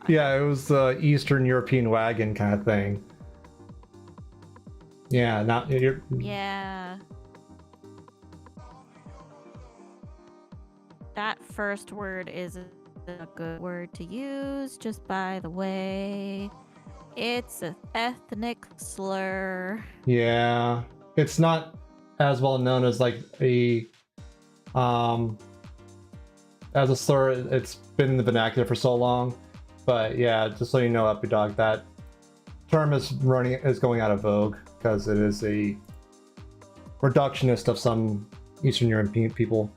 Yeah, it was the Eastern European wagon kind of thing. Yeah, not you're. Yeah. That first word is a good word to use, just by the way. It's an ethnic slur. Yeah, it's not as well known as like a as a slur. It's been in the vernacular for so long, but yeah, just so you know, Epidog, that term is going out of vogue because it is a reductionist of some Eastern European people.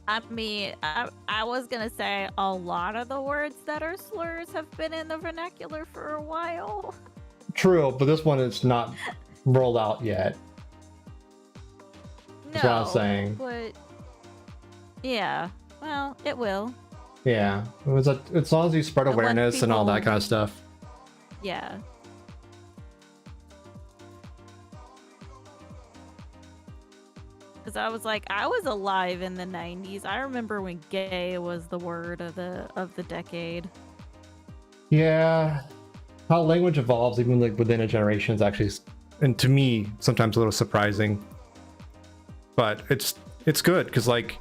I mean, I was gonna say a lot of the words that are slurs have been in the vernacular for a while. True, but this one is not rolled out yet. That's what I'm saying. But yeah, well, it will. Yeah, it was as long as you spread awareness and all that kind of stuff. Yeah. Because I was like, I was alive in the 90s. I remember when gay was the word of the decade. Yeah, how language evolves even like within a generation is actually, and to me, sometimes a little surprising. But it's good because like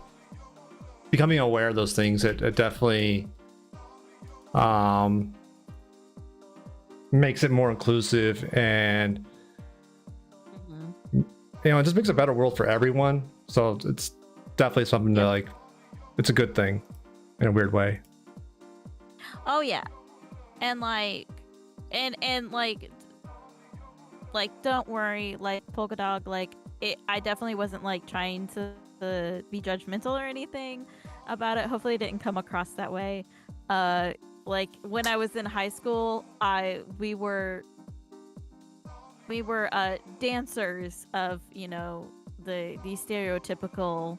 becoming aware of those things, it definitely makes it more inclusive, and you know, it just makes a better world for everyone. So it's definitely something to like, it's a good thing in a weird way. Oh yeah. And like and like don't worry, like Polka Dog, like I definitely wasn't like trying to be judgmental or anything about it. Hopefully it didn't come across that way. Like when I was in high school, we were dancers of, you know, the stereotypical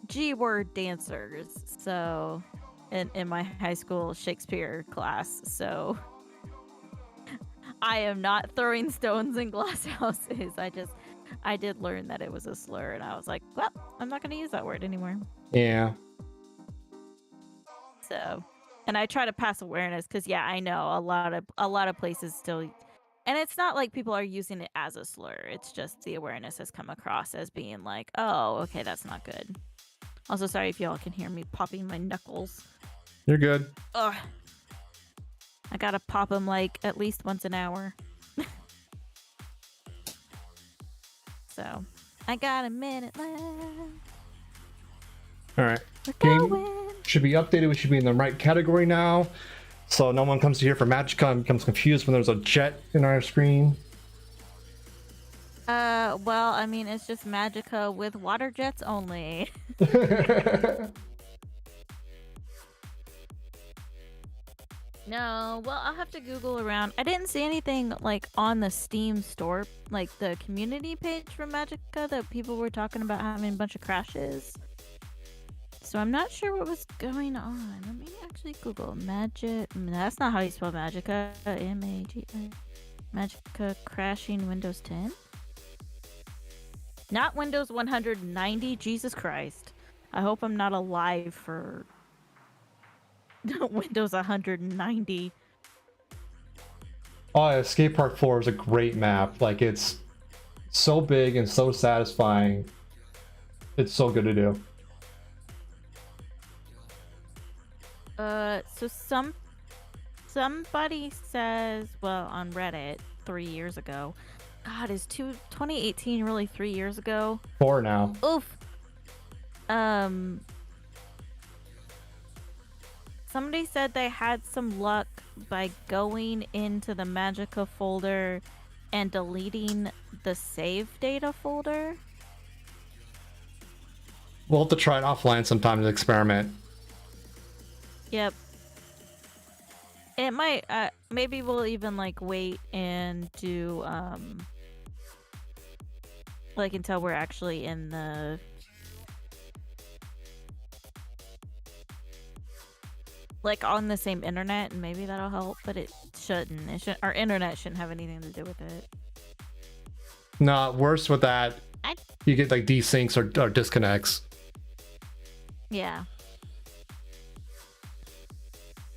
G-word dancers. So in my high school Shakespeare class. So I am not throwing stones in glass houses. I did learn that it was a slur, and I was like, well, I'm not going to use that word anymore. Yeah. So, and I try to pass awareness because yeah, I know a lot of places still, and it's not like people are using it as a slur. It's just the awareness has come across as being like, oh, okay, that's not good. Also, sorry if y'all can hear me popping my knuckles. You're good. Ugh. I gotta pop them like at least once an hour. So, I got a minute left. All right. Game should be updated. We should be in the right category now. So no one comes here for Magica and becomes confused when there's a jet in our screen. Well, I mean, it's just Magica with water jets only. No, well, I'll have to Google around. I didn't see anything like on the Steam store, like the community page for Magica, that people were talking about having a bunch of crashes. So I'm not sure what was going on. Let me actually Google Magic. That's not how you spell Magica. M-A-G-I. Magica crashing Windows 10. Not Windows 190. Jesus Christ. I hope I'm not alive for Windows 190. Oh, Escape Park 4 is a great map. Like, it's so big and so satisfying. It's so good to do. So somebody says, well, on Reddit 3 years ago. God, is 2018 really 3 years ago? 4 now. Oof. Somebody said they had some luck by going into the Magica folder and deleting the save data folder. We'll have to try it offline sometime to experiment. Yep. It might, maybe we'll even like wait and do, like until we're actually in the, like on the same internet, and maybe that'll help, but it shouldn't. Our internet shouldn't have anything to do with it. No, worse with that, you get like desyncs or disconnects. Yeah.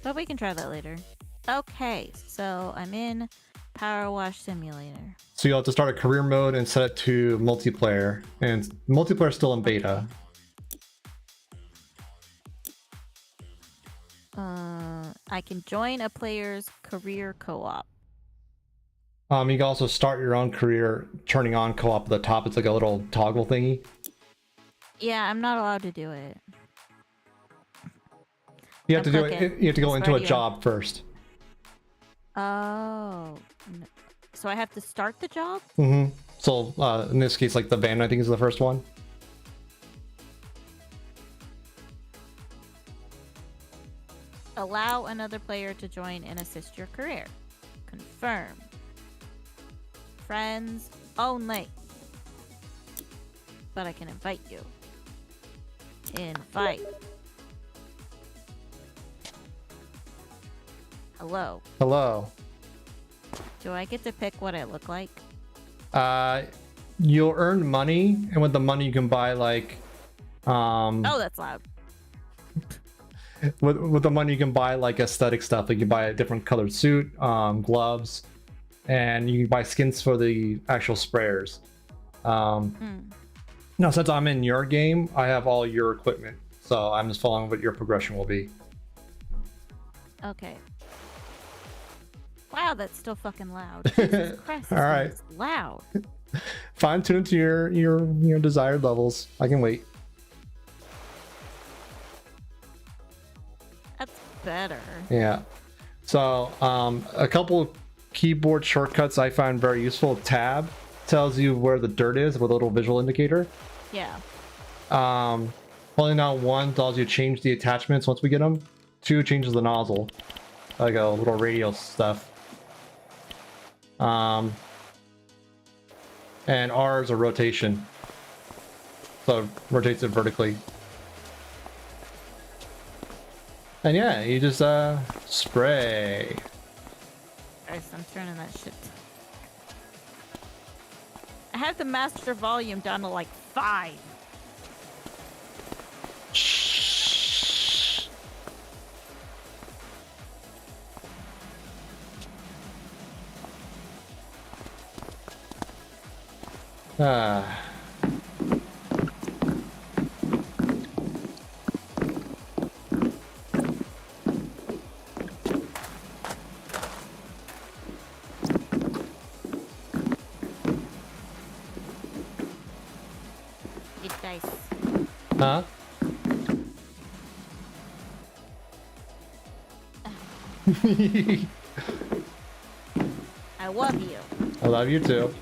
But we can try that later. Okay, so I'm in Power Wash Simulator. So you'll have to start a career mode and set it to multiplayer. And multiplayer is still in beta. I can join a player's career co-op. You can also start your own career, turning on co-op at the top. It's like a little toggle thingy. Yeah, I'm not allowed to do it. You have to do it. You have to go into a job first. Oh, no. So I have to start the job? Mm-hmm. So in this case, like the van, I think is the first one. Allow another player to join and assist your career. Confirm. Friends only. But I can invite you. Invite. Hello. Hello. Do I get to pick what I look like? You'll earn money, and with the money you can buy like Oh, that's loud. with the money you can buy like aesthetic stuff. Like you buy a different colored suit, gloves, and you can buy skins for the actual sprayers. No, since I'm in your game, I have all your equipment, so I'm just following what your progression will be. Okay. Wow, that's still fucking loud. Jesus Christ, all right. It's loud. Fine tune it to your desired levels. I can wait. That's better. Yeah. So a couple keyboard shortcuts I find very useful. Tab tells you where the dirt is with a little visual indicator. Yeah. Holding down 1 allows you to change the attachments once we get them. 2 changes the nozzle, like a little radial stuff. And R is a rotation, so it rotates it vertically. And yeah, you just spray. Alright, so I'm turning that shit. I have the master volume down to like 5. Ah. It's dice. Huh? I love you. I love you too.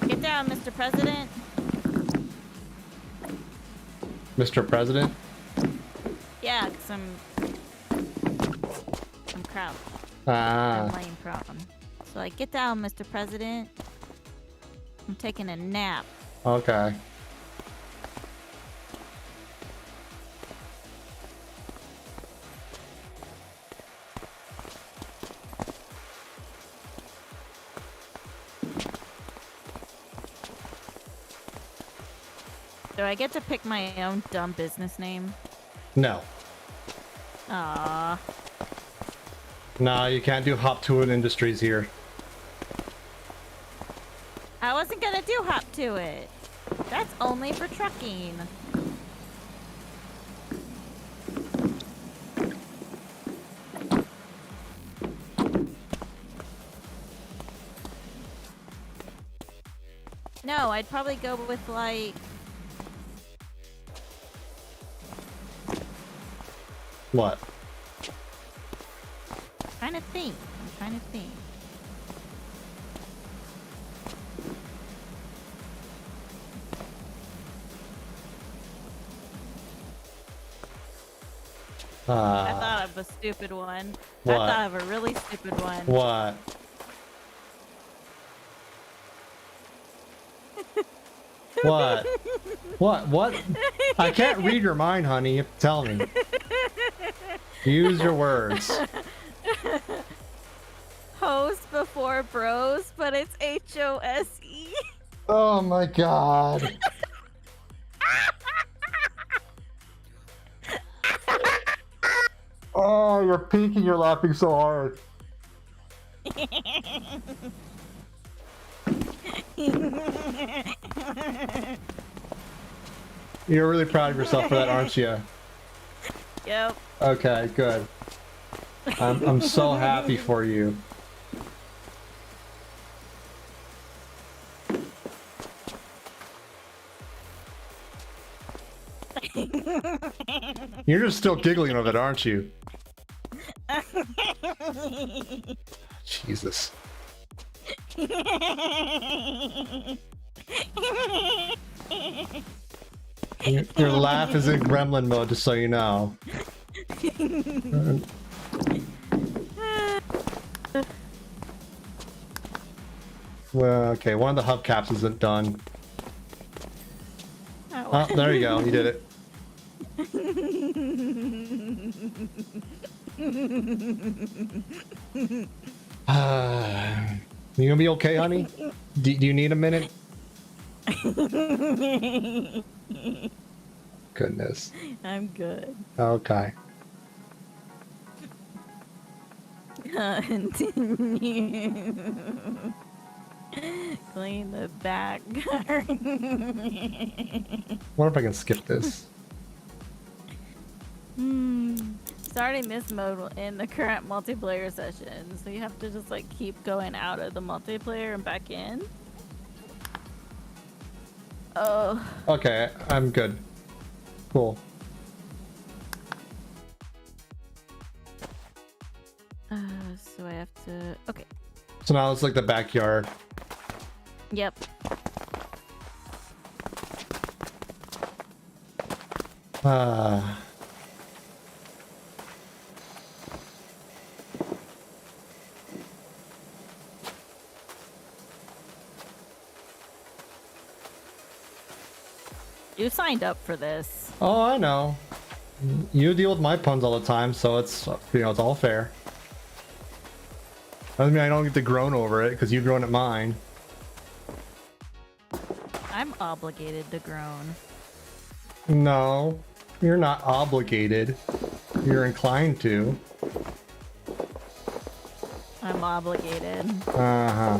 Get down, Mr. President. Mr. President? Yeah, because I'm crouched. Ah. I'm laying prone. So like, get down, Mr. President. I'm taking a nap. Okay. Do I get to pick my own dumb business name? No. Aww. No, you can't do Hop to It Industries here. I wasn't gonna do Hop to It. That's only for trucking. No, I'd probably go with like... What? I'm trying to think. I thought of a stupid one. What? I thought of a really stupid one. What? What? What? I can't read your mind, honey. You have to tell me. Use your words. Host before bros, but it's HOSE. Oh my god. Oh, you're peeking, you're laughing so hard. You're really proud of yourself for that, aren't you? Yep. Okay, good. I'm so happy for you. You're just still giggling of it, aren't you? Jesus. Your laugh is in gremlin mode, just so you know. Well, okay, one of the hubcaps isn't done. Oh, there you go, you did it. You gonna be okay, honey? Do you need a minute? Goodness. I'm good. Okay. Continue. Clean the back. Wonder if I can skip this. Starting this mode will end the current multiplayer session, so you have to just like keep going out of the multiplayer and back in. Oh. Okay, I'm good. Cool. So I have to. Okay. So now it's like the backyard. Yep. You signed up for this. Oh, I know. You deal with my puns all the time, so it's, you know, it's all fair. Doesn't mean I don't get to groan over it, because you groan at mine. I'm obligated to groan. No, you're not obligated. You're inclined to. I'm obligated. Uh-huh.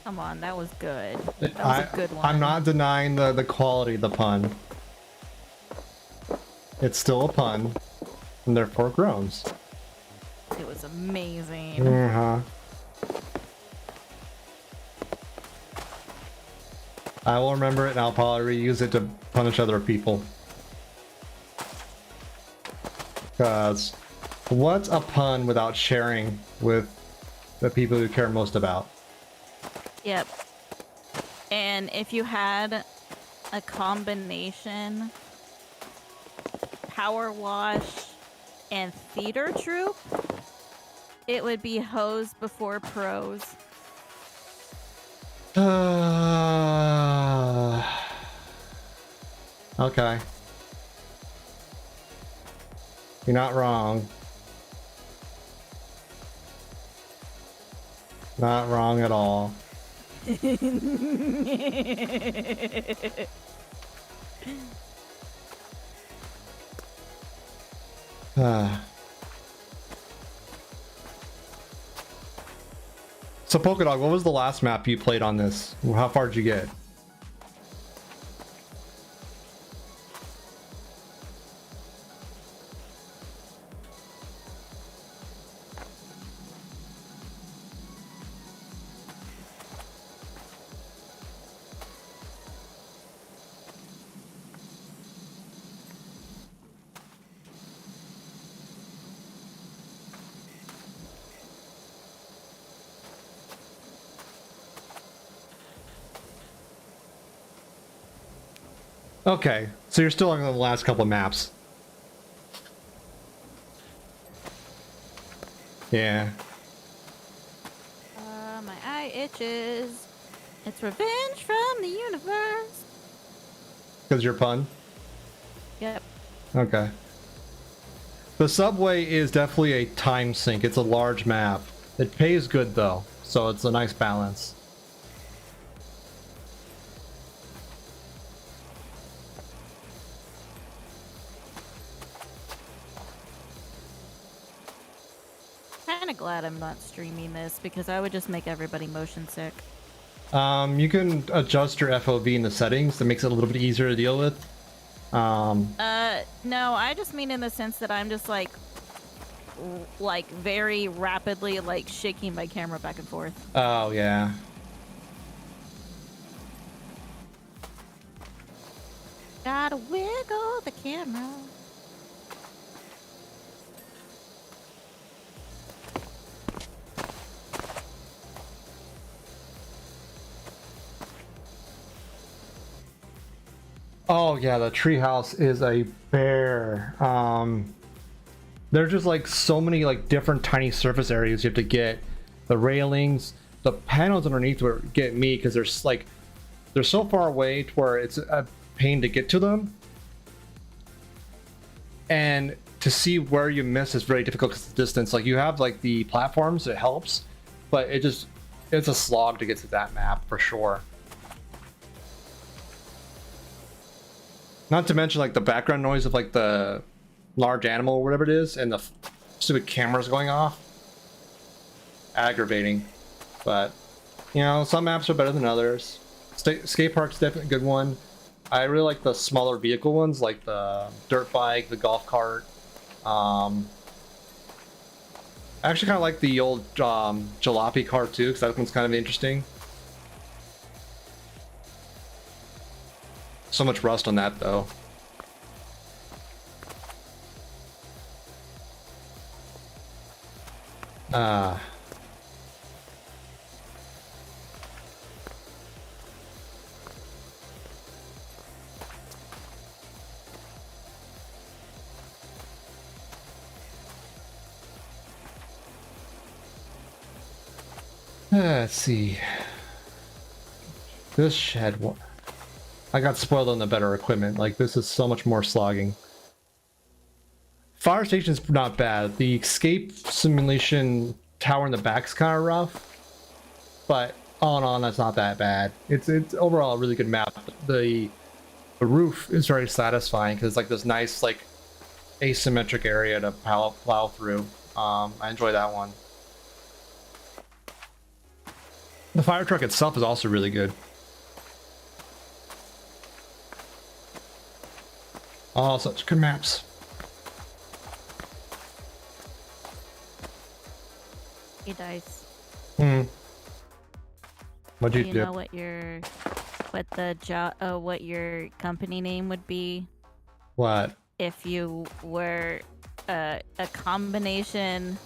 Come on, that was good. That was a good one. I'm not denying the quality of the pun. It's still a pun, and therefore groans. It was amazing. Uh-huh. I will remember it and I'll probably reuse it to punish other people. Because what's a pun without sharing with the people who care most about? Yep. And if you had a combination power wash and theater troupe, it would be hoes before pros. Okay. You're not wrong. Not wrong at all. So Polkadog, what was the last map you played on this? How far did you get? Okay, so you're still on the last couple of maps. Yeah. My eye itch bitches. It's revenge from the universe. Because your pun? Yep. Okay. The subway is definitely a time sink. It's a large map. It pays good though, so it's a nice balance. Kinda glad I'm not streaming this because I would just make everybody motion sick. You can adjust your FOV in the settings that makes it a little bit easier to deal with. No, I just mean in the sense that I'm just like very rapidly like shaking my camera back and forth. Oh yeah. Gotta wiggle the camera. Oh yeah, the treehouse is a bear. There's just like so many like different tiny surface areas you have to get. The railings, the panels underneath where get me because there's like they're so far away to where it's a pain to get to them. And to see where you miss is very difficult because of the distance. Like you have like the platforms, it helps, but it's a slog to get to that map for sure. Not to mention like the background noise of like the large animal or whatever it is and the stupid cameras going off. Aggravating. But, you know, some maps are better than others. Skate Park's definitely a good one. I really like the smaller vehicle ones like the dirt bike, the golf cart. I actually kind of like the old jalopy car too because that one's kind of interesting. So much rust on that though. Let's see. This shed one. I got spoiled on the better equipment. Like, this is so much more slogging. Fire station's not bad. The escape simulation tower in the back's kind of rough. But all in all, that's not that bad. It's overall a really good map. The roof is very satisfying because it's like this nice, like, asymmetric area to plow through. I enjoy that one. The fire truck itself is also really good. Oh, such good maps. Hey, Dice. What'd you do? Do you know what your company name would be? What? If you were a combination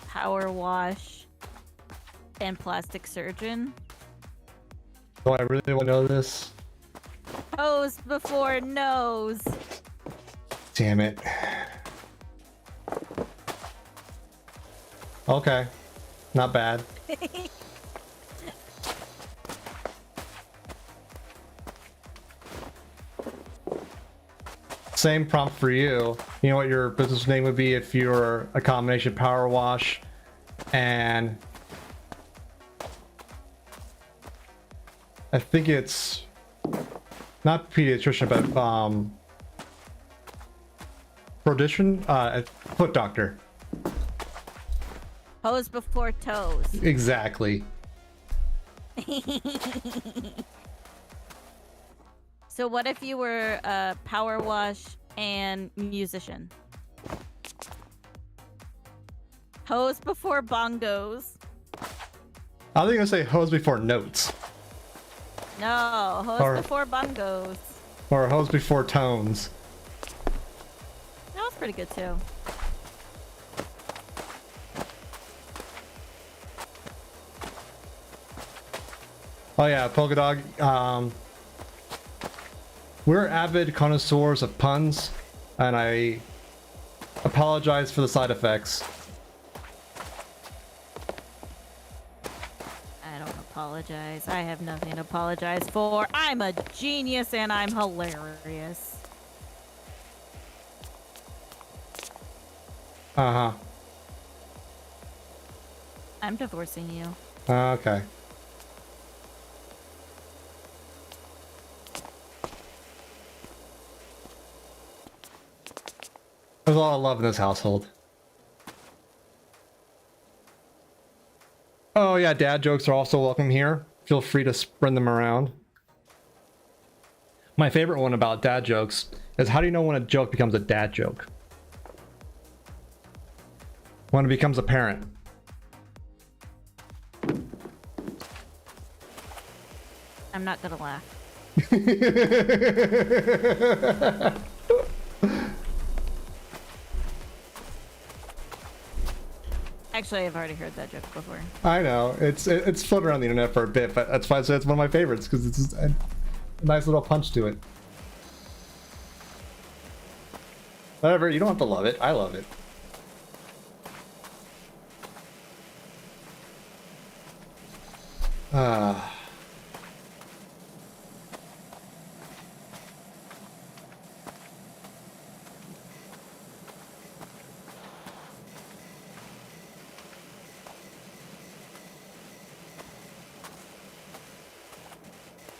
power wash and plastic surgeon? Do I really want to know this? Hose before nose. Damn it. Okay. Not bad. Same prompt for you. You know what your business name would be if you were a combination power wash and I think it's not pediatrician, but foot doctor. Hose before toes. Exactly. So what if you were a power wash and musician? Hose before bongos. I was gonna say hose before notes. No, hose before bongos. Or hose before tones. That was pretty good too. Oh yeah, Polka Dog. We're avid connoisseurs of puns, and I apologize for the side effects. apologize. I have nothing to apologize for. I'm a genius and I'm hilarious. Uh-huh. I'm divorcing you. Okay. There's a lot of love in this household. Oh yeah, dad jokes are also welcome here. Feel free to spread them around. My favorite one about dad jokes is, how do you know when a joke becomes a dad joke? When it becomes apparent. I'm not gonna laugh. Actually, I've already heard that joke before. I know, it's floated around the internet for a bit, but that's why I say it's one of my favorites, because it's just a nice little punch to it. Whatever, you don't have to love it. I love it.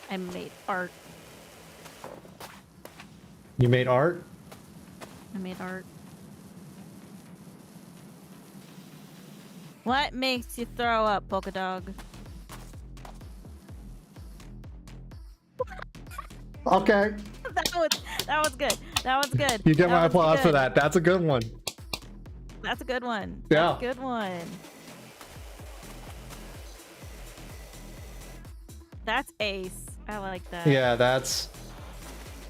I made art. You made art? I made art. What makes you throw up, Polka Dog? Okay. That was good. That was good. You get That my was applause for good. that. That's a good one. That's a good one. Yeah. That's a good one. That's ace. I like that. Yeah, that's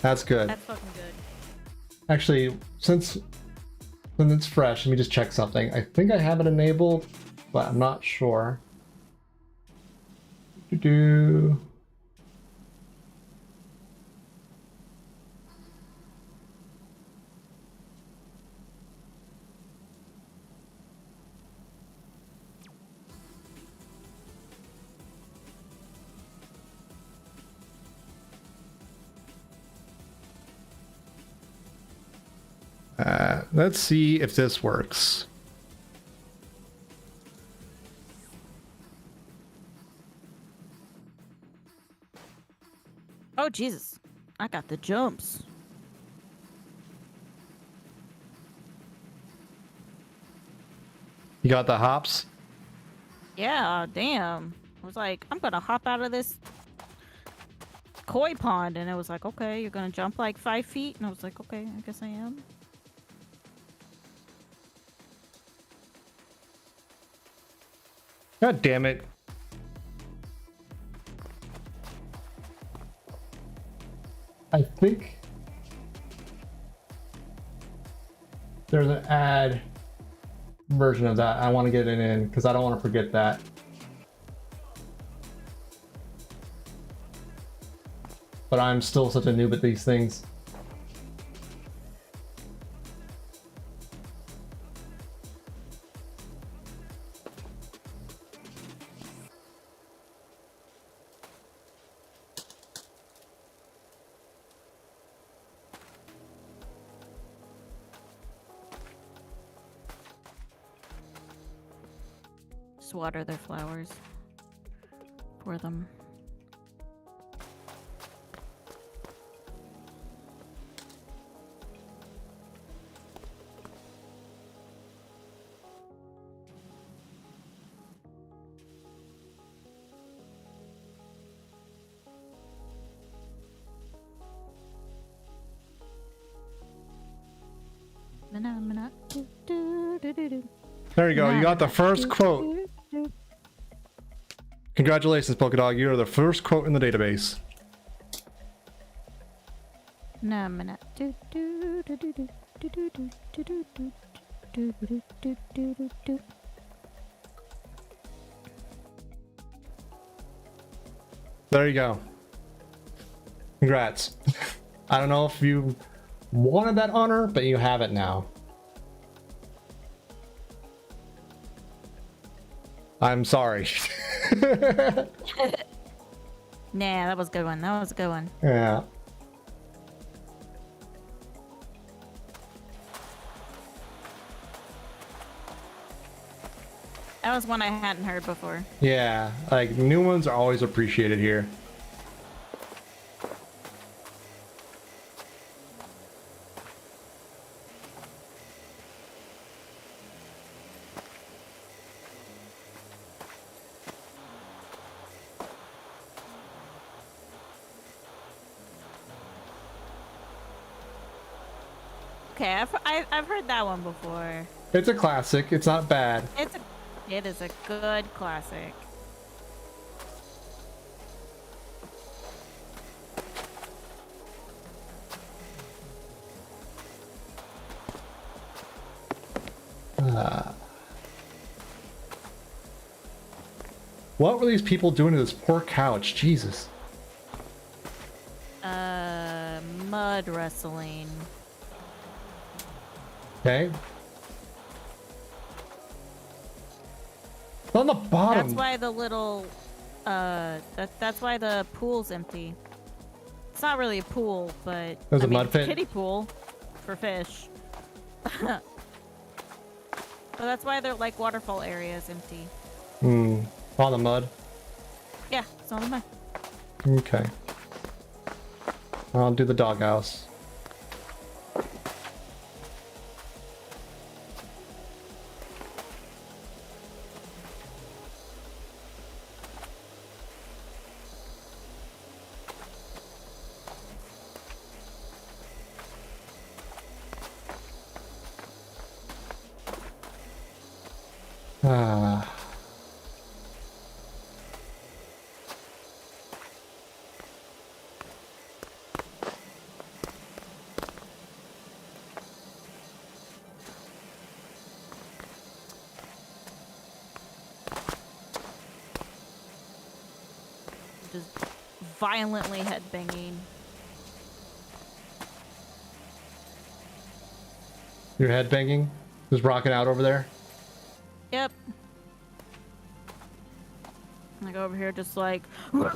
good. That's fucking good. Actually, since it's fresh, let me just check something. I think I have it enabled, but I'm not sure. Do-do. Let's see if this works. Oh, Jesus. I got the jumps. You got the hops? Yeah, damn. I was like, I'm gonna hop out of this koi pond. And it was like, okay, you're gonna jump like 5 feet. And I was like, okay, I guess I am. God damn it. I think there's an ad version of that. I want to get it in because I don't want to forget that. But I'm still such a noob at these things. Just water their flowers for them. There you go. You got the first quote. Congratulations, Polka Dog. You are the first quote in the database. There you go. Congrats. I don't know if you wanted that honor, but you have it now. I'm sorry. Nah, that was a good one. That was a good one. Yeah. That was one I hadn't heard before. Yeah, like new ones are always appreciated here. Okay, I've heard that one before. It's a classic. It's not bad. It is a good classic. What were these people doing to this poor couch? Jesus. Mud wrestling. Okay. It's on the bottom. That's why the little, that's why the pool's empty. It's not really a pool, but There's I a mean, mud it's a pit. kiddie pool for fish. So that's why they're like waterfall areas empty. Hmm. On the mud. Yeah, it's on the mud. Okay. I'll do the doghouse. Ah. Just violently headbanging. Your head banging? Just rocking out over there? Yep. I go over here just like. Oh,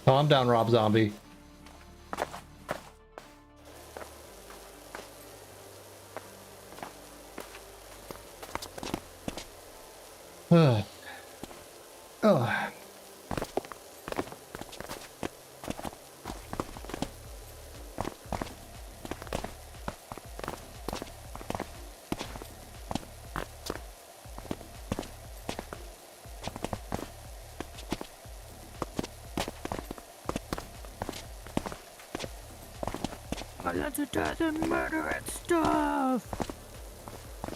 I'm down, Rob Zombie. Ugh. Ugh. Violence to death and murder and stuff.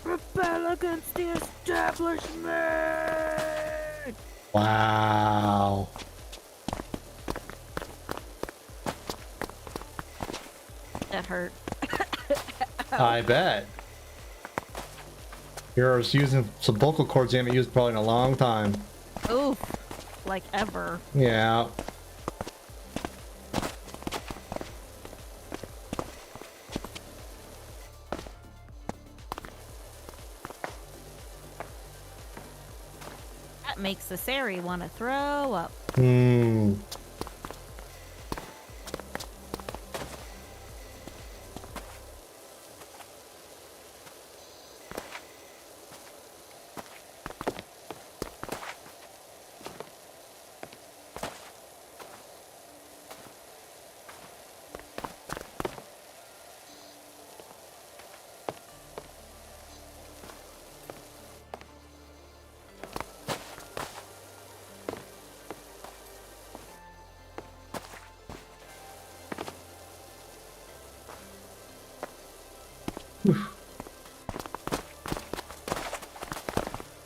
Rebel against the establishment. Wow. That hurt. I bet. You're using some vocal cords you haven't used probably in a long time. Oof. Like ever. Yeah. That makes the Sari want to throw up. Hmm.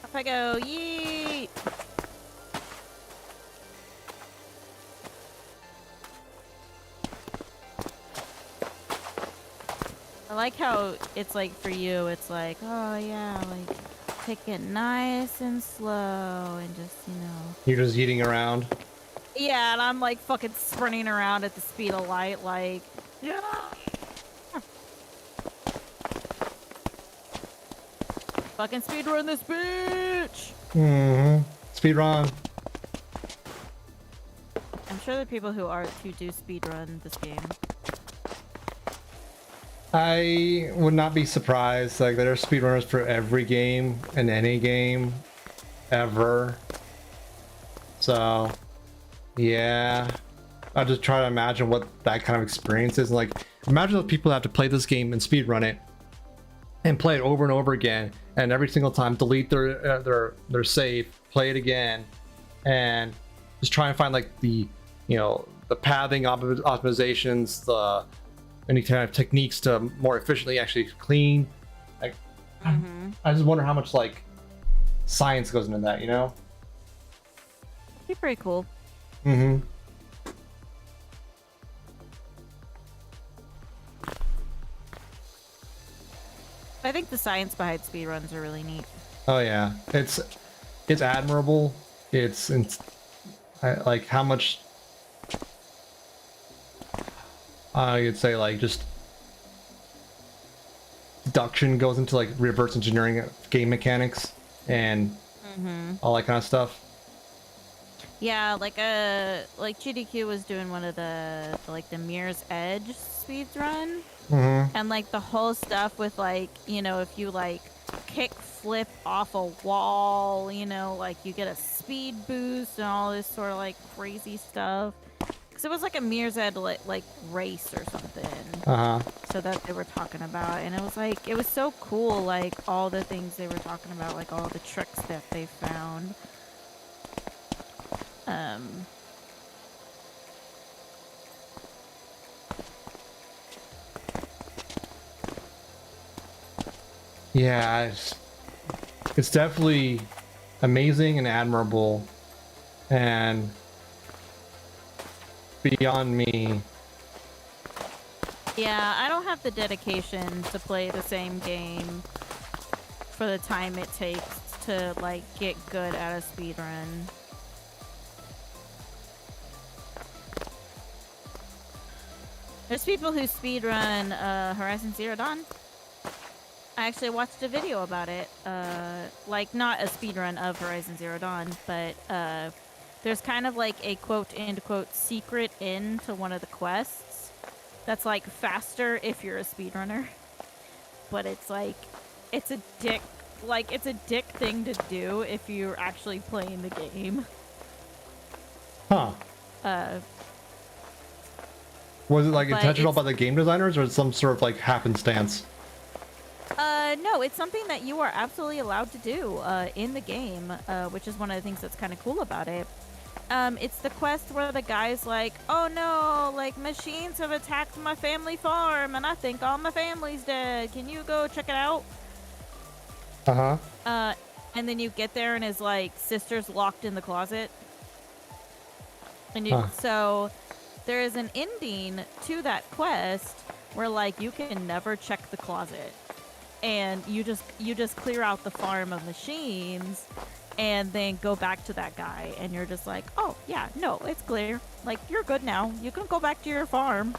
Off I go. Yeet. I like how it's like for you, it's like, oh yeah, like take it nice and slow and just, you know. You're just eating around. Yeah, and I'm like fucking sprinting around at the speed of light, like, yeah. Fucking speedrun this bitch! Speed run. I'm sure the people who do speedrun this game. I would not be surprised. Like, there are speedrunners for every game in any game ever. So, yeah. I just try to imagine what that kind of experience is. Like, imagine those people that have to play this game and speedrun it and play it over and over again, and every single time delete their save, play it again, and just try and find like the the pathing optimizations, the any kind of techniques to more efficiently actually clean. Like, I just wonder how much like science goes into that, you know? Be pretty cool. I think the science behind speedruns are really neat. Oh yeah, it's admirable. It's like how much I would say like just deduction goes into like reverse engineering game mechanics and all that kind of stuff. Yeah, like GDQ was doing one of the Mirror's Edge speed run, and like the whole stuff with like if you like kick flip off a wall, like you get a speed boost and all this sort of like crazy stuff. Because it was like a Mirror's Edge like race or something. So that they were talking about, and it was like it was so cool, like all the things they were talking about, like all the tricks that they found. Yeah, it's definitely amazing and admirable and beyond me. Yeah, I don't have the dedication to play the same game for the time it takes to like get good at a speedrun. There's people who speedrun Horizon Zero Dawn. I actually watched a video about it. Like, not a speedrun of Horizon Zero Dawn, but there's kind of like a quote-end quote secret in to one of the quests that's like faster if you're a speedrunner. But it's like, it's a dick thing to do if you're actually playing the game. Was it like intentional by the game designers, or some sort of like happenstance? No, it's something that you are absolutely allowed to do in the game, which is one of the things that's kind of cool about it. It's the quest where the guy's like, oh no, like machines have attacked my family farm and I think all my family's dead. Can you go check it out? And then you get there and his like sister's locked in the closet. And so there is an ending to that quest where like you can never check the closet. And you just clear out the farm of machines and then go back to that guy, and you're just like, oh yeah, no, it's clear, like you're good now, you can go back to your farm.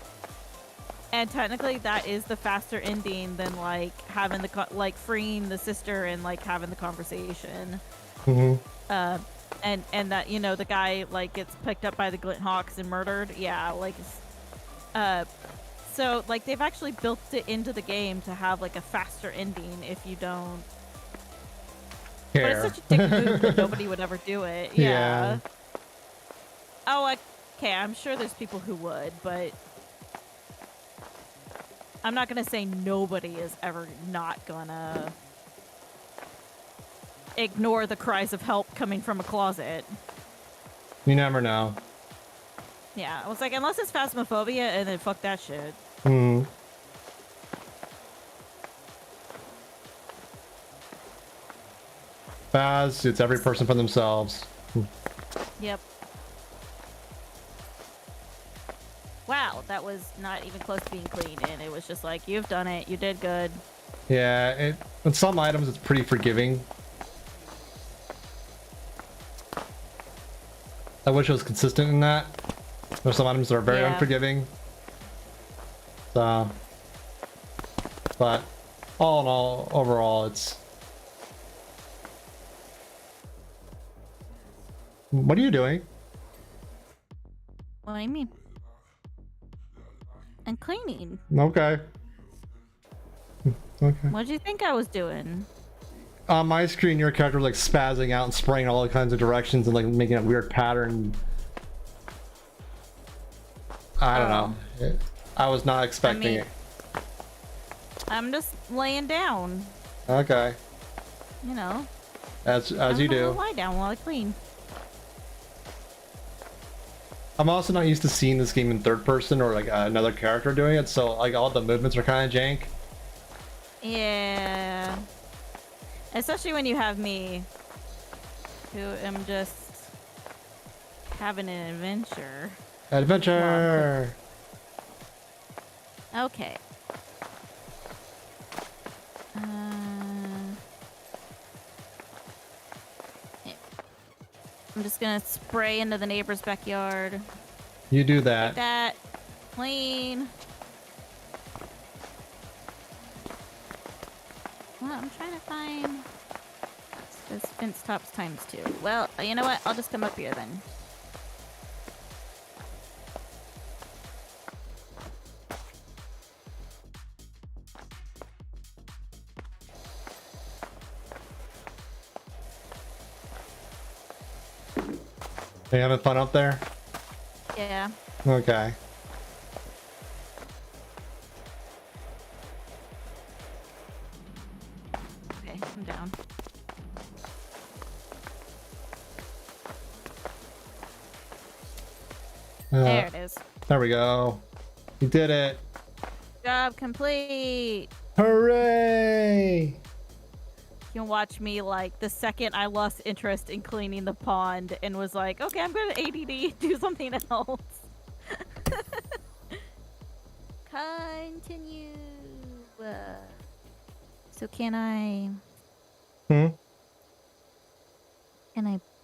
And technically that is the faster ending than like having the like freeing the sister and like having the conversation. And that the guy like gets picked up by the Glint Hawks and murdered. Yeah, like so like they've actually built it into the game to have like a faster ending if you don't care. But it's such a dick move that nobody would ever do it. Yeah. Oh, okay, I'm sure there's people who would, but I'm not gonna say nobody is ever not gonna ignore the cries of help coming from a closet. You never know. Yeah, I was like, unless it's phasmophobia, and then fuck that shit. Phas, it's every person for themselves. Yep. Wow, that was not even close to being clean, and it was just like, you've done it, you did good. Yeah, with some items it's pretty forgiving. I wish it was consistent in that. There's some items that are very unforgiving. So, but all in all, overall, it's What are you doing? What do you mean? I'm cleaning. Okay. Okay. What do you think I was doing? On my screen, your character was like spazzing out and spraying all kinds of directions and like making a weird pattern. I don't know. I was not expecting it. I'm just laying down. Okay. You know. As you do. Lie down while I clean. I'm also not used to seeing this game in third person or like another character doing it, so like all the movements are kind of jank. Yeah. Especially when you have me, who am just having an adventure. Adventure! Okay. Yeah. I'm just gonna spray into the neighbor's backyard. You do Like that. that. Clean. Well, I'm trying to find this fence tops times 2. Well, you know what? I'll just come up here then. Are you having fun up there? Yeah. Okay. Okay, I'm down. There it is. There we go. You did it. Job complete. Hooray! You can watch me like the second I lost interest in cleaning the pond and was like, okay, I'm gonna ADD, do something else. Continue. So can I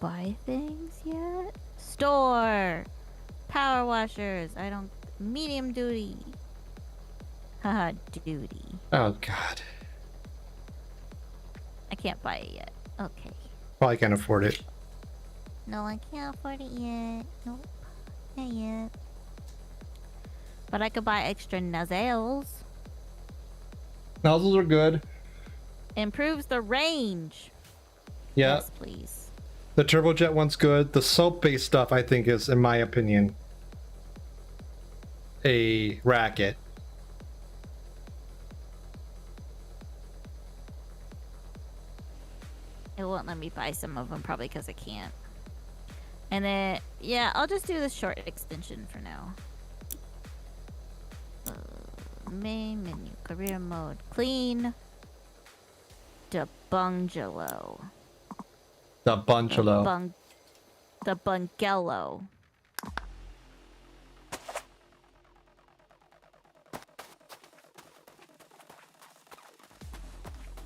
buy things yet? Store. Power washers. I don't. Medium duty. Haha, duty. Oh god. I can't buy it yet. Okay. Probably can't afford it. No, I can't afford it yet. Nope. Not yet. But I could buy extra nozzles. Nozzles are good. Improves the range. Yeah. Yes, please. The turbojet one's good. The soap-based stuff, I think, is, in my opinion, a racket. It won't let me buy some of them, probably because I can't. And then, yeah, I'll just do the short extension for now. Main menu, career mode, clean. The bungalow. The bungalow. The bungalow.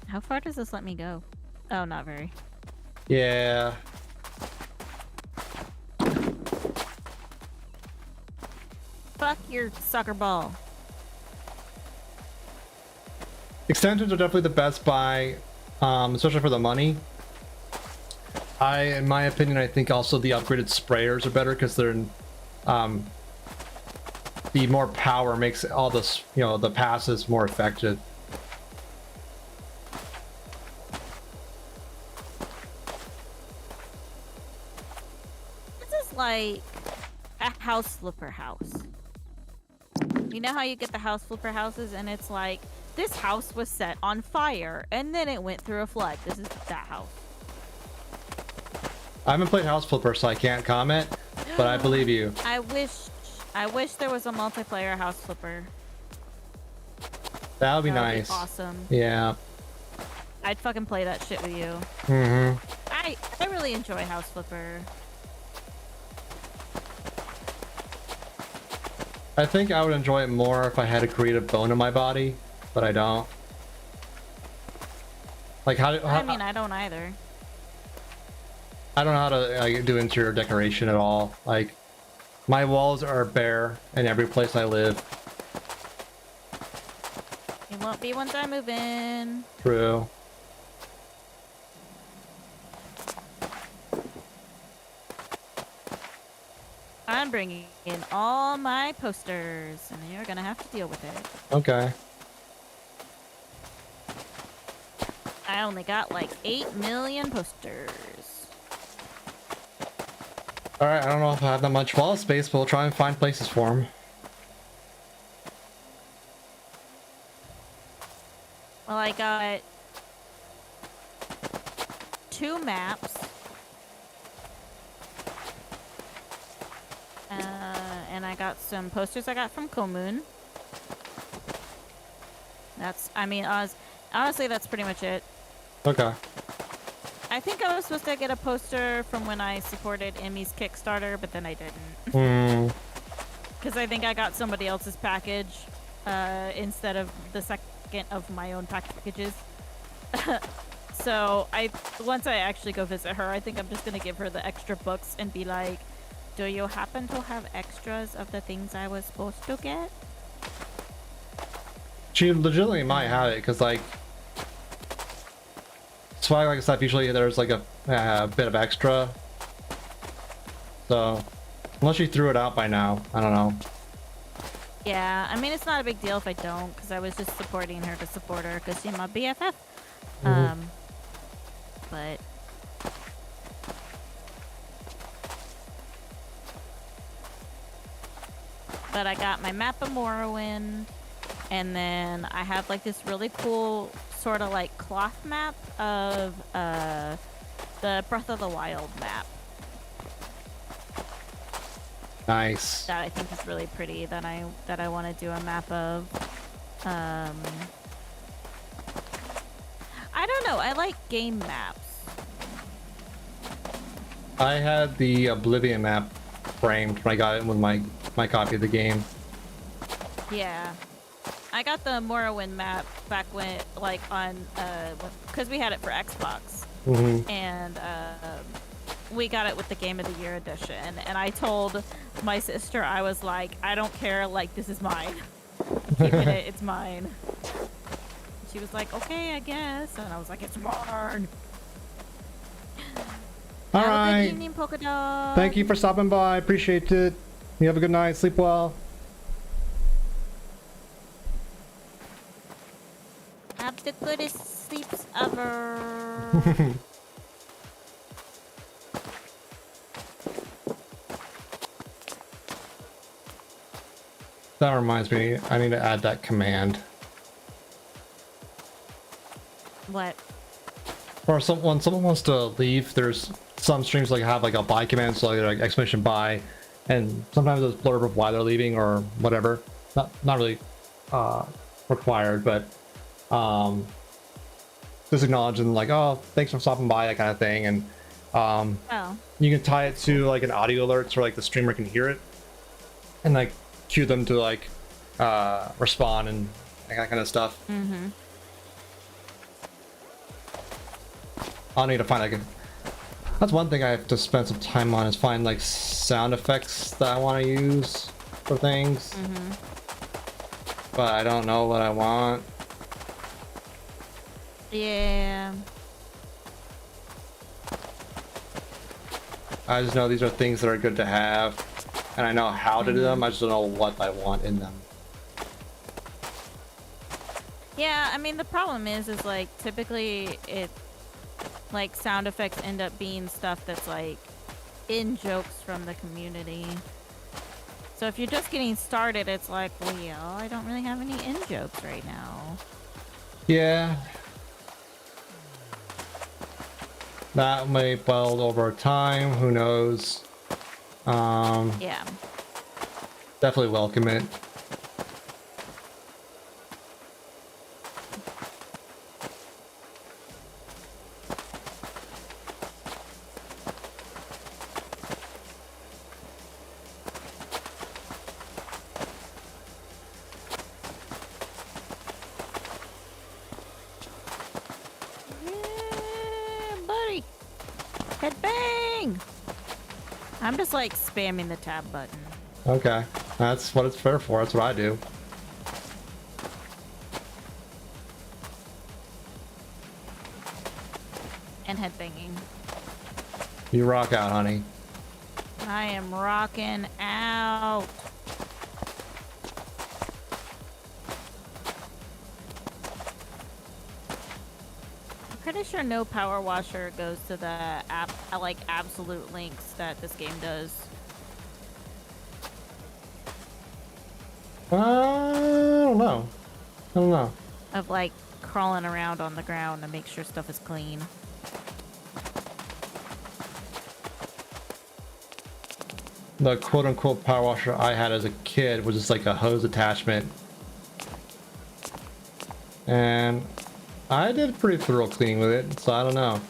How far does this let me go? Oh, not very. Yeah. Fuck your soccer ball. Extensions are definitely the best buy, especially for the money. In my opinion, I think also the upgraded sprayers are better because they're, the more power makes all this, you know, the passes more effective. This is like a house flipper house. You know how you get the house flipper houses and it's like, this house was set on fire and then it went through a flood. This is that house. I haven't played House Flipper, so I can't comment, but I believe you. I wish there was a multiplayer house flipper. That would be That would nice. be awesome. Yeah. I'd fucking play that shit with you. Mm-hmm. I really enjoy house flipper. I think I would enjoy it more if I had a creative bone in my body, but I don't. Like I mean, I don't either. I don't know how to do interior decoration at all. Like, my walls are bare in every place I live. It won't be once I move in. True. done bringing in all my posters, and you're gonna have to deal with it. Okay. I only got like 8 million posters. Alright, I don't know if I have that much wall space, but we'll try and find places for them. Well, I got 2 maps. And I got some posters I got from Komun. I mean, honestly, that's pretty much it. Okay. I think I was supposed to get a poster from when I supported Emmy's Kickstarter, but then I didn't. Hmm. Because I think I got somebody else's package instead of the second of my own packages. So once I actually go visit her, I think I'm just going to give her the extra books and be like, do you happen to have extras of the things I was supposed to get? She legitimately might have it, because like swag like stuff, usually there's like a bit of extra. So unless she threw it out by now, I don't know. Yeah, I mean, it's not a big deal if I don't, because I was just supporting her to support her, because she's my BFF. But I got my map of Morrowind, and then I have like this really cool sort of like cloth map of the Breath of the Wild map. Nice. That I think is really pretty, that I want to do a map of. I don't know, I like game maps. I had the Oblivion map framed when I got it with my copy of the game. Yeah. I got the Morrowind map back when, like, on, because we had it for Xbox. And, we got it with the Game of the Year edition. And I told my sister, I was like, I don't care, like, this is mine. I'm keeping it, it's mine. She was like, okay, I guess. And I was like, it's mine. All Have a right. good evening, Polka Dog. Thank you for stopping by. Appreciate it. You have a good night. Sleep well. Have the goodest sleeps ever. That reminds me, I need to add that command. What? Or when someone wants to leave, there's some streams like have like a buy command, so like exclamation buy, and sometimes there's blurb of why they're leaving or whatever. Not really required, but just acknowledging like, oh, thanks for stopping by, that kind of thing. And you can tie it to like an audio alert so like the streamer can hear it and like cue them to like respond and that kind of stuff. I'll need to find like that's one thing I have to spend some time on, is find like sound effects that I want to use for things. But I don't know what I want. Yeah. I just know these are things that are good to have, and I know how to do them. I just don't know what I want in them. Yeah, I mean, the problem is like typically like sound effects end up being stuff that's like in jokes from the community. So if you're just getting started, it's like, well, yeah, I don't really have any in jokes right now. Yeah. That may build over time, who knows. Yeah. Definitely welcome it. I'm just like spamming the tab button. Okay, that's what it's fair for. That's what I do. And headbanging. You rock out, honey. I am rocking out. I'm pretty sure no power washer goes to the like absolute lengths that this game does. I don't know. I don't know. Of like crawling around on the ground to make sure stuff is clean. The quote-unquote power washer I had as a kid was just like a hose attachment, and I did pretty thorough cleaning with it, so I don't know.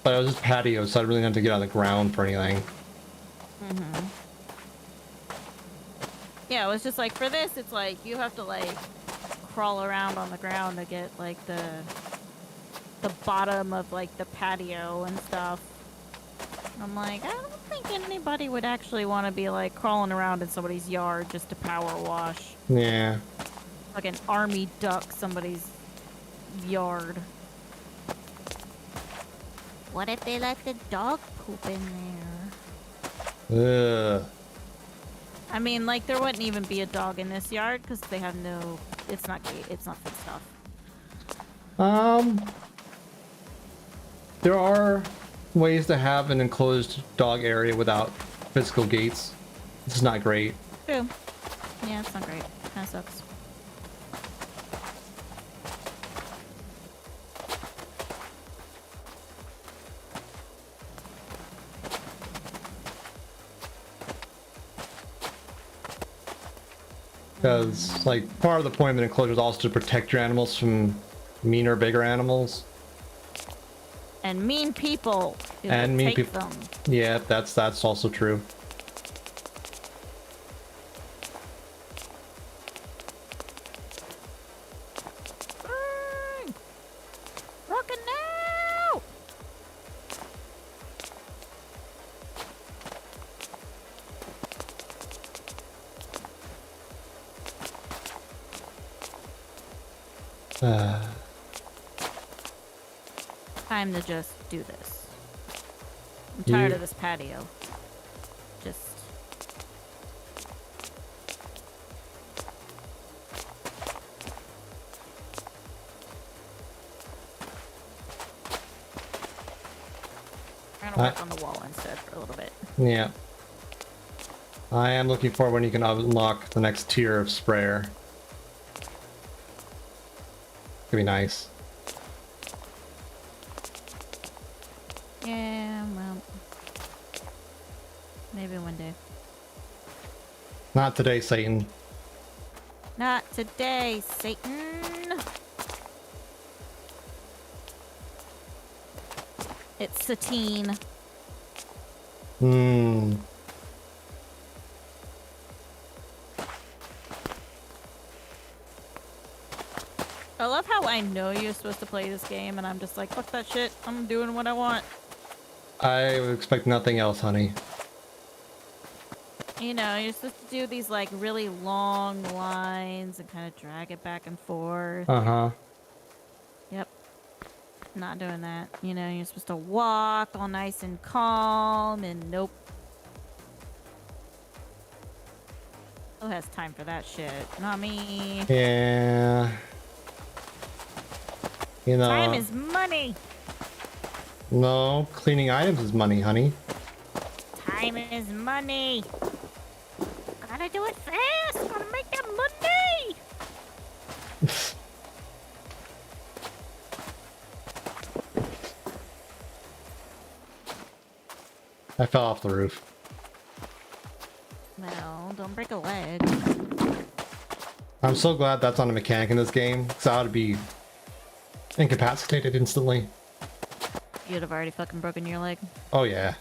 But it was just patio, so I really didn't have to get on the ground for anything. Mm-hmm. Yeah, it was just like, for this, it's like you have to like crawl around on the ground to get like the bottom of like the patio and stuff. I'm like, I don't think anybody would actually want to be like crawling around in somebody's yard just to power wash. Yeah. Like an army duck somebody's yard. What if they let the dog poop in there? Ugh. I mean, like, there wouldn't even be a dog in this yard because they have no. It's not fenced off. There are ways to have an enclosed dog area without physical gates. It's not great. True. Yeah, it's not great. Kind of sucks. Because, like, part of the point of an enclosure is also to protect your animals from meaner, bigger animals. And mean people. Who And mean take people. them. Yeah, that's also true. Rockin' now! Time to just do this. I'm tired of this patio. Just... I'm gonna work on the wall instead for a little bit. Yeah. I am looking for when you can unlock the next tier of sprayer. Could be nice. Yeah, well... maybe one day. Not today, Satan. Not today, Satan! It's Satine. I love how I know you're supposed to play this game and I'm just like, fuck that shit, I'm doing what I want. I would expect nothing else, honey. You know, you're supposed to do these like really long lines and kind of drag it back and forth. Uh-huh. Yep. Not doing that. You know, you're supposed to walk all nice and calm and nope. Who has time for that shit? Not me. Yeah. You know. Time is money. No, cleaning items is money, honey. Time is money. Gotta do it fast. Gotta make that money. I fell off the roof. Well, don't break a leg. I'm so glad that's not a mechanic in this game, because I would be incapacitated instantly. You'd have already fucking broken your leg. Oh yeah.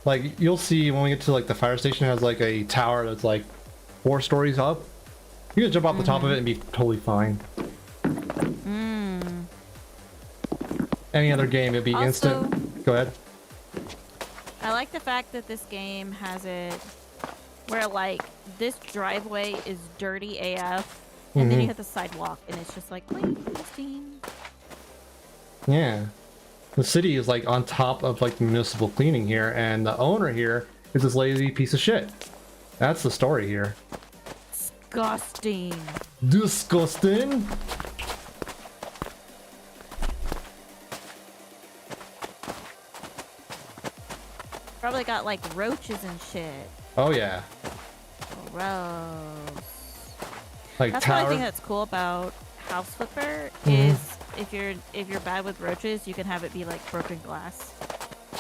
Like, you'll see when we get to like the fire station, it has like a tower that's like 4 stories up. You can jump off the top of it and be totally fine. Any other game, it'd be Also, instant. Go ahead. I like the fact that this game has it where like this driveway is dirty AF and then you hit the sidewalk and it's just like clean, pristine. Yeah. The city is like on top of like the municipal cleaning here, and the owner here is this lazy piece of shit. That's the story here. Disgusting. Disgusting. Probably got like roaches and shit. Oh yeah. Gross. Like That's tower. one thing that's cool about House Flipper is if you're bad with roaches, you can have it be like broken glass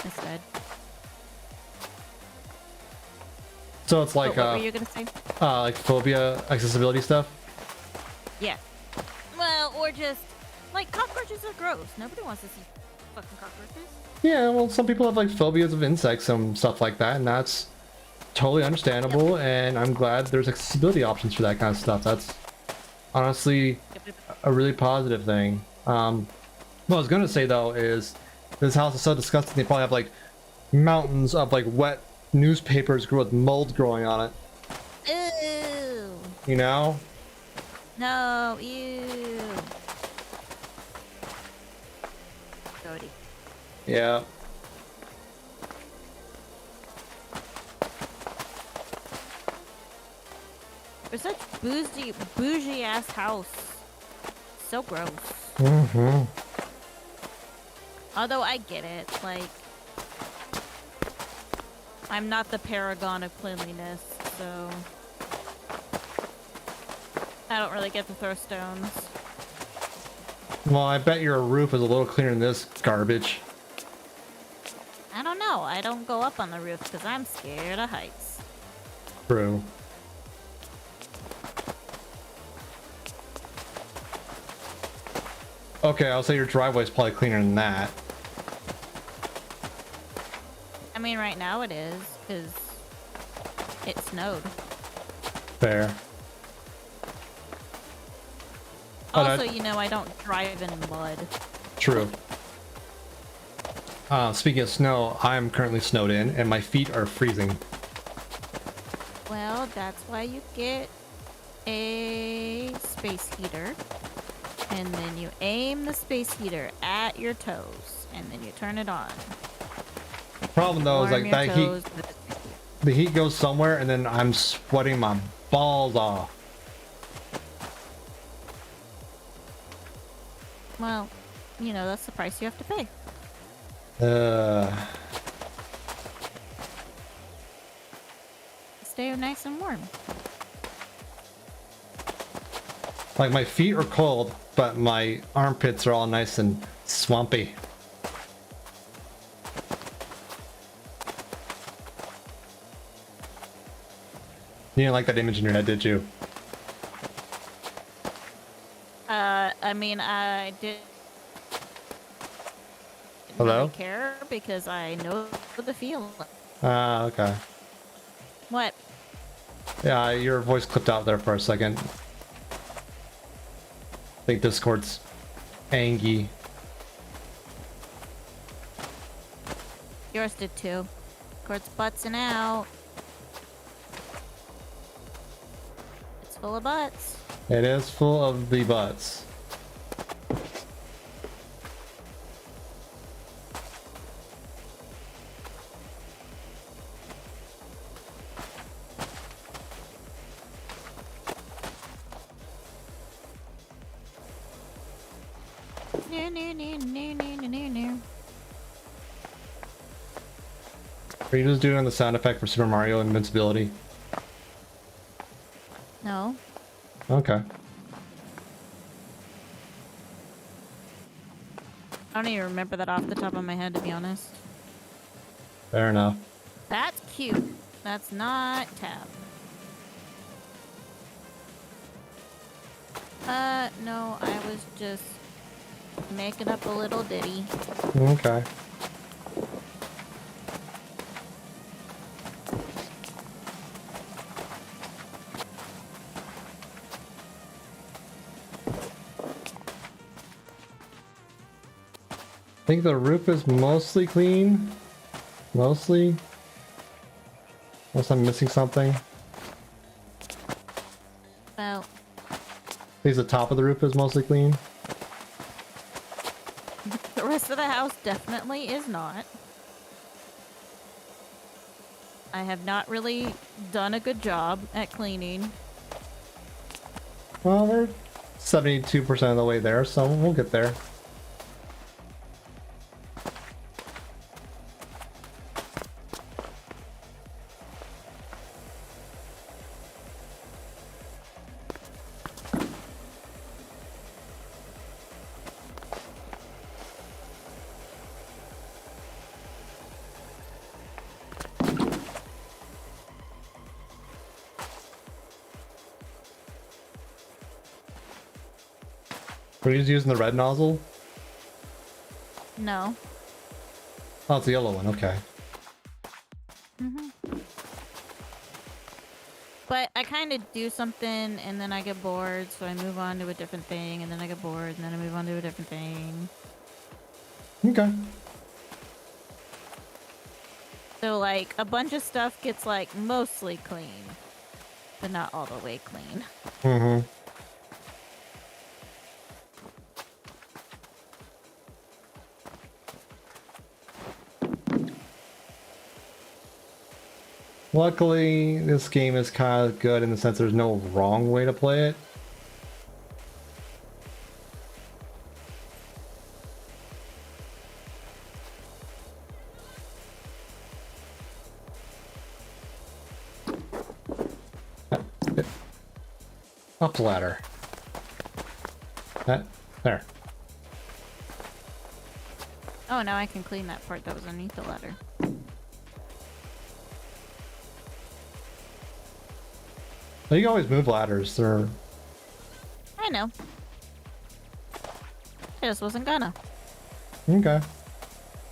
instead. So it's like what were you gonna say? like phobia accessibility stuff. Yeah. Well, or just like cockroaches are gross. Nobody wants to see fucking cockroaches. Yeah, well, some people have like phobias of insects and stuff like that, and that's totally understandable. And I'm glad there's accessibility options for that kind of stuff. That's honestly a really positive thing. What I was gonna say though is this house is so disgusting. They probably have like mountains of like wet newspapers with mold growing on it. Ew. You know? No, ew. Cody. Yeah. For such bougie ass house. So gross. Mm-hmm. Although I get it, like I'm not the paragon of cleanliness, so I don't really get to throw stones. Well, I bet your roof is a little cleaner than this garbage. I don't know. I don't go up on the roof because I'm scared of heights. True. Okay, I'll say your driveway is probably cleaner than that. I mean, right now it is because it snowed. Fair. Oh, Also, you know, I don't drive in mud. True. Speaking of snow, I'm currently snowed in and my feet are freezing. Well, that's why you get a space heater. And then you aim the space heater at your toes. And then you turn it on. The problem though is Warm like your that toes heat, with- the heat goes somewhere and then I'm sweating my balls off. Well, you know, that's the price you have to pay. Stay nice and warm. Like my feet are cold, but my armpits are all nice and swampy. You didn't like that image in your head, did you? I mean, I did. Hello? Really care because I know the feeling. Ah, okay. What? Yeah, your voice clipped out there for a second. I think Discord's angry. Yours did too. Court's buttsing out. It's full of butts. It is full of the butts. No, no, no, no, no, no, no, no. Are you just doing the sound effect for Super Mario Invincibility? No. Okay. I don't even remember that off the top of my head, to be honest. Fair enough. That's cute. That's not tab. No, I was just making up a little ditty. Okay. I think the roof is mostly clean. Mostly. Unless I'm missing something. Well, I think the top of the roof is mostly clean. the rest rest of the house definitely is not. I have not really done a good job at cleaning. Well, we're 72% of the way there, so we'll get there. Are you using the red nozzle? No. Oh, it's the yellow one. Okay. But I kind of do something and then I get bored, so I move on to a different thing, and then I get bored, and then I move on to a different thing. Okay. So, like, a bunch of stuff gets, like, mostly clean, but not all the way clean. Mm-hmm. Luckily, this game is kind of good in the sense there's no wrong way to play it. Up ladder. That there. Oh, now I can clean that part that was underneath the ladder. You can always move ladders. They're... I know. I just wasn't gonna. Okay.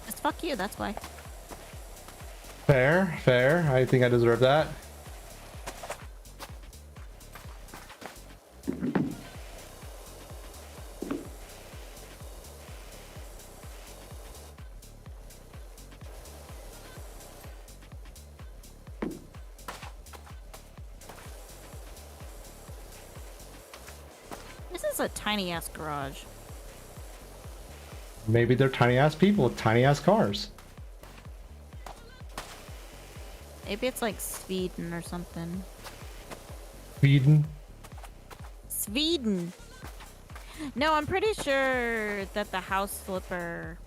Just fuck you, that's why. Fair, fair. I think I deserve that. This is a tiny ass garage. Maybe they're tiny ass people with tiny ass cars. Maybe it's like Sweden or something. Sweden. Sweden. No, I'm pretty sure that the house flipper,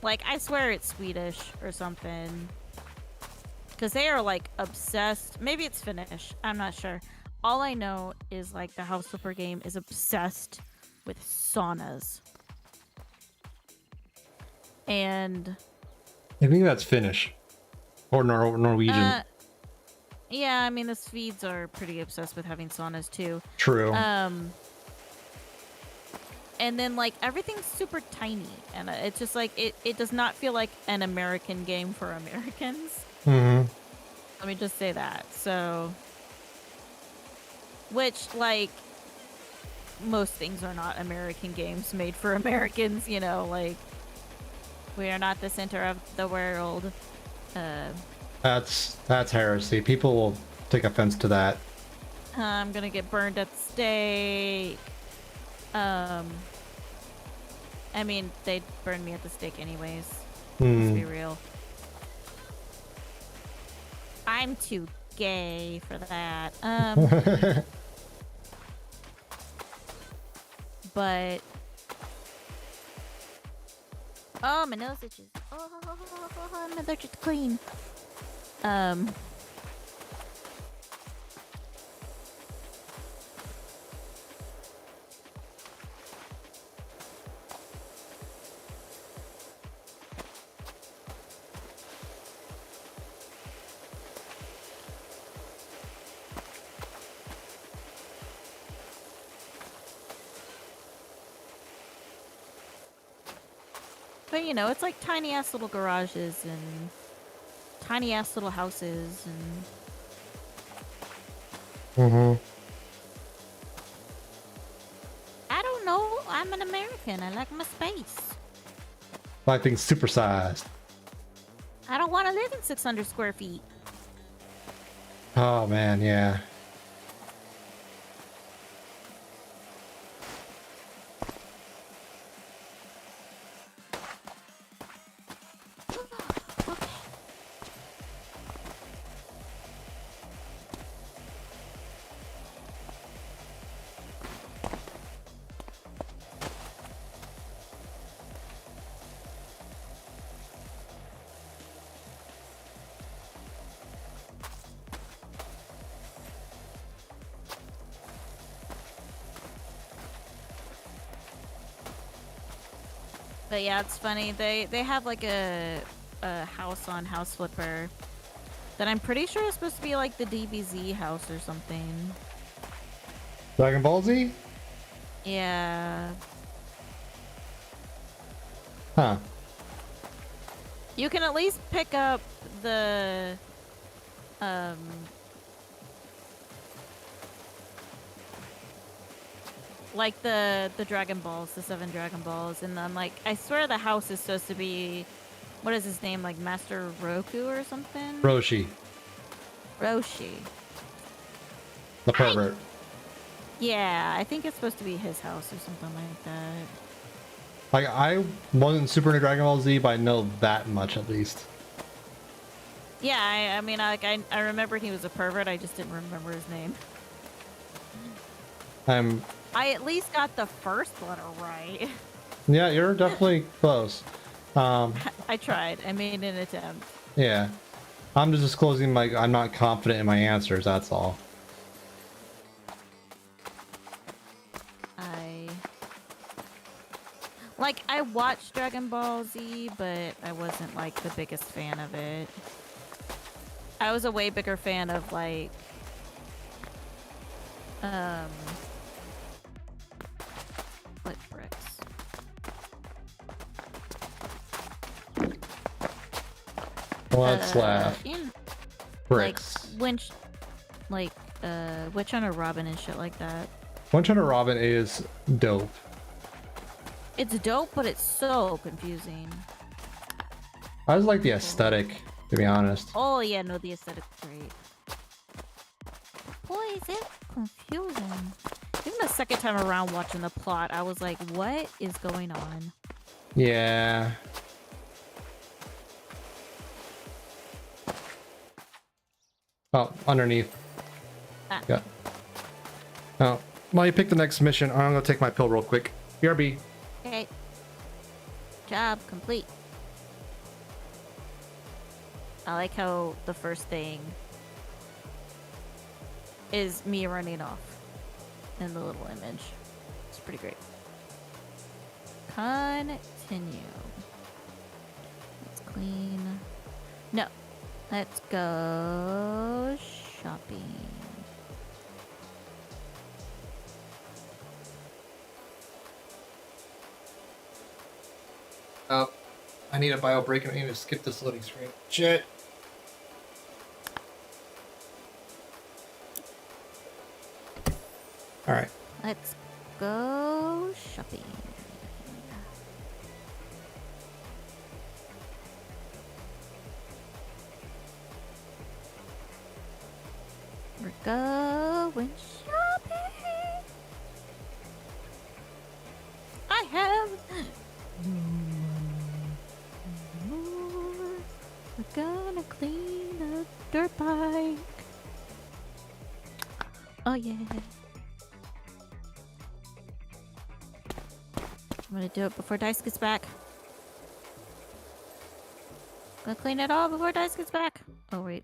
like, I swear it's Swedish or something. Because they are, like, obsessed. Maybe it's Finnish. I'm not sure. All I know is, like, the house flipper game is obsessed with saunas. And... I think that's Finnish. Or Norwegian. Yeah, I mean, the Swedes are pretty obsessed with having saunas, too. True. And then, like, everything's super tiny. And it's just, like, it does not feel like an American game for Americans. Mm-hmm. Let me just say that. So... Which, like, most things are not American games made for Americans, you know, like, we are not the center of the world. That's heresy. People will take offense to that. I'm gonna get burned at the stake. I mean, they'd burn me at the stake anyways. Let's be real. I'm too gay for that. But oh, my nose itches. Oh, I'm allergic to clean. But you know, it's like tiny ass little garages and tiny ass little houses and I don't know. I'm an American. I like my space. I think supersized. I don't want to live in 600 square feet. Oh man, yeah. But yeah, it's funny. They have like a house on House Flipper that I'm pretty sure is supposed to be like the DBZ house or something. Dragon Ball Z? Yeah. Huh. You can at least pick up the like the Dragon Balls, the 7 Dragon Balls, and then like I swear the house is supposed to be, what is his name, like Master Roku or something? Roshi. Roshi. The pervert. Yeah, I think it's supposed to be his house or something like that. Like, I wasn't super into Dragon Ball Z, but I know that much at least. Yeah, I mean, like, I remembered he was a pervert, I just didn't remember his name. I at least got the first letter right. Yeah, you're definitely close. I tried. I made an attempt. Yeah. I'm just disclosing I'm not confident in my answers, that's all. I watched Dragon Ball Z, but I wasn't like the biggest fan of it. I was a way bigger fan of like what bricks? Let's laugh. Bricks. Witch Hunter Robin and shit like that. Witch Hunter Robin is dope. It's dope, but it's so confusing. I just like the aesthetic, to be honest. Oh yeah, no, the aesthetic's great. Boy, is it confusing. Even the second time around watching the plot, I was like, what is going on? Yeah. Oh, underneath. Ah. Yeah. Oh, while you pick the next mission, I'm gonna take my pill real quick. BRB. Okay. Job complete. I like how the first thing is me running off in the little image. It's pretty great. Continue. Let's clean. No. Let's go shopping. I need a bio break and I need to skip this loading screen. Shit. Alright. Let's go shopping. We're going shopping. I have more. We're gonna clean a dirt bike. Oh yeah. I'm gonna do it before Dice gets back. Gonna clean it all before Dice gets back. Oh wait.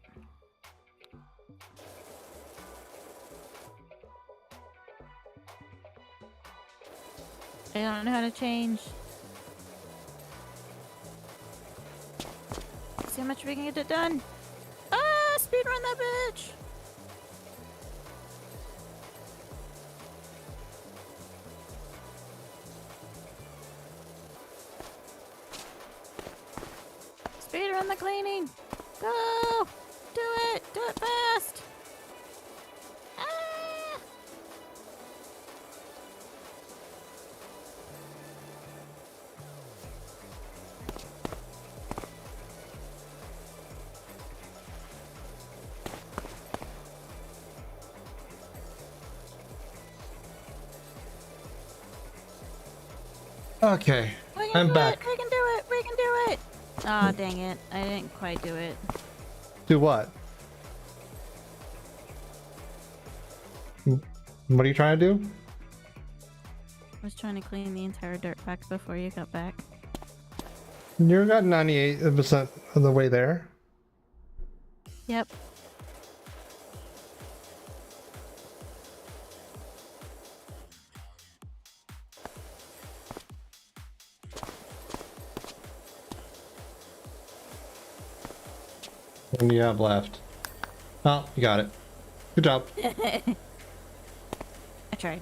I don't know how to change. See how much we can get it done. Ah, speedrun that bitch. Speedrun the cleaning. Go. Do it. Do it fast. Ah. Okay. I'm back. We can do it. We can do it. Aw, dang it. I didn't quite do it. Do what? What are you trying to do? I was trying to clean the entire dirt pack before you got back. You got 98% of the way there. Yep. What do you have left? Oh, you got it. Good job. I tried.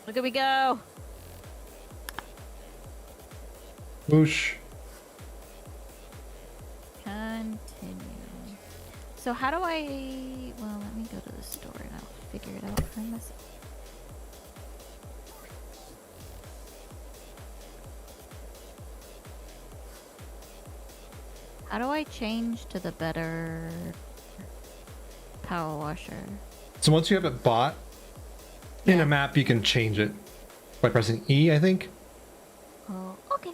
Look at me go. Whoosh. Continue. So how do I... Well, let me go to the store and I'll figure it out for myself. How do I change to the better power washer? So once you have it bought, in Yeah. a map you can change it by pressing E, I think. Oh, okay.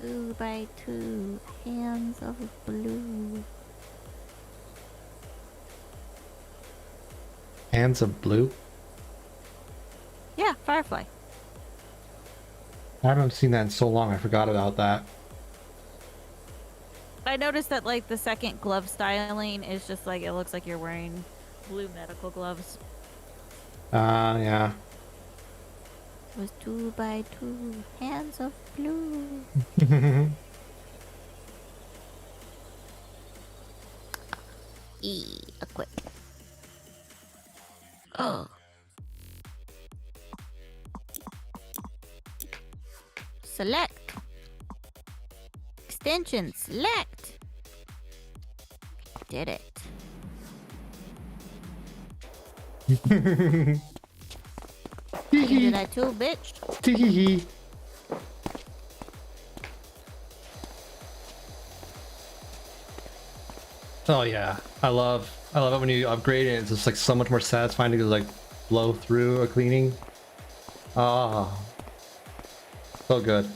Two by two, hands of blue. Hands of blue. Yeah, Firefly. I haven't seen that in so long. I forgot about that. I noticed that like the second glove styling is just like it looks like you're wearing blue medical gloves. Yeah. It was two by two, hands of blue. Equip. Oh. Select. Extension, select. Did it. You can do that too, bitch. Tee-hee-hee. Oh yeah, I love it when you upgrade it. It's just like so much more satisfying to like blow through a cleaning. Ah, so good.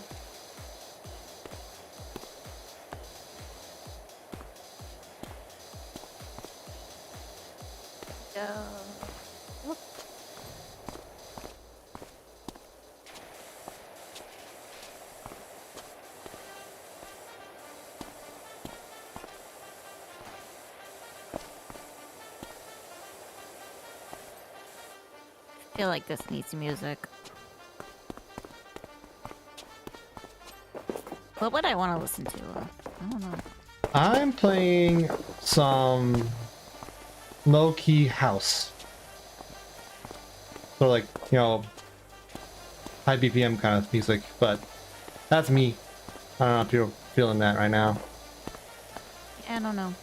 I feel like this needs music. What would I want to listen to? I don't know. I'm playing some low-key house. So like, you know, high BPM kind of music, but that's me. I don't know if you're feeling that right now. I don't know.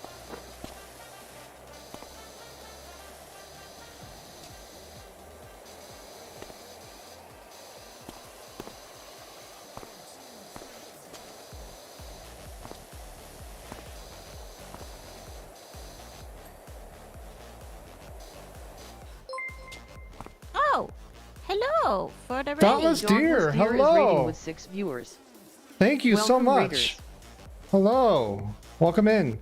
Oh, hello for the Dauntless rating. Deer, Deer is rating hello. with 6 viewers. Thank you so Welcome, much. Raiders. Hello. Welcome in.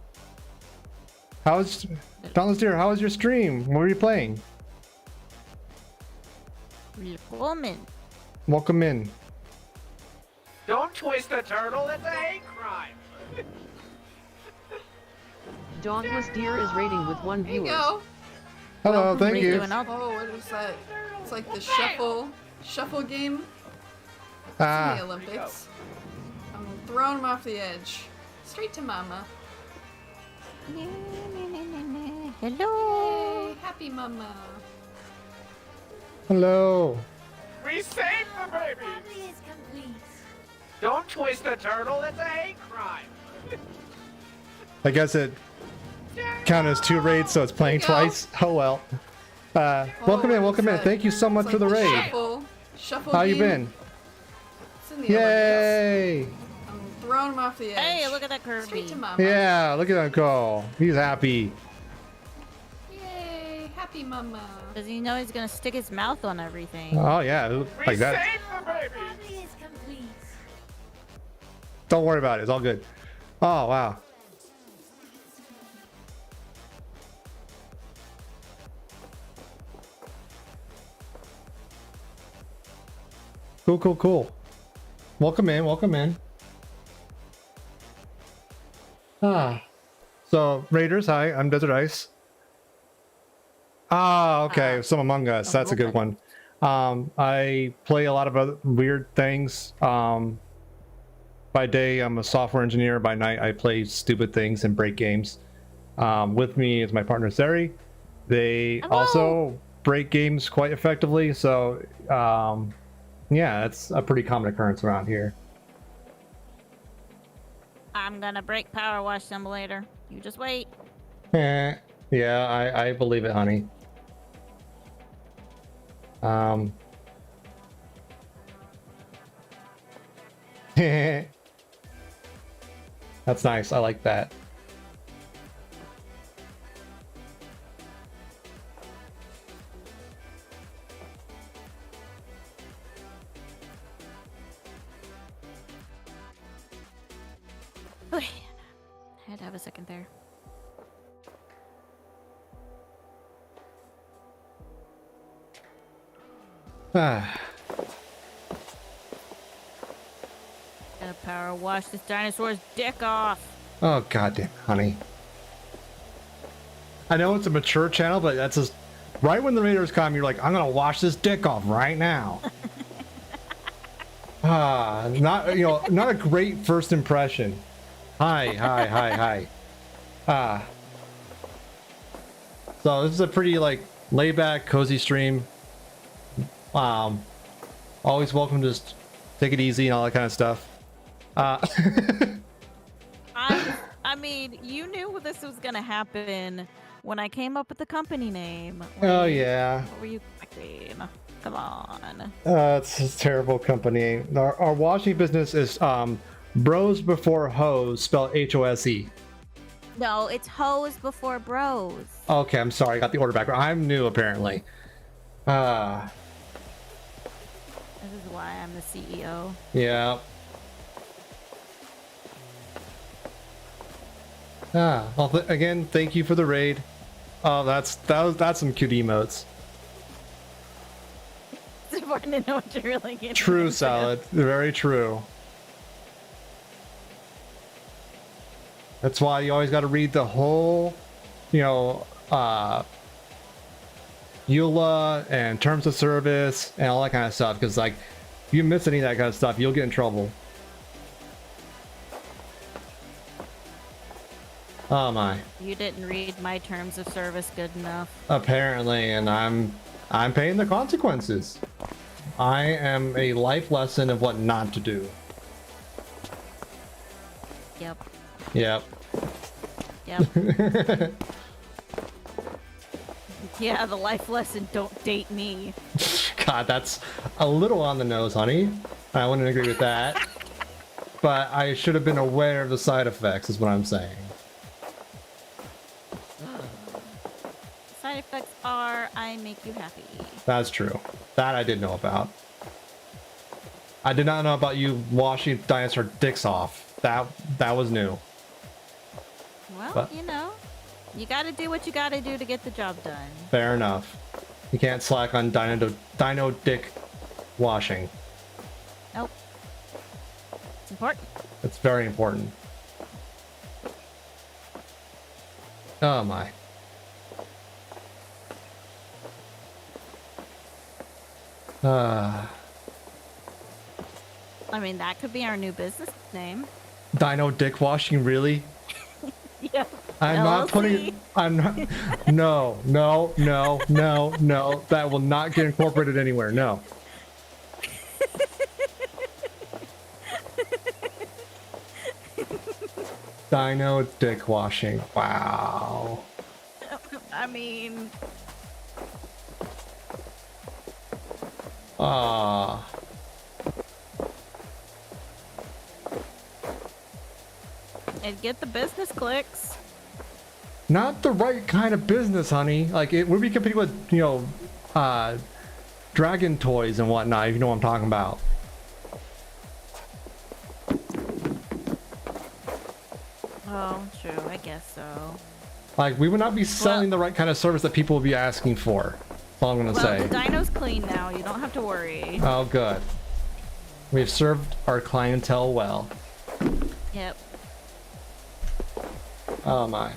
How's Dauntless Deer, how was your stream? What were you playing? Woman. Welcome in. Don't twist the turtle, it's a hate crime! Dauntless Deer is rating with 1 There you viewer. go. Hello, Welcome, thank you. Doing all Oh, what is that? It's like the shuffle game. It's in the Ah, Olympics. I'm throwing him off the edge. Straight to mama. Hello. Yay, happy mama. hello. We saved the baby! Don't twist the turtle, it's a hate crime! I guess it counted as 2 raids, so it's playing There you go. twice. Oh well. Welcome Oh, in, welcome what in. is Thank you so that? much It's for the like raid. Shuffle How you game. been? It's in the Olympics. Yay! I'm throwing him off the edge. Hey, look at that Straight Kirby. to mama. Yeah, look at that go. He's happy. Yay, happy mama. Does he know he's gonna stick his mouth on everything? Oh yeah, We like that. saved the baby! Don't worry about it. It's all good. Oh wow. Cool, cool, cool. Welcome in, welcome in. So Raiders, hi, I'm DesertIce. Okay, some Among Us. That's a good one. I play a lot of other weird things. By day, I'm a software engineer. By night, I play stupid things and break games. With me is my partner Zeri. They also break games quite effectively. So, yeah, that's a pretty common occurrence around here. I'm gonna break Power Wash Simulator. You just wait. Yeah, I believe it, honey. That's nice. I like that. Okay. I had to have a second there. Gotta power wash this dinosaur's dick off. Oh goddamn, honey. I know it's a mature channel, but that's just right when the Raiders come. You're like, I'm gonna wash this dick off right now. Not not a great first impression. Hi. So this is a pretty like laid back, cozy stream. Always welcome to just take it easy and all that kind of stuff. I mean, you knew this was gonna happen when I came up with the company name. Oh yeah. What were you expecting? Come on. It's a terrible company. Our washing business is Bros Before Hose, spelled H-O-S-E. No, it's hoes before bros. Okay, I'm sorry. I got the order back. I'm new, apparently. This is why I'm the CEO. Yeah. Well, again, thank you for the raid. Oh, that's some cute emotes. It's important to know what you're really getting True, into. Salad. Very true. That's why you always got to read the whole, EULA and terms of service and all that kind of stuff. Because, like, if you miss any of that kind of stuff, you'll get in trouble. Oh my. You didn't read my terms of service good enough. Apparently, and I'm paying the consequences. I am a life lesson of what not to do. Yep. Yep. Yeah, the life lesson, don't date me. God, that's a little on the nose, honey. I wouldn't agree with that. But I should have been aware of the side effects, is what I'm saying. Side effects are I make you happy. That's true. That I did know about. I did not know about you washing dinosaur dicks off. That was new. Well, you gotta do what you gotta do to get the job done. Fair enough. You can't slack on dino dick washing. Nope. It's important. It's very important. Oh my. I mean, that could be our new business name. Dino dick washing, really? Yeah. I'm not putting. I'm not. No. That will not get incorporated anywhere. No. Dino dick washing. Wow. I mean, it'd get the business clicks. Not the right kind of business, honey. Like, we'd be competing with, dragon toys and whatnot, if you know what I'm talking about. Oh, true. I guess so. Like, we would not be selling the right kind of service that people would be asking for. That's all I'm gonna say. The dino's clean now. You don't have to worry. Oh, good. We've served our clientele well. Yep. Oh my.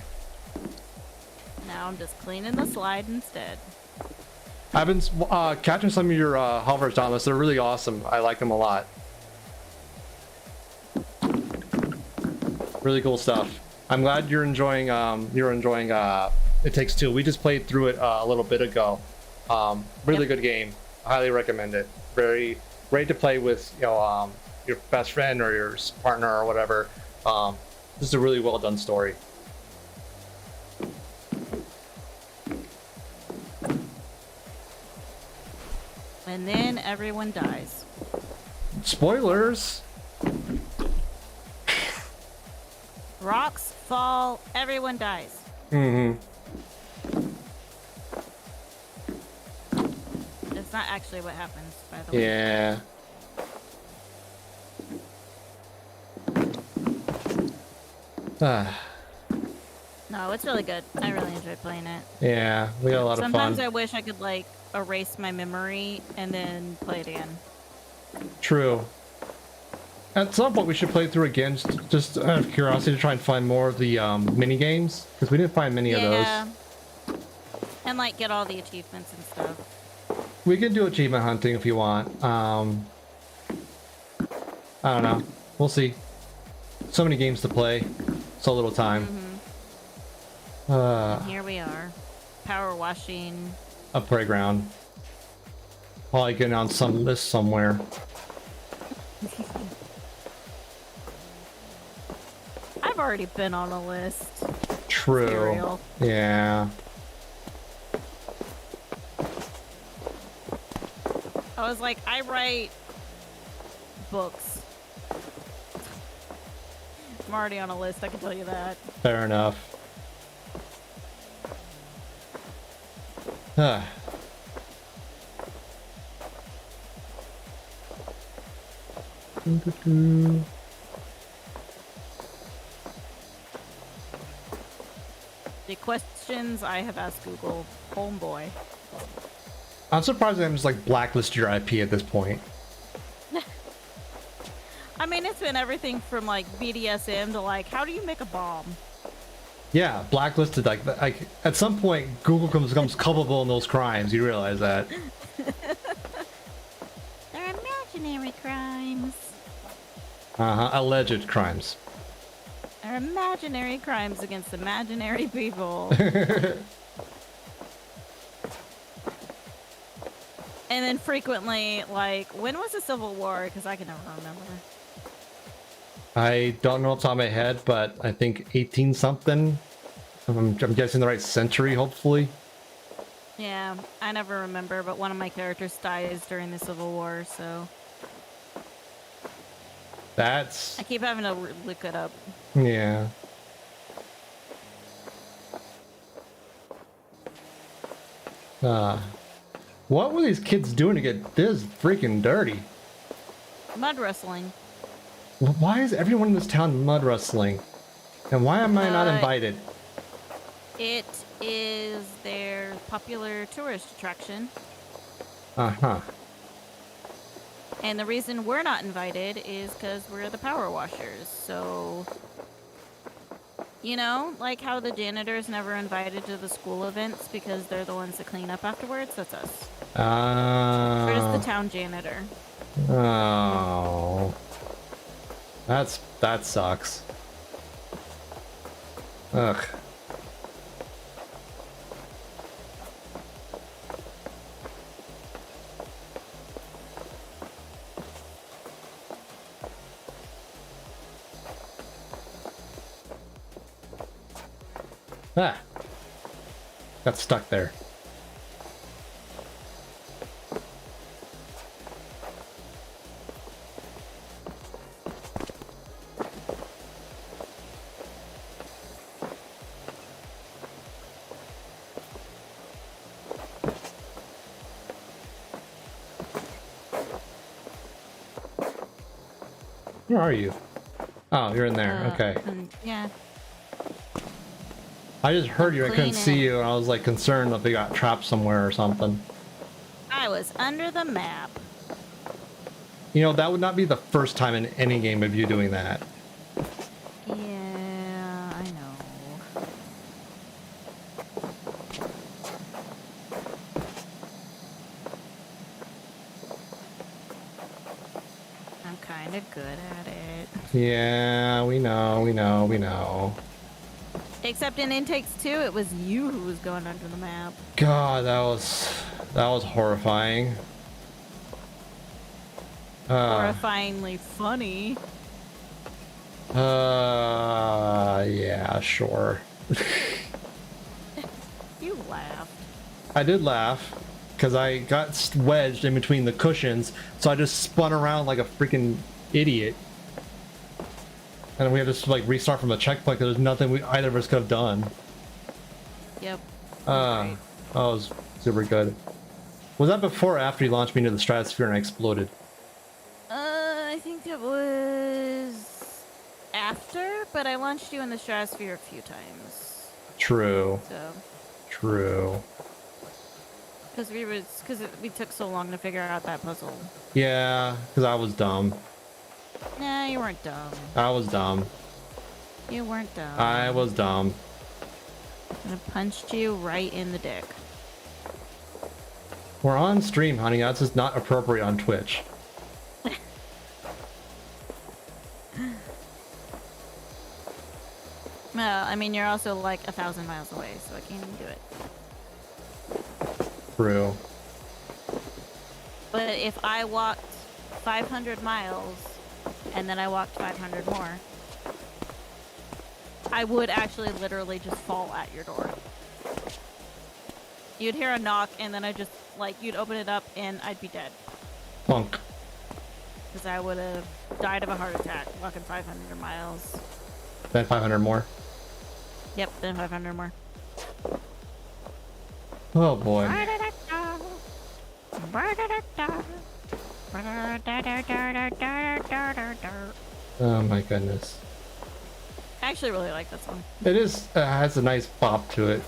Now I'm just cleaning the slide instead. I've been catching some of your hovers, Thomas. They're really awesome. I like them a lot. Really cool stuff. I'm glad you're enjoying It Takes Two. We just played through it a little bit ago. Really good game. I highly recommend it. Very great to play with, you know, your best friend or your partner or whatever. This is a really well done story. And then everyone dies. Spoilers. Rocks fall, everyone dies. Mm-hmm. It's not actually what happens, by the way. Yeah. No, it's really good. I really enjoyed playing it. Yeah, we had a lot of fun. Sometimes I wish I could, like, erase my memory and then play it again. True. At some point we should play through again, just out of curiosity, to try and find more of the mini games, because we didn't find many of those. And, like, get all the achievements and stuff. We can do achievement hunting if you want. I don't know. We'll see. So many games to play. So little time. Here we are. Power washing. A playground. Probably getting on some list somewhere. I've already been on a list. True. Cereal. Yeah. I was like, I write books. I'm already on a list, I can tell you that. Fair enough. Ah. The questions I have asked Google, homeboy. I'm surprised they haven't just like blacklist your IP at this point. I mean, it's been everything from like BDSM to like, how do you make a bomb? Yeah, blacklisted. Like at some point, Google becomes culpable in those crimes. You realize that? They're imaginary crimes. Alleged crimes. They're imaginary crimes against imaginary people. And then frequently, like, when was the Civil War? Because I can never remember. I don't know off the top of my head, but I think 18 something. I'm guessing the right century, hopefully. Yeah, I never remember, but one of my characters dies during the Civil War, so That's... I keep having to look it up. Yeah. What were these kids doing to get this freaking dirty? Mud wrestling. Why is everyone in this town mud wrestling? And why am I not invited? It is their popular tourist attraction. Uh-huh. And the reason we're not invited is because we're the power washers. So, you know, like how the janitor's never invited to the school events because they're the ones that clean up afterwards? That's us. We're just the town janitor. Oh. That sucks. Ugh. Ah. Got stuck there. Where are you? Oh, you're in there. Okay. Yeah. I just heard you. I couldn't see cleaning. you, and I was like concerned that they got trapped somewhere or something. I was under the map. You know, that would not be the first time in any game of you doing that. Yeah, I know. I'm kind of good at it. Yeah, we know. Except in intakes 2, it was you who was going under the map. God, that was horrifying. Horrifyingly funny. Yeah, sure. You laughed. I did laugh because I got wedged in between the cushions, so I just spun around like a freaking idiot. And we had to like restart from the checkpoint because there's nothing either of us could have done. Yep. That was super good. Was that before or after you launched me into the stratosphere and I exploded? I think it was after, but I launched you in the stratosphere a few times. True. So. True. Because we took so long to figure out that puzzle. Yeah, because I was dumb. Nah, you weren't dumb. I was dumb. You weren't dumb. I was dumb. I punched you right in the dick. We're on stream, honey. That's just not appropriate on Twitch. Well, I mean, you're also like 1,000 miles away, so I can't even do it. True. But if I walked 500 miles and then I walked 500 more, I would actually literally just fall at your door. You'd hear a knock and then I just, like, you'd open it up and I'd be dead. Punk. Because I would have died of a heart attack walking 500 miles. Then 500 more. Yep, then 500 more. Oh boy. Oh my goodness. I actually really like that song. It is, has a nice bop to it.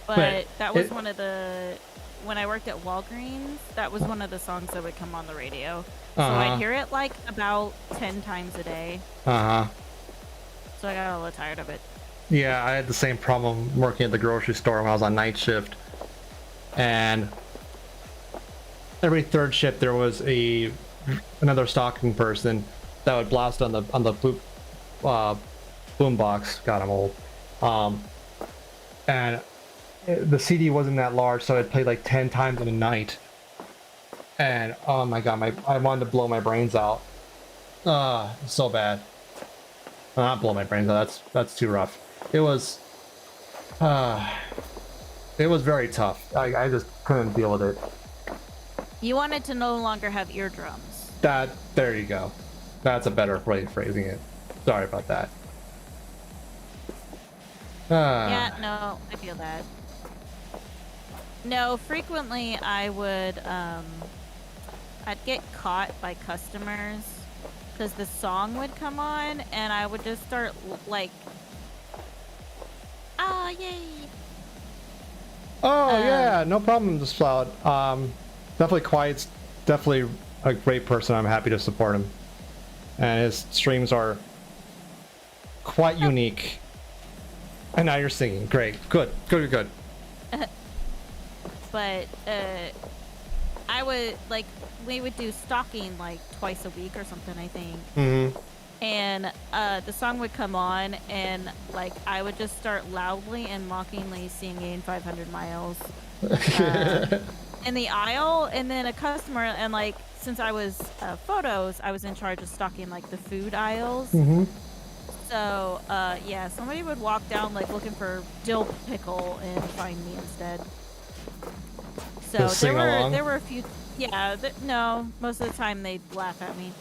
But that was one of the, when I worked at Walgreens, that was one of the songs that would come on the radio. So I'd hear it like about 10 times a day. So I got a little tired of it. Yeah, I had the same problem working at the grocery store when I was on night shift. And every third shift there was another stocking person that would blast on the boom box. God, I'm old. And the CD wasn't that large, so it played like 10 times in a night. And oh my god, I wanted to blow my brains out. So bad. Well, not blow my brains out. That's too rough. It was very tough. I just couldn't deal with it. You wanted to no longer have eardrums. There you go. That's a better way of phrasing it. Sorry about that. Yeah, no, I feel that. No, frequently I would, I'd get caught by customers because the song would come on and I would just start like, oh yay. Oh yeah, no problem, Splout. Definitely Quiet's definitely a great person. I'm happy to support him. And his streams are quite unique. And now you're singing. Great. Good. But I would like, we would do stalking like twice a week or something, I think. Mm-hmm. And the song would come on and like I would just start loudly and mockingly singing 500 miles in the aisle, and then a customer, and like since I was photos, I was in charge of stocking like the food aisles. Mm-hmm. So yeah, somebody would walk down like looking for dill pickle and find me instead. So just sing along? there were a few. Yeah, no, most of the time they'd laugh at me.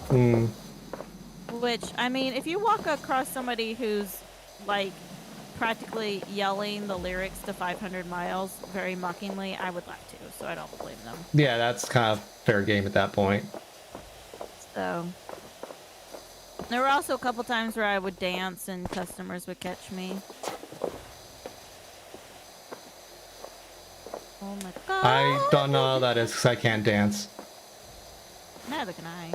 Mm. Which, I mean, if you walk across somebody who's like practically yelling the lyrics to 500 miles very mockingly, I would laugh too, so I don't blame them. Yeah, that's kind of fair game at that point. So there were also a couple times where I would dance and customers would catch me. Oh my god. I don't know how that is because I can't dance. Neither can I.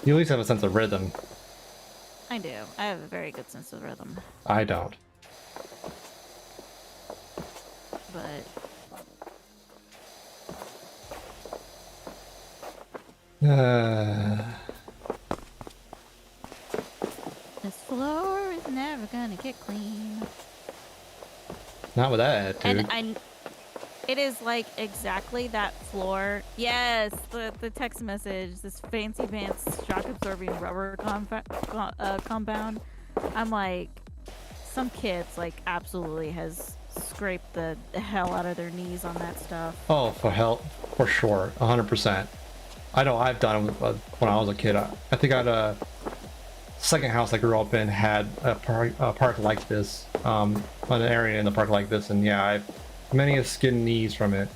You at least have a sense of rhythm. I do. I have a very good sense of rhythm. I don't. But This floor is never gonna get clean. Not with that attitude. And it is like exactly that floor. Yes, the text message, this fancy pants shock absorbing rubber compound. I'm like, some kids like absolutely has scraped the hell out of their knees on that stuff. Oh, for sure, 100%. I know I've done it when I was a kid. I think I had a second house I grew up in had a park like this, an area in the park like this, and yeah, I've many a skinned knees from it.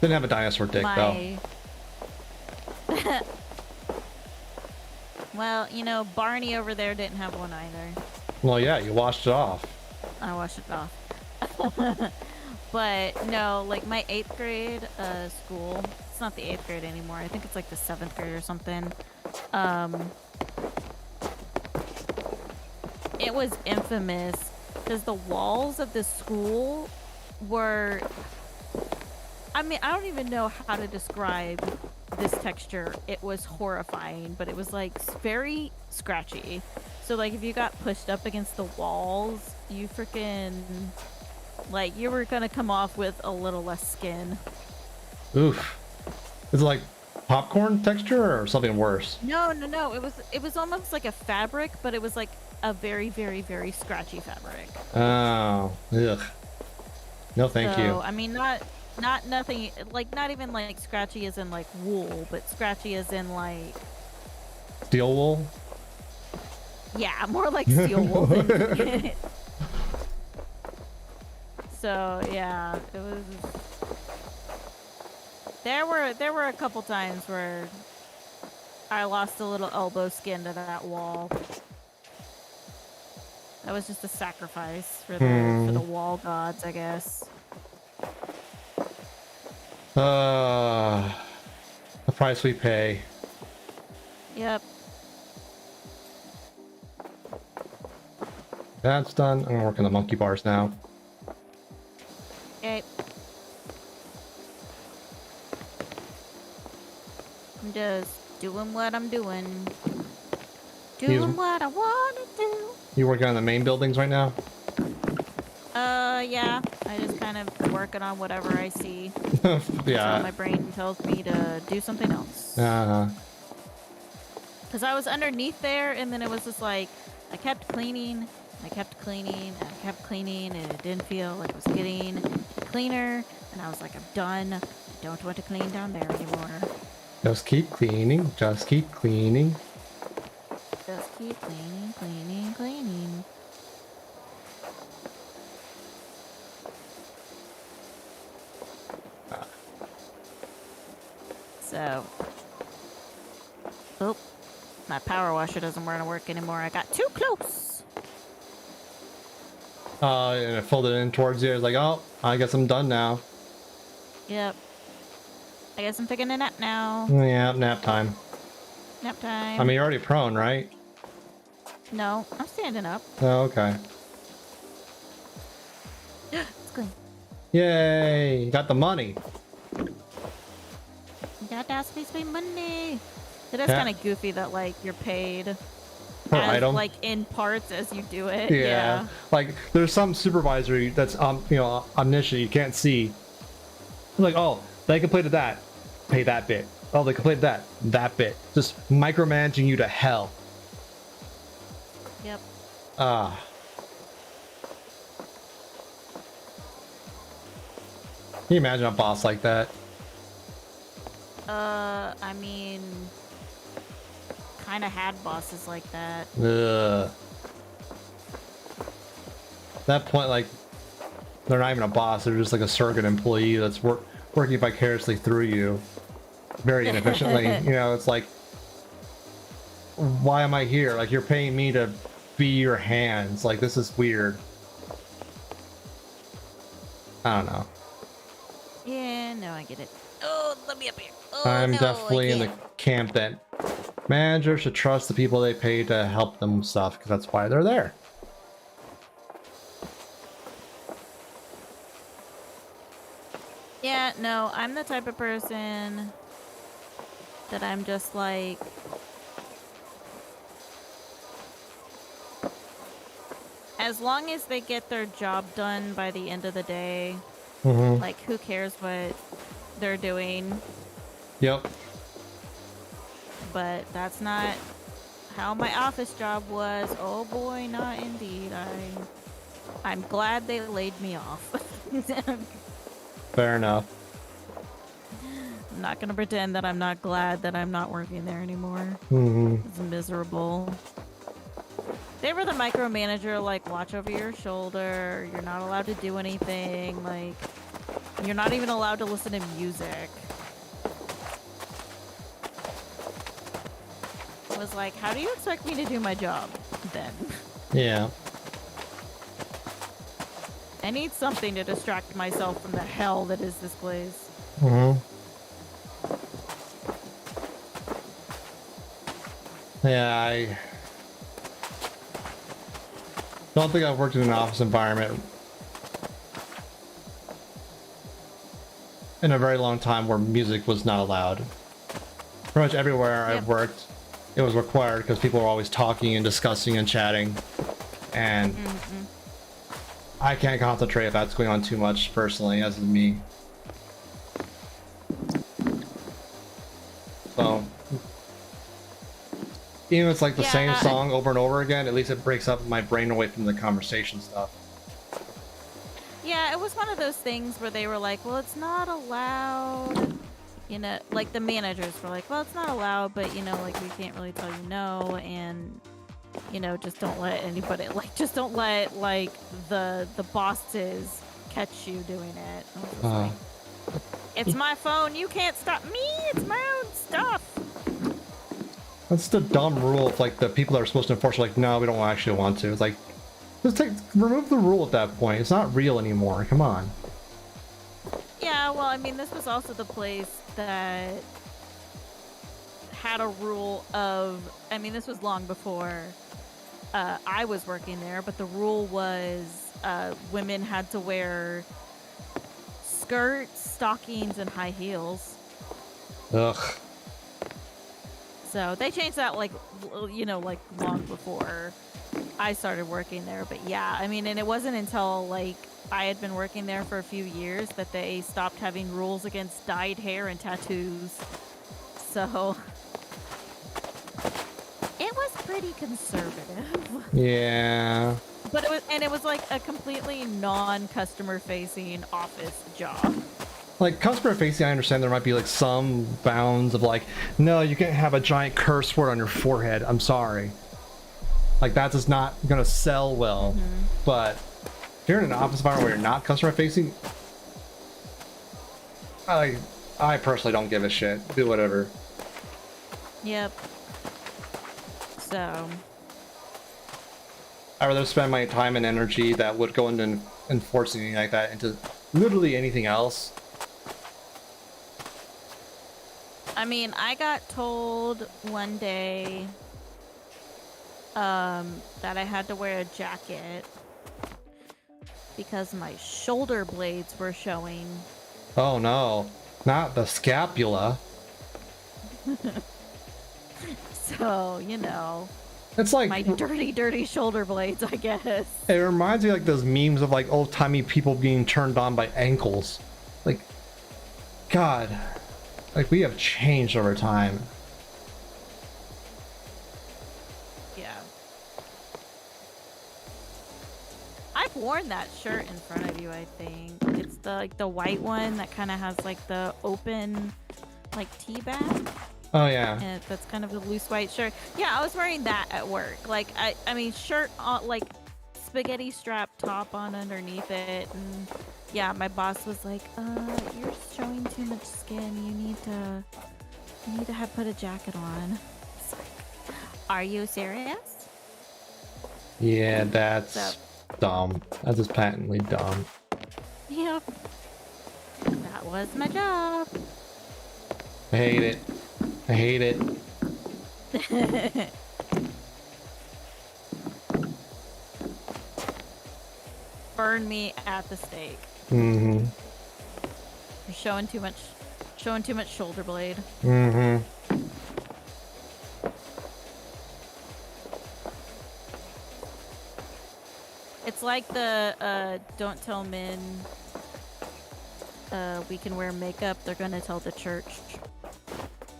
Didn't have a dinosaur dick though. Well, you know, Barney over there didn't have one either. Well, yeah, you washed it off. I washed it off. But no, like my 8th grade school, it's not the 8th grade anymore. I think it's like the 7th grade or something. It was infamous because the walls of the school were, I mean, I don't even know how to describe this texture. It was horrifying, but it was like very scratchy. So like if you got pushed up against the walls, you freaking, like, you were gonna come off with a little less skin. Oof. Is it like popcorn texture or something worse? No. It was almost like a fabric, but it was like a very, very, very scratchy fabric. Oh, ugh. No, thank you. I mean, not nothing, like not even like scratchy as in like wool, but scratchy as in like Steel wool? Yeah, more like steel wool than So yeah, it was. There were a couple times where I lost a little elbow skin to that wall. That was just a sacrifice for the wall gods, I guess. The price we pay. Yep. That's done. I'm gonna work on the monkey bars now. Okay. I'm just doing what I'm doing. Doing what I wanna do. You working on the main buildings right now? Yeah. I just kind of working on whatever I see. Yeah. So my brain tells me to do something else. Because I was underneath there, and then it was just like, I kept cleaning, and I kept cleaning, and I kept cleaning, and it didn't feel like it was getting cleaner. And I was like, I'm done. I don't want to clean down there anymore. Just keep cleaning. Just keep cleaning. Just keep cleaning, cleaning, cleaning. So, oh, my power washer doesn't want to work anymore. I got too close. And it folded in towards you. I was like, oh, I guess I'm done now. Yep. I guess I'm taking a nap now. Yeah, nap time. Nap time. I mean, you're already prone, right? No, I'm standing up. Oh, okay. It's clean. Yay! You got the money. You got that space pay money. It is Yeah. kind of goofy that like you're paid Per as, item. like in parts as you do it. Yeah. Like there's some supervisory that's omniscient. You can't see. Like, oh, they completed that. Pay that bit. Oh, they completed that bit. Just micromanaging you to hell. Yep. Ah. Can you imagine a boss like that? I mean, kind of had bosses like that. Ugh. At that point, like, they're not even a boss. They're just like a surrogate employee that's working vicariously through you. Very inefficiently. You know, it's like, why am I here? Like, you're paying me to be your hands. Like, this is weird. I don't know. Yeah, no, I get it. Oh, let me up here. Oh, I'm no, definitely I in the can't. camp that managers should trust the people they pay to help them with stuff, because that's why they're there. Yeah, no, I'm the type of person that I'm just like, as long as they get their job done by the end of the day, Mm-hmm. like, who cares what they're doing? Yep. But that's not how my office job was. Oh boy, not indeed. I'm glad they laid me off. Fair enough. I'm not gonna pretend that I'm not glad that I'm not working there anymore. Mm-hmm. It's miserable. They were the micromanager, like, watch over your shoulder. You're not allowed to do anything. Like, you're not even allowed to listen to music. It was like, how do you expect me to do my job then? Yeah. I need something to distract myself from the hell that is this place. Mm-hmm. Yeah, I don't think I've worked in an office environment in a very long time where music was not allowed. Pretty much everywhere Yep. I've worked, it was required because people were always talking and discussing and chatting, and I can't concentrate if that's going on too much personally, as is me. So even if it's like the same Yeah. song over and over again, at least it breaks up my brain away from the conversation stuff. Yeah, it was one of those things where they were like, well, it's not allowed. You know, like the managers were like, well, it's not allowed, but, you know, like, we can't really tell you no. And, you know, just don't let anybody, like, just don't let, like, the bosses catch you doing it. I was just like, it's my phone. You can't stop me. It's my own stuff. That's the dumb rule of like the people that are supposed to enforce are like, no, we don't actually want to. It's like, just remove the rule at that point. It's not real anymore. Come on. Yeah, well, I mean, this was also the place that had a rule of, I mean, this was long before I was working there, but the rule was women had to wear skirts, stockings, and high heels. Ugh. So they changed that, like, you know, like, long before I started working there. But yeah, I mean, and it wasn't until, like, I had been working there for a few years that they stopped having rules against dyed hair and tattoos. So it was pretty conservative. Yeah. But it was like a completely non-customer facing office job. Like customer facing, I understand there might be like some bounds of like, no, you can't have a giant curse word on your forehead. I'm sorry. Like that's just not gonna sell well. But if you're in an office environment where you're not customer facing, I personally don't give a shit. Do whatever. Yep. So I'd rather spend my time and energy that would go into enforcing anything like that into literally anything else. I mean, I got told one day that I had to wear a jacket because my shoulder blades were showing. Oh no, not the scapula. So, you know, It's like my dirty, dirty shoulder blades, I guess. it reminds me of like those memes of like old-timey people being turned on by ankles. Like, God, like we have changed over time. Yeah. I've worn that shirt in front of you, I think. It's the like the white one that kind of has like the open like tea bag. Oh yeah. And that's kind of a loose white shirt. Yeah, I was wearing that at work. Like I mean shirt on, like spaghetti strap top on underneath it, and yeah, my boss was like, you're showing too much skin. You need to have put a jacket on. It's like, are you serious? Yeah, that's So, dumb. That's just patently dumb. yep. That was my job. I hate it. I hate it. Burn me at the stake. Mm-hmm. For showing too much shoulder blade. Mm-hmm. It's like the don't tell men we can wear makeup. They're gonna tell the church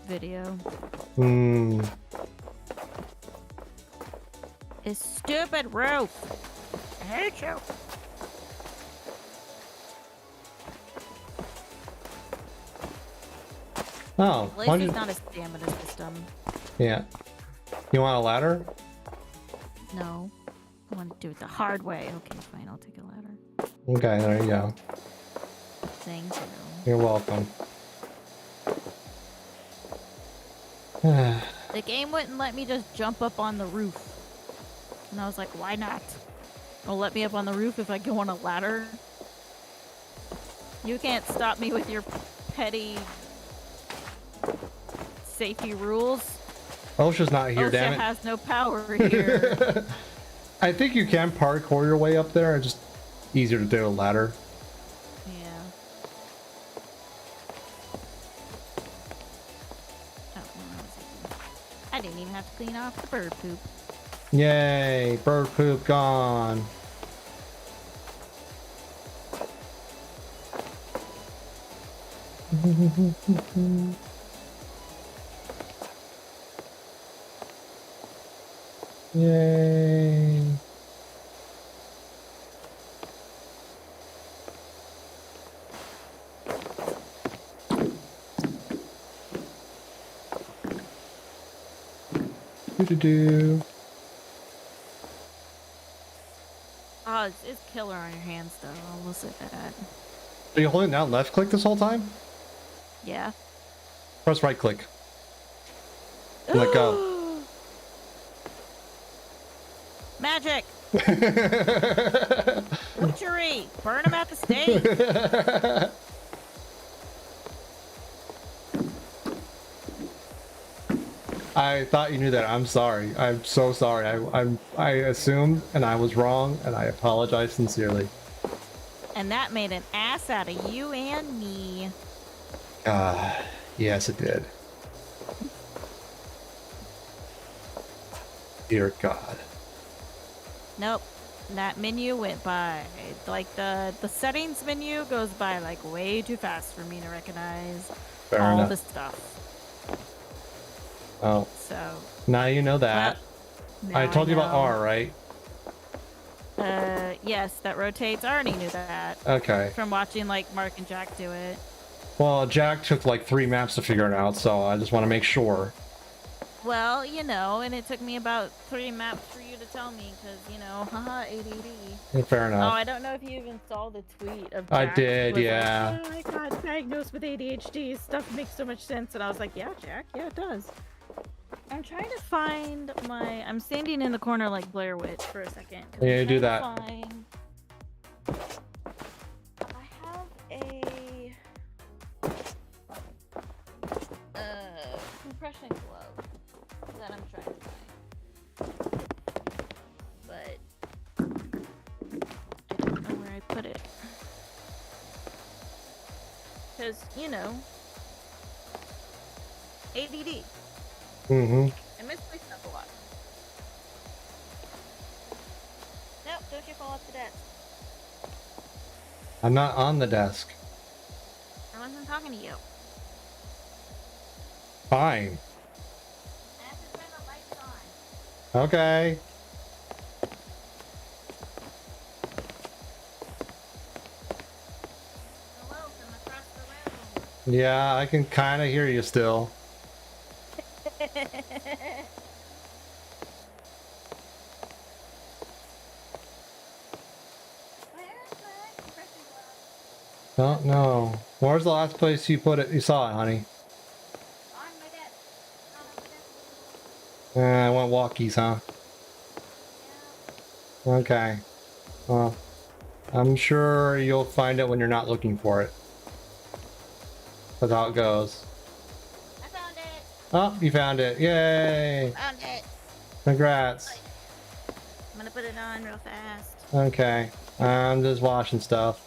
video. Hmm. It's stupid roof. I hate you. Oh, At why least don't it's you- not a stamina system. yeah. You want a ladder? No. I want to do it the hard way. Okay, fine. I'll take a ladder. Okay, there you go. Thank you. You're welcome. The game wouldn't let me just jump up on the roof. And I was like, why not? It'll let me up on the roof if I go on a ladder. You can't stop me with your petty safety rules. OSHA's not here, OSHA damn it. has no power here. I think you can parkour your way up there. It's just easier to do a ladder. Yeah. Oh, well, I didn't even have to clean off the bird poop. Yay, bird poop gone. Yay. Do. Oh, it's killer on your hands, though. I will say that. Are you holding down left click this whole time? Yeah. Press right click. Let go. Magic! Witchery! Burn him at the stake! I thought you knew that. I'm sorry. I'm so sorry. I assumed and I was wrong and I apologize sincerely. And that made an ass out of you and me. Yes it did. Dear God. Nope. That menu went by. Like the settings menu goes by like way too fast for me to recognize Fair all enough. the stuff. Oh, So now you know that. now I told you about know. R, right? Yes, that rotates. I already knew that Okay. from watching like Mark and Jack do it. Well, Jack took like 3 maps to figure it out, so I just want to make sure. Well, you know, and it took me about 3 maps for you to tell me, because, you know, haha, ADD. Yeah, fair Oh, enough. I don't know if you even saw the tweet of I Jack did, was yeah. Like, oh, I got diagnosed with ADHD. Stuff makes so much sense. And I was like, yeah, Jack, yeah, it does. I'm trying to find my... I'm standing in the corner like Blair Witch for a second. 'cause Yeah, I'm do trying to that. find- I have a... compression glove that I'm trying to find. But I don't know where I put it. Because, you know, ADD. Mm-hmm. I misplace stuff a lot. Nope, don't you fall off the desk. I'm not on the desk. I wasn't talking to you. Fine. I have to turn the lights on. Okay. Hello from across the room. Yeah, I can kind of hear you still. Don't know. Where's the last place you put it? You saw it, honey. On my desk. Not on the desk. I want walkies, huh? Okay. Well, I'm sure you'll find it when you're not looking for it. That's how it goes. I found it. Oh, you found it. Yay! Found it. Congrats. I'm gonna put it on real fast. Okay. I'm just washing stuff.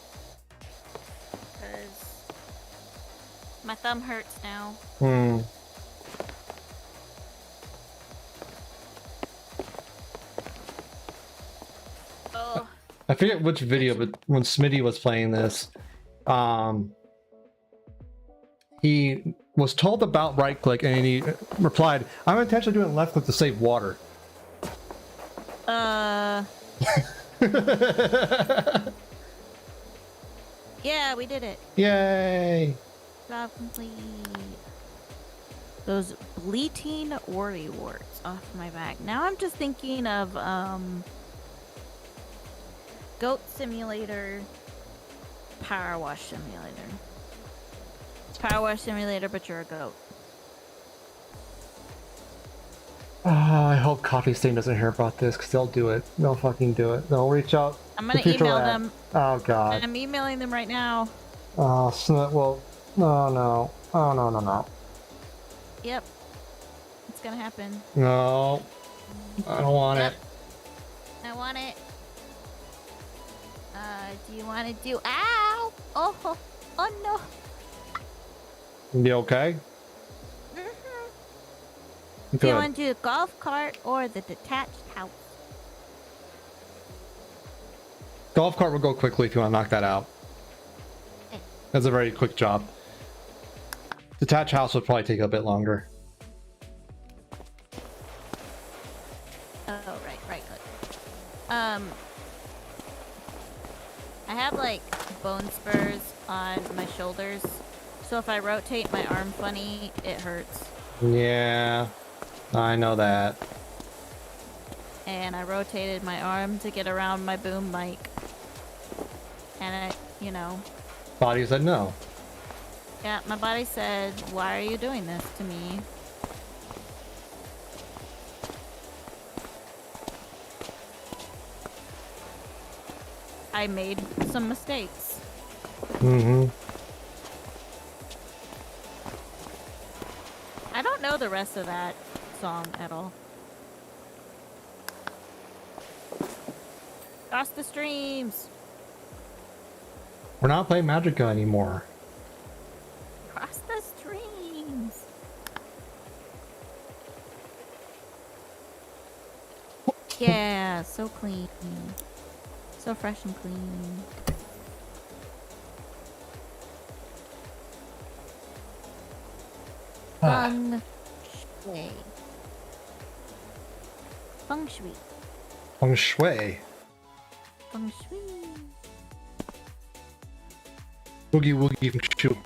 Because My thumb hurts now. Hmm. Oh. I forget which video, but when Smitty was playing this, he was told about right click and he replied, I'm intentionally doing left click to save water. Yeah, we did it. Yay! Job complete. Those bleating worry warts off my back. Now I'm just thinking of Goat Simulator, Power Wash Simulator. It's Power Wash Simulator, but you're a goat. I hope Coffee Stain doesn't hear about this, because they'll do it. They'll fucking do it. They'll reach out. I'm gonna to email Lab. them. Oh god. I'm emailing them right now. Oh, well, no. Oh, no. Yep. It's gonna happen. No. I don't want Yep. it. I want it. Do you want to do? Ow! Oh no. You okay? Do Good. you want to do the golf cart or the detached house? Golf cart will go quickly if you want to knock that out. Okay. That's a very quick job. Detached house would probably take a bit longer. Oh, right. I have like bone spurs on my shoulders, so if I rotate my arm funny, it hurts. Yeah, I know that. And I rotated my arm to get around my boom mic, and Body said no. yeah, my body said, "Why are you doing this to me?" I made some mistakes. Mm-hmm. I don't know the rest of that song at all. Cross the streams. We're not playing Magica anymore. Cross the streams. Yeah, so clean. So fresh and clean. Feng shui. Feng shui. Feng Shui. Feng shui. Boogie woogie feng shui.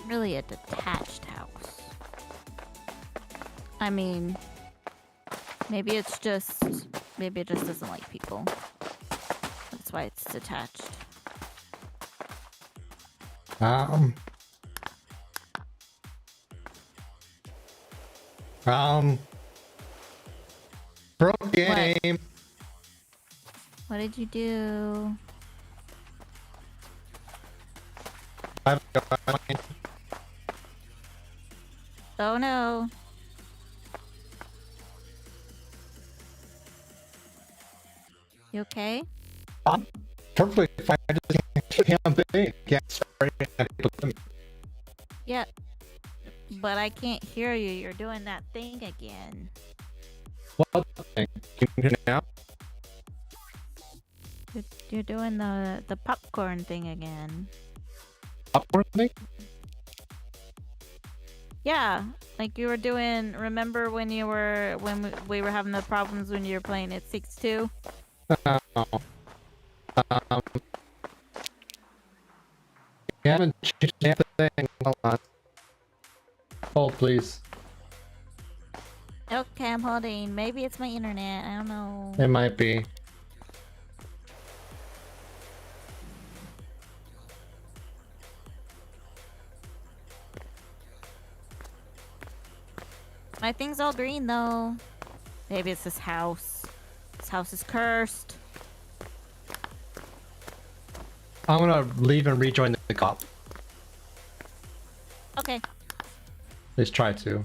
Really a detached house. I mean, maybe it just doesn't like people. That's why it's detached. Broke game. What did you do? Oh no. You okay? I'm perfectly fine. I just can't start it. Yep. But I can't hear you. You're doing that thing again. What thing? Can you hear now? You're doing the popcorn thing again. Popcorn thing? Yeah, like you were doing. Remember when we were having the problems when you were playing at 6-2? You haven't changed anything. Hold on. Hold, please. Okay, I'm holding. Maybe it's my internet. I don't know. It might be. My thing's all green though. Maybe it's this house. This house is cursed. I'm gonna leave and rejoin the cop. Okay. At least try to.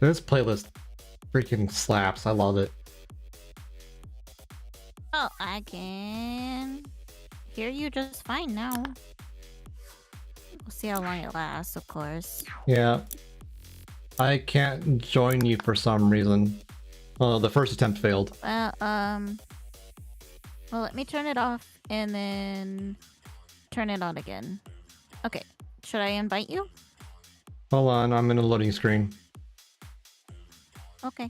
This playlist freaking slaps. I love it. Oh, I can hear you just fine now. We'll see how long it lasts, of course. Yeah. I can't join you for some reason. The first attempt failed. Well, let me turn it off and then turn it on again. Okay, should I invite you? Hold on, I'm in a loading screen. Okay.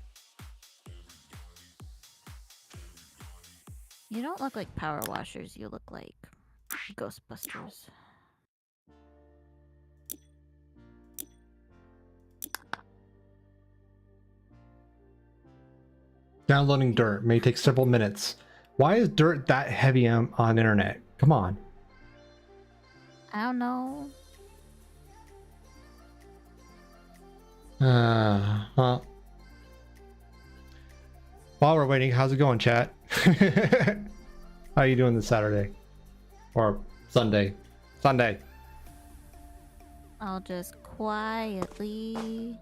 You don't look like power washers, you look like Ghostbusters. Downloading Dirt may take several minutes. Why is Dirt that heavy on internet? Come on. I don't know. While we're waiting, how's it going, chat? How you doing this Saturday? Or Sunday? Sunday. I'll just quietly...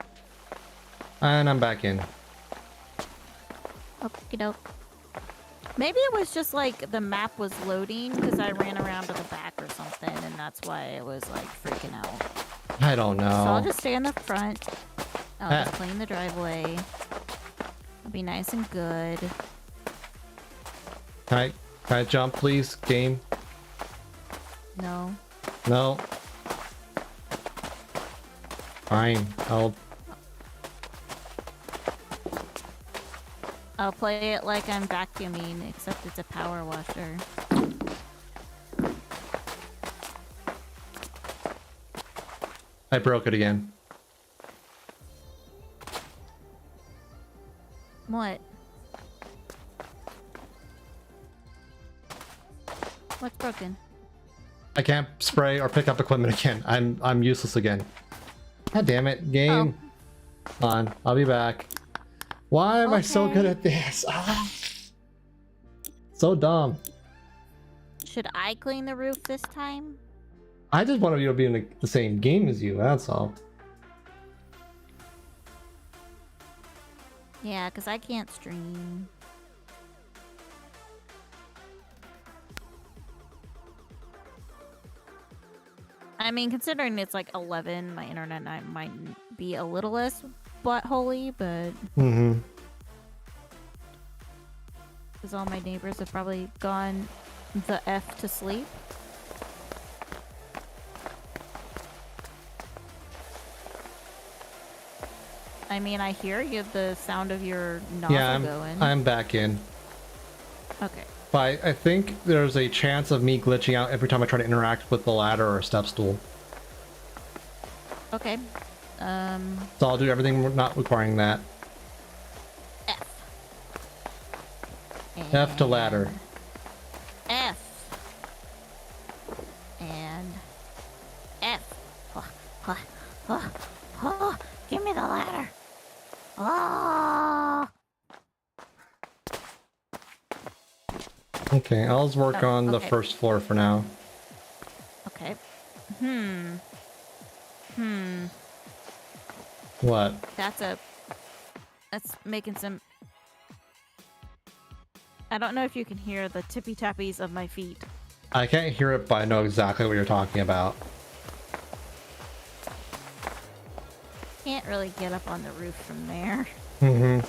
And I'm back in. Okie doke. Maybe it was just like the map was loading because I ran around to the back or something, and that's why it was like freaking out. I don't know. So I'll just stay in the front. I'll just clean the driveway. I'll be nice and good. Can I jump, please? Game? No. No. Fine. I'll play it like I'm vacuuming, except it's a power washer. I broke it again. What? What's broken? I can't spray or pick up equipment again. I'm useless again. God damn it, game. Hold on, I'll be back. Why am I so good at this? Ah. So dumb. Should I clean the roof this time? I just want you to be in the same game as you, that's all. Yeah, because I can't stream. I mean, considering it's like 11, my internet might be a little less buttholy, but... Mm-hmm. Because all my neighbors have probably gone the F to sleep. I mean, I hear you, the sound of your nozzle going. I'm back in. Okay. But I think there's a chance of me glitching out every time I try to interact with the ladder or a step stool. Okay. So I'll do everything not requiring that. F. F to ladder. F. And F. Give me the ladder. Oh. Okay, I'll just work on the okay. first floor for now. Okay. What? That's making some... I don't know if you can hear the tippy tappies of my feet. I can't hear it, but I know exactly what you're talking about. Can't really get up on the roof from there. Mm-hmm.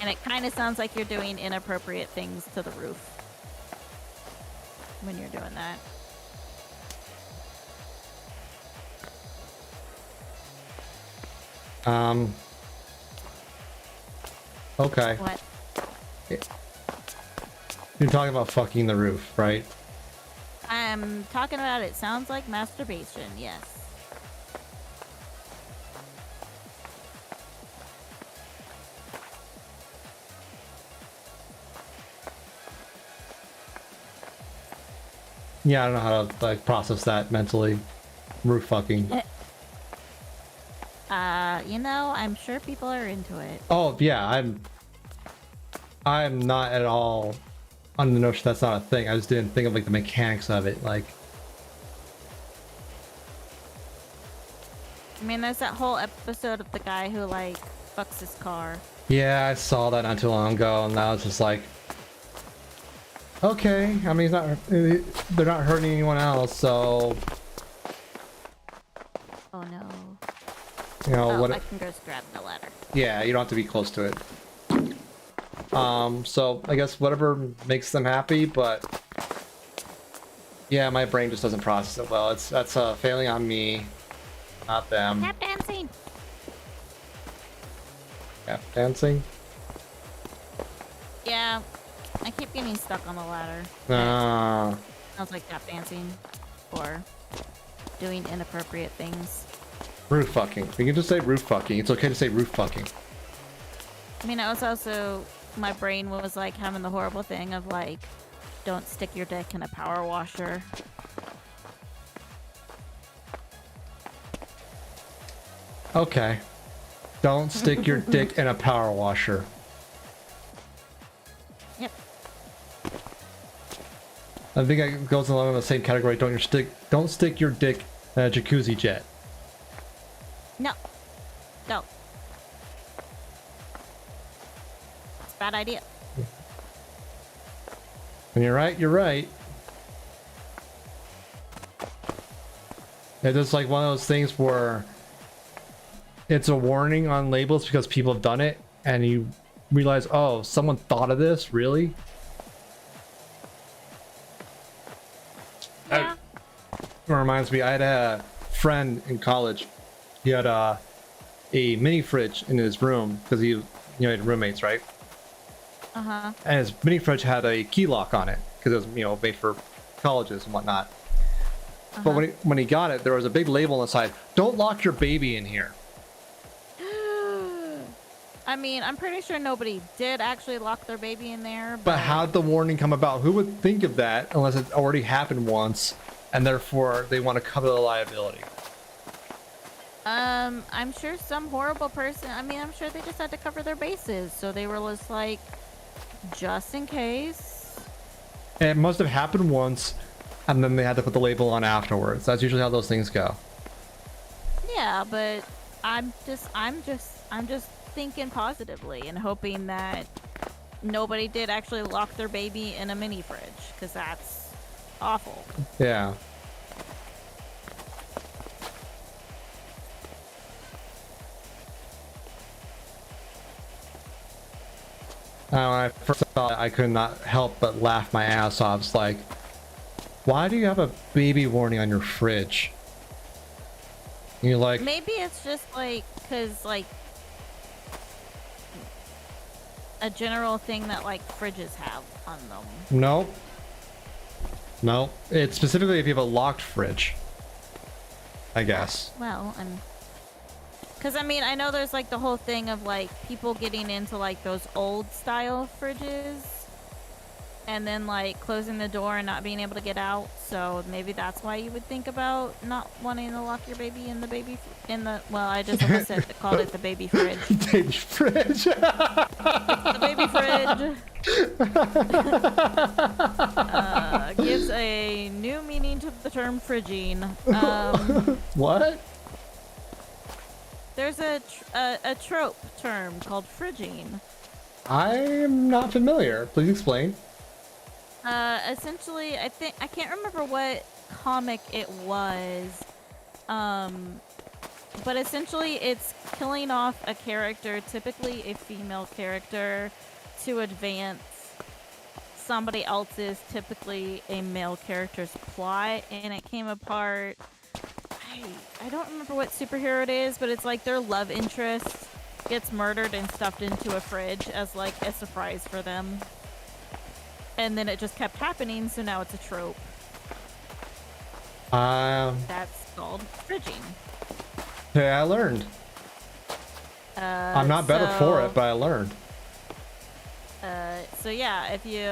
And it kind of sounds like you're doing inappropriate things to the roof when you're doing that. Okay. What? You're talking about fucking the roof, right? I'm talking about it sounds like masturbation, yes. Yeah, I don't know how to like process that mentally. Roof fucking. You know, I'm sure people are into it. Oh yeah, I'm not at all on the notion that's not a thing. I just didn't think of like the mechanics of it. Like, I mean, there's that whole episode of the guy who like fucks his car. Yeah, I saw that not too long ago, and I was just like, okay. I mean, they're not hurting anyone else, so Oh no. you know Oh, what? I can just grab the ladder. Yeah, you don't have to be close to it. So I guess whatever makes them happy, but yeah, my brain just doesn't process it well. That's a failing on me, not them. Tap dancing. Yeah, dancing. Yeah, I keep getting stuck on the ladder. Ah, Sounds like tap dancing or doing inappropriate things. roof fucking. You can just say roof fucking. It's okay to say roof fucking. I mean, I was also, my brain was like having the horrible thing of like, don't stick your dick in a power washer. Okay. Don't stick your dick in a power washer. Yep. I think it goes along in the same category. Don't stick your dick in a jacuzzi jet. No. Don't. It's a bad idea. When you're right, you're right. It's just like one of those things where it's a warning on labels because people have done it, and you realize, oh, someone thought of this, really? Yeah. It reminds me, I had a friend in college. He had a mini fridge in his room because he had roommates, right? Uh-huh. And his mini fridge had a key lock on it because it was made for colleges and whatnot. But when he got it, there was a big label on the side: "Don't lock your baby in here." I mean, I'm pretty sure nobody did actually lock their baby in there. But how'd the warning come about? Who would think of that unless it already happened once, and therefore they want to cover the liability? I'm sure some horrible person, I mean, I'm sure they just had to cover their bases. So they were just like, just in case. And it must have happened once, and then they had to put the label on afterwards. That's usually how those things go. Yeah, but I'm just thinking positively and hoping that nobody did actually lock their baby in a mini fridge, because that's awful. Yeah. When I first saw it, I could not help but laugh my ass off. It's like, why do you have a baby warning on your fridge? And you're like, Maybe it's just like, because like a general thing that like fridges have on them. no. No. It's specifically if you have a locked fridge, I guess. Well, because I mean, I know there's like the whole thing of like people getting into like those old style fridges and then like closing the door and not being able to get out. So maybe that's why you would think about not wanting to lock your baby in the well, I just almost called it the baby fridge. Baby fridge. The baby fridge. Gives a new meaning to the term fridging. What? There's a trope term called fridging. I'm not familiar. Please explain. Essentially, I can't remember what comic it was. But essentially it's killing off a character, typically a female character, to advance somebody else's, typically a male character's plot, and it came apart. I don't remember what superhero it is, but it's like their love interest gets murdered and stuffed into a fridge as like a surprise for them. And then it just kept happening, so now it's a trope. That's called fridging. Hey, I learned. I'm not better for it, but I learned. So yeah, if you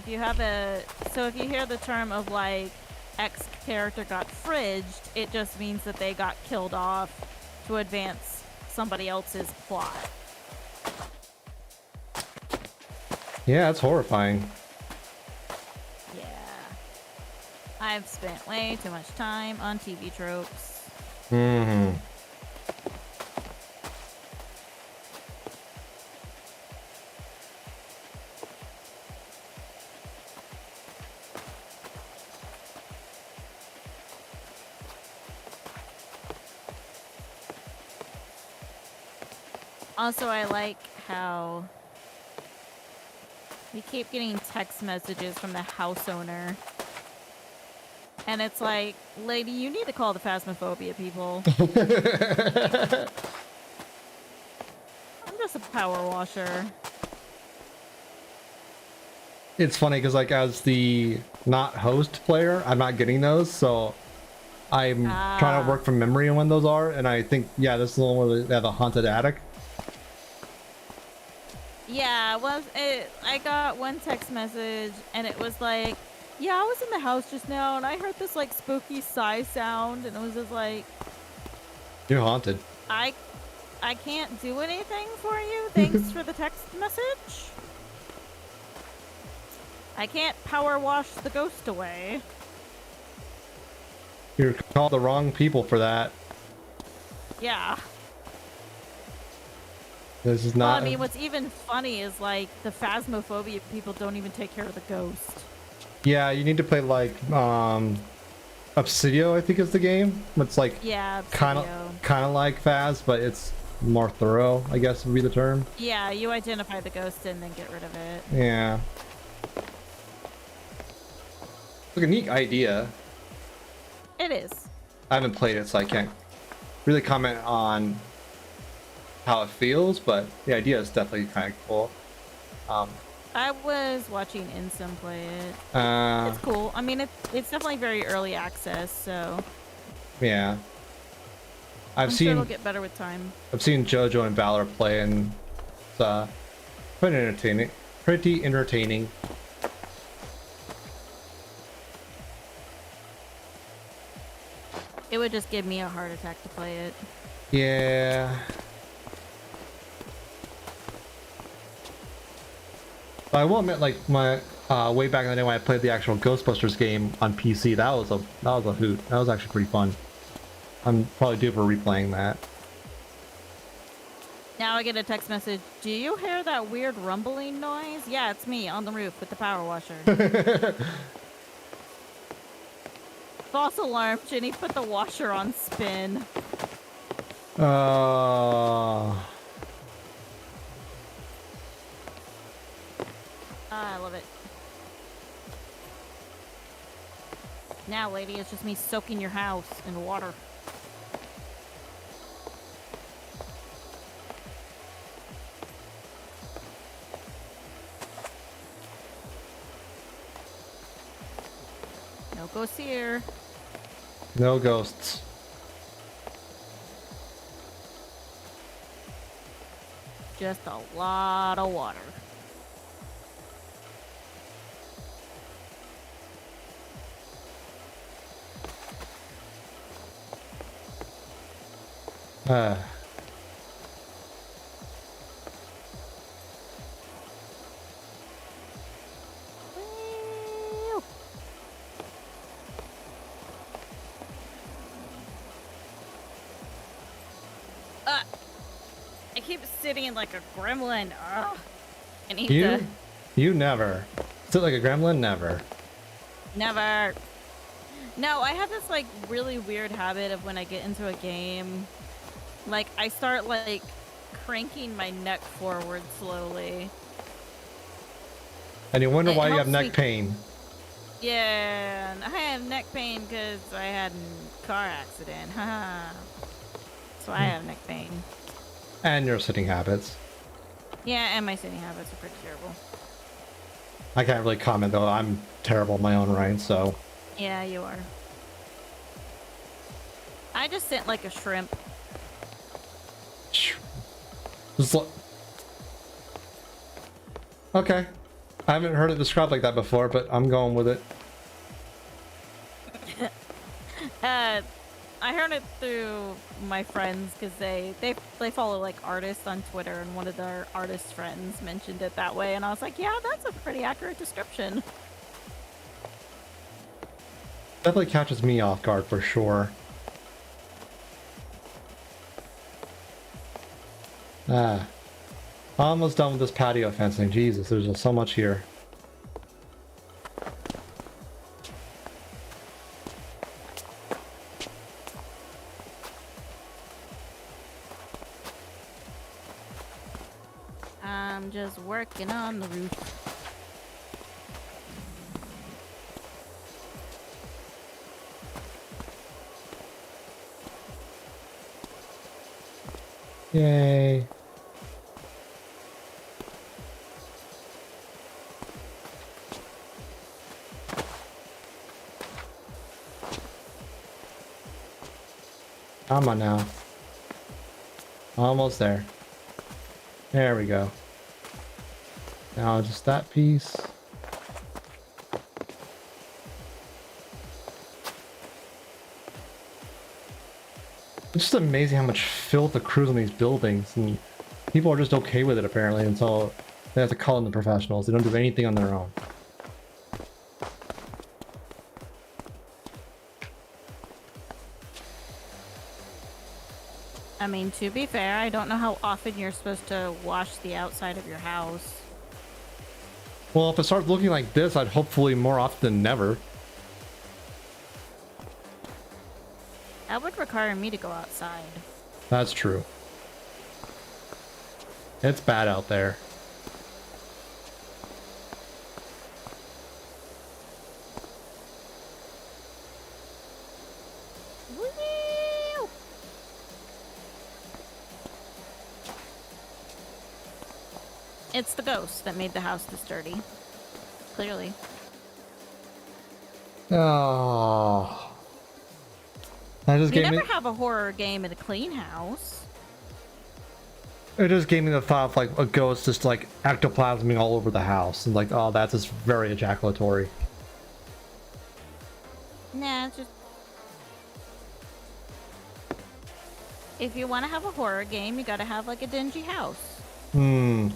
hear the term of like X character got fridged, it just means that they got killed off to advance somebody else's plot. Yeah, it's horrifying. Yeah. I've spent way too much time on TV tropes. Mm-hmm. Also, I like how we keep getting text messages from the house owner. And it's like, lady, you need to call the Phasmophobia people. I'm just a power washer. It's funny because like as the not host player, I'm not getting those, so I'm trying to work from memory on when those are, and I think yeah, this is the one where they have the haunted attic. Yeah, I got one text message and it was like, yeah, I was in the house just now and I heard this like spooky sigh sound and it was just like, You're haunted. I can't do anything for you. Thanks for the text message. I can't power wash the ghost away. You're called the wrong people for that. Yeah. This is Well, not. I mean, what's even funny is like the Phasmophobia people don't even take care of the ghost. Yeah, you need to play like Obsidio, I think is the game. It's like Yeah, kind of like Phas, but it's more thorough, I guess would be the term. Yeah, you identify the ghost and then get rid of it. Yeah. It's like a neat idea. It is. I haven't played it, so I can't really comment on how it feels, but the idea is definitely kind of cool. I was watching Insum play it. It's cool. I mean, it's definitely very early access, so Yeah. I'm sure it'll get better with time. I've seen JoJo and Valor play, and it's pretty entertaining. Pretty entertaining. It would just give me a heart attack to play it. Yeah. But I will admit, like my way back in the day when I played the actual Ghostbusters game on PC, that was a hoot. That was actually pretty fun. I'm probably due for replaying that. Now I get a text message. Do you hear that weird rumbling noise? Yeah, it's me on the roof with the power washer. False alarm. Jenny put the washer on spin. I love it. Now, lady, it's just me soaking your house in water. No ghosts here. No ghosts. Just a lot of water. I keep sitting like a gremlin. Ugh. I need to... You never. Sit like a gremlin? Never. Never. No, I have this like really weird habit of when I get into a game, like I start like cranking my neck forward slowly. And you wonder It why you have helps neck me- pain. Yeah, and I have neck pain because I had a car accident. Haha. So I have neck pain. And your sitting habits. Yeah, and my sitting habits are pretty terrible. I can't really comment though. I'm terrible in my own right, so. Yeah, you are. I just sit like a shrimp. Okay. I haven't heard it described like that before, but I'm going with it. I heard it through my friends because they follow like artists on Twitter, and one of their artist friends mentioned it that way, and I was like, yeah, that's a pretty accurate description. Definitely catches me off guard for sure. Almost done with this patio fencing. Jesus, there's just so much here. just working on the roof. Yay. Come on now. Almost there. There we go. Now just that piece. It's just amazing how much filth accrues on these buildings, and people are just okay with it apparently until they have to call in the professionals. They don't do anything on their own. I mean, to be fair, I don't know how often you're supposed to wash the outside of your house. Well, if it starts looking like this, I'd hopefully more often than never. That would require me to go outside. That's true. It's bad out there. Woo! It's the ghost that made the house this dirty. Clearly. Oh. That just You gave me. never have a horror game in a clean house. It just gave me the thought of like a ghost just like ectoplasming all over the house, and like, oh, that's just very ejaculatory. Nah, it's just... If you want to have a horror game, you gotta have like a dingy house. Hmm.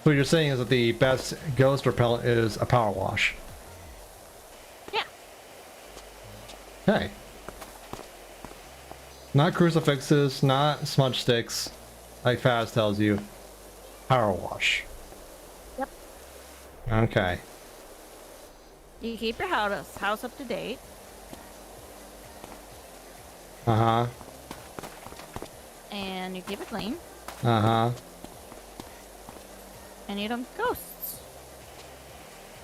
So what you're saying is that the best ghost repellent is a power wash. Yeah. Hey. Not crucifixes, not smudge sticks, like Faz tells you. Power wash. Yep. Okay. You keep your house up to date. Uh-huh. And you keep it clean. Uh-huh. And you don't have ghosts.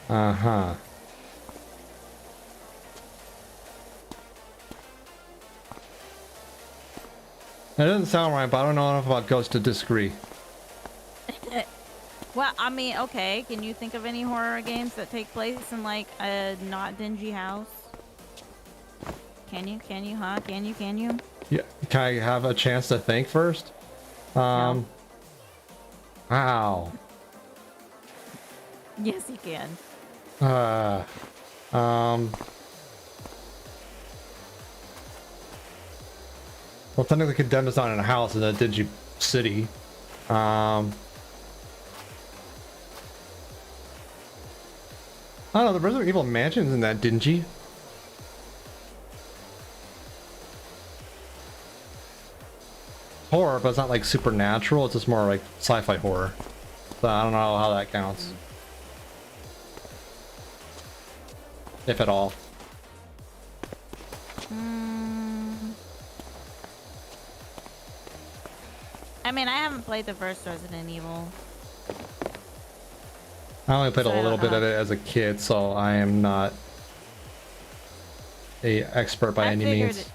Uh-huh. That doesn't sound right, but I don't know enough about ghosts to disagree. Well, I mean, okay. Can you think of any horror games that take place in like a not dingy house? Can you? Can you? Huh? Can you? Can you? Yeah. Can I have a chance to think first? Wow. Yes, you can. Well, technically Condemned is not in a house, in a dingy city. I don't know, the Resident Evil Mansion isn't that dingy. Horror, but it's not like supernatural, it's just more like sci-fi horror. So I don't know how that counts. If at all. I mean, I haven't played the first Resident Evil. I only played So I a little don't bit of know. it as a kid, so I am not a expert by I any figured means.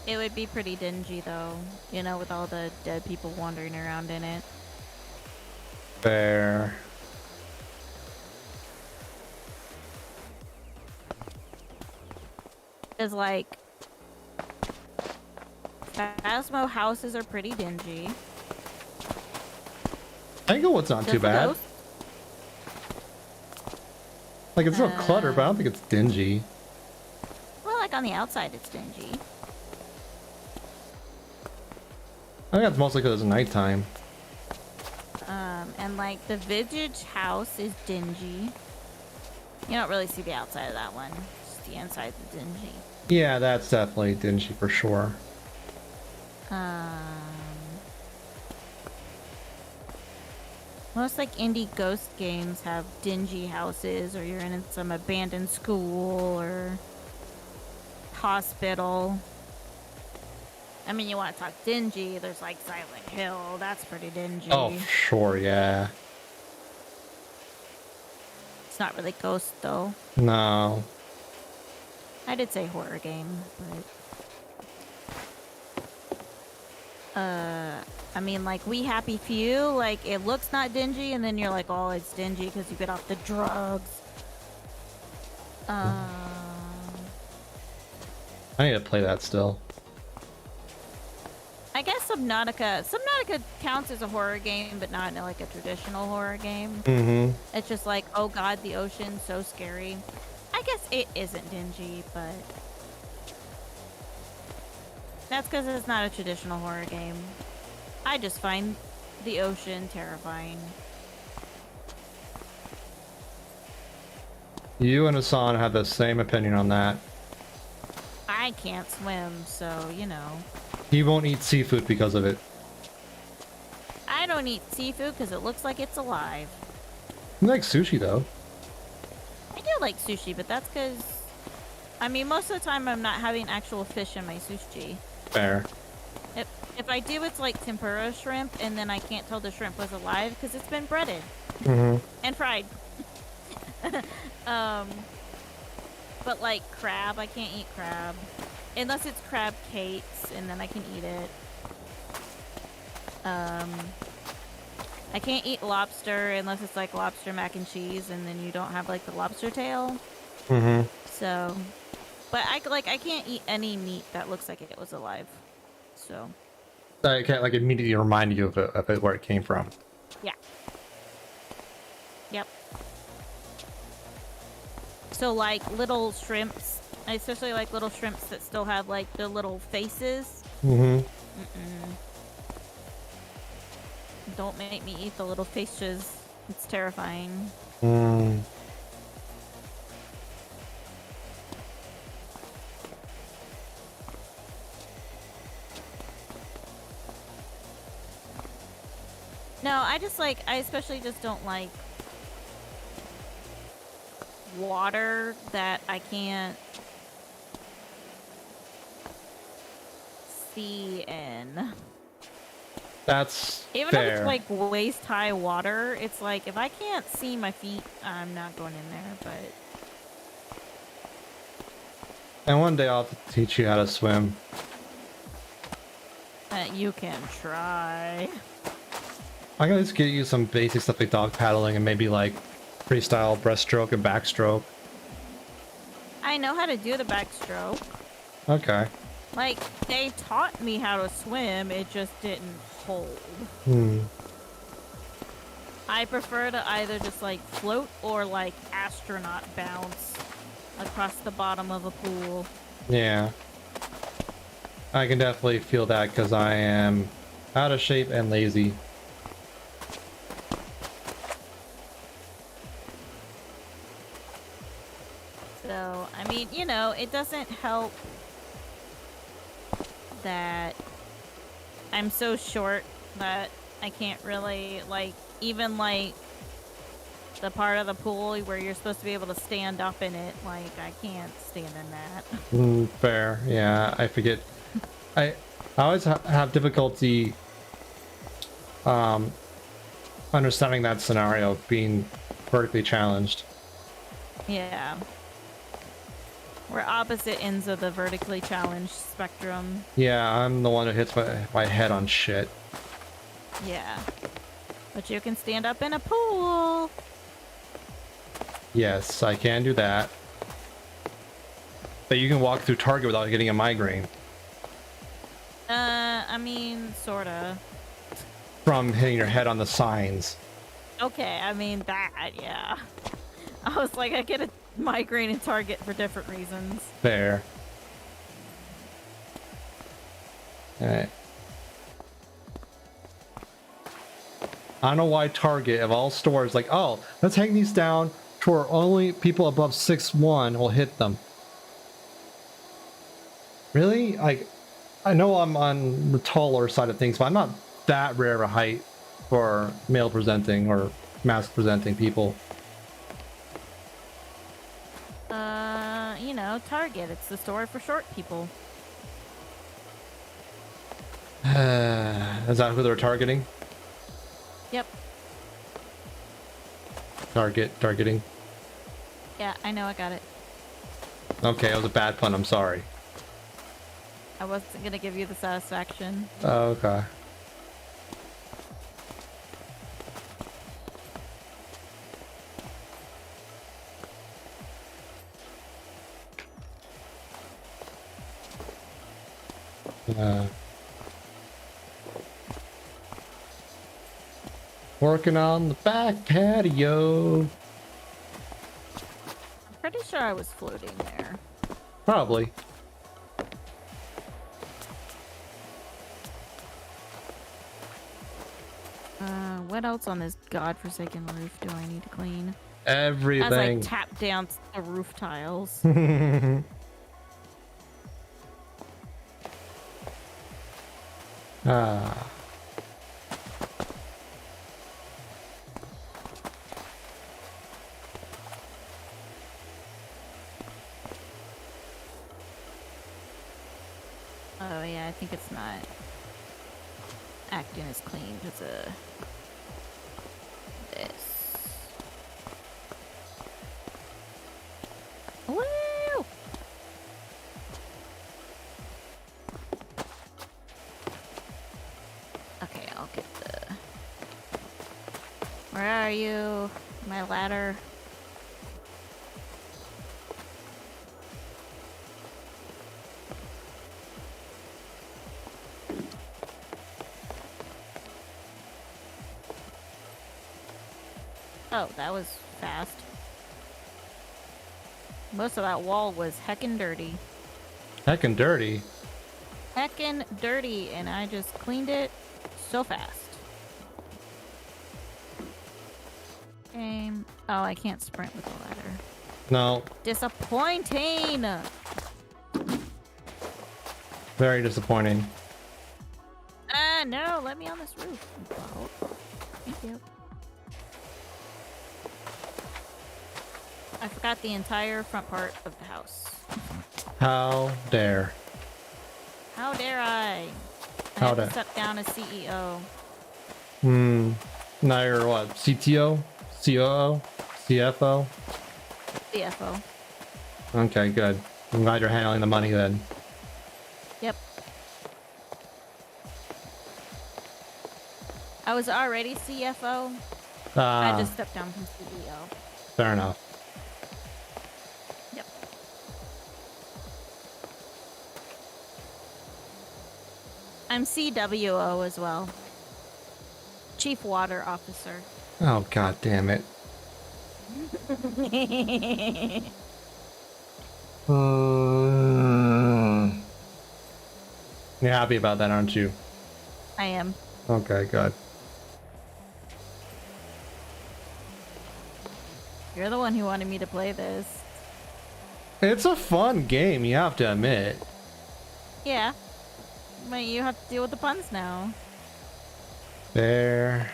it would be pretty dingy, though. You know, with all the dead people wandering around in it. Fair. Is like... Phasmo houses are pretty dingy. Tanglewood's not Just too the bad. ghost. Like, it's not cluttered, but I don't think it's dingy. Well, like on the outside, it's dingy. I think that's mostly because it's nighttime. And like the Vintage house is dingy. You don't really see the outside of that one. Just the inside's dingy. Yeah, that's definitely dingy for sure. Most like indie ghost games have dingy houses, or you're in some abandoned school or hospital. I mean, you want to talk dingy, there's like Silent Hill. That's pretty dingy. Oh, sure, yeah. It's not really ghost, though. No. I did say horror game, but... I mean, like, We Happy Few, like, it looks not dingy, and then you're like, oh, it's dingy because you get off the drugs. I need to play that still. I guess Subnautica counts as a horror game, but not in like a traditional horror game. Mm-hmm. It's just like, oh god, the ocean's so scary. I guess it isn't dingy, but that's because it's not a traditional horror game. I just find the ocean terrifying. You and Hassan have the same opinion on that. I can't swim, so, you know. He won't eat seafood because of it. I don't eat seafood because it looks like it's alive. You like sushi, though. I do like sushi, but that's because... I mean, most of the time I'm not having actual fish in my sushi. Fair. If I do, it's like tempura shrimp, and then I can't tell the shrimp was alive because it's been breaded. Mm-hmm. And fried. But like crab, I can't eat crab. Unless it's crab cakes, and then I can eat it. I can't eat lobster unless it's like lobster mac and cheese, and then you don't have like the lobster tail. Mm-hmm. So, but I can't eat any meat that looks like it was alive. So. I can't like immediately remind you of it where it came from. Yeah. Yep. So like little shrimps, especially like little shrimps that still have like the little faces. Mm-hmm. Don't make me eat the little faces. It's terrifying. Mm. No, I especially just don't like water that I can't see in. That's Even fair. if it's like waist high water, it's like if I can't see my feet, I'm not going in there, but And one day I'll have to teach you how to swim. you can try. I can at least get you some basic stuff like dog paddling and maybe like freestyle breaststroke and backstroke. I know how to do the backstroke. Okay. Like, they taught me how to swim, it just didn't hold. Hmm. I prefer to either just like float or like astronaut bounce across the bottom of a pool. Yeah. I can definitely feel that because I am out of shape and lazy. So, I mean, you know, it doesn't help that I'm so short that I can't really, like, even like the part of the pool where you're supposed to be able to stand up in it, like, I can't stand in that. Fair. Yeah, I forget. I always have difficulty understanding that scenario of being vertically challenged. Yeah. We're opposite ends of the vertically challenged spectrum. Yeah, I'm the one who hits my head on shit. Yeah. But you can stand up in a pool. Yes, I can do that. But you can walk through Target without getting a migraine. I mean, sorta. From hitting your head on the signs. Okay, I mean that, yeah. I was like, I get a migraine in Target for different reasons. Fair. Alright. I don't know why Target, of all stores, like, oh, let's hang these down to where only people above 6'1" will hit them. Really? Like, I know I'm on the taller side of things, but I'm not that rare of a height for male presenting or mask presenting people. You know, Target, it's the store for short people. Is that who they're targeting? Yep. Targeting. Yeah, I know. I got it. Okay, it was a bad pun. I'm sorry. I wasn't gonna give you the satisfaction. Oh, okay. Working on the back patio. I'm pretty sure I was floating there. Probably. What else on this godforsaken roof do I need to clean? Everything. As I tap down the roof tiles. Ah. Oh yeah, I think it's not acting as clean as this. Woo! Okay, I'll get the... Where are you? My ladder. Oh, that was fast. Most of that wall was heckin' dirty. Heckin' dirty. Heckin' dirty, and I just cleaned it so fast. Game. Oh, I can't sprint with the ladder. No. Disappointing! Very disappointing. No, let me on this roof. Oh, thank you. I forgot the entire front part of the house. How dare. How dare I? I How have to dare. step down as CEO. Now you're what? CTO? COO? CFO? CFO. Okay, good. I'm glad you're handling the money then. Yep. I was already CFO. I just stepped down from CEO. Fair enough. Yep. I'm CWO as well. Chief Water Officer. Oh, god damn it. You're happy about that, aren't you? I am. Okay, good. You're the one who wanted me to play this. It's a fun game, you have to admit. Yeah. But you have to deal with the puns now. There.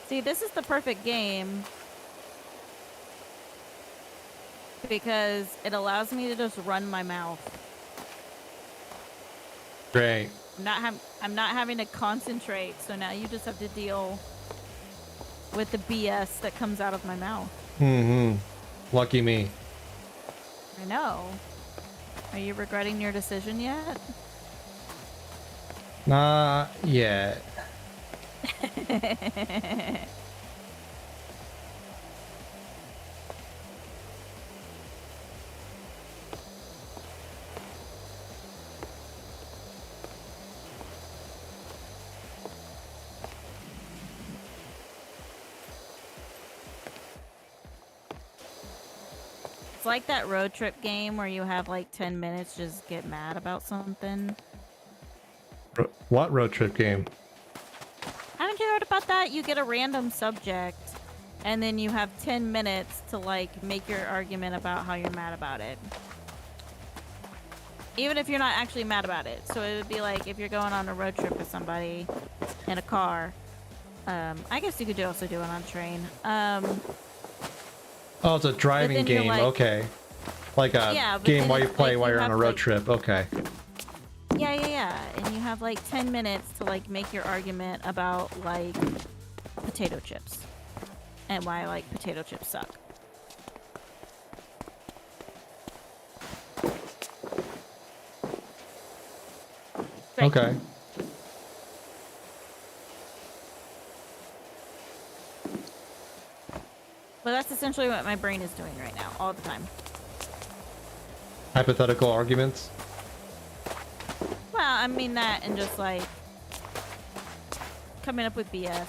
See, this is the perfect game because it allows me to just run my mouth. Great. I'm not having to concentrate, so now you just have to deal with the BS that comes out of my mouth. Lucky me. I know. Are you regretting your decision yet? Not yet. It's like that road trip game where you have like 10 minutes to just get mad about something. What road trip game? Haven't you heard about that? You get a random subject and then you have 10 minutes to like make your argument about how you're mad about it. Even if you're not actually mad about it. So it would be like if you're going on a road trip with somebody in a car. I guess you could also do it on a train. Oh, it's a driving then you're game. like- Okay. Like a Yeah, but game then while you it's play like while you you're on a have, road like- trip. Okay. Yeah. And you have like 10 minutes to like make your argument about like potato chips and why like potato chips suck. Great. Okay. But that's essentially what my brain is doing right now, all the time. Hypothetical arguments. Well, I mean that and just like coming up with BS.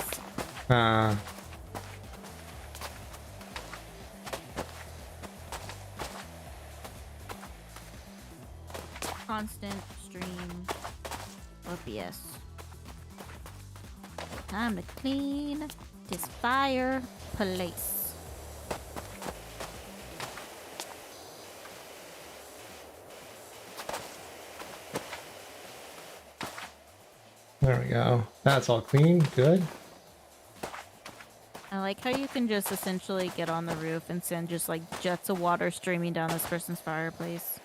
Constant stream of BS. Time to clean this fireplace. There we go. That's all clean. Good. I like how you can just essentially get on the roof and send just like jets of water streaming down this person's fireplace.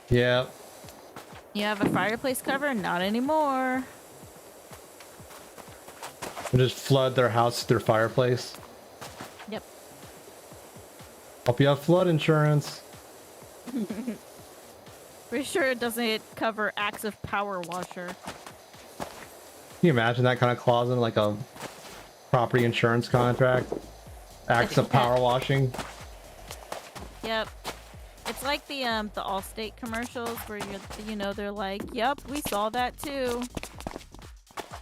Yeah. You have a fireplace cover? Not anymore. And just flood their house with their fireplace. Yep. Hope you have flood insurance. Pretty sure it doesn't cover acts of power washer. Can you imagine that kind of clause in like a property insurance contract? Acts of power washing. Yep. It's like the Allstate commercials where they're like, "Yep, we saw that too,"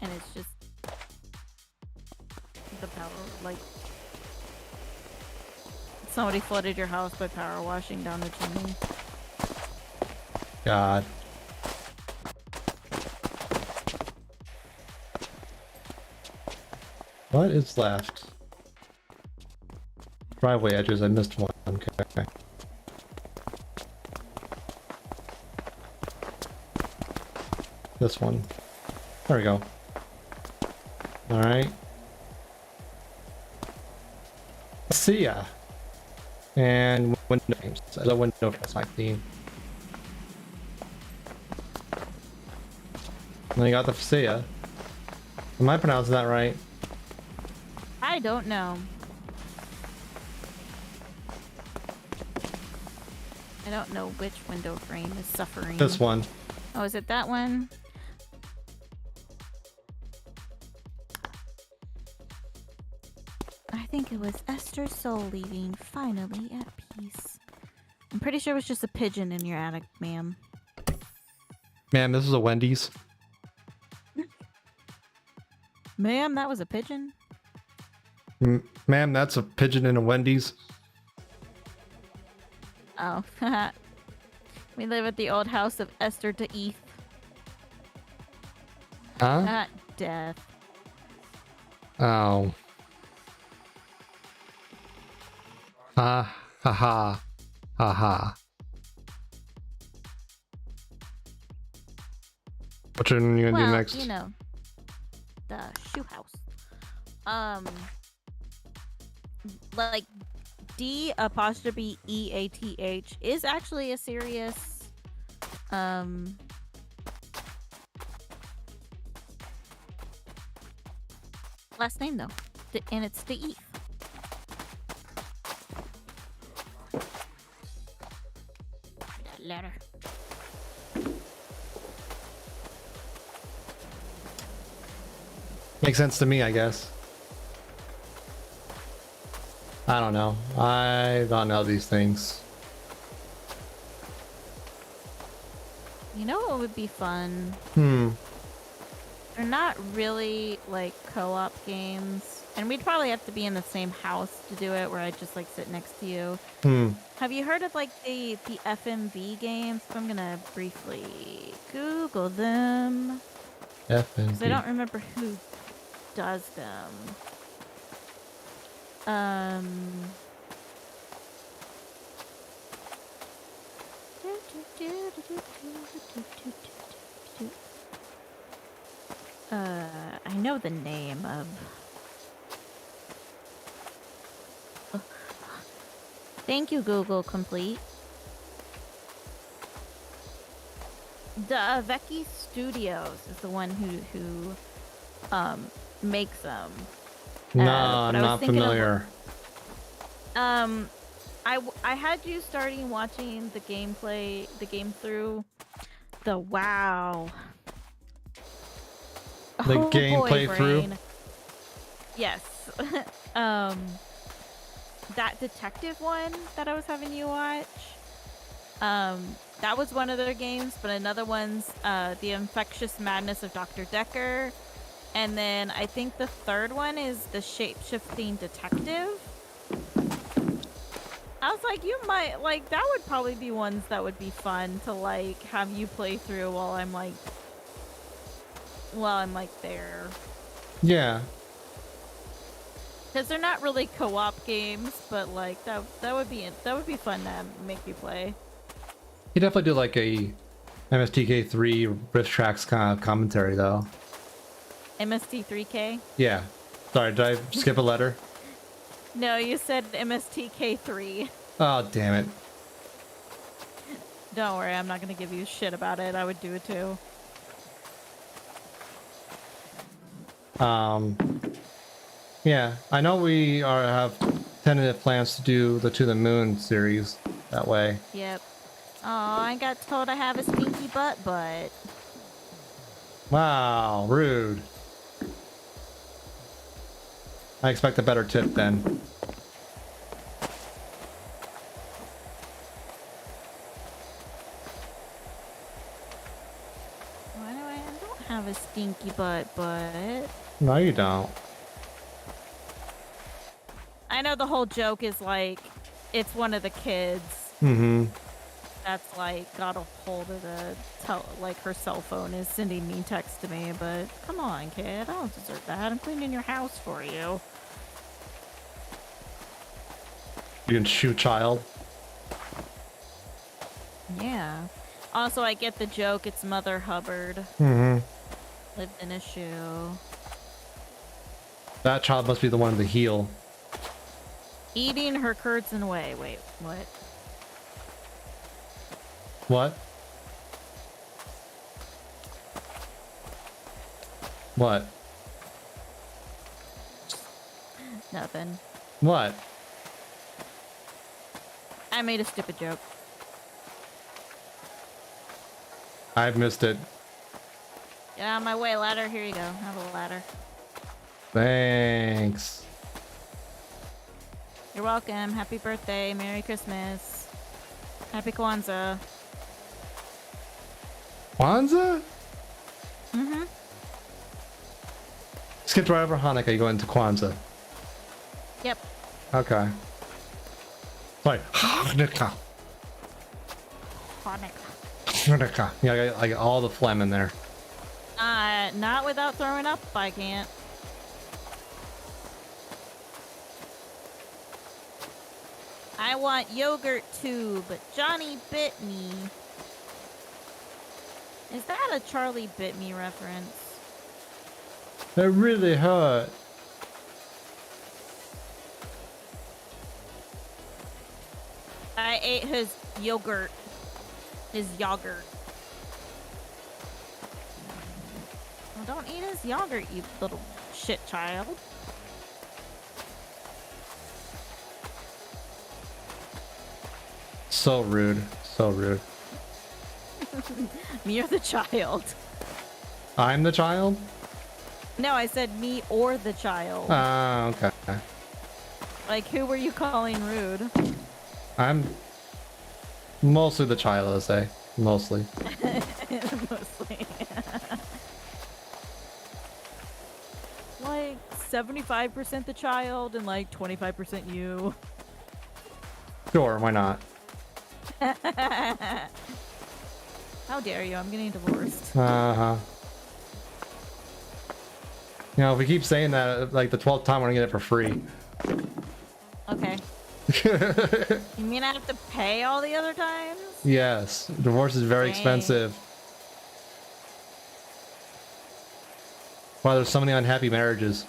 and it's just the power, like somebody flooded your house by power washing down the chimney. God. What is left? Driveway edges. I missed one. Okay. This one. There we go. All right. See ya. And window frames. The window frames might be. Then you got the Fascia. Am I pronouncing that right? I don't know. I don't know which window frame is suffering. This one. Oh, is it that one? I think it was Esther's soul leaving, finally at peace. I'm pretty sure it was just a pigeon in your attic, ma'am. Man, this is a Wendy's. Ma'am, that was a pigeon? Ma'am, that's a pigeon in a Wendy's. Oh, we live at the old house of Esther to Eth. Huh? Not death. Oh. Ha ha ha ha. What are you gonna do next? You know, the shoe house. Like D''EATH is actually a serious last name though, and it's the Eth. That letter. Makes sense to me, I guess. I don't know. I don't know these things. You know what would be fun? They're not really like co-op games, and we'd probably have to be in the same house to do it, where I'd just like sit next to you. Have you heard of like the FMV games? I'm gonna briefly Google them because I don't remember who does them. I know the name of. Thank you, Google Complete. The Vecchi Studios is the one who makes them. No, but I'm I was not thinking of- familiar. I had you starting watching the game through the WoW. The Oh, game boy, playthrough? brain. Yes. That detective one that I was having you watch. That was one of their games, but another one's The Infectious Madness of Dr. Decker. And then I think the third one is The Shape-Shifting Detective. I was like, you might, like, that would probably be ones that would be fun to, like, have you play through while I'm, like, there. Yeah. Because they're not really co-op games, but, like, that would be fun to make you play. You definitely do like a MSTK3 riff tracks kind of commentary though. MST3K? Yeah. Sorry, did I skip a letter? No, you said MSTK3. Oh, damn it. Don't worry, I'm not going to give you shit about it. I would do it too. Yeah, I know we have tentative plans to do the To the Moon series that way. Yep. Oh, I got told I have a stinky butt. Wow, rude. I expect a better tip then. Why do I don't have a stinky butt? No, you don't. I know the whole joke is like, it's one of the kids Mm-hmm. that's like got a hold of like her cell phone is sending me text to me, but come on, kid, I don't deserve that. I'm cleaning your house for you. You can shoot child. Yeah. Also, I get the joke. It's Mother Hubbard. Mm-hmm. Lived in a shoe. That child must be the one in the heel. Eating her curds and whey. Wait, what? What? What? Nothing. What? I made a stupid joke. I've missed it. Get out of my way, ladder. Here you go. Have a ladder. Thanks. You're welcome. Happy birthday. Merry Christmas. Happy Kwanzaa. Kwanzaa? Mm-hmm. Skipped right over Hanukkah, you go into Kwanzaa. Yep. Okay. Sorry. Hanukkah. Hanukkah. Yeah, I got all the phlegm in there. Not without throwing up, I can't. I want yogurt too, but Johnny bit me. Is that a Charlie bit me reference? It really hurt. I ate his yogurt. His yogurt. Well, don't eat his yogurt, you little shit child. So rude. So rude. Me or the child? I'm the child? No, I said me or the child. Okay. Like, who were you calling rude? I'm mostly the child, I'll say. Mostly. Mostly. Like, 75% the child and like 25% you. Sure, why not? How dare you? I'm getting divorced. Uh-huh. You know, if we keep saying that, like the 12th time, we're gonna get it for free. Okay. You mean I have to pay all the other times? Yes, divorce is very Dang. expensive. Why there's so many unhappy marriages.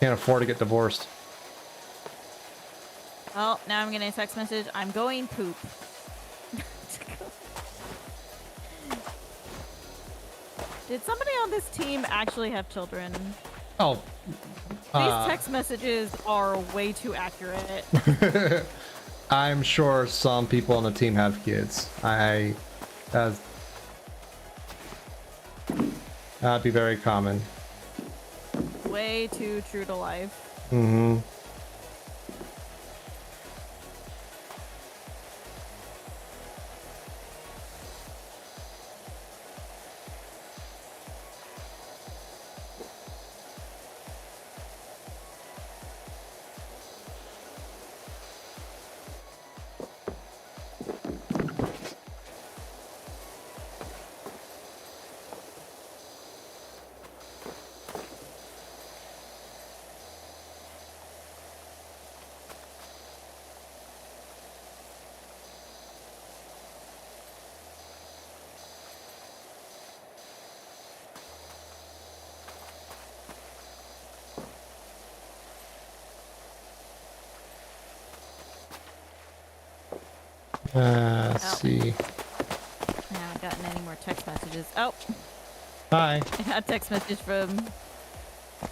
Can't afford to get divorced. Oh, now I'm getting a text message. I'm going poop. Did somebody on this team actually have children? Oh. These text messages are way too accurate. I'm sure some people on the team have kids. That'd be very common. Way too true to life. Mm-hmm. Let's see. I haven't gotten any more text messages. Oh, Hi. I got a text message from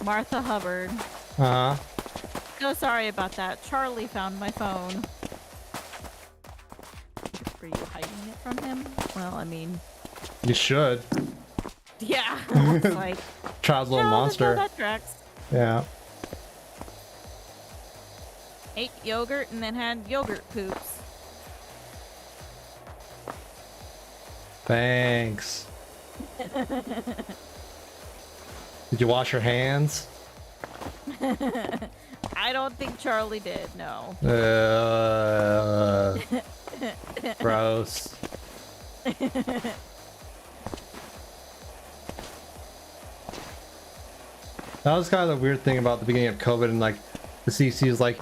Martha Hubbard. Uh-huh. So sorry about that. Charlie found my phone. Were you hiding it from him? Well, I mean... You should. Yeah, looks like... Child's little monster. That tracks. Yeah. Ate yogurt and then had yogurt poops. Thanks. Did you wash your hands? I don't think Charlie did, no. Gross. That was kind of the weird thing about the beginning of COVID, and like the CDC is like,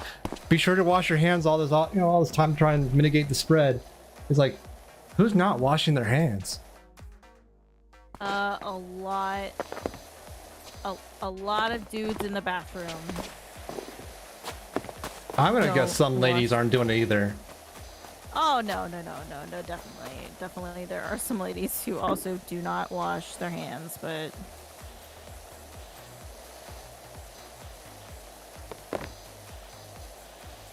be sure to wash your hands all this time to try and mitigate the spread. It's like, who's not washing their hands? A lot of dudes in the bathroom. I'm gonna guess some ladies aren't doing it either. Oh no, definitely there are some ladies who also do not wash their hands, but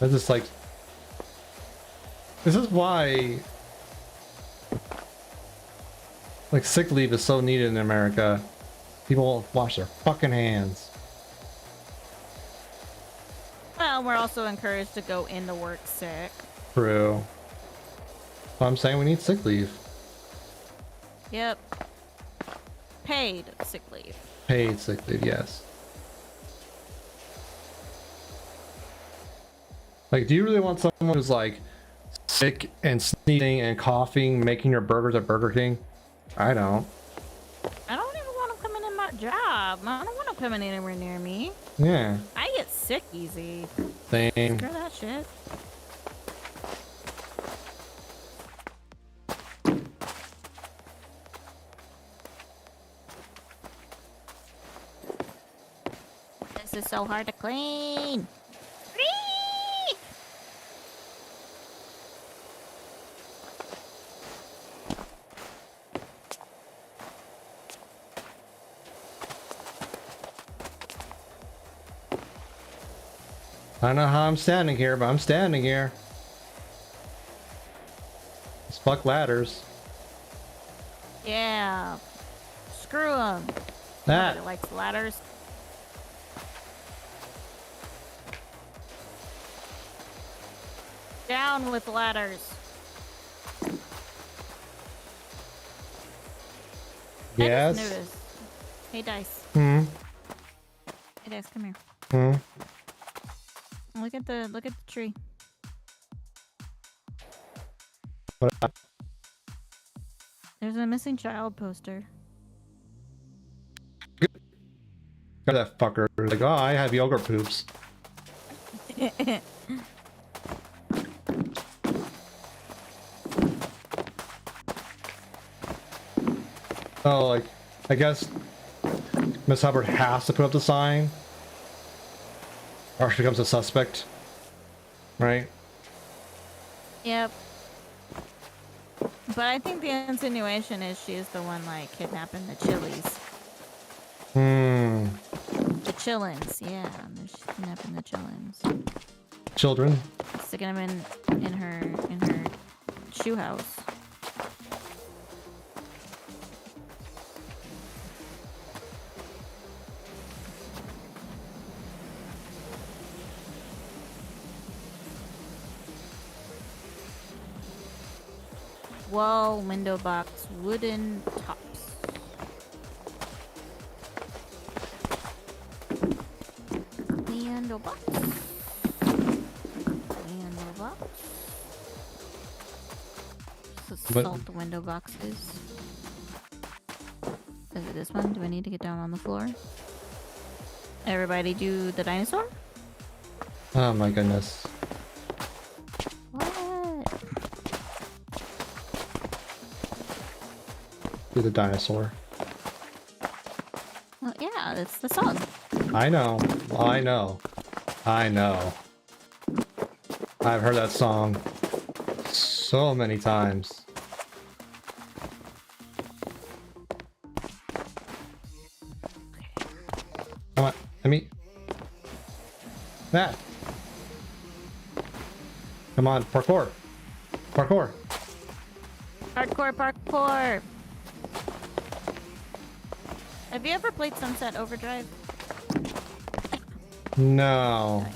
It's just like, this is why like sick leave is so needed in America. People won't wash their fucking hands. well, we're also encouraged to go into work sick. True. So I'm saying we need sick leave. Yep. Paid sick leave. Paid sick leave, yes. Like, do you really want someone who's like sick and sneezing and coughing, making your burgers at Burger King? I don't. I don't even want them coming in my job. I don't want them coming anywhere near me. Yeah. I get sick easy. Same. Screw that shit. This is so hard to clean. I don't know how I'm standing here, but I'm standing here. Let's fuck ladders. Yeah. Screw them. That. Nobody likes ladders. Down with ladders. Yes. I just noticed. Hey, Dice. Hmm. Hey, Dice, come here. Hmm. Look at the tree. What? There's a missing child poster. That fucker. Like, oh, I have yogurt poops. Oh, like, I guess Miss Hubbard has to put up the sign, or she becomes a suspect, right? Yep. But I think the insinuation is she is the one like kidnapping the Chilies. Hmm. The Chillins, yeah. She's kidnapping the Chillins. Children. Sticking them in her shoe house. Wall, window box, wooden tops. Window box. Window box. What? Salt the window boxes. Is it this one? Do I need to get down on the floor? Everybody do the dinosaur? Oh my goodness. What? Do the dinosaur. Well, yeah, that's the song. I know. I know. I know. I've heard that song so many times. Come on, let me. That. Come on, parkour. Parkour. Hardcore parkour. Have you ever played Sunset Overdrive? No.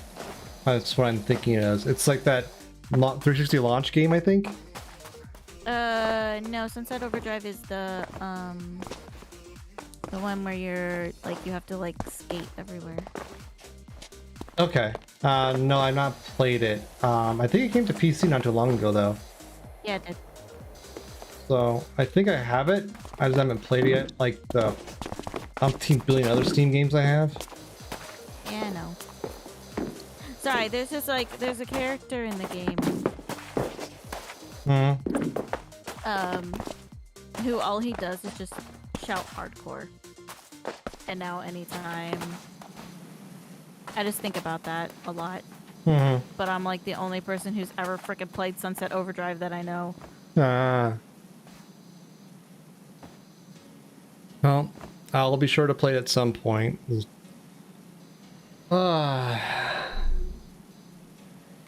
That's what I'm thinking it is. It's like that 360 launch game, I think. No, Sunset Overdrive is the one where you're like you have to like skate everywhere. Okay. No, I've not played it. I think it came to PC not too long ago though. Yeah, it did. So I think I have it. I just haven't played it yet, like the umpteen billion other Steam games I have. Yeah, I know. Sorry, there's just like there's a character in the game who all he does is just shout hardcore. And now anytime I just think about that a lot. But I'm like the only person who's ever freaking played Sunset Overdrive that I know. Well, I'll be sure to play it at some point. This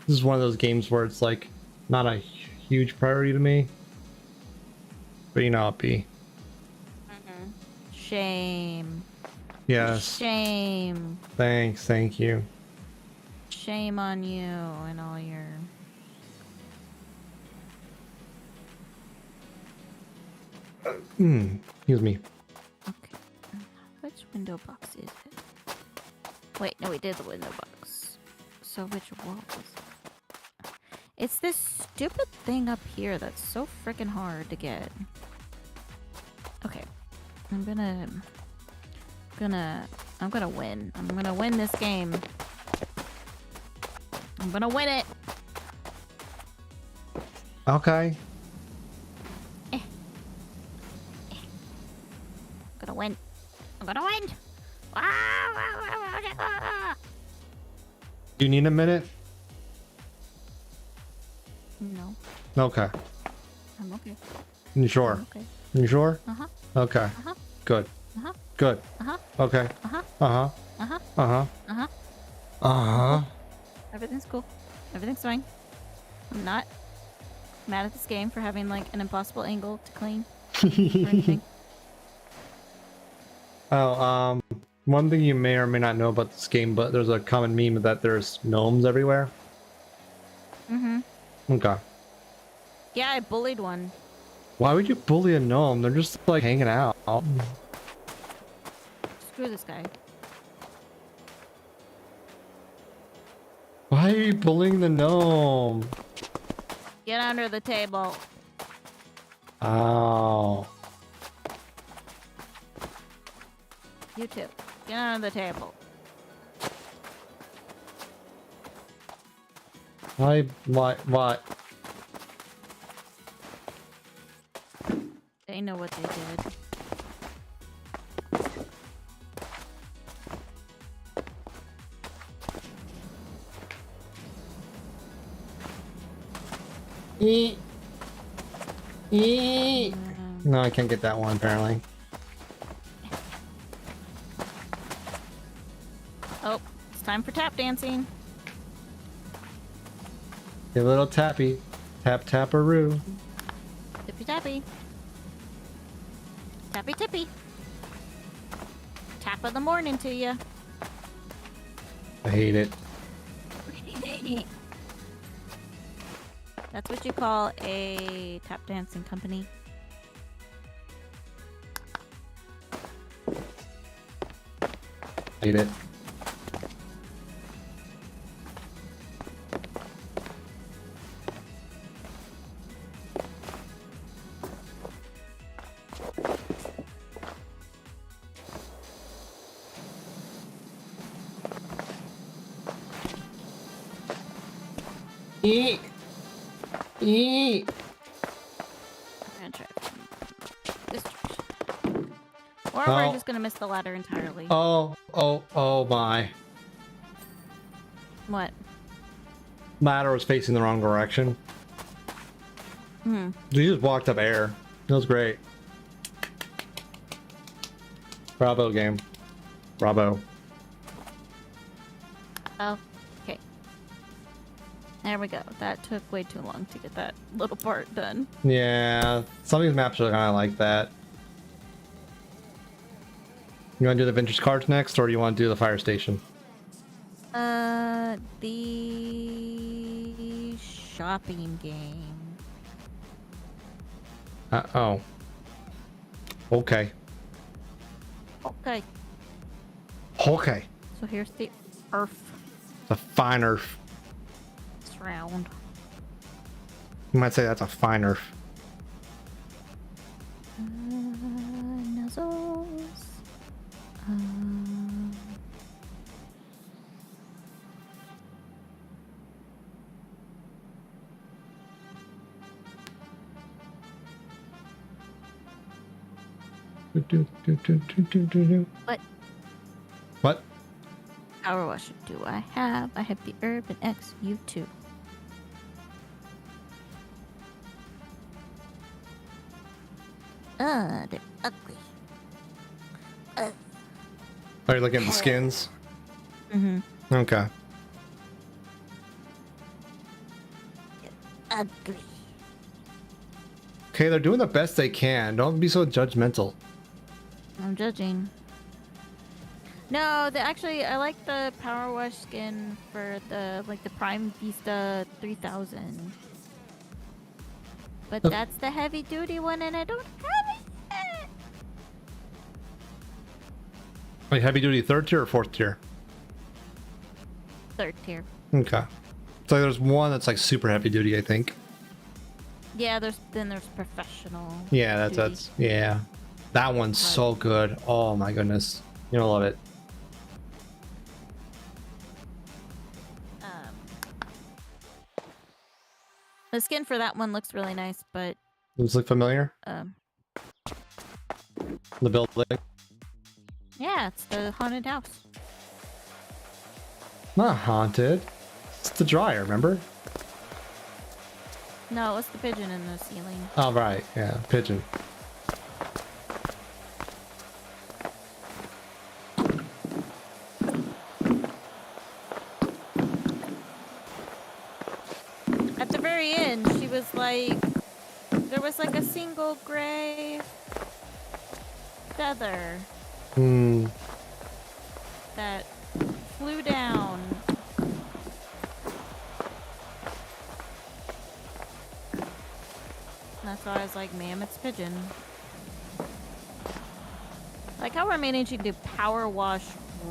is one of those games where it's like not a huge priority to me. But you know it'll be. Shame. Yes. Shame. Thanks, thank you. Shame on you and all your... Excuse me. Okay. Which window box is it? Wait, no, we did the window box. So which wall is it? It's this stupid thing up here that's so freaking hard to get. Okay. I'm gonna win. I'm gonna win this game. I'm gonna win it. Okay. I'm gonna win. I'm gonna win. Do you need a minute? No, Okay. I'm okay. You sure? I'm okay. You sure? Uh-huh. Okay. Uh-huh. Good. Uh-huh. Good. Uh-huh. Okay. Uh-huh. Uh-huh. Uh-huh. Uh-huh. Uh-huh. Uh-huh. Everything's cool. Everything's fine. I'm not mad at this game for having like an impossible angle to clean or anything. Oh, one thing you may or may not know about this game, but there's a common meme that there's gnomes everywhere. Mm-hmm. Okay. Yeah, I bullied one. Why would you bully a gnome? They're just like hanging out. Screw this guy. Why are you bullying the gnome? Get under the table. Oh. You too. Get under the table. What? They know what they did. Eat. Eat. No, I can't get that one apparently. Oh, it's time for tap dancing. Get a little tappy. Tap tapperoo. Tippy tappy. Tappy tippy. Tap of the morning to you. I hate it. That's what you call a tap dancing company. Hate it. Eat. Eat. I'm gonna try this direction. Or Oh. we're just gonna miss the ladder entirely. Oh my. What? Ladder was facing the wrong direction. Hmm. You just walked up air. That was great. Bravo game. Bravo. Oh, okay. There we go. That took way too long to get that little part done. Yeah, some of these maps are kind of like that. You want to do the vintage cards next, or do you want to do the fire station? The shopping game. Oh. Okay. Okay. Okay. So here's the earth. The fine earth. It's round. You might say that's a fine earth. Nuzzles. What What? power wash do I have? I have the Urban X U2. They're ugly. Are you looking at the skins? Mm-hmm. Okay. Ugly. Okay, they're doing the best they can. Don't be so judgmental. I'm judging. No, actually, I like the Power Wash skin for the Prime Vista 3000. But that's the heavy duty one, and I don't have it yet. Like heavy duty third tier or fourth tier? Third tier. Okay. So there's one that's like super heavy duty, I think. Yeah, there's professional. Yeah, duty. that's yeah. That one's so good. Oh my goodness. You're gonna love it. The skin for that one looks really nice, but Does this look familiar? The building? yeah, it's the haunted house. Not haunted. It's the dryer, remember? No, it's the pigeon in the ceiling. Oh right, yeah, pigeon. At the very end, she was like, there was like a single gray feather Hmm. that flew down. That's why I was like, mammoth's pigeon. Like how we're managing to power wash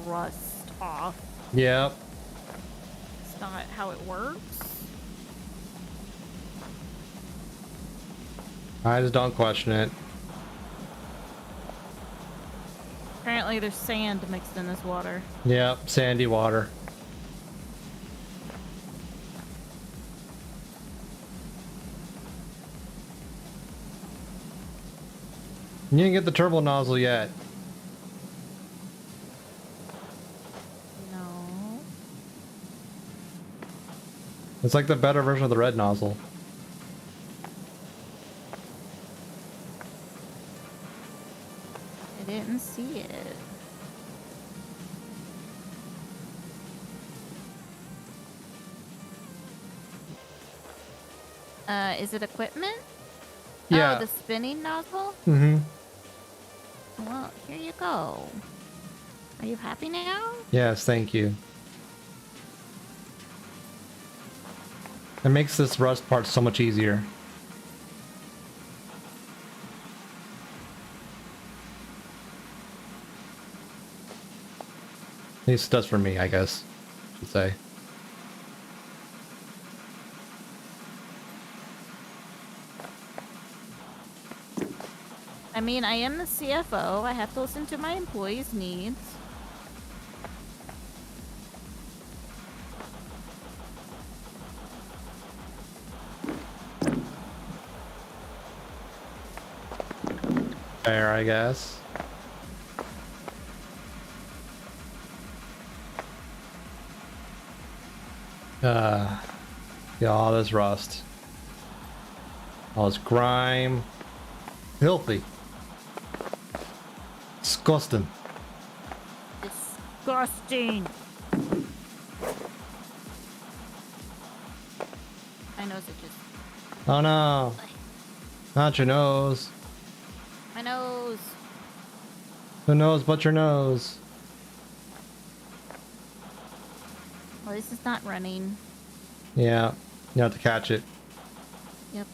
rust off. Yep. It's not how it works. I just don't question it. Apparently there's sand mixed in this water. Yep, sandy water. You didn't get the turbo nozzle yet. No. It's like the better version of the red nozzle. see it. Is it equipment? Yeah. Oh, the spinning nozzle? Mm-hmm. Well, here you go. Are you happy now? Yes, thank you. It makes this rust part so much easier. At least it does for me, I guess. I should say. I mean, I am the CFO. I have to listen to my employees' needs. Fair, I guess. Yeah, all this rust. All this grime. Filthy. Disgusting. Disgusting. My nose itches. Oh no. Not your nose. My nose. Who knows but your nose? Well, this is not running. Yeah, you have to catch it. Yep.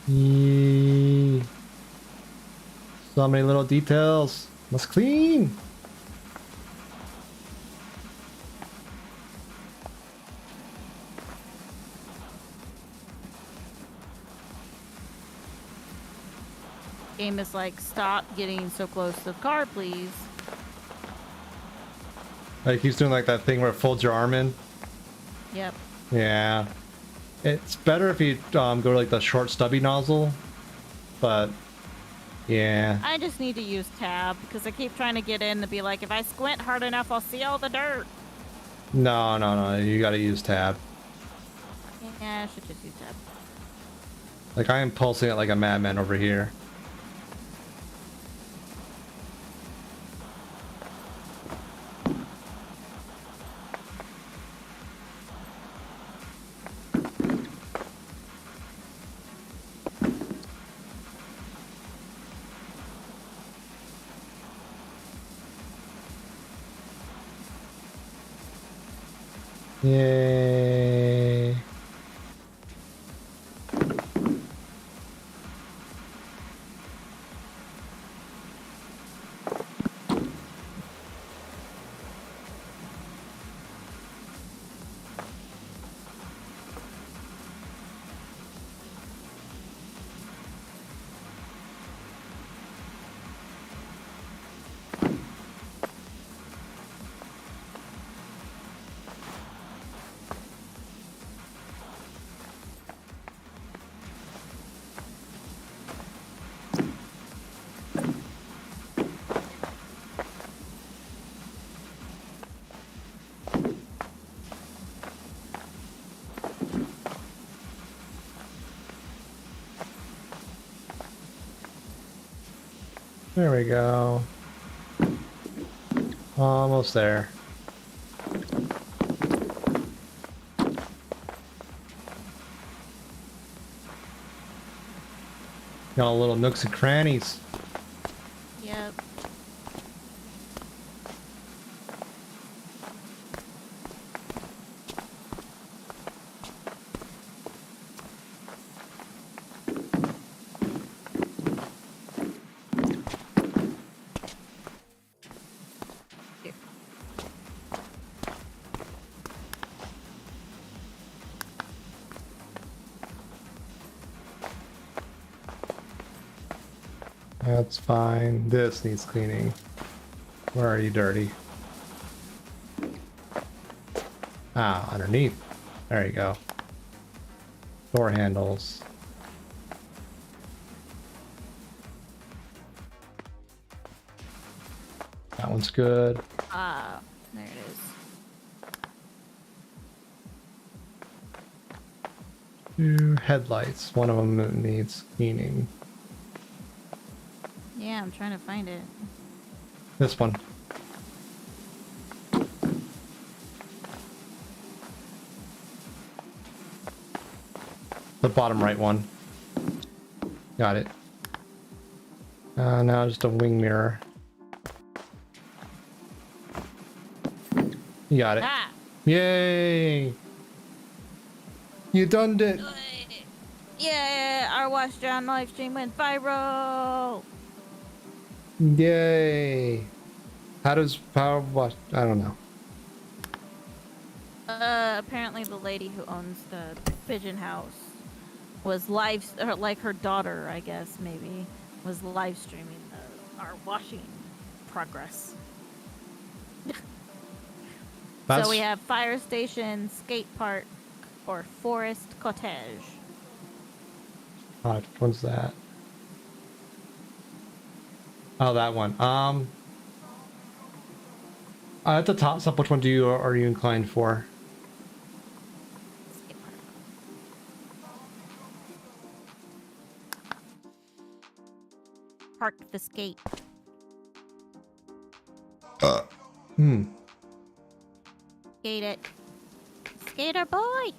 Yee. So many little details. Must clean. Game is like, stop getting so close to the car, please. Like he's doing like that thing where it folds your arm in. Yep. Yeah. It's better if you go to like the short stubby nozzle, but yeah. I just need to use tab because I keep trying to get in to be like, if I squint hard enough, I'll see all the dirt. No, you gotta use tab. Yeah, I should just use tab. Like I am pulsing it like a madman over here. Yay. There we go. Almost there. Got little nooks and crannies. Yep. That's fine. This needs cleaning. Where are you, dirty? Ah, underneath. There you go. Door handles. one's good. Ah, there it is. Two headlights. One of them needs cleaning. Yeah, I'm trying to find it. This one. The bottom right one. Got it. Now just a wing mirror. You got it. Ah! Yay! You done it! Yeah, our Watch Down live stream went viral! Yay! How does power wash? I don't know. Apparently the lady who owns the pigeon house was live, or like her daughter, I guess, maybe, was live streaming our washing progress. So we have fire station, skate park, or forest cottage. Which one's that? Oh, that one. At the top step, which one are you inclined for? Skate park. Park the skate. Skate it. Skater boy!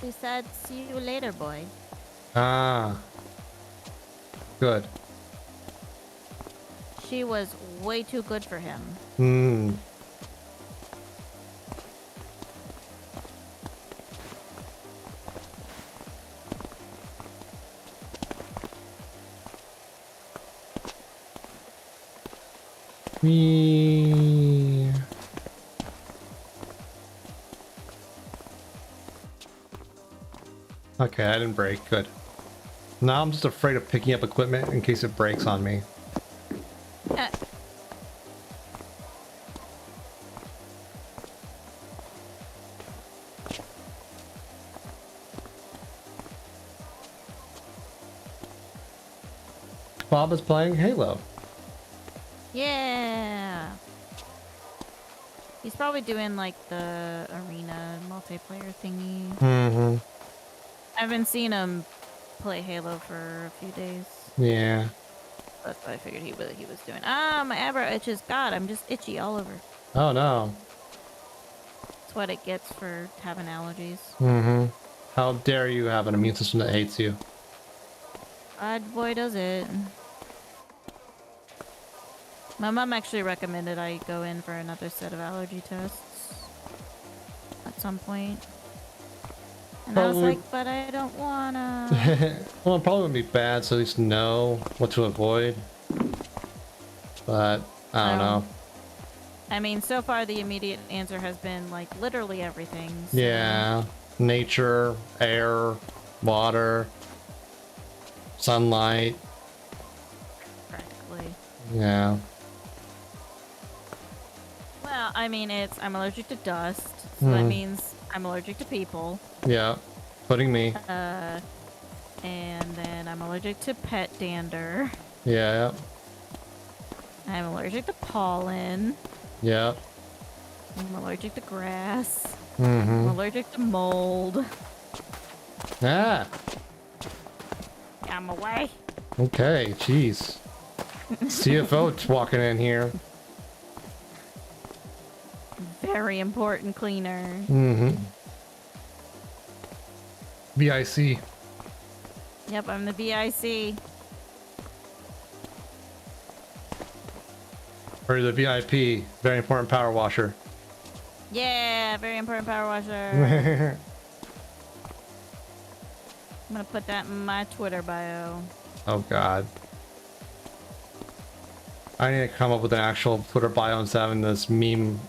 She said, see you later, boy. Ah. Good. She was way too good for him. Hmm. Me. Okay, I didn't break. Good. Now I'm just afraid of picking up equipment in case it breaks on me. Bob is playing Halo. Yeah. He's probably doing like the arena multiplayer thingy. Mm-hmm. I haven't seen him play Halo for a few days. Yeah. But I figured he was doing. Ah, my eyebrow itches. God, I'm just itchy all over. Oh no. That's what it gets for having allergies. Mm-hmm. How dare you have an immune system that hates you? Odd boy does it. My mom actually recommended I go in for another set of allergy tests at some point. And I was Probably- like, but I don't wanna. Well, it probably wouldn't be bad, so at least know what to avoid. But, I don't know. I mean, so far the immediate answer has been like literally everything. So. Yeah. Nature, air, water, sunlight. Practically. Yeah. Well, I mean, I'm allergic to dust, so that means I'm allergic to people. Yeah. Including me. And then I'm allergic to pet dander. Yeah. I'm allergic to pollen. Yeah. I'm allergic to grass. Mm-hmm. I'm allergic to mold. Ah. I'm away. Okay. Jeez. CFO walking in here. Very important cleaner. Mm-hmm. VIC. Yep, I'm the BIC. Or the VIP. Very important power washer. Yeah, very important power washer. I'm gonna put that in my Twitter bio. Oh god. I need to come up with an actual Twitter bio instead of having this meme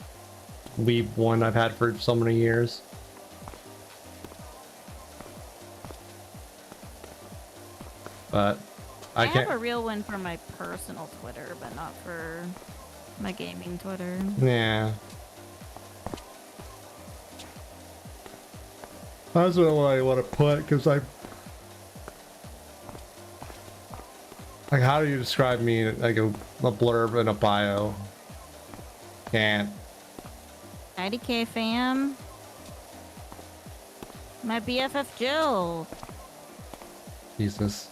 weeb one I've had for so many years. But I have can't. a real one for my personal Twitter, but not for my gaming Twitter. Yeah. That's what I want to put, because I... Like, how do you describe me, like a blurb and a bio? Can't. IDK fam. My BFF Jill. Jesus.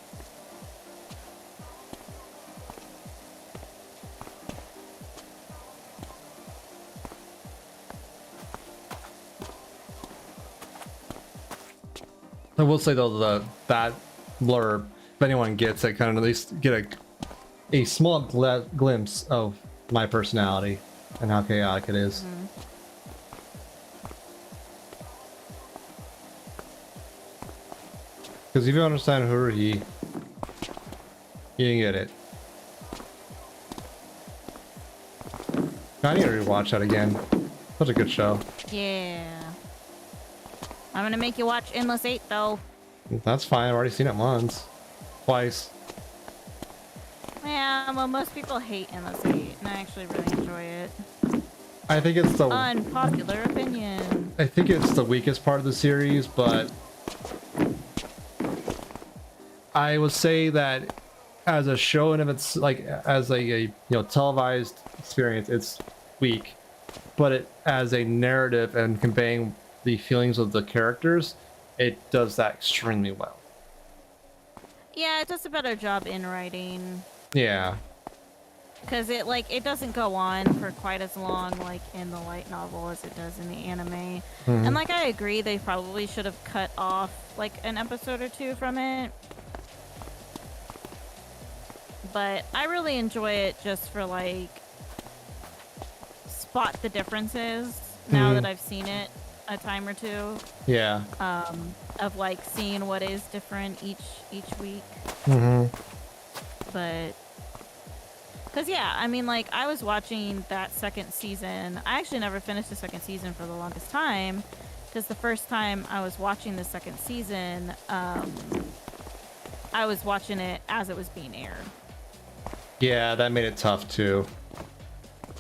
I will say though that blurb, if anyone gets it, kind of at least get a small glimpse of my personality and how chaotic it is. Because if you understand who or he, you can get it. I need to rewatch that again. Such a good show. Yeah. I'm gonna make you watch Endless 8 though. That's fine. I've already seen it once. Twice. Yeah, well, most people hate Endless 8, and I actually really enjoy it. I think it's the Unpopular opinion. I think it's the weakest part of the series, but I would say that as a show and if it's like as a televised experience, it's weak. But it as a narrative and conveying the feelings of the characters, it does that extremely well. Yeah, it does a better job in writing. Yeah. Because it doesn't go on for quite as long like in the light novel as it does in the anime. And like I agree, they probably should have cut off like an episode or two from it. But I really enjoy it just for like spot the differences now that I've seen it a time or two. Yeah. Of like seeing what is different each week. But because yeah, I mean, like I was watching that second season. I actually never finished the second season for the longest time because the first time I was watching the second season, I was watching it as it was being aired. Yeah, that made it tough too.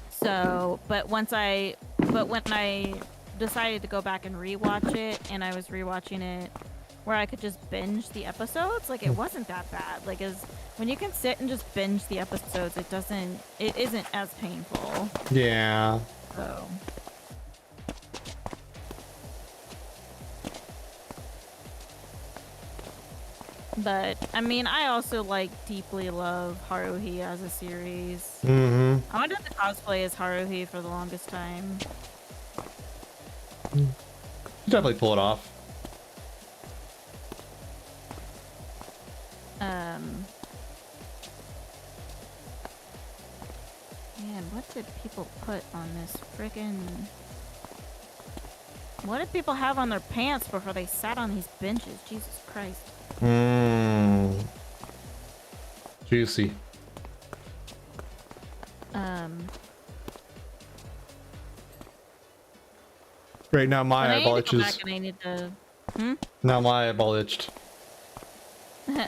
So, but when I decided to go back and rewatch it, and I was rewatching it where I could just binge the episodes, like it wasn't that bad. Like when you can sit and just binge the episodes, it isn't as painful. Yeah. So. But I mean, I also like deeply love Haruhi as a series. I wanted to cosplay as Haruhi for the longest time. You definitely pull it off. Man, what did people put on this friggin'... What did people have on their pants before they sat on these benches? Jesus Christ. Juicy. Great, now my eyeball itches. And I need to... Now my eyeball itched. I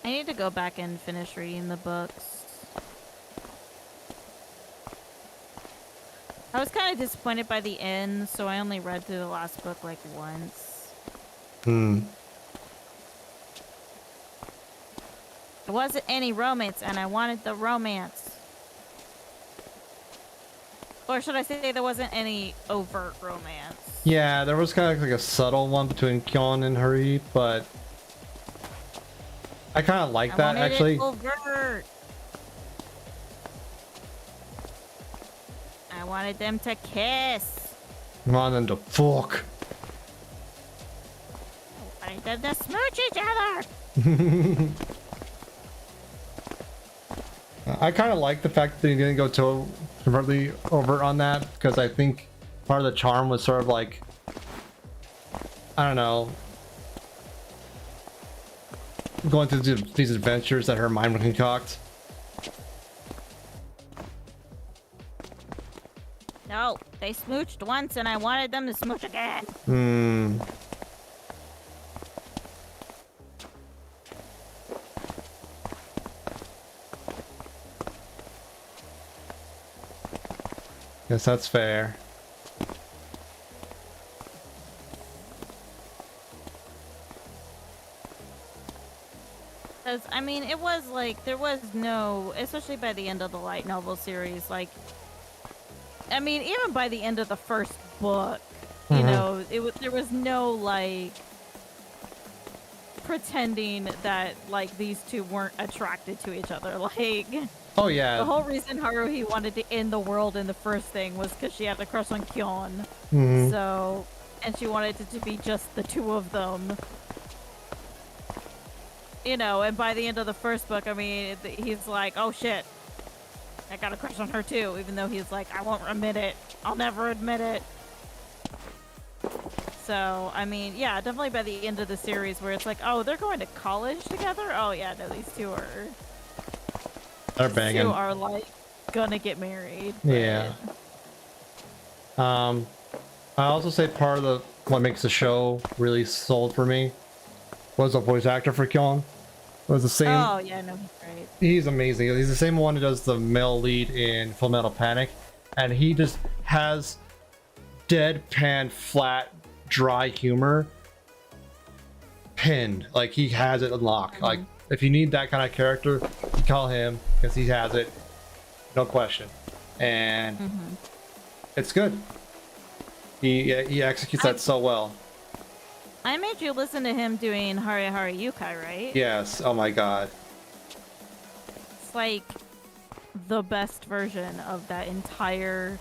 need to go back and finish reading the books. I was kind of disappointed by the end, so I only read through the last book like once. There wasn't any romance, and I wanted the romance. Or should I say there wasn't any overt romance? Yeah, there was kind of like a subtle one between Kyon and Huri, but I kind of like that actually. It overt. I wanted them to kiss. I wanted them to fuck. I wanted them to smooch each other. I kind of like the fact that he didn't go too overtly overt on that, because I think part of the charm was sort of like, I don't know, going through these adventures that her mind would concoct. No, they smooched once and I wanted them to smooch again. Guess that's fair. Because, I mean, it was like, there was no, especially by the end of the light novel series, like, I mean, even by the end of the first book, you know, there was no, like, pretending that, like, these two weren't attracted to each other. Like, Oh yeah. the whole reason Haruhi wanted to end the world in the first thing was because she had a crush on Kyon. So, and she wanted it to be just the two of them. You know, and by the end of the first book, I mean, he's like, oh shit, I got a crush on her too, even though he's like, I won't admit it. I'll never admit it. So, I mean, yeah, definitely by the end of the series where it's like, oh, they're going to college together? Oh yeah, no, these two are... They're banging. Two are, like, gonna get married. Yeah. I also say part of what makes the show really sold for me was the voice actor for Kyon. Was the same. Oh yeah, no, he's great. He's amazing. He's the same one who does the male lead in Fullmetal Panic, and he just has deadpan, flat, dry humor pinned. Like he has it unlocked. Like if you need that kind of character, you call him because he has it, no question. And it's good. He executes that so well. I made you listen to him doing Hari Hari Yukai, right? Yes. Oh my god. It's like the best version of that entire...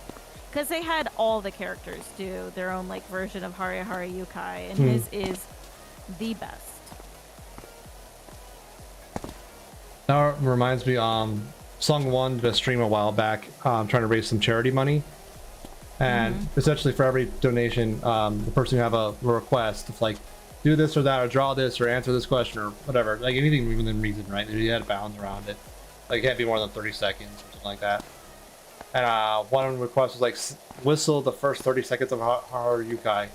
Because they had all the characters do their own like version of Hari Hari Yukai, and his is the best. That reminds me, Song One did a stream a while back, trying to raise some charity money. And essentially for every donation, the person who have a request of like, do this or that, or draw this, or answer this question, or whatever, like anything within reason, right? They had bounds around it. Like it can't be more than 30 seconds or something like that. And one request was like, whistle the first 30 seconds of Haru Yukai.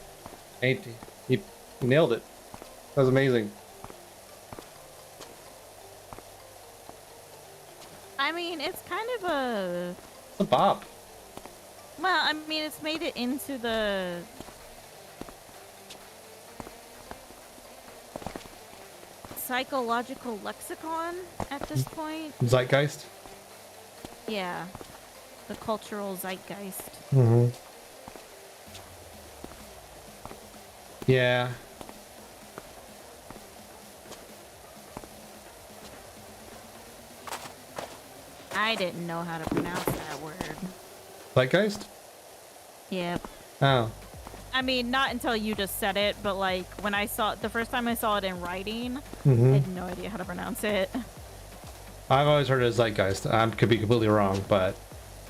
And he nailed it. That was amazing. I mean, it's kind of a... It's a bop. Well, I mean, it's made it into the... psychological lexicon at this point. Zeitgeist? Yeah. The cultural zeitgeist. Yeah. I didn't know how to pronounce that word. Zeitgeist? Yep. Oh. I mean, not until you just said it, but like when I saw it, the first time I saw it in writing, I had no idea how to pronounce it. I've always heard it as Zeitgeist. I could be completely wrong, but...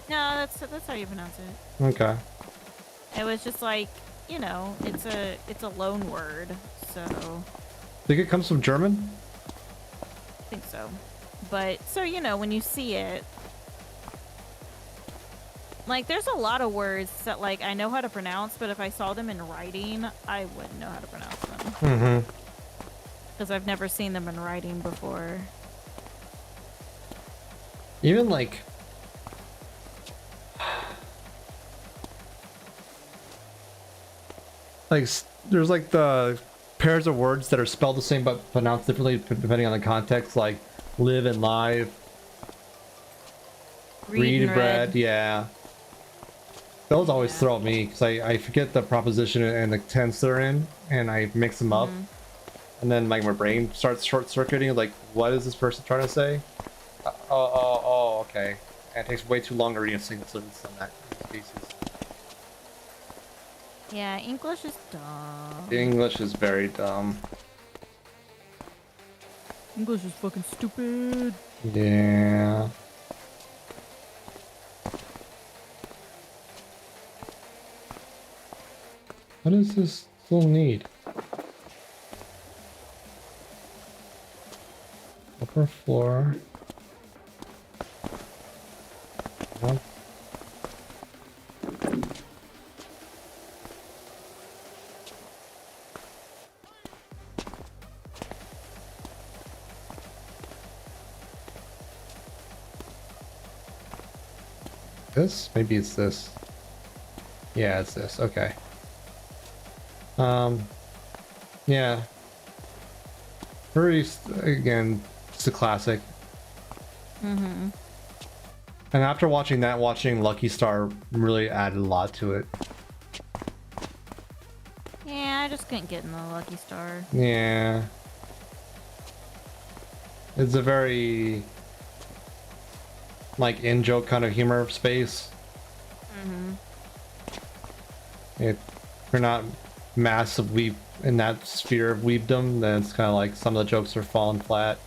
No, that's how you pronounce it. Okay. It was just like, you know, it's a loan word, so... Think it comes from German? I think so. But, so, you know, when you see it, like, there's a lot of words that, like, I know how to pronounce, but if I saw them in writing, I wouldn't know how to pronounce them. Because I've never seen them in writing before. Even, like... like, there's, like, the pairs of words that are spelled the same but pronounced differently depending on the context, like live and live. Read and read, yeah. Those always throw me because I forget the proposition and the tense they're in, and I mix them up, and then like my brain starts short-circuiting. Like, what is this person trying to say? Oh, okay. And it takes way too long to read a single sentence in that cases. Yeah, English is dumb. English is very dumb. English is fucking stupid. Yeah. What does this still need? Upper floor. What? This? Maybe it's this. Yeah, it's this. Okay. Yeah. Very, again, It's a classic. Mm-hmm. And after watching that, watching Lucky Star really added a lot to it. Yeah, I just couldn't get in the Lucky Star. Yeah. It's a very like in-joke kind of humor space. Mm-hmm. If you're not massive weeb in that sphere of weebdom, then it's kind of like some of the jokes are falling flat.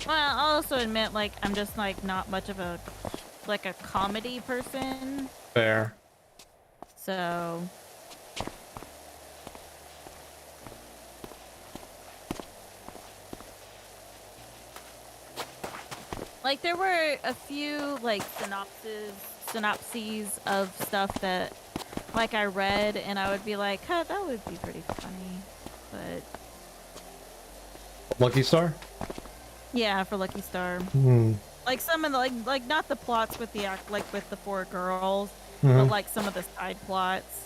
Well, I'll also admit, like, I'm just like not much of a like a comedy person. Fair. So like there were a few like synopses of stuff that like I read and I would be like, huh, that would be pretty funny. But Lucky Star? yeah, for Lucky Star. Hmm. Like some of the like not the plots with the like with the 4 girls, but Mhm. like some of the side plots.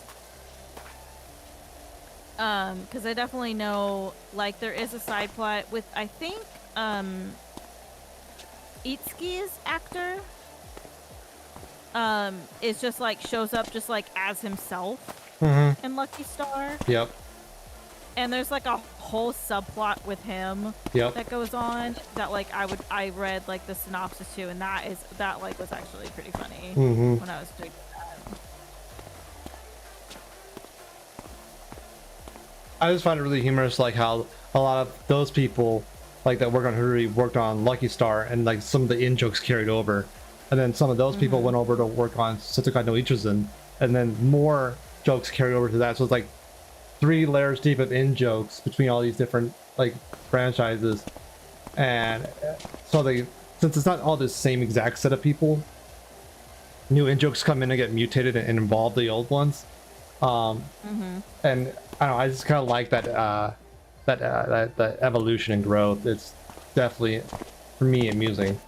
Because I definitely know like there is a side plot with I think Itsuki's actor is just like shows up just like as himself Mm-hmm. in Lucky Star, Yep. and there's like a whole subplot with him Yep. that goes on that like I read like the synopsis to, and that like was actually pretty funny Mm-hmm. when I was doing that. I just find it really humorous, like how a lot of those people, like that work on Hurry, worked on Lucky Star, and like some of the in jokes carried over, and then some of those people went over to work on Setsukai no Ichizun, and then more jokes carried over to that. So it's like 3 layers deep of in jokes between all these different like franchises, and so they, since it's not all the same exact set of people, new in jokes come in and get mutated and involve the old ones. And I don't know, I just kind of like that that evolution and growth. It's definitely, for me, amusing.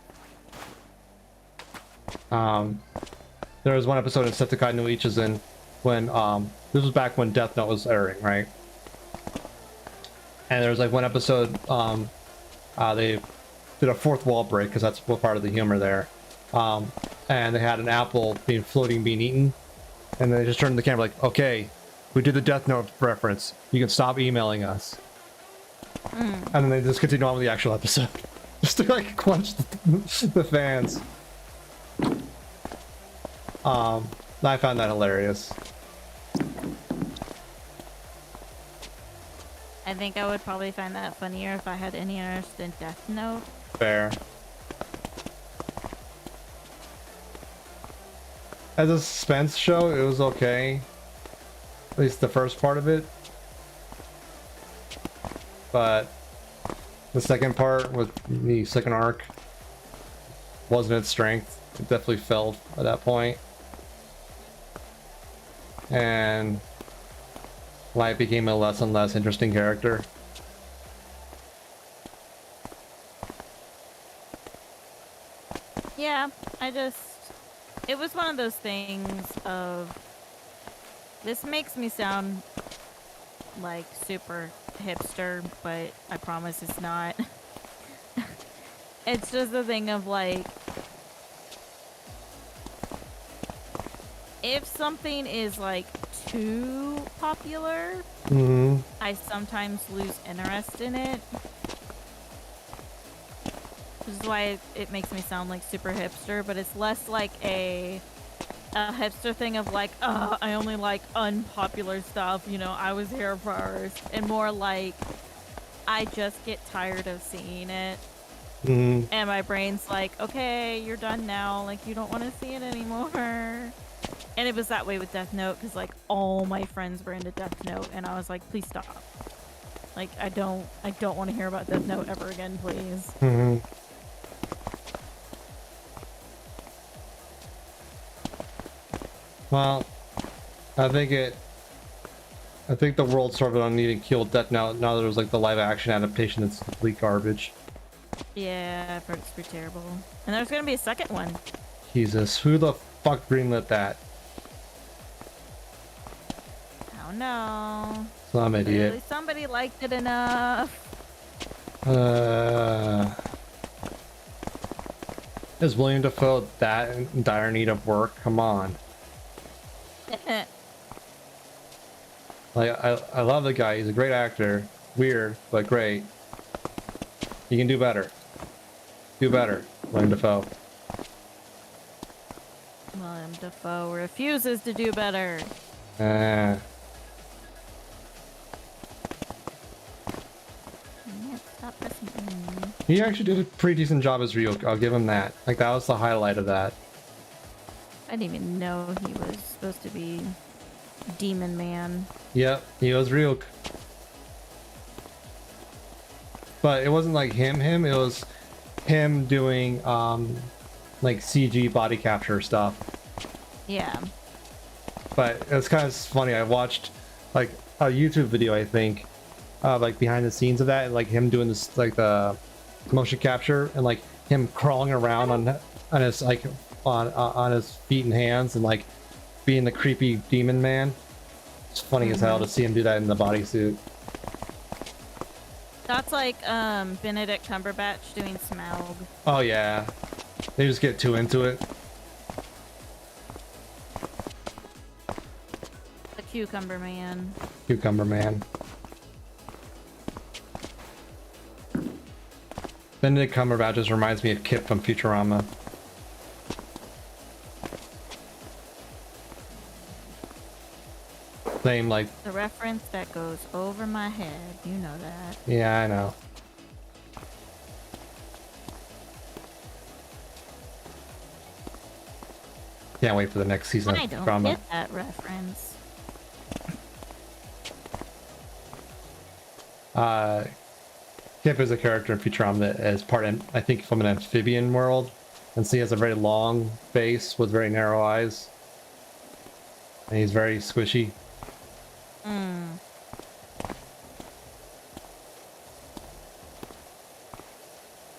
There was one episode in Setsukai no Ichizun when this was back when Death Note was airing, right? And there was like one episode they did a fourth wall break, because that's what part of the humor there. And they had an apple being eaten, and they just turned to the camera like, okay, we did the Death Note reference, you can stop emailing us. And then they just continue on with the actual episode just to like quench the fans. I found that hilarious. I think I would probably find that funnier if I had any interest in Death Note. Fair. As a suspense show, it was okay. At least the first part of it. But the second part, with the second arc, wasn't its strength. It definitely fell at that point. And Light became a less and less interesting character. Yeah, it was one of those things of, this makes me sound like super hipster, but I promise it's not. It's just a thing of like, if something is like too popular, I sometimes lose interest in it. Which is why it makes me sound like super hipster, but it's less like a hipster thing of like, I only like unpopular stuff, you know, I was here first, and more like, I just get tired of seeing it. And my brain's like, okay, you're done now, like, you don't want to see it anymore. And it was that way with Death Note, because like all my friends were into Death Note, and I was like, please stop. Like, I don't want to hear about Death Note ever again, please. Well, I think the world sort of needed to kill Death Note now that it was like the live action adaptation that's complete garbage. Yeah, I've heard it's pretty terrible. And there's gonna be a second one. Jesus, who the fuck greenlit that? I Oh no. Some idiot. Clearly somebody liked it enough. Is William Dafoe that in dire need of work? Come on. Like, I love the guy. He's a great actor. Weird, but great. You can do better. Do better, William Dafoe. William Dafoe refuses to do better. Stop pressing. He actually did a pretty decent job as Ryuk. I'll give him that. Like, that was the highlight of that. I didn't even know he was supposed to be Demon Man. Yep, he was Ryuk. But it wasn't like him, it was him doing, like CG body capture stuff. Yeah. But it's kind of funny. I watched, like, a YouTube video, I think, like, behind the scenes of that, and, like, him doing this, like, the motion capture, and, like, him crawling around on his, like, on his feet and hands, and, like, being the creepy demon man. It's funny as hell to see him do that in the bodysuit. That's like Benedict Cumberbatch doing Smaug. Oh yeah, they just get too into it. The Cucumber Man. Cucumber Man. Benedict Cumberbatch just reminds me of Kip from Futurama. Same, like, The reference that goes over my head. You know that. yeah, I know. Can't wait for the next season I of don't drama. get that reference. Kip is a character in Futurama that is part, I think, from an amphibian world, and so he has a very long face with very narrow eyes, and he's very squishy.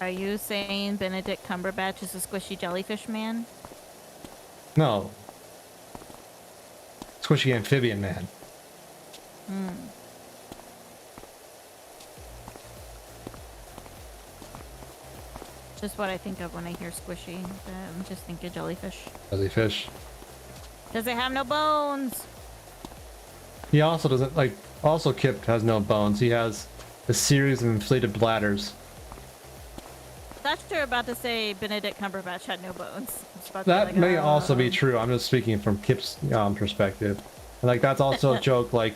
Are you saying Benedict Cumberbatch is a squishy jellyfish man? No, squishy amphibian man. Just what I think of when I hear squishy. I just think of jellyfish. Jellyfish. Does it have no bones? He also doesn't, like, also Kip has no bones. He has a series of inflated bladders. Thought you were about to say Benedict Cumberbatch had no bones. I was about to That be like, may "Oh." also be true. I'm just speaking from Kip's perspective. And, like, that's also a joke. Like,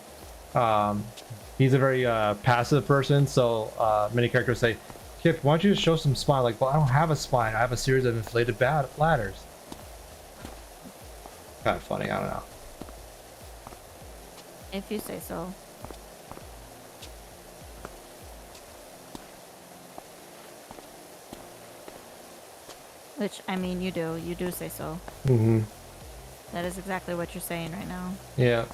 he's a very passive person, so many characters say, Kip, why don't you just show some spine? Like, well, I don't have a spine. I have a series of inflated bladders. Kind of funny. I don't know. If you say so. Which, I mean, you do. You do say so. Mm-hmm. That is exactly what you're saying right now. Yeah.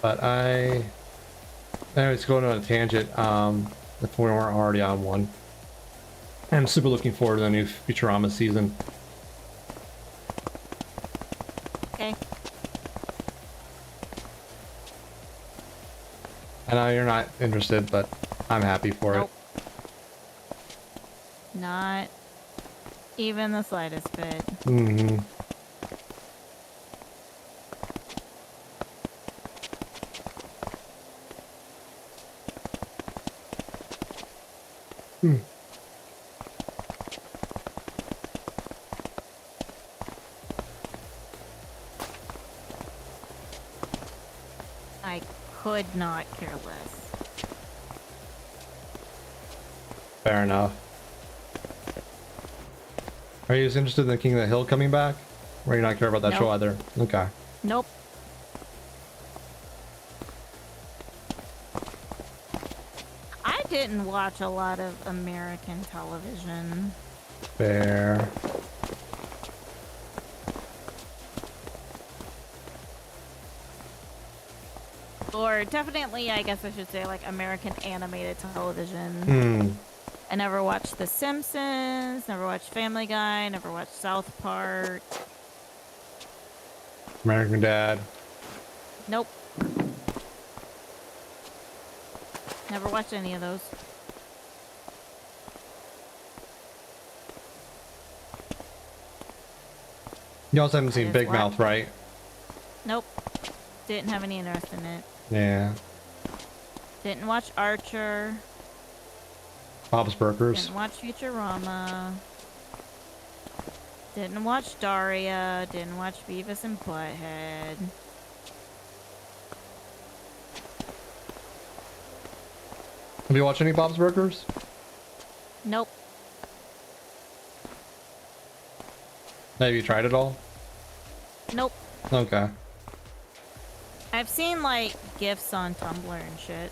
But anyways, going on a tangent, if we weren't already on one. I'm super looking forward to the new Futurama season. Okay. I know you're not interested, but I'm happy for Nope. Not even the slightest bit. it. Mm-hmm. I could not care less. Fair enough. Are you as interested in the King of the Hill coming back? Or you not care about that Nope. show either? Okay. Nope. I didn't watch a lot of American television. Fair. Or definitely, I guess I should say, like American animated television. Hmm. I never watched The Simpsons, never watched Family Guy, never watched South Park. American Dad. Nope. Never watched any of those. You also haven't seen just Big watched- Mouth, right? Nope. Didn't have any interest in it. Yeah. Didn't watch Archer. Bob's Burgers. Didn't watch Futurama. Didn't watch Daria. Didn't watch Beavis and Butthead. Have you watched any Bob's Burgers? Nope. Have you tried it all? Nope. Okay. I've seen like GIFs on Tumblr and shit.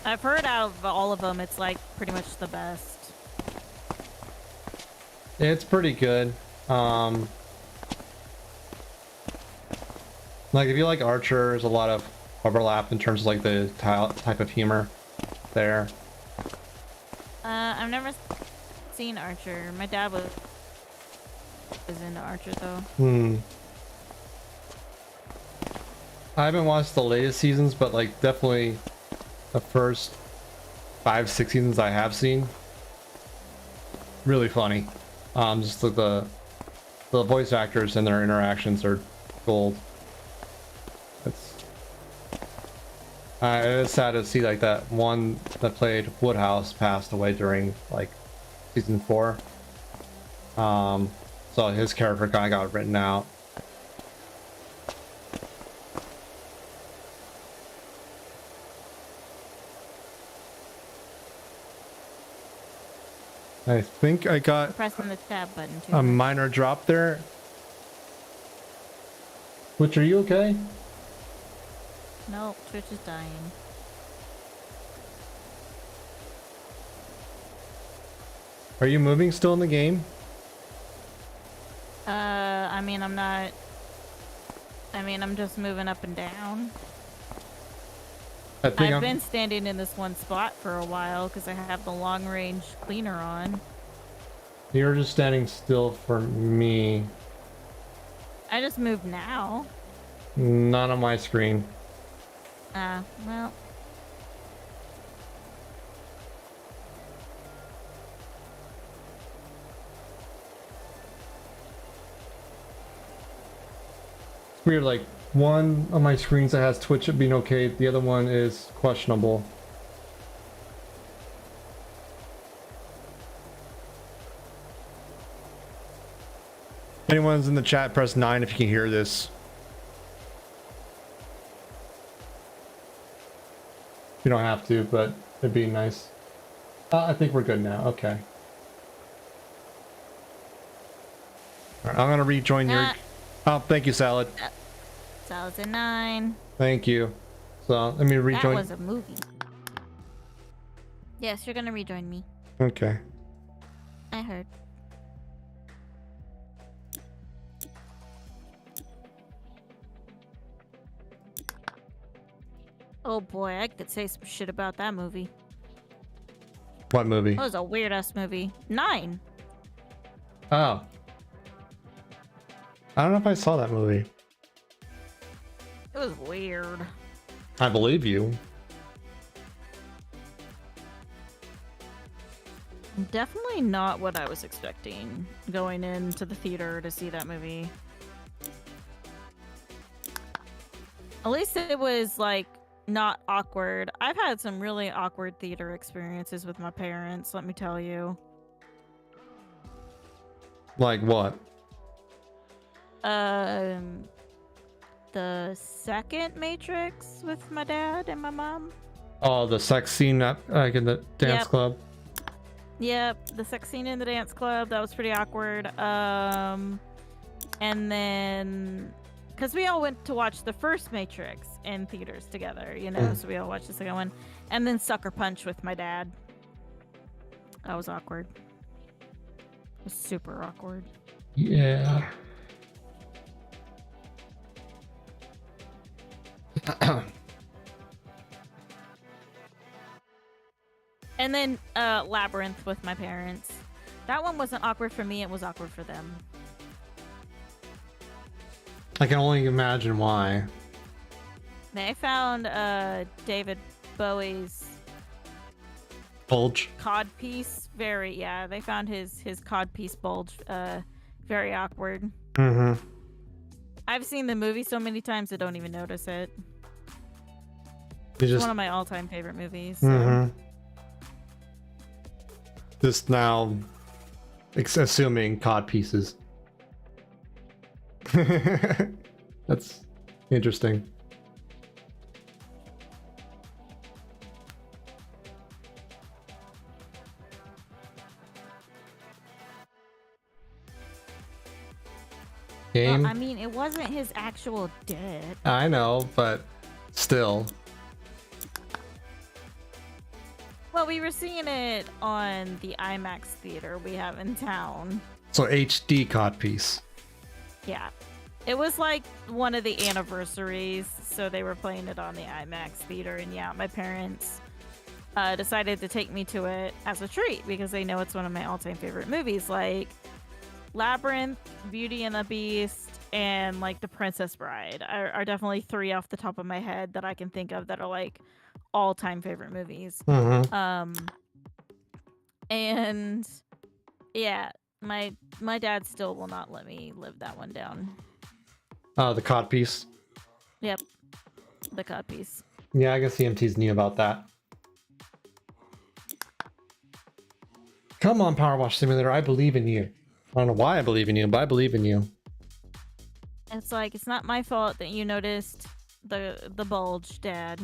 I've heard out of all of them, it's like pretty much the best. It's pretty good. Like if you like Archer, there's a lot of overlap in terms of like the type of humor there. I've never seen Archer. My dad was into Archer though. Hmm. I haven't watched the latest seasons, but like definitely the first 5-6 seasons I have seen. Really funny. Just like the voice actors and their interactions are gold. It's sad to see like that one that played Woodhouse passed away during like season 4. So his character kind of got written out. I think I got Pressing the tab button too. a minor drop there. Which, are you okay? Nope, Twitch is dying. Are you moving still in the game? I mean, I'm not. I mean, I'm just moving up and down. I think I've been standing in this one spot for a while because I have the long range cleaner on. You're just standing still for me. I just moved now. Not on my screen. Well. It's weird, like one of my screens that has Twitch being okay, the other one is questionable. Anyone's in the chat, press 9 if you can hear this. You don't have to, but it'd be nice. I think we're good now. Okay. All right, I'm gonna rejoin your. Oh, thank you, Salad. Salad's a 9. Thank you. So let me rejoin. That was a movie. Yes, you're gonna rejoin me. Okay. I heard. Oh boy, I could say some shit about that movie. What movie? That was a weird ass movie. 9. Oh. I don't know if I saw that movie. It was weird. I believe you. Definitely not what I was expecting going into the theater to see that movie. At least it was like not awkward. I've had some really awkward theater experiences with my parents, let me tell you. Like what? The second Matrix with my dad and my mom. Oh, the sex scene at, like in the dance Yep. club. Yep, the sex scene in the dance club, that was pretty awkward. And then, because we all went to watch the first Matrix in theaters together, you know, so we all watched the second one. And then Sucker Punch with my dad. That was awkward. It was super awkward. Yeah. And then Labyrinth with my parents. That one wasn't awkward for me, it was awkward for them. I can only imagine why. They found David Bowie's Bulge. cod piece they found his cod piece bulge very awkward. Mm-hmm. I've seen the movie so many times I don't even notice it. It's It's one of my all-time favorite movies. So. Mm-hmm. Just now assuming cod pieces. That's interesting. Game? Well, I mean, it wasn't his actual dick. I know, but still. Well, we were seeing it on the IMAX theater we have in town. So HD cod piece. Yeah. It was like one of the anniversaries, so they were playing it on the IMAX theater, and yeah, my parents decided to take me to it as a treat because they know it's one of my all-time favorite movies, like Labyrinth, Beauty and the Beast, and like The Princess Bride are definitely three off the top of my head that I can think of that are like all-time favorite movies. Mm-hmm. And yeah, my dad still will not let me live that one down. The cod piece. Yep, the cod piece. Yeah, I guess EMTs knew about that. Come on, Power Wash Simulator, I believe in you. I don't know why I believe in you, but I believe in you. It's like, it's not my fault that you noticed the bulge, Dad.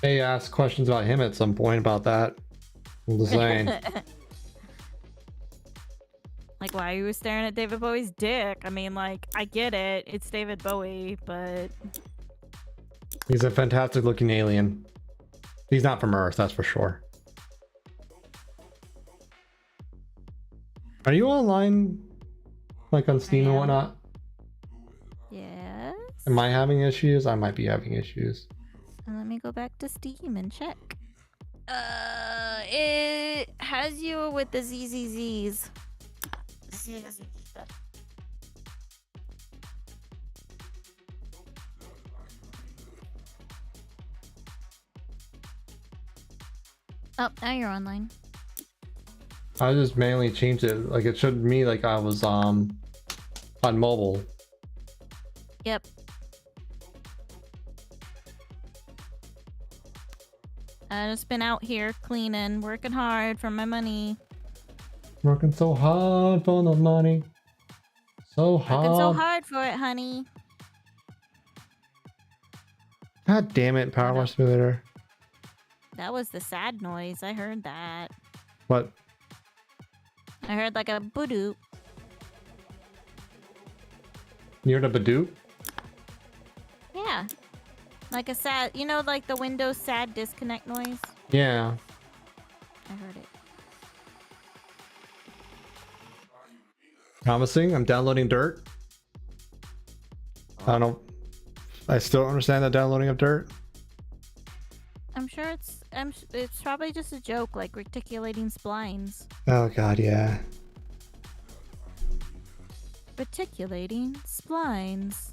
They asked questions about him at some point about that. I'm just saying. Like, why are you staring at David Bowie's dick? I mean, like, I get it. It's David Bowie, but... He's a fantastic looking alien. He's not from Earth, that's for sure. Are you online? Like on Steam and whatnot? Yes? Am I having issues? I might be having issues. Let me go back to Steam and check. It has you with the ZZZs. Oh, now you're online. I just manually changed it. Like it showed me like I was on mobile. Yep. I just been out here cleaning, working hard for my money. Working so hard for the money. So hard. Working so hard for it, honey. God damn it, Power Wash Simulator. That was the sad noise. I heard that. What? I heard like a boo-doo. You heard a Badoo? Yeah. Like a sad, you know, like the Windows sad disconnect noise? Yeah. I heard it. Promising. I'm downloading Dirt. I don't. I still don't understand the downloading of Dirt. I'm sure it's probably just a joke, like reticulating splines. Oh god, yeah. Reticulating splines.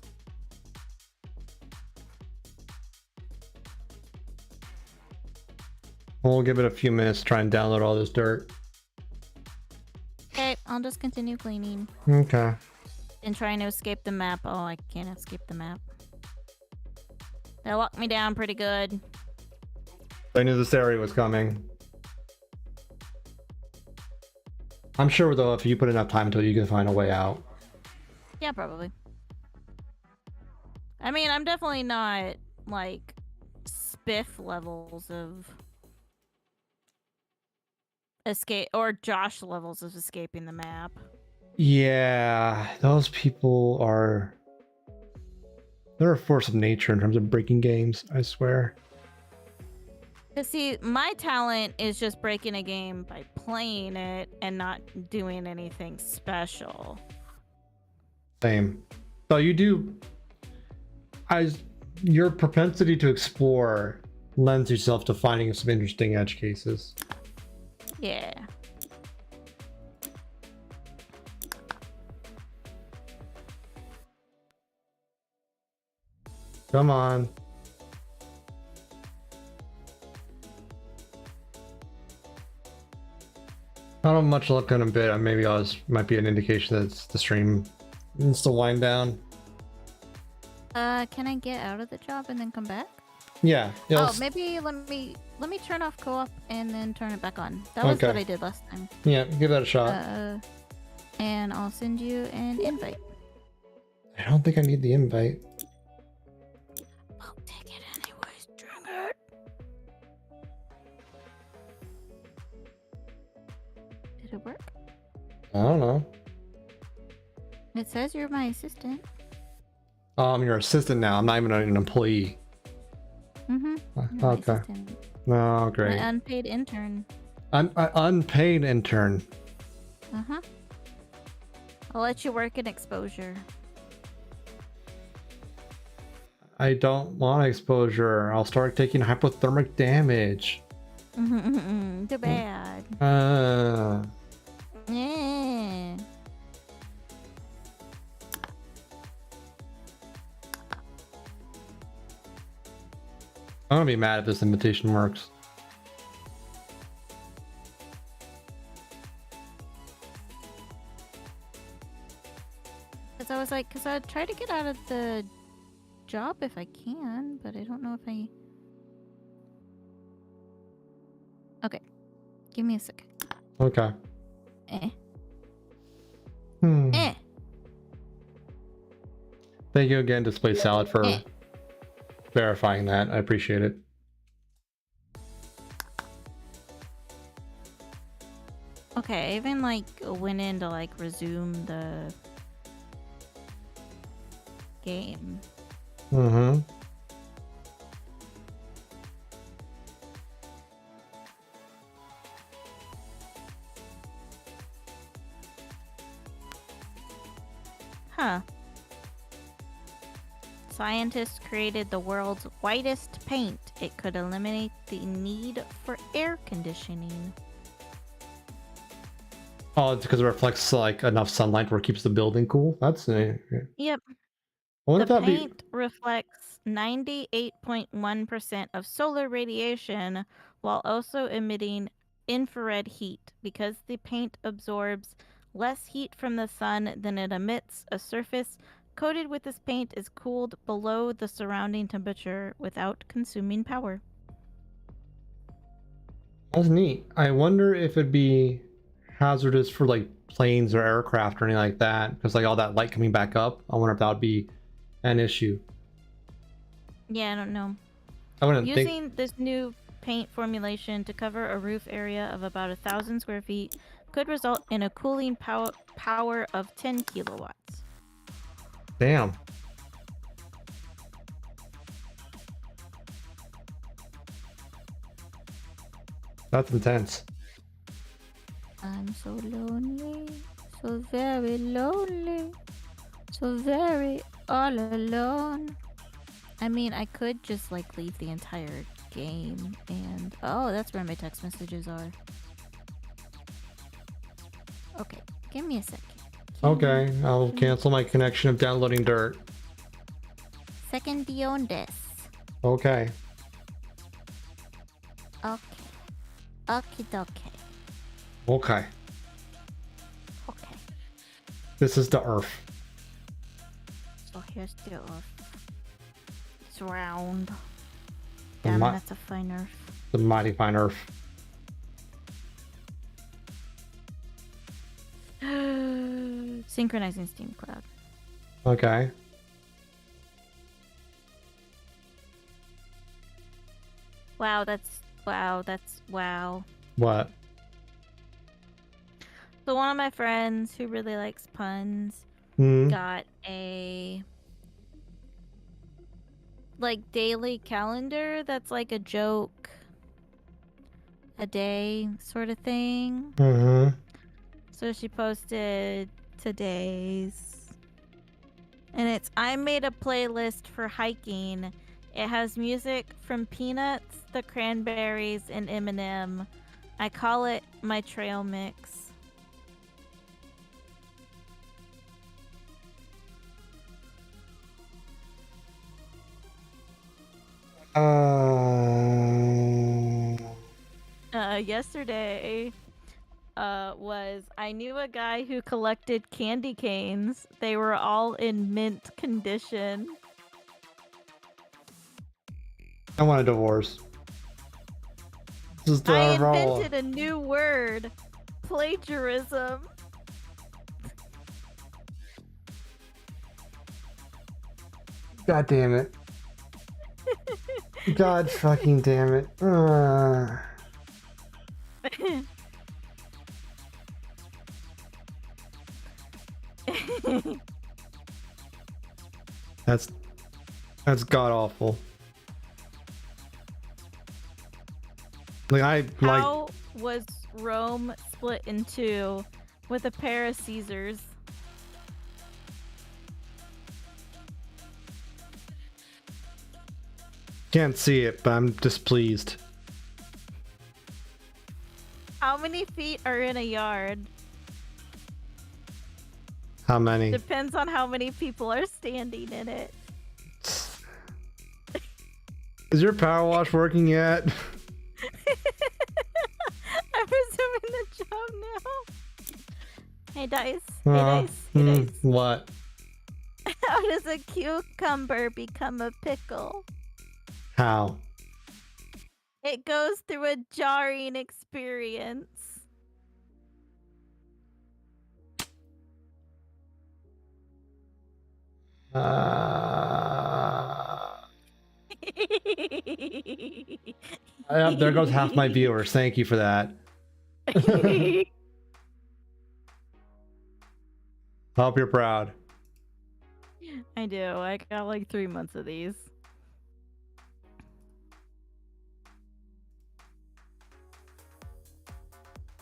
We'll give it a few minutes to try and download all this dirt. Okay, I'll just continue cleaning. Okay. And trying to escape the map. Oh, I can't escape the map. They locked me down pretty good. I knew this area was coming. I'm sure though, if you put enough time into it, you can find a way out. Yeah, probably. I mean, I'm definitely not like spiff levels of escape or Josh levels of escaping the map. Yeah, those people are... They're a force of nature in terms of breaking games, I swear. Cause see, my talent is just breaking a game by playing it and not doing anything special. Same. So you do, as your propensity to explore lends yourself to finding some interesting edge cases. Yeah. Come on. I don't have much luck on a bit. Maybe might be an indication that the stream needs to wind down. Can I get out of the job and then come back? Yeah. Oh, maybe let me turn off co-op and then turn it back on. That was what I did last time. Yeah, give that a shot. And I'll send you an invite. I don't think I need the invite. I'll take it anyways, dang it. Did it work? I don't know. It says you're my assistant. I'm your assistant now. I'm not even an employee. Mm-hmm. Okay. No, great. My unpaid intern. Unpaid intern. Uh-huh. I'll let you work in exposure. I don't want exposure. I'll start taking hypothermic damage. Too bad. Yeah. I'm gonna be mad if this invitation works. Because I'd try to get out of the job if I can, but I don't know if I... Okay. Give me a second. Okay. Eh. Hmm. Eh. Thank you again, Display Salad, for verifying that. I appreciate it. Okay, I even went in to resume the game. Mm-hmm. Huh. Scientists created the world's whitest paint. It could eliminate the need for air conditioning. Oh, it's because it reflects enough sunlight where it keeps the building cool. That's Yep. I wonder The if that'd paint reflects 98.1% of solar radiation while also emitting infrared heat. Because the paint absorbs less heat from the sun than it emits, a surface coated with this paint is cooled below the surrounding temperature without consuming power. That's neat. I wonder if it'd be hazardous for planes or aircraft or anything like that, because all that light coming back up. I wonder if that would be an issue. Yeah, I don't know. I wouldn't Using this new paint formulation to cover a roof area of about 1,000 square feet could result in a cooling power of 10 kilowatts. Damn. That's intense. I'm so lonely, so very lonely, so very all alone. I mean, I could just leave the entire game and... Oh, that's where my text messages are. Okay, give me a second. Okay, I'll cancel my connection of downloading Dirt. Second on this. Okay. Okay. Okie dokie. Okay. Okay. This is the Earth. So here's the Earth. It's round. Damn, that's a fine Earth. The mighty fine Earth. Synchronizing Steam Cloud. Okay. Wow, wow. What? So one of my friends who really likes puns Hmm. got a daily calendar that's a joke a day sort of thing. Mm-hmm. So she posted today's And it's I made a playlist for hiking. It has music from Peanuts, the Cranberries, and Eminem. I call it my trail mix. Yesterday was I knew a guy who collected candy canes. They were all in mint condition. I want a divorce. This is I the invented a new word. Plagiarism. God damn it. God fucking damn it. That's god awful. How was Rome split in two with a pair of Caesars? Can't see it, but I'm displeased. How many feet are in a yard? How many? Depends on how many people are standing in it. Is your power wash working yet? I'm resuming the job now. Hey Dice. Hey Dice. Hey Dice. What? How does a cucumber become a pickle? How? It goes through a jarring experience. There goes half my viewers. Thank you for that. Hope you're proud. I do. I got like 3 months of these.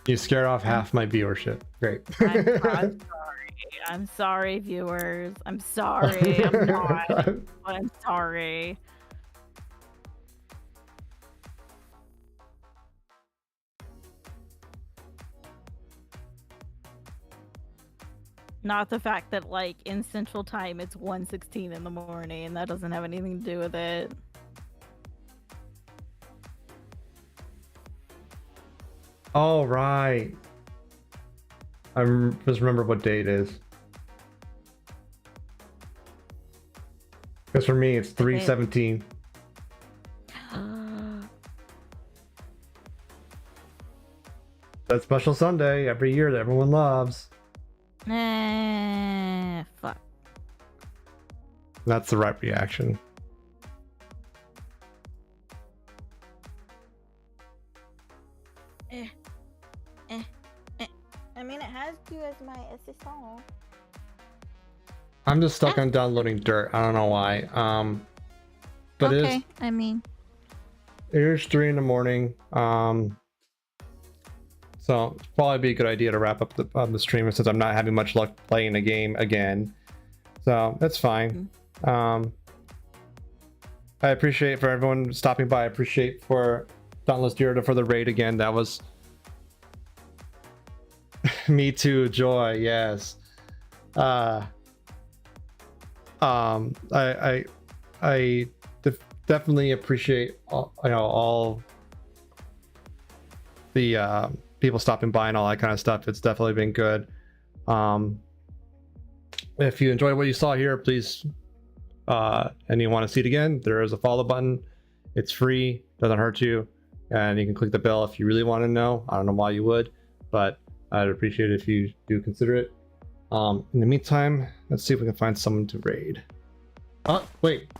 You scared off half my viewership. Great. I'm sorry. I'm sorry, viewers. I'm sorry. I'm not. But I'm sorry. Not the fact that, like, in Central Time it's 1:16 in the morning. That doesn't have anything to do with it. All right. Just remember what day it is. Because for me, it's 3/17. That special Sunday every year that everyone loves. Fuck. That's the right reaction. I mean, it has you as my assistant. I'm just stuck on downloading Dirt. I don't know why. But okay, it I mean, is 3 in the morning. So it's probably be a good idea to wrap up the stream since I'm not having much luck playing the game again. So that's fine. I appreciate for everyone stopping by. I appreciate for Dauntless Deer for the raid again. That was me too, Joy. Yes. I definitely appreciate all the people stopping by and all that kind of stuff. It's definitely been good. If you enjoyed what you saw here, please and you want to see it again, there is a follow button. It's free, doesn't hurt you, and you can click the bell if you really want to know. I don't know why you would, but I'd appreciate it if you do consider it. In the meantime, let's see if we can find someone to raid. Wait.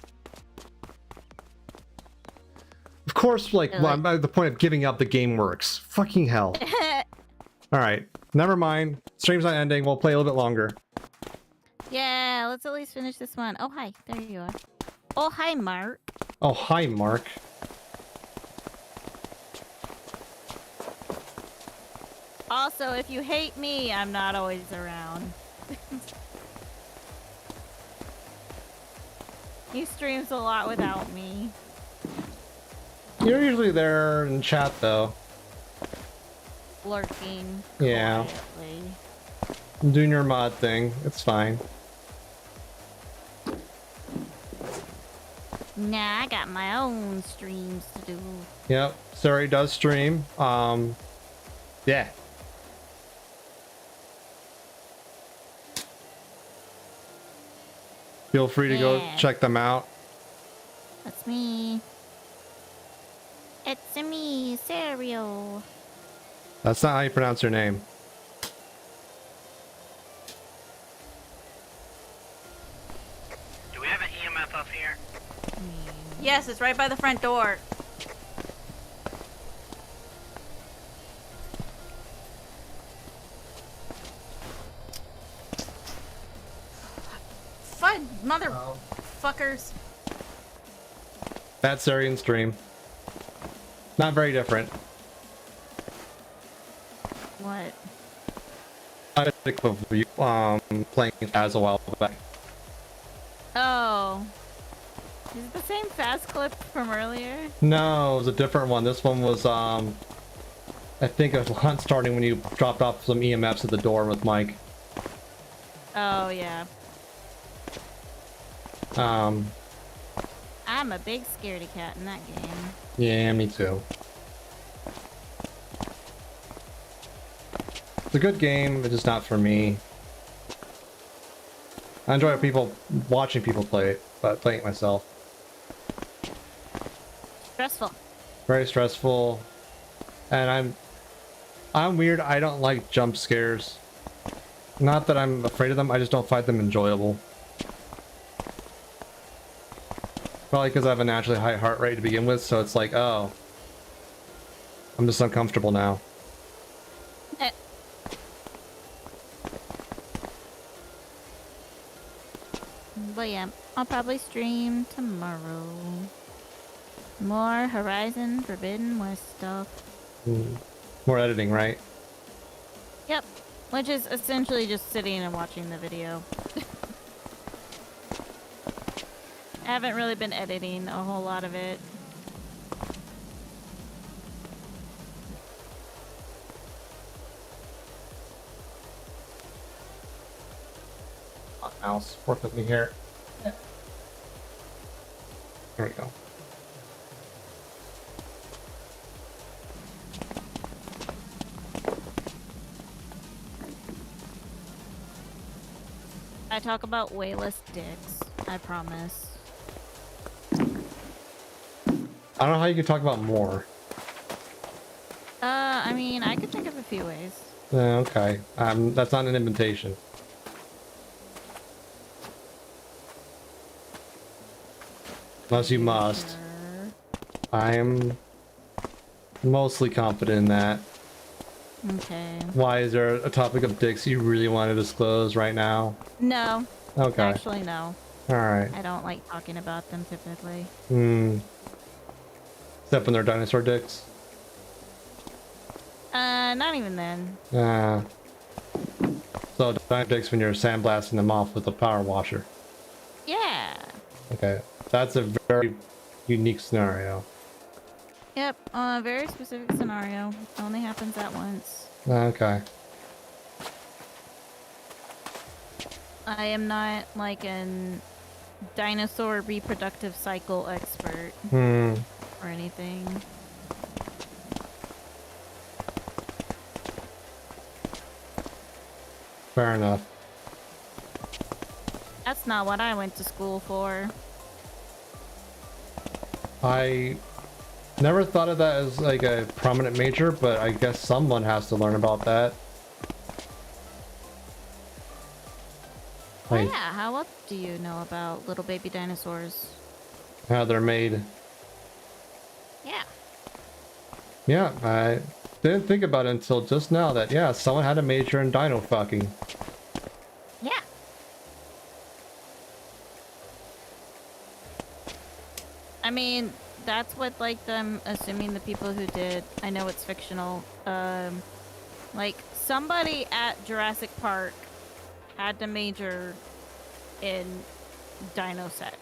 Of course, like, well, I'm at the point of giving up, the game works. Fucking hell. Alright, never mind. Stream's not ending, we'll play a little bit longer. yeah, let's at least finish this one. Oh, hi. There you are. Oh, hi, Mark. Oh, hi, Mark. Also, if you hate me, I'm not always around. He streams a lot without me. You're usually there in chat though. Lurking. Yeah. Quietly. I'm doing your mod thing. It's fine. Nah, I got my own streams to do. Yep. Suri does stream. Yeah. Feel free to go Yeah. check them out. That's me. It's me, Cereal. That's not how you pronounce your name. Do we have an EMF up here? Yes, it's right by the front door. Fun, motherfuckers. That's Surian stream. Not very different. What? I think of you playing as a while back. Oh. Is it the same fast clip from earlier? No, it was a different one. This one was I think it was hunt starting when you dropped off some EMFs at the door with Mike. Oh, yeah. I'm a big scaredy cat in that game. Yeah, me too. It's a good game, it's just not for me. I enjoy watching people play it, but playing it myself. Stressful. Very stressful. And I'm weird, I don't like jump scares. Not that I'm afraid of them, I just don't find them enjoyable. Probably because I have a naturally high heart rate to begin with, so it's like, oh. I'm just uncomfortable now. But yeah, I'll probably stream tomorrow. More Horizon Forbidden West stuff. More editing, right? Yep. Which is essentially just sitting and watching the video. I haven't really been editing a whole lot of it. Mouse, work with me here. Yeah. There we go. I talk about way less dicks, I promise. I don't know how you can talk about more. I mean, I could think of a few ways. Okay. That's not an invitation. Unless you must. Sure. I am mostly confident in that. Okay. Why is there a topic of dicks you really want to disclose right now? No. Okay. Actually, no. Alright. I don't like talking about them typically. Except when they're dinosaur dicks. Not even then. So dinosaur dicks when you're sandblasting them off with a power washer. Yeah. Okay. That's a very unique scenario. Yep, a very specific scenario. Only happens at once. Okay. I am not like an dinosaur reproductive cycle expert or anything. Fair enough. That's not what I went to school for. I never thought of that as like a prominent major, but I guess someone has to learn about that. Oh Like yeah, how else do you know about little baby dinosaurs? how they're made. Yeah. Yeah, I didn't think about it until just now that, yeah, someone had a major in dino fucking. Yeah. I mean, that's what, like, I'm assuming the people who did, I know it's fictional, like, somebody at Jurassic Park had to major in dino sex.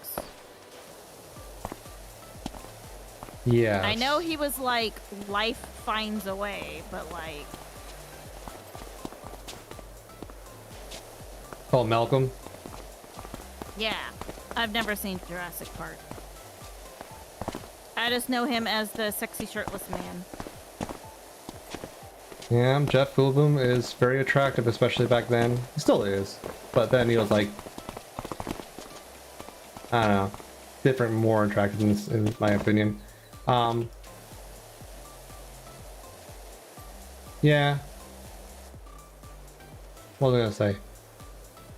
Yeah. I know he was like life finds a way, but like Oh, Malcolm. yeah, I've never seen Jurassic Park. I just know him as the sexy shirtless man. Yeah, Jeff Goldblum is very attractive, especially back then. He still is, but then he was like, I don't know, different, more attractive in my opinion. Yeah. What was I gonna say?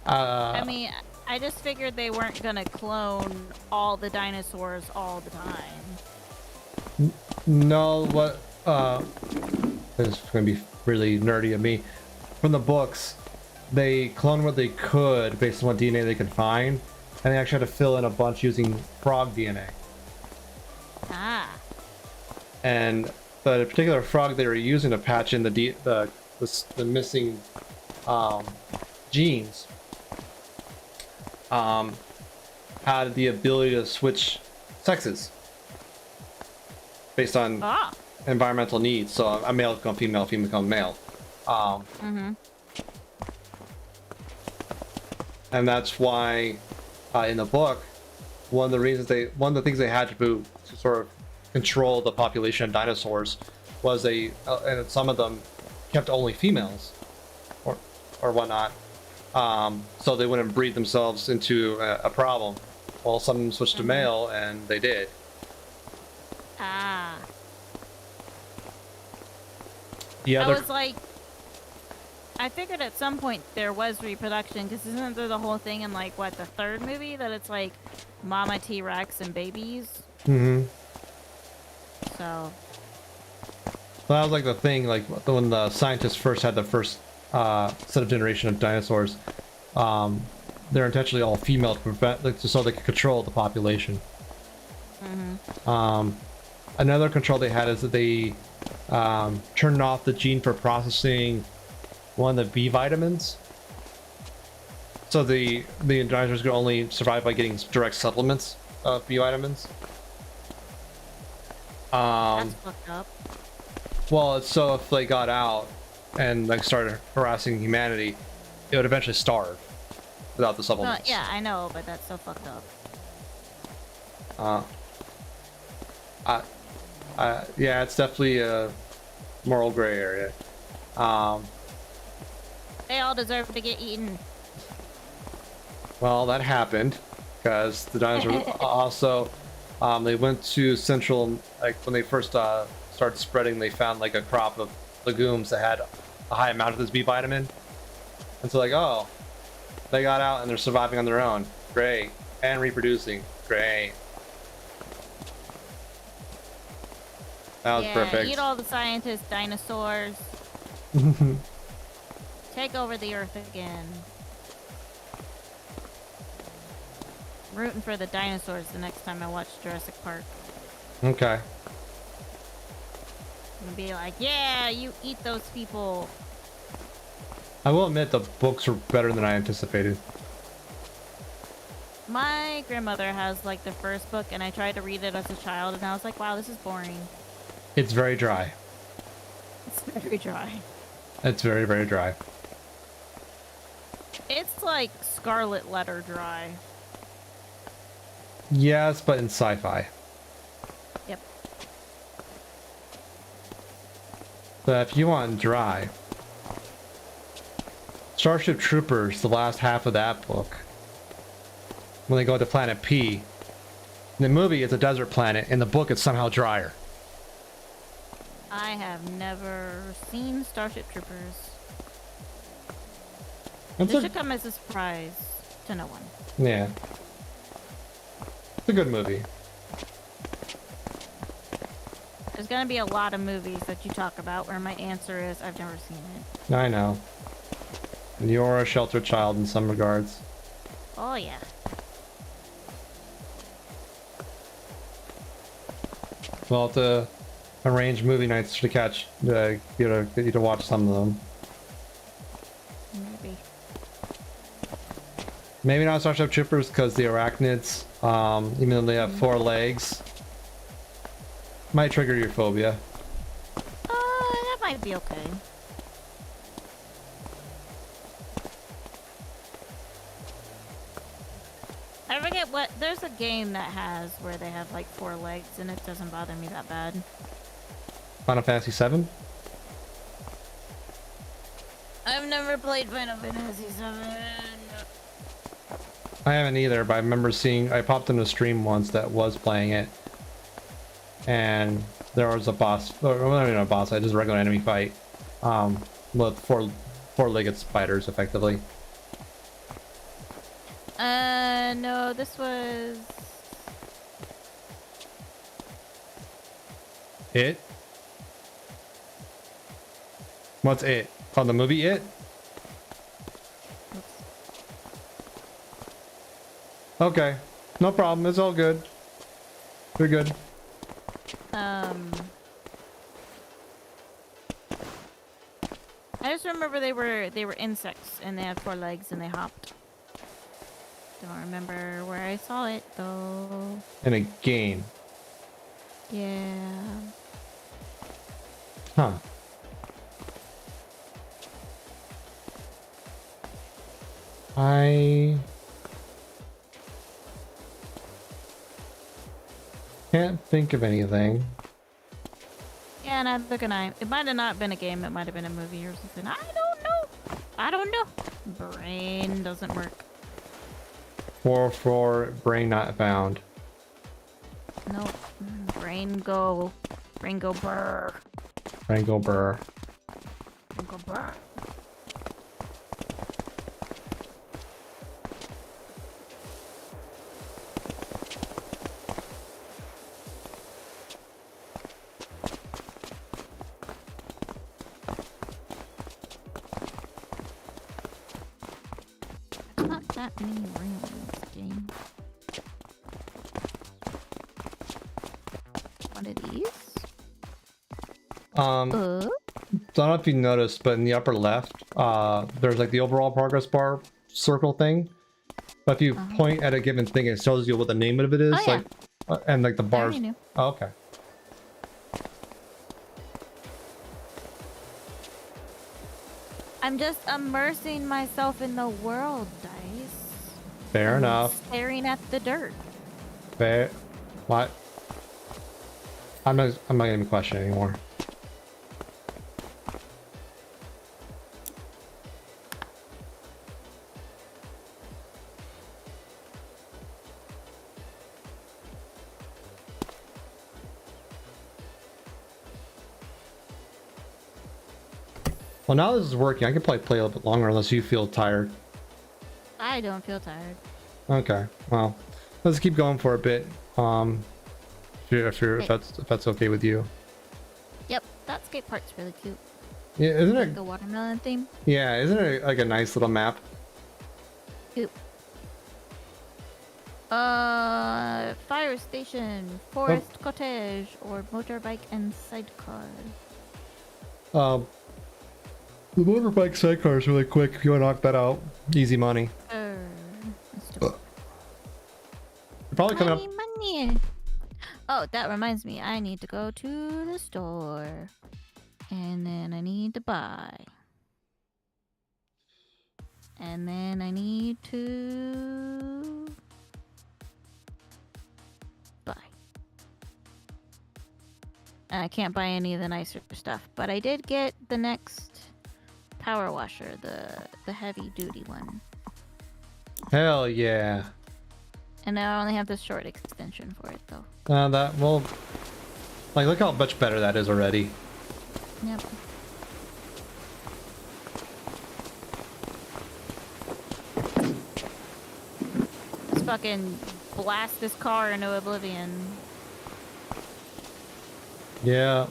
I mean, I just figured they weren't gonna clone all the dinosaurs all the time. No, what? This is gonna be really nerdy of me. From the books, they cloned what they could based on what DNA they could find, and they actually had to fill in a bunch using frog DNA. Ah. And the particular frog they were using to patch in the missing genes had the ability to switch sexes based on environmental needs. So a male become female, female become male. And that's why in the book, one of the things they had to do to sort of control the population of dinosaurs was and some of them kept only females or whatnot, so they wouldn't breed themselves into a problem. Well, some of them switched to male, and they did. Ah. The I other was like, I figured at some point there was reproduction, because isn't there the whole thing in like what, the third movie, that it's like Mama T-Rex and babies? Mm-hmm. So That was like the thing, like when the scientists first had the first set of generation of dinosaurs. They're intentionally all female to prevent, like, so they could control the population. Another control they had is that they turned off the gene for processing one of the B vitamins. So the dinosaurs could only survive by getting direct supplements of B vitamins. that's fucked up. Well, so if they got out and like started harassing humanity, it would eventually starve without the supplements. Yeah, I know, but that's so fucked up. Yeah, it's definitely a moral gray area. They all deserve to get eaten. Well, that happened because the dinosaurs also they went to central, like when they first started spreading, they found like a crop of legumes that had a high amount of this B vitamin, and so like, oh, they got out and they're surviving on their own. Great. And reproducing. Great. That was perfect. Eat all the scientists, dinosaurs. Take over the Earth again. I'm rooting for the dinosaurs the next time I watch Jurassic Park. Okay. I'm gonna be like, yeah, you eat those people. I will admit the books were better than I anticipated. My grandmother has like the first book, and I tried to read it as a child, and I was like, wow, this is boring. It's very dry. It's very dry. It's very, very dry. It's like Scarlet Letter dry. Yes, but in sci-fi. Yep. But if you want dry, Starship Troopers, the last half of that book, when they go to Planet P, in the movie it's a desert planet, in the book it's somehow drier. I have never seen Starship Troopers. It's This should come as a surprise to no one. Yeah. It's a good movie. There's gonna be a lot of movies that you talk about where my answer is I've never seen it. I know. And you're a sheltered child in some regards. Oh yeah. Well, to arrange movie nights to catch, get you to watch some of them. Maybe. Maybe not Starship Troopers because the arachnids, even though they have 4 legs, Might trigger your phobia. That might be okay. I forget what. There's a game that has where they have like 4 legs and it doesn't bother me that bad. Final Fantasy 7? I've never played Final Fantasy 7. I haven't either, but I remember seeing, I popped in a stream once that was playing it. And there was a boss, or not even a boss, just a regular enemy fight. With four-legged spiders, effectively. No, this was... It? What's It? Called the movie It? Okay. No problem, it's all good. We're good. I just remember they were insects and they had 4 legs and they hopped. Don't remember where I saw it though. In a game. Yeah. Huh. I can't think of anything. Yeah, neither can I. It might have not been a game, it might have been a movie or something. I don't know. I don't know. Brain doesn't work. 4 brain not found. Nope. Brain go brr. Brain go burr. Brain go brr. Not that many rooms in this game. One of these? I don't know if you noticed, but in the upper left, there's like the overall progress bar circle thing. But if you point at a given thing, it shows you what the name of it is. Oh, yeah. Like, and like the I bars. already knew. Oh, okay. I'm just immersing myself in the world, Dice. Fair I'm enough. Staring at the dirt. Fair. What? I'm not gonna even question anymore. Well, now this is working. I can probably play a little bit longer unless you feel tired. I don't feel tired. Okay. Well, let's keep going for a bit. If that's okay with you. Yep, that skate park's really cute. Yeah, isn't Like it? the watermelon theme. Yeah, isn't it like a nice little map? Cute. Fire station, forest cottage, or motorbike and sidecar. The motorbike sidecar is really quick. If you want to knock that out, easy money. Let's do it. You're probably coming up. Money. Oh, that reminds me. I need to go to the store. And then I need to buy. And then I need to buy. And I can't buy any of the nicer stuff, but I did get the next power washer, the heavy duty one. Hell yeah. And I only have the short extension for it though. That well, like look how much better that is already. Yep. Let's fucking blast this car into oblivion. Yeah.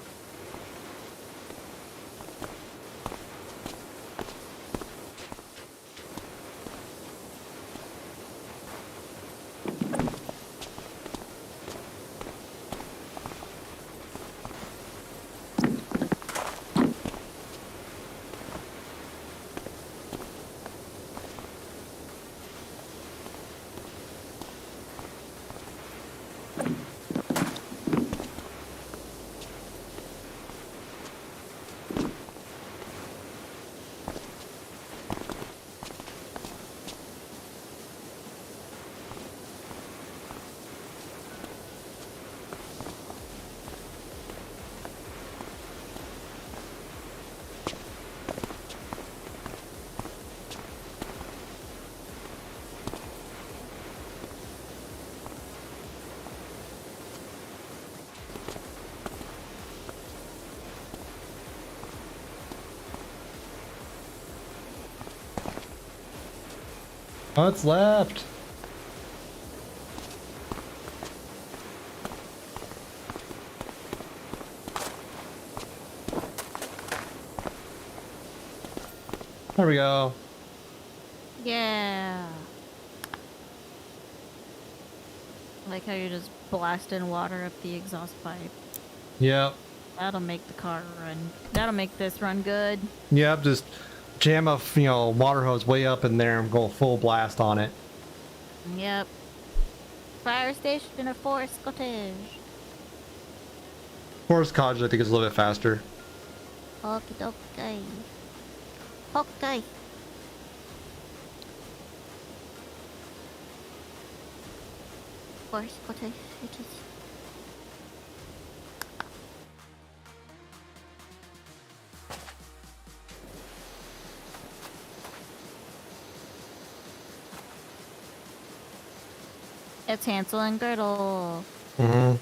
Oh, it's left. There we go. Yeah. I like how you're just blasting water up the exhaust pipe. Yep. That'll make the car run. That'll make this run good. Yep, just jam a, water hose way up in there and go full blast on it. Yep. Fire station or forest cottage. Forest cottage, I think, is a little bit faster. Okie dokie. Okay. Forest cottage it is. It's Hansel and Gretel. Mm-hmm.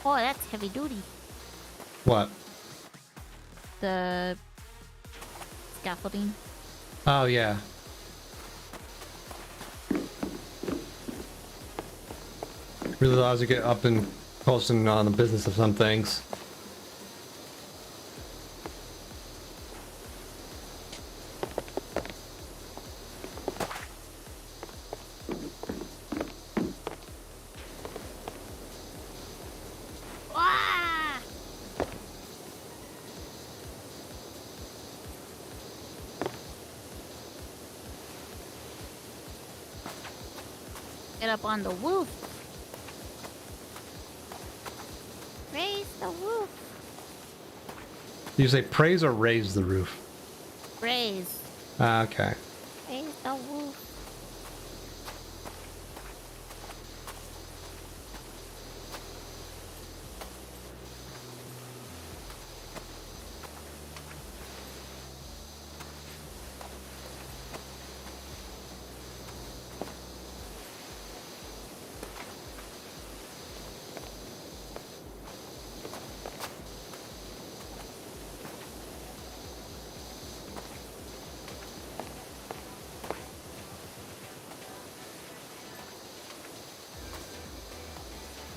Oh, that's heavy duty. What? The scaffolding. Oh, yeah. Really allows you to get up and close and on the business of some things. Ah! Get up on the roof. Raise the roof. Do you say praise or raise the roof? Raise. Okay. Raise the roof.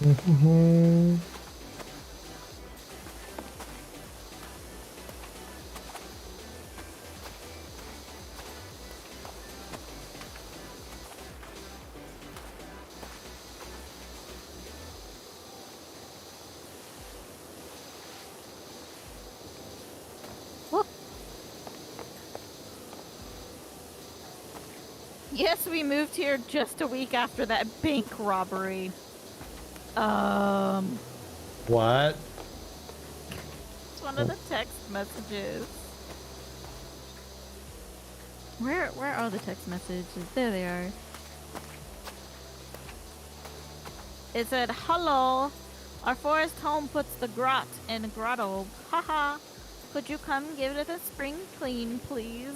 Mm-hmm. Yes, we moved here just a week after that bank robbery. What? It's one of the text messages. Where are the text messages? There they are. It said, "Hello, our forest home puts the grot in grotto. Haha. Could you come give it a spring clean, please?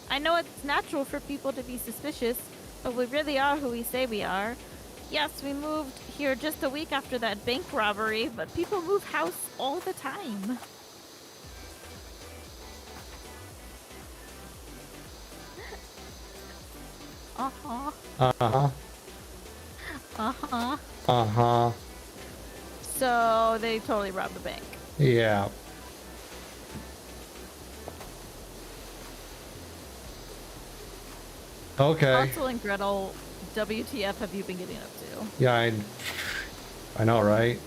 I know it's natural for people to be suspicious, but we really are who we say we are. Yes, we moved here just a week after that bank robbery, but people move house all the time." Uh-huh. Uh-huh. Uh-huh. Uh-huh. So they totally robbed the bank. Yeah. Okay. Hansel and Gretel, WTF have you been getting up to? Yeah, I know, right?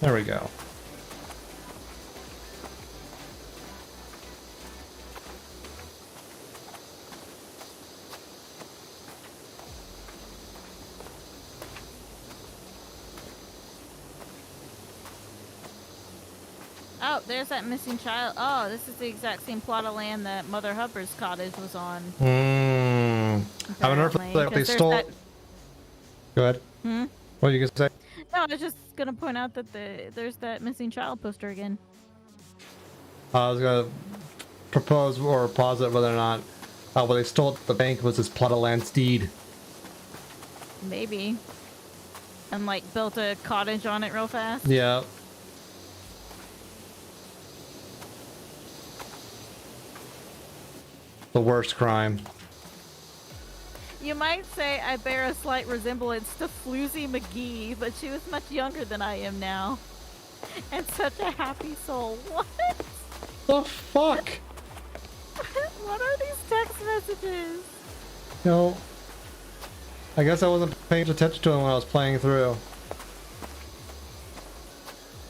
There we go. Oh, there's that missing child. Oh, this is the exact same plot of land that Mother Hubbard's cottage was on. I wonder if apparently, they 'cause stole. that- Go ahead. Hmm? What are you gonna say? No, I was just gonna point out that there's that missing child poster again. I was gonna propose or posit whether or not what they stole at the bank was this plot of land steed. Maybe. And like built a cottage on it real fast. Yeah. The worst crime. You might say I bear a slight resemblance to Floozy McGee, but she was much younger than I am now. And such a happy soul. What? The fuck? What are these text messages? No. I guess I wasn't paying attention to them when I was playing through.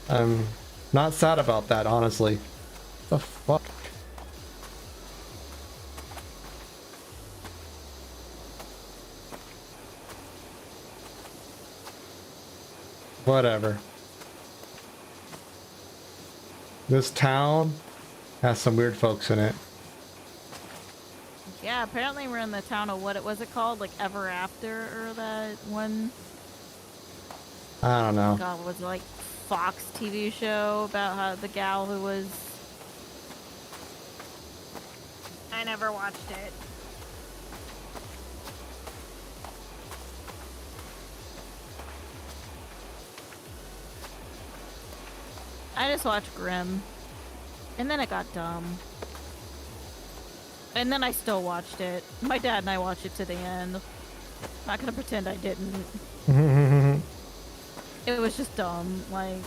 I'm not sad about that, honestly. The fuck? Whatever. This town has some weird folks in it. Yeah, apparently we're in the town of what was it called? Like Ever After or that one? I don't know. God, was it like Fox TV show about how the gal who was... I never watched it. I just watched Grimm. And then it got dumb. And then I still watched it. My dad and I watched it to the end. Not gonna pretend I didn't. It was just dumb, like...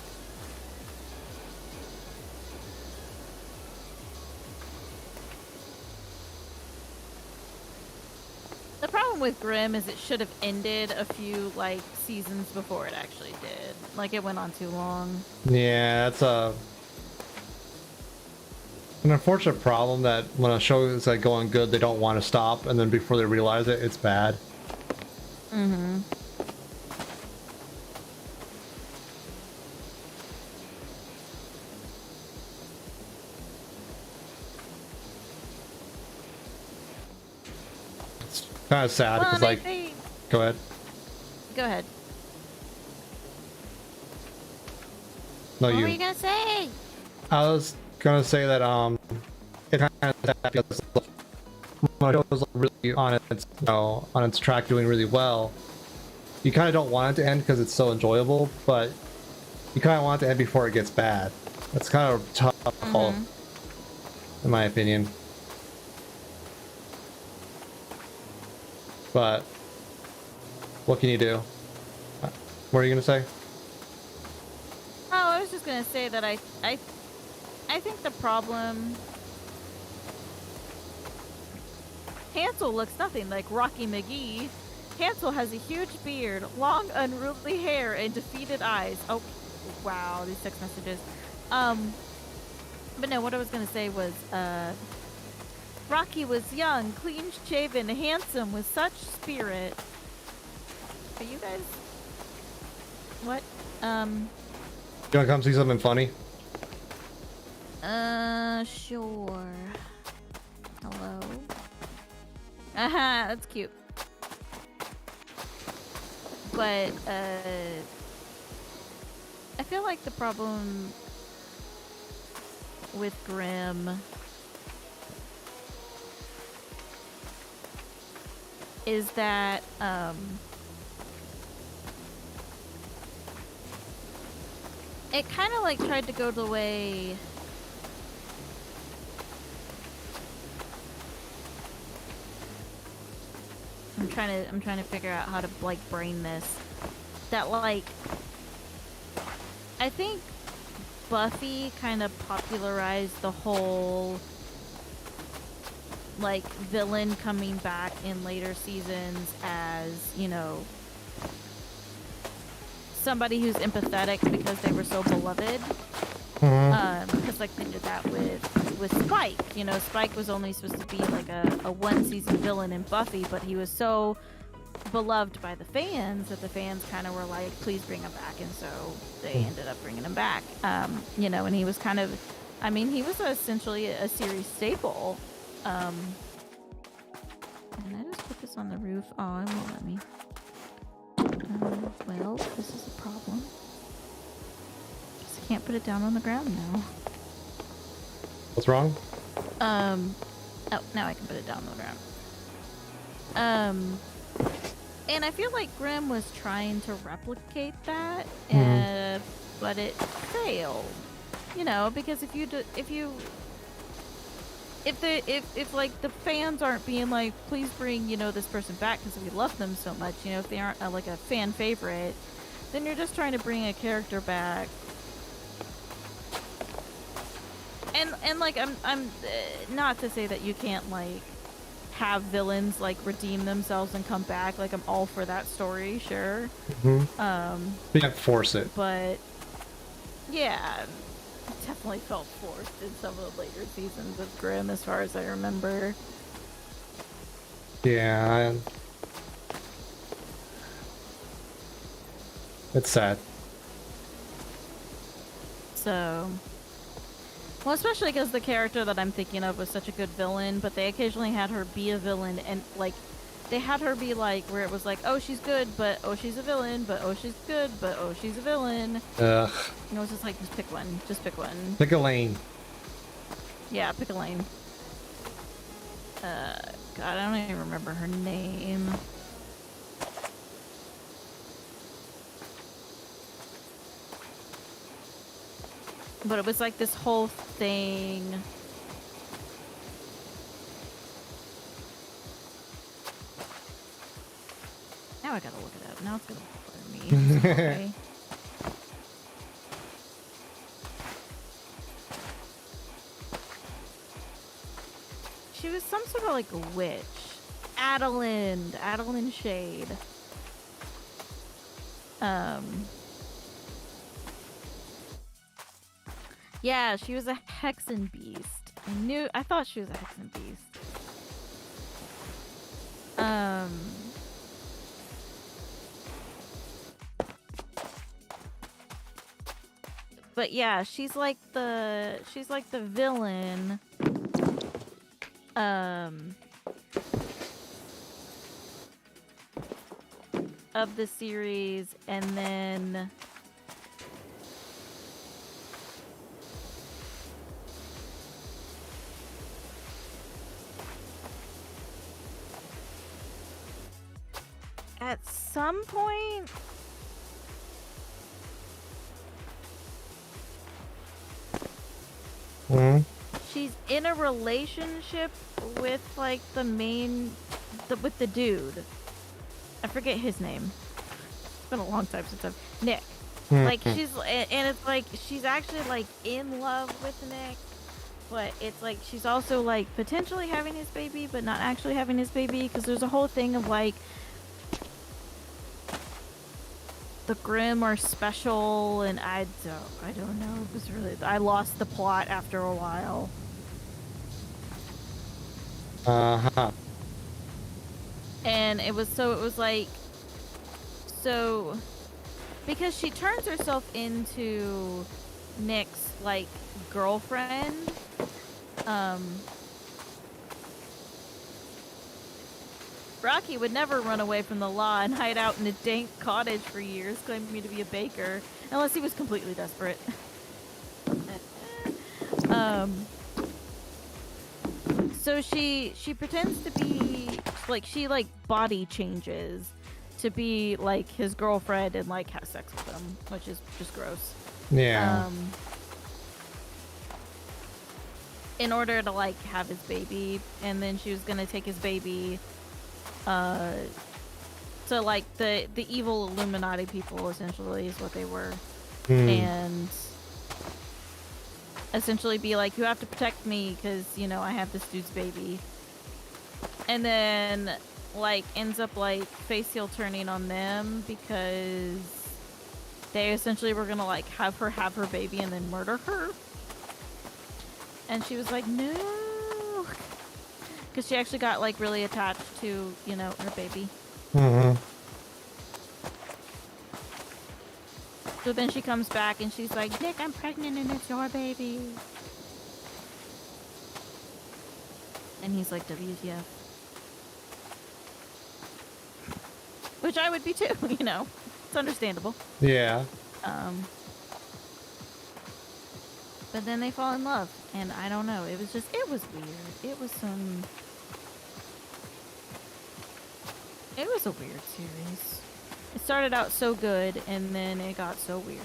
The problem with Grimm is it should have ended a few, like, seasons before it actually did. Like, it went on too long. Yeah, it's an unfortunate problem that when a show is like going good, they don't want to stop, and then before they realize it, it's bad. Mm-hmm. It's kind of sad Well, because, and like, they... go ahead. Go ahead. No, What you. were you gonna say? I was gonna say that it kind of sad because when a show is really on its on its track doing really well, you kind of don't want it to end because it's so enjoyable, but you kind of want it to end before it gets bad. That's kind of a tough call, in my opinion. But what can you do? What are you gonna say? Oh, I was just gonna say that I think the problem... Hansel looks nothing like Rocky McGee. Hansel has a huge beard, long unruly hair, and defeated eyes. Oh, wow, these text messages. But no, what I was gonna say was, Rocky was young, clean-shaven, handsome, with such spirit. Are you guys... What? You wanna come see something funny? Sure. Hello? Aha, that's cute. But, I feel like the problem with Grimm is that, it kind of like tried to go the way I'm trying to figure out how to like brain this. That like I think Buffy kind of popularized the whole like villain coming back in later seasons as, you know, somebody who's empathetic because they were so beloved. Because like they did that with Spike. You know, Spike was only supposed to be like a one-season villain in Buffy, but he was so beloved by the fans that the fans kind of were like, please bring him back, and so they ended up bringing him back. You know, and he was kind of, I mean, he was essentially a series staple. And I just put this on the roof. Oh, it won't let me. Well, this is a problem. Guess I can't put it down on the ground now. What's wrong? Oh, now I can put it down on the ground. And I feel like Grimm was trying to replicate that, but it failed. You know, because if like the fans aren't being like, please bring, you know, this person back because we love them so much, you know, if they aren't like a fan favorite, then you're just trying to bring a character back. And like I'm not to say that you can't like have villains like redeem themselves and come back. Like I'm all for that story, sure. You can't force it. But yeah, it definitely felt forced in some of the later seasons of Grimm, as far as I remember. Yeah, it's sad. So, well, especially because the character that I'm thinking of was such a good villain, but they occasionally had her be a villain, and like they had her be like where it was like, oh, she's good, but oh, she's a villain, but oh, she's good, but oh, she's a villain. Ugh. And it was just like, just pick one, just pick one. Pick a lane. Yeah, pick a lane. God, I don't even remember her name. But it was like this whole thing. Now I gotta look it up. Now it's gonna bother me. She was some sort of like a witch. Adeline Shade. Yeah, she was a Hexen Beast. I thought she was a Hexen Beast. But yeah, she's like the villain. Of the series, and then at some point she's in a relationship with like the main with the dude. I forget his name. It's been a long time since I've Nick. Like she's, and it's like she's actually like in love with Nick, but it's like she's also like potentially having his baby, but not actually having his baby, because there's a whole thing of like the Grimm are special, and I don't know. It was really, I lost the plot after a while. And it was like, so because she turns herself into Nick's like girlfriend, Rocky would never run away from the law and hide out in a dank cottage for years claiming to be a baker, unless he was completely desperate. So she pretends to be like, she like body changes to be like his girlfriend and like has sex with him, which is just gross. Yeah. In order to like have his baby, and then she was gonna take his baby to like the evil Illuminati people, essentially, is what they were. And essentially be like, you have to protect me because, you know, I have this dude's baby. And then like ends up like face heel turning on them because they essentially were gonna like have her baby and then murder her. And she was like, no, because she actually got like really attached to, you know, her baby. So then she comes back and she's like, Nick, I'm pregnant and it's your baby. And he's like, WTF. Which I would be too, you know. It's understandable. Yeah. But then they fall in love. And I don't know. It was just, it was weird. It was a weird series. It started out so good and then it got so weird.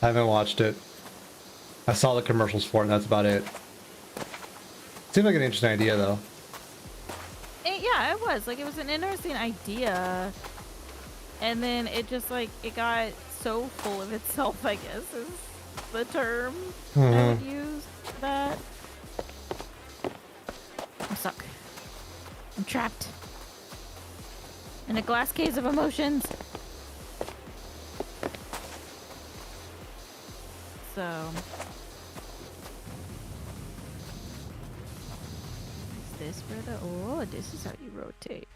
I haven't watched it. I saw the commercials for it and that's about it. Seemed like an interesting idea though. Yeah, it was. Like, it was an interesting idea. And then it just, like, it got so full of itself, I guess, is the term I would use for that. I'm stuck. I'm trapped. In a glass case of emotions. So... this for the... oh, this is how you rotate.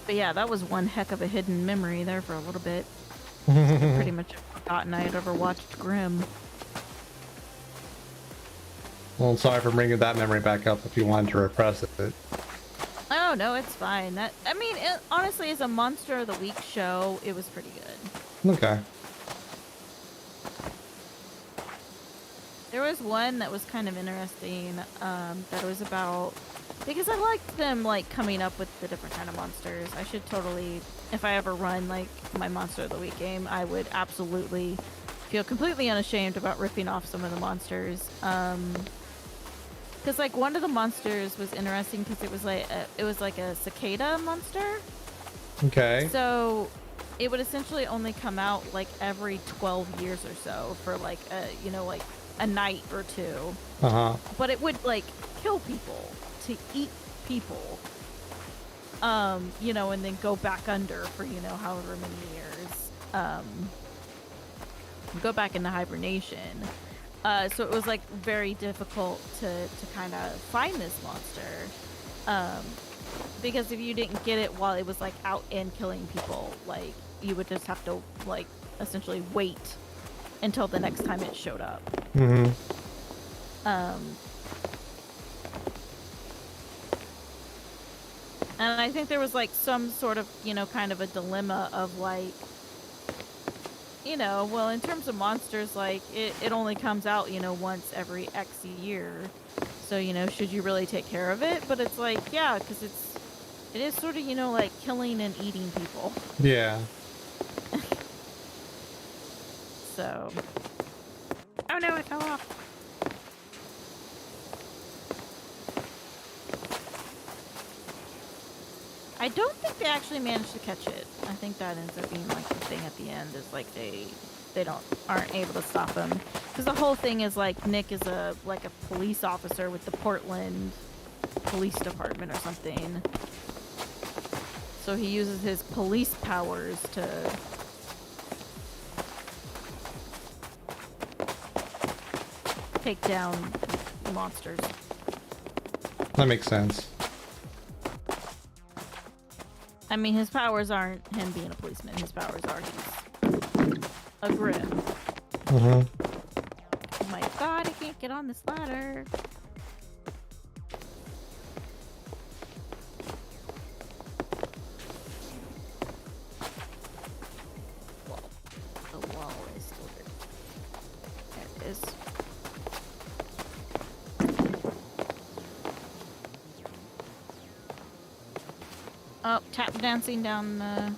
But yeah, that was one heck of a hidden memory there for a little bit. Pretty much forgotten I had ever watched Grimm. Well, I'm sorry for bringing that memory back up if you wanted to repress it. Oh, no, it's fine. That, I mean, it, honestly, as a Monster of the Week show, it was pretty good. Okay. There was one that was kind of interesting, that was about... because I liked them, like, coming up with the different kind of monsters. I should totally... if I ever run, like, my Monster of the Week game, I would absolutely feel completely unashamed about ripping off some of the monsters. Because, like, one of the monsters was interesting because it was like a cicada monster. Okay. So it would essentially only come out like every 12 years or so for like a, you know, like a night or two. But it would like kill people to eat people. You know, and then go back under for, you know, however many years. Go back into hibernation. So it was like very difficult to kind of find this monster. Because if you didn't get it while it was like out and killing people, like you would just have to like essentially wait until the next time it showed up. And I think there was like some sort of, you know, kind of a dilemma of like, you know, well, in terms of monsters, like it only comes out, you know, once every X year. So, you know, should you really take care of it? But it's like, yeah, because it is sort of, you know, like killing and eating people. Yeah. So, oh no, it fell off. I don't think they actually managed to catch it. I think that ends up being like the thing at the end is like they aren't able to stop him because the whole thing is like Nick is a police officer with the Portland Police Department or something. So he uses his police powers to take down monsters. That makes sense. I mean, his powers aren't him being a policeman. His powers are he's a Grimm. Oh my god, I can't get on this ladder. Whoa. The wall is still there. There it is. Oh, tap dancing down the...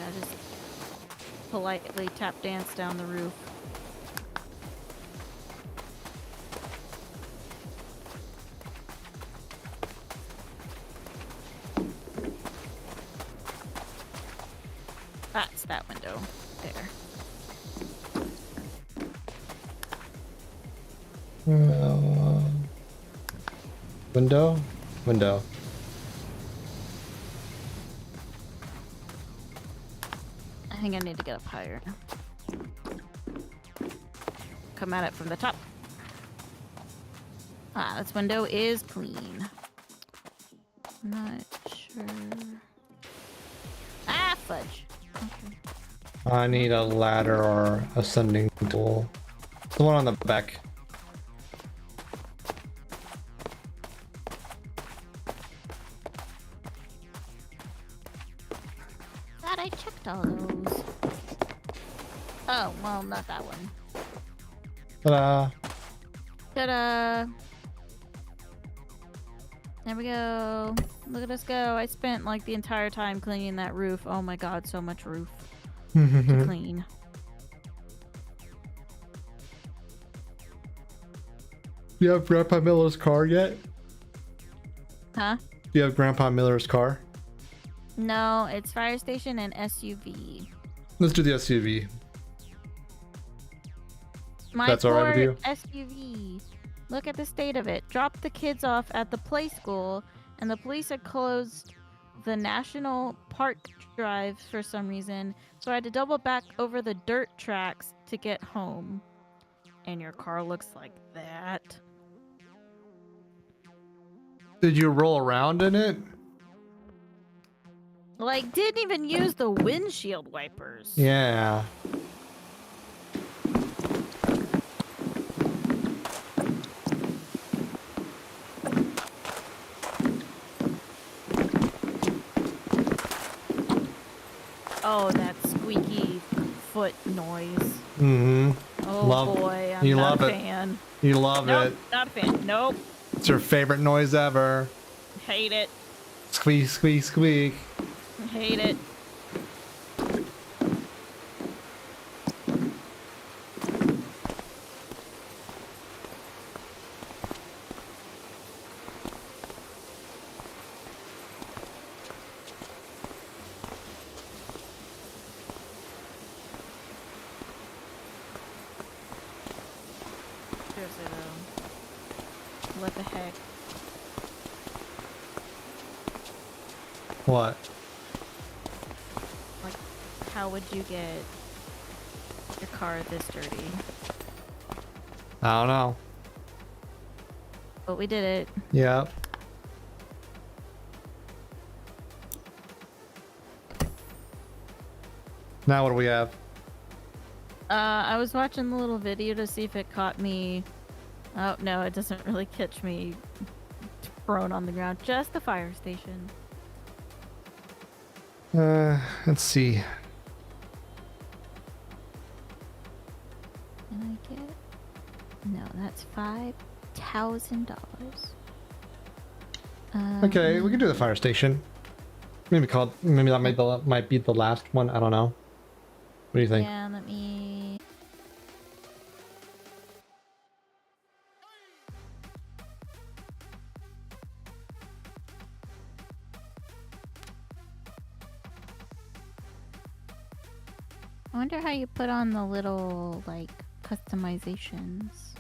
I just politely tap dance down the roof. That's that window. There. Window? Window. I think I need to get up higher. Come at it from the top. Ah, this window is clean. Not sure. Ah, fudge. Okay. I need a ladder or ascending tool. The one on the back. Thought I checked all those. Oh, well, not that one. Ta-da! Ta-da! There we go. Look at us go. I spent like the entire time cleaning that roof. Oh my god, so much roof to clean. Do you have Grandpa Miller's car yet? Huh? Do you have Grandpa Miller's car? No, it's fire station and SUV. Let's do the SUV. My That's all right with you? SUV. Look at the state of it. Dropped the kids off at the play school, and the police had closed the National Park Drive for some reason, so I had to double back over the dirt tracks to get home. And your car looks like that. Did you roll around in it? Like, didn't even use the windshield wipers. Yeah. Oh, that squeaky foot noise. Mm-hmm. Oh boy, I'm you not love a it. fan. You love Nope, it. not a fan. Nope. It's your favorite noise ever. Hate it. Squeak, squeak, squeak. Hate it. Seriously though. What the heck? What? Like, how would you get your car this dirty? I don't know. But we did it. Yep. Now what do we have? I was watching the little video to see if it caught me. Oh, no, it doesn't really catch me prone on the ground. Just the fire station. Let's see. Can I get? No, that's $5,000. Okay, we can do the fire station. Maybe that might be the last one. I don't know. What do you think? Yeah, let me. I wonder how you put on the little, like, customizations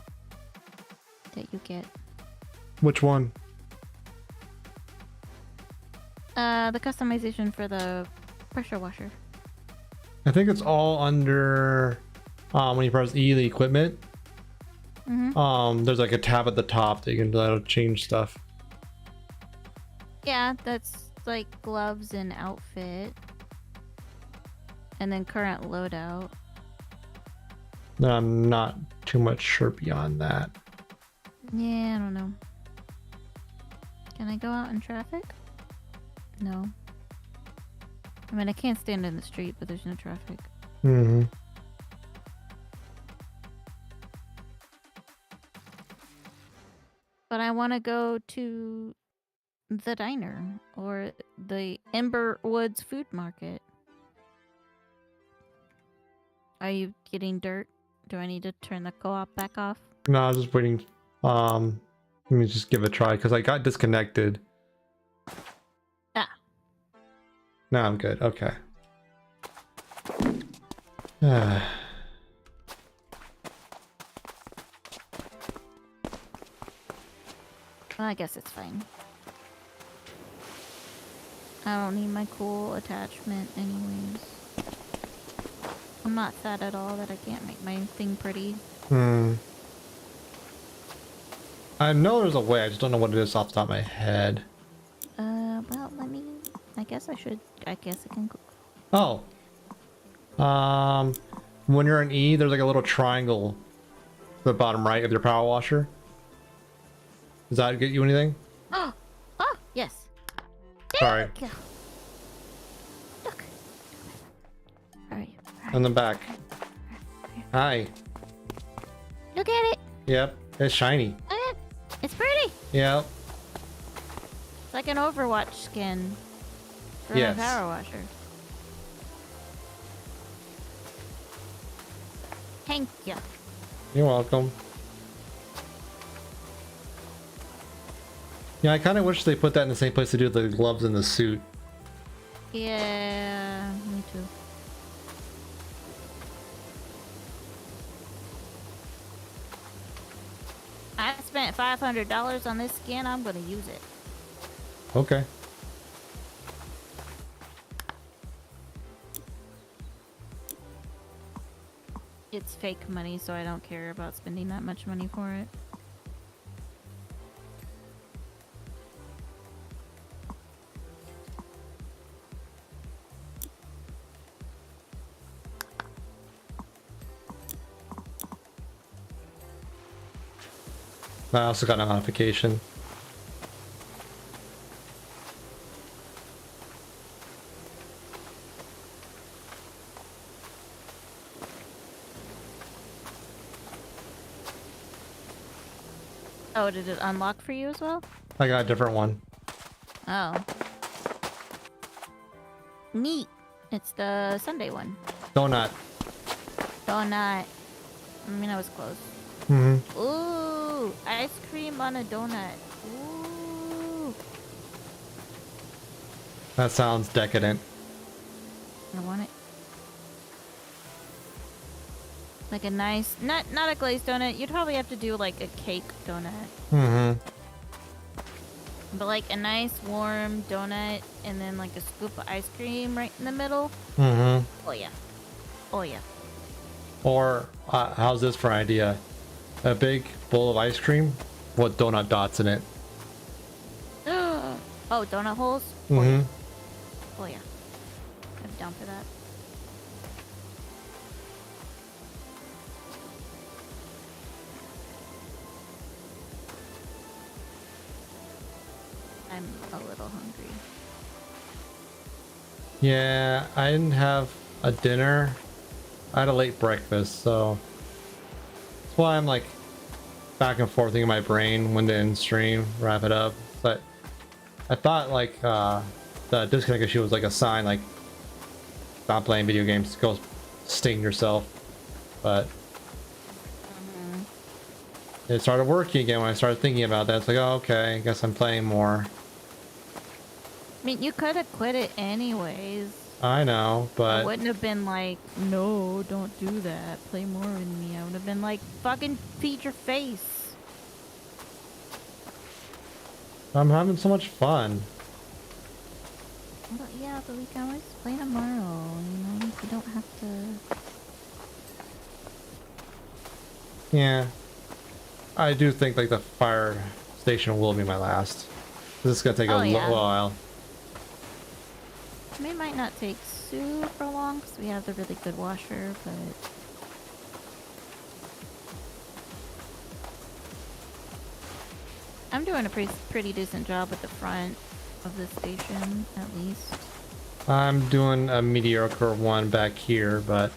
that you get. Which one? The customization for the pressure washer. I think it's all under when you press E, the equipment. Mm-hmm. There's like a tab at the top that you can change stuff. Yeah, that's like gloves and outfit. And then current loadout. I'm not too much sure beyond that. Yeah, I don't know. Can I go out in traffic? No. I mean, I can't stand in the street, but there's no traffic. Mm-hmm. But I want to go to the diner or the Ember Woods Food Market. Are you getting dirt? Do I need to turn the co-op back off? No, I was just waiting. Let me just give it a try because I got disconnected. Ah. No, I'm good. Okay. Well, I guess it's fine. I don't need my cool attachment anyways. I'm not fat at all that I can't make my thing pretty. I know there's a way, I just don't know what it is off the top of my head. Well, let me... I guess I can... Oh. When you're in E, there's like a little triangle to the bottom right of your power washer. Does that get you anything? Oh, yes. Sorry. Thank you. Look. Alright. On the back. Hi. Look at it. Yep. It's shiny. It's pretty. Yep. It's like an Overwatch skin for Yes. my power washer. Thank you. You're welcome. Yeah, I kind of wish they put that in the same place to do the gloves and the suit. Yeah, me too. I spent $500 on this skin. I'm gonna use it. Okay. It's fake money, so I don't care about spending that much money for it. I also got a notification. Oh, did it unlock for you as well? I got a different one. Oh. Neat. It's the Sunday one. Donut. Donut. I mean, I was close. Mm-hmm. Ooh, ice cream on a donut. Ooh. That sounds decadent. I want it. Like a nice, not a glazed donut. You'd probably have to do like a cake donut. Mm-hmm. But like a nice warm donut and then like a scoop of ice cream right in the middle. Mm-hmm. Oh yeah. Oh yeah. Or, how's this for an idea? A big bowl of ice cream with donut dots in it. Oh, donut holes? Mm-hmm. Oh yeah. I'm down for that. I'm a little hungry. Yeah, I didn't have a dinner. I had a late breakfast, so that's why I'm like back and forth in my brain when to end stream, wrap it up. But I thought like the disconnect issue was like a sign like stop playing video games, go sting yourself. But it started working again when I started thinking about that. It's like, oh, okay, I guess I'm playing more. I mean, you could have quit it anyways. I know, I but wouldn't have been like, no, don't do that. Play more with me. I would have been like, fucking feed your face. I'm having so much fun. But yeah, but we can always play tomorrow, you know? You don't have to... Yeah. I do think like the fire station will be my last. This is gonna take a yeah. while. I mean, it might not take super long because we have the really good washer, but... I'm doing a pretty decent job at the front of the station, at least. I'm doing a mediocre one back here, but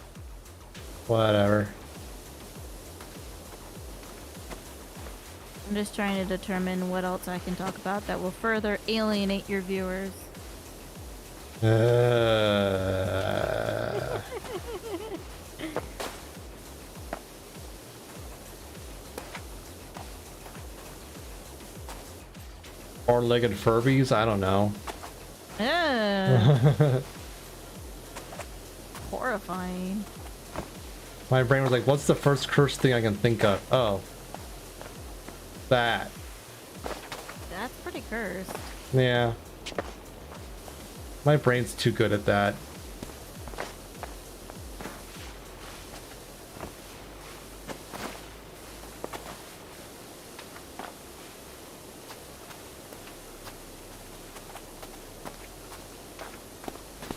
whatever. I'm just trying to determine what else I can talk about that will further alienate your viewers. Four-legged Furbies? I don't know. Horrifying. My brain was like, what's the first cursed thing I can think of? Oh. That. That's pretty cursed. Yeah. My brain's too good at that.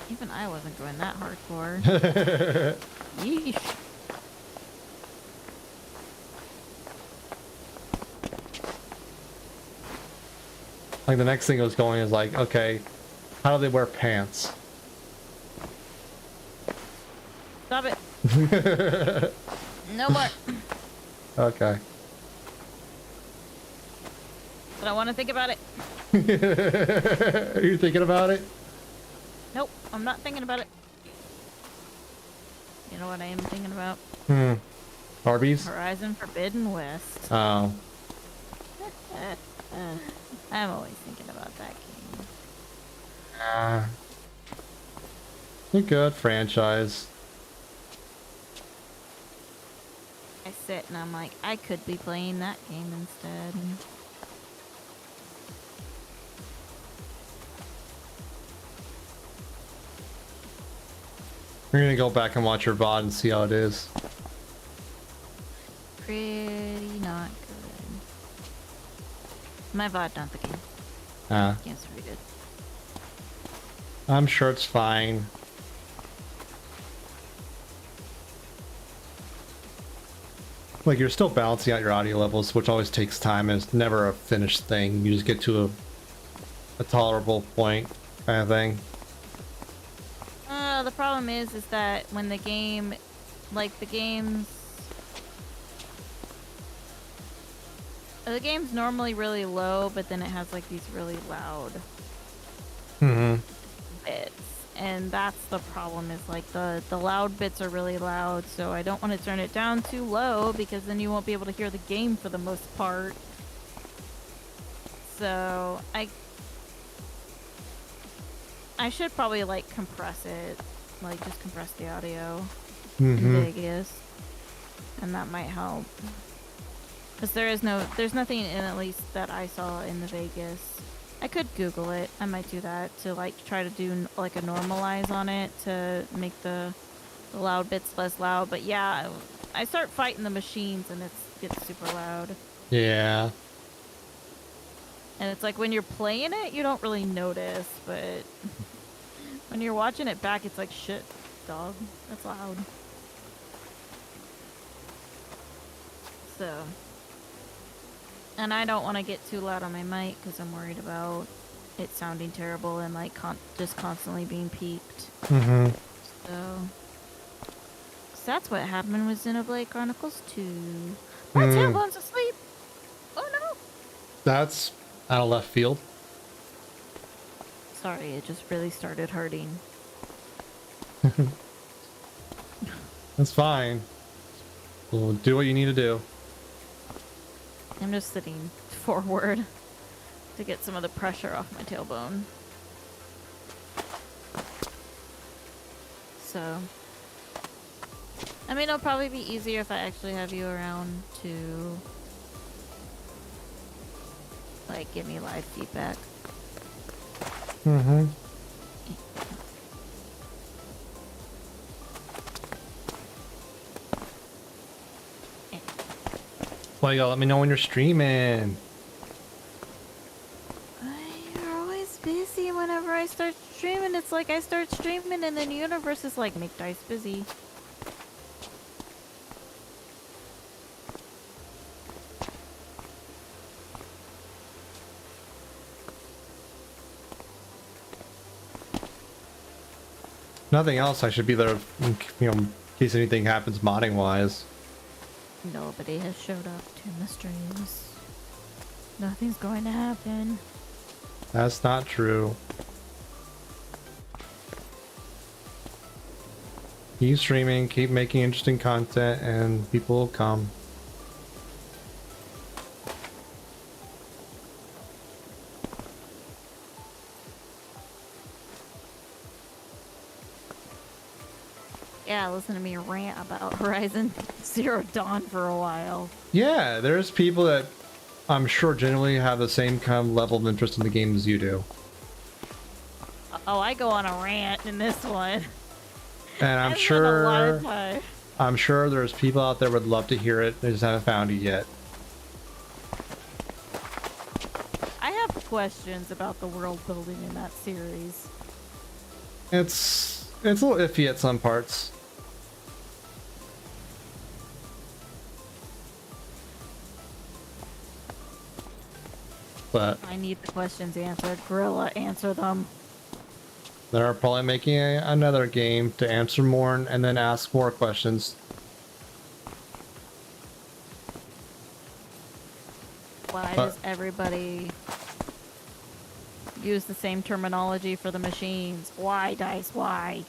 Even I wasn't going that hardcore. Yeesh. Like the next thing I was going is like, okay, how do they wear pants? Stop it. No more. Okay. But I want to think about it. Are you thinking about it? Nope, I'm not thinking about it. You know what I am thinking about? Arby's? Horizon Forbidden West. Oh. I'm always thinking about that game. A good franchise. I sit and I'm like, I could be playing that game instead. We're gonna go back and watch your VOD and see how it is. Pretty not good. My VOD, not the game. Game's pretty good. I'm sure it's fine. Like, you're still balancing out your audio levels, which always takes time, and it's never a finished thing. You just get to a tolerable point, kind of thing. The problem is that when the game, like the game's normally really low, but then it has like these really loud bits, and that's the problem. Is like the loud bits are really loud, so I don't want to turn it down too low because then you won't be able to hear the game for the most part. So I should probably like compress it, like just compress the audio in Vegas, and that might help. Because there's nothing in, at least that I saw in the Vegas. I could Google it. I might do that to like try to do like a normalize on it to make the loud bits less loud. But yeah, I start fighting the machines and it gets super loud. Yeah. And it's like when you're playing it, you don't really notice, but when you're watching it back, it's like, shit, dog, that's loud. So, and I don't want to get too loud on my mic because I'm worried about it sounding terrible and like just constantly being peaked. So that's what happened with Xenoblade Chronicles 2. My tailbone's asleep. Oh no. That's out of left field. Sorry, it just really started hurting. That's fine. We'll do what you need to do. I'm just sitting forward to get some of the pressure off my tailbone. So, I mean, it'll probably be easier if I actually have you around to, like, give me live feedback. Well, you gotta let me know when you're streaming. You're always busy whenever I start streaming. It's like I start streaming and then the universe is like, make Dice busy. Nothing else. I should be there, in case anything happens modding wise. Nobody has showed up to the streams. Nothing's going to happen. That's not true. Keep streaming, keep making interesting content, and people will come. yeah, listen to me rant about Horizon Zero Dawn for a while. Yeah, there's people that I'm sure genuinely have the same kind of level of interest in the game as you do. Oh, I go on a rant in this one. And I'm I spend a lot of sure, time. I'm sure there's people out there would love to hear it. They just haven't found it yet. I have questions about the world building in that series. It's a little iffy at some parts. But I need the questions answered. Gorilla, answer them. they're probably making another game to answer more and then ask more questions. Why does everybody use the same terminology for the machines? Why, Dice? Why?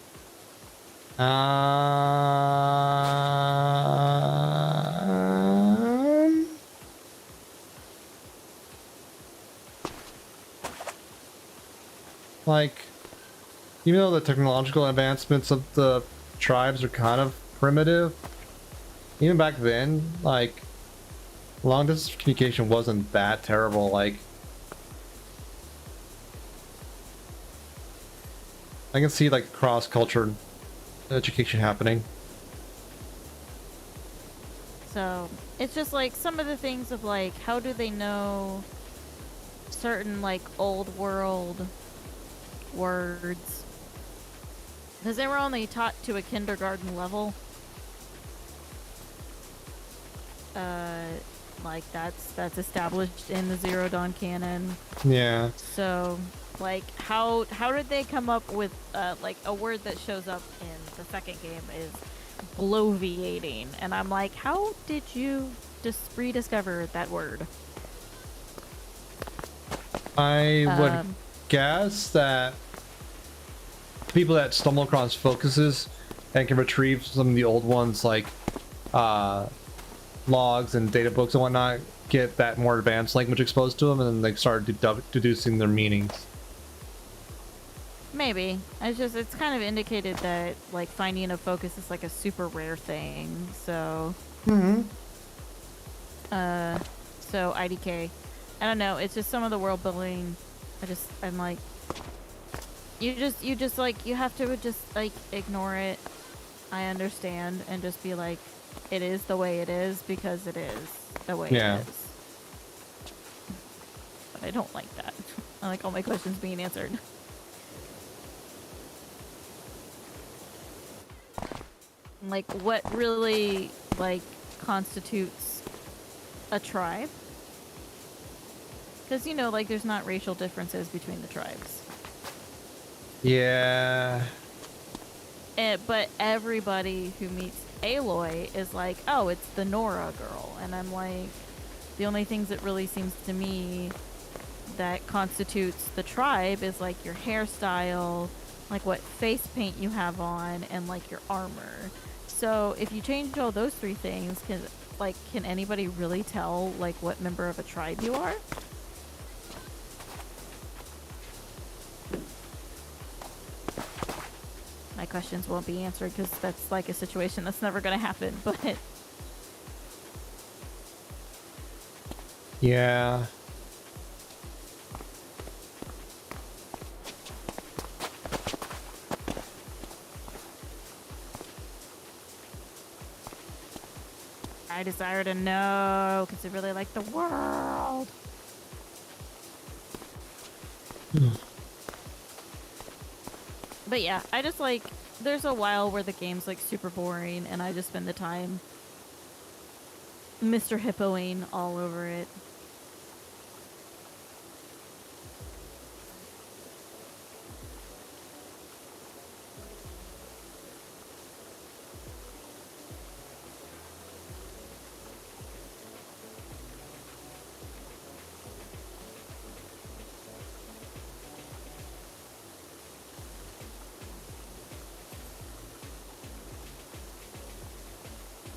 Like, even though the technological advancements of the tribes are kind of primitive, even back then, like, long distance communication wasn't that terrible. Like, I can see like cross-culture education happening. So it's just like some of the things of like, how do they know certain like old world words? Because they were only taught to a kindergarten level. Like that's established in the Zero Dawn canon. Yeah. So, like, how did they come up with like a word that shows up in the second game is bloviating, and I'm like, how did you just rediscover that word? I would guess that people that stumble across focuses and can retrieve some of the old ones, like logs and data books and whatnot, get that more advanced language exposed to them, and then they start deducing their meanings. Maybe. It's kind of indicated that like finding a focus is like a super rare thing. So. So IDK. I don't know. It's just some of the world building. I'm like, you just like, you have to just like ignore it. I understand, and just be like, it is the way it is because it is the way it is. But I don't like that. I like all my questions being answered. Like, what really like constitutes a tribe? Because, you know, like, there's not racial differences between the tribes. Yeah. But everybody who meets Aloy is like, oh, it's the Nora girl. And I'm like, the only things that really seems to me that constitutes the tribe is, like, your hairstyle, like, what face paint you have on, and, like, your armor. So if you change all those three things, can anybody really tell, like, what member of a tribe you are? My questions won't be answered because that's like a situation that's never going to happen, but... Yeah. I desire to know because I really like the world. But yeah, I just like, there's a while where the game's like super boring and I just spend the time Mr. Hippoing all over it.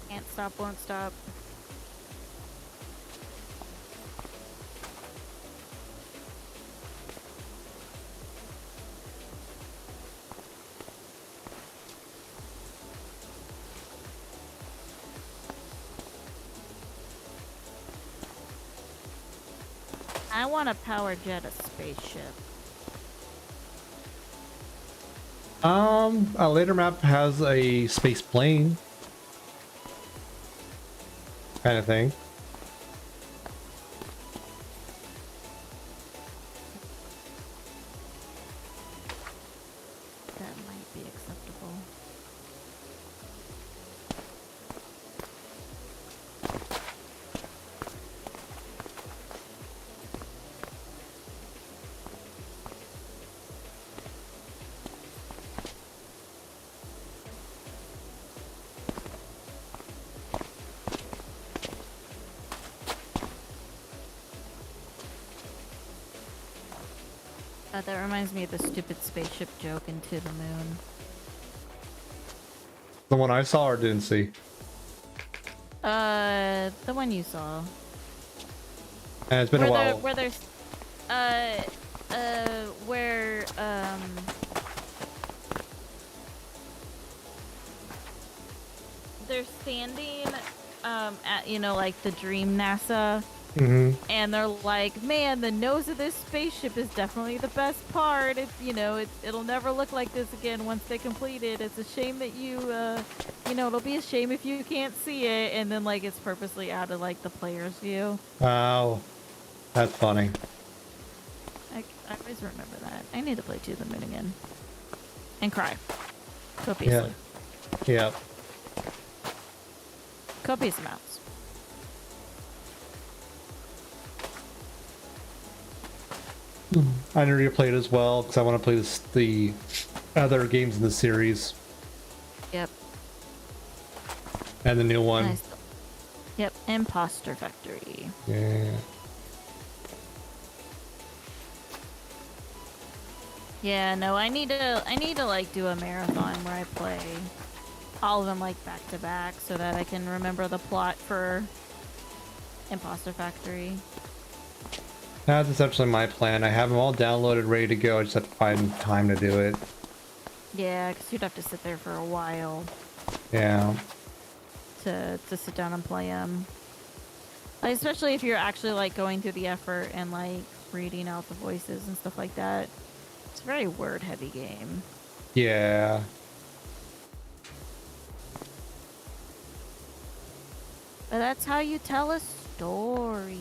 Can't stop, won't stop. I want to power jet a spaceship. A later map has a space plane kind of thing. That might be acceptable. That reminds me of the stupid spaceship joke into the moon. The one I saw or didn't see? The one you saw. And it's been a while. Where there's, where, they're standing, at, you know, like the Dream NASA. And they're like, man, the nose of this spaceship is definitely the best part. It's, you know, it'll never look like this again once they complete it. It's a shame that you know, it'll be a shame if you can't see it. And then, like, it's purposely out of, like, the player's view. Wow. That's funny. I always remember that. I need to play To the Moon again. And cry. Copiously. Yeah. Copious amounts. I never played it as well because I want to play the other games in the series. Yep. And the new one. Nice. Yep. Imposter Factory. Yeah. Yeah, no, I need to like do a marathon where I play all of them like back to back so that I can remember the plot for Imposter Factory. That's essentially my plan. I have them all downloaded, ready to go. I just have to find time to do it. Yeah, because you'd have to sit there for a while Yeah. to sit down and play them. Like, especially if you're actually like going through the effort and like reading out the voices and stuff like that. It's a very word-heavy game. Yeah. But that's how you tell a story.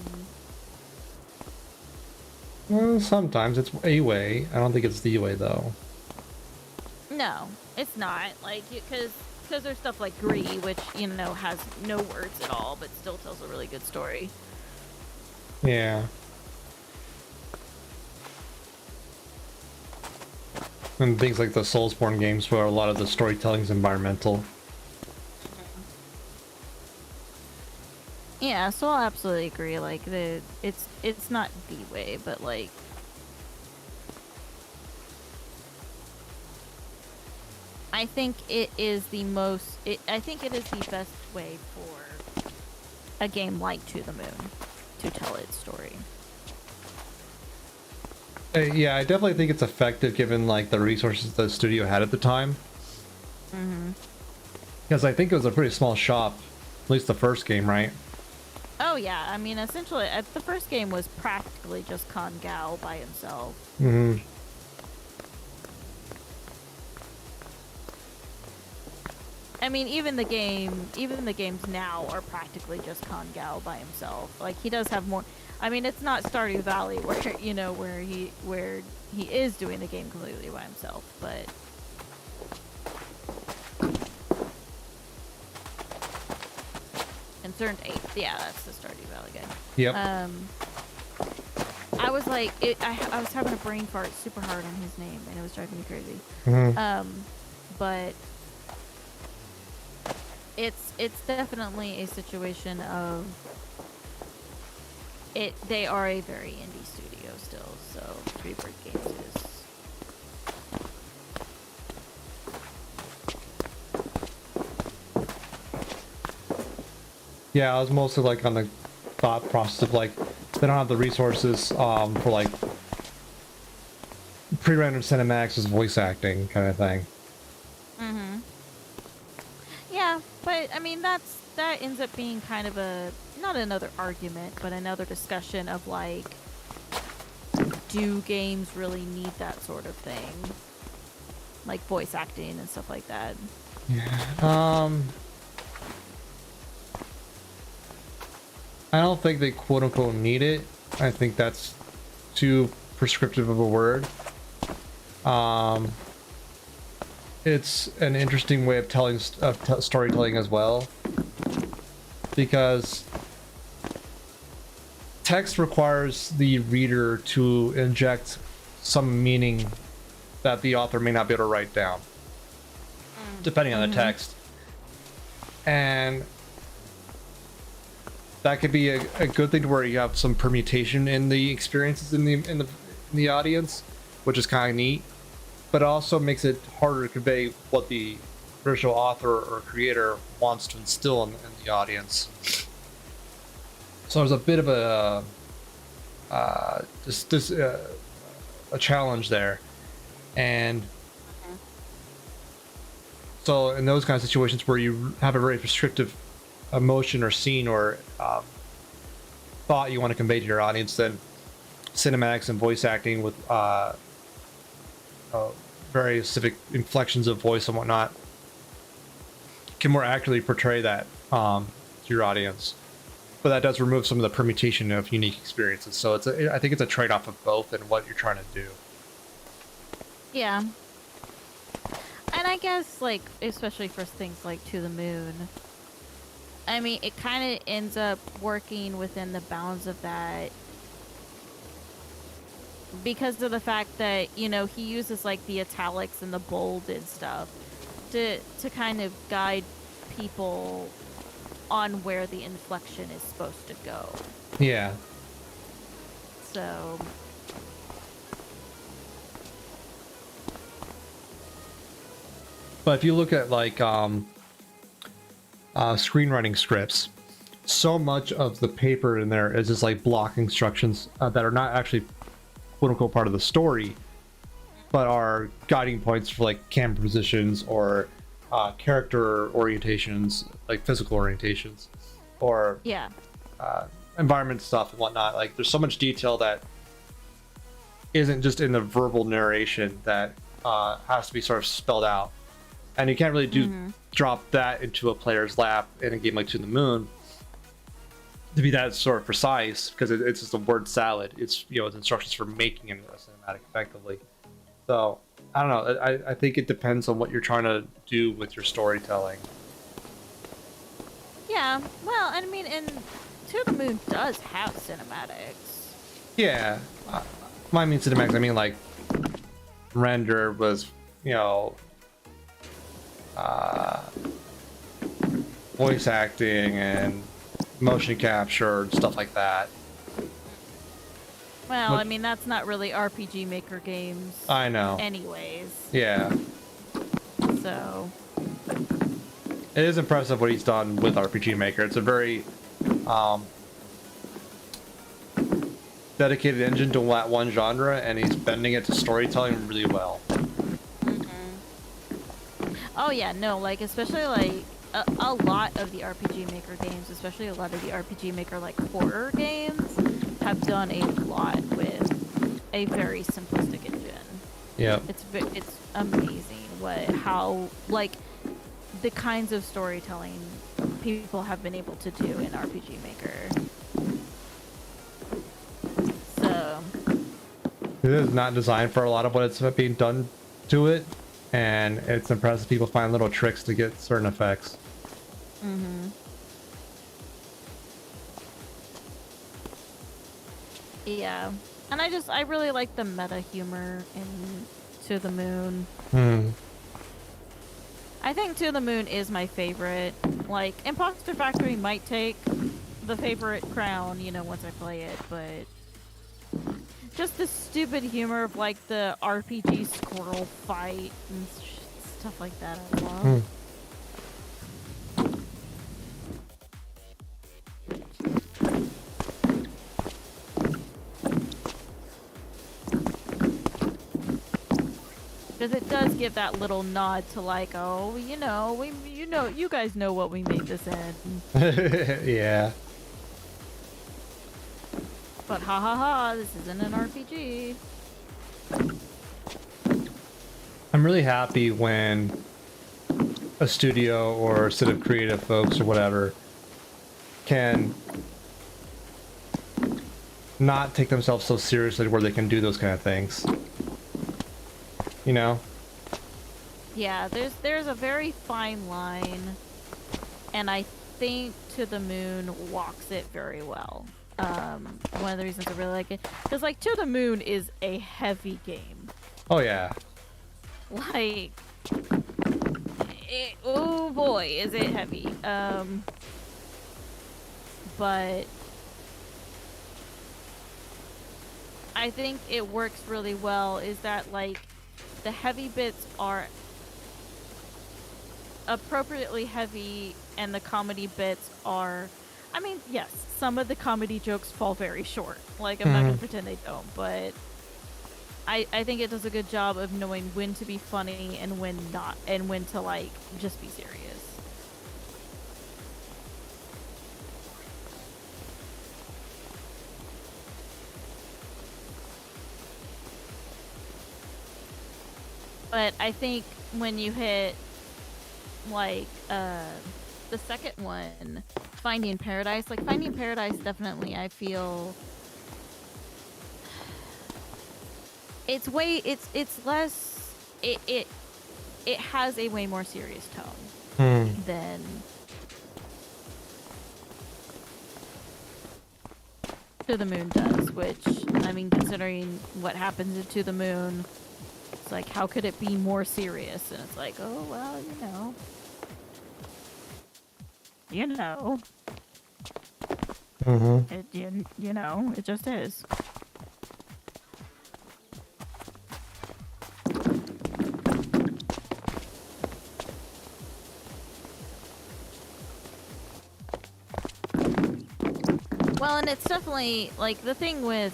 Well, sometimes it's a way. I don't think it's the way though. No, it's not. Like, because there's stuff like Gree, which, you know, has no words at all, but still tells a really good story. Yeah. And things like the Soulsborne games where a lot of the storytelling is environmental. Yeah, so I'll absolutely agree. Like, it's not the way, but like, I think it is the most. I think it is the best way for a game like To the Moon to tell its story. Yeah, I definitely think it's effective given like the resources the studio had at the time. Because I think it was a pretty small shop, at least the first game, right? Oh yeah, I mean, essentially, the first game was practically just Con Gao by himself. I mean, even the games now are practically just Con Gao by himself. Like, he does have more. I mean, it's not Stardew Valley where, you know, where he is doing the game completely by himself, but and Concerned 8. Yeah, that's the Stardew Valley guy. Yep. I was like, I was having a brain fart super hard on his name, and it was driving me crazy. But it's definitely a situation of it. They are a very indie studio still, so 3 Bird Games is. Yeah, I was mostly like on the thought process of like they don't have the resources for like pre-rendered cinematics as voice acting kind of thing. Yeah, but I mean that ends up being kind of a not another argument, but another discussion of like do games really need that sort of thing? Like voice acting and stuff like that. Yeah. I don't think they quote unquote need it. I think that's too prescriptive of a word. It's an interesting way of telling storytelling as well, because text requires the reader to inject some meaning that the author may not be able to write down, depending on the text, and that could be a good thing to where you have some permutation in the experiences in the audience, which is kind of neat, but it also makes it harder to convey what the original author or creator wants to instill in the audience. So there's a bit of a challenge there, and so in those kind of situations where you have a very restrictive emotion or scene or thought you want to convey to your audience, then cinematics and voice acting with very specific inflections of voice and whatnot can more accurately portray that to your audience. But that does remove some of the permutation of unique experiences. So I think it's a trade-off of both and what you're trying to do. Yeah. And I guess, like, especially for things like To the Moon, I mean, it kind of ends up working within the bounds of that because of the fact that, you know, he uses, like, the italics and the bold and stuff to kind of guide people on where the inflection is supposed to go. Yeah. So... But if you look at, like, screenwriting scripts, so much of the paper in there is just like block instructions that are not actually quote unquote part of the story, but are guiding points for like camera positions or character orientations, like physical orientations, or yeah, environment stuff and whatnot. Like there's so much detail that isn't just in the verbal narration that has to be sort of spelled out, and you can't really drop that into a player's lap in a game like To the Moon to be that sort of precise, because it's just a word salad. It's, you know, it's instructions for making a cinematic effectively. So I don't know. I think it depends on what you're trying to do with your storytelling. Yeah, well, I mean, and To the Moon does have cinematics. Yeah, I mean cinematics. I mean like render was, you know, voice acting and motion capture and stuff like that. Well, I mean, that's not really RPG Maker games. I know. Anyways. Yeah. So. It is impressive what he's done with RPG Maker. It's a very dedicated engine to that one genre, and he's bending it to storytelling really well. Oh yeah, no, like especially like a lot of the RPG Maker games, especially a lot of the RPG Maker like horror games, have done a lot with a very simplistic engine. Yeah. It's amazing how like the kinds of storytelling people have been able to do in RPG Maker. So. It is not designed for a lot of what it's being done to it, and it's impressive people find little tricks to get certain effects. Yeah, and I really like the meta humor in To the Moon. I think To the Moon is my favorite. Like, Imposter Factory might take the favorite crown, you know, once I play it, but just the stupid humor of like the RPG squirrel fight and stuff like that I love. Because it does give that little nod to like, oh, you know, you guys know what we made this in. Yeah. But ha ha ha, this isn't an RPG. I'm really happy when a studio or a set of creative folks or whatever can not take themselves so seriously where they can do those kind of things. You know? Yeah, there's a very fine line, and I think To the Moon walks it very well. One of the reasons I really like it, because like To the Moon is a heavy game. Oh yeah. Like, oh boy, is it heavy. But I think it works really well is that like the heavy bits are appropriately heavy and the comedy bits are, I mean, yes, some of the comedy jokes fall very short. Like, I'm not gonna pretend they don't, but I think it does a good job of knowing when to be funny and when not, and when to like just be serious. But I think when you hit like the second one, Finding Paradise, like Finding Paradise definitely I feel it's less, it has a way more serious tone than To the Moon does, which I mean considering what happens in To the Moon, it's like, how could it be more serious? And it's like, oh, well, you know. It, you know, it just is. Well, and it's definitely, like, the thing with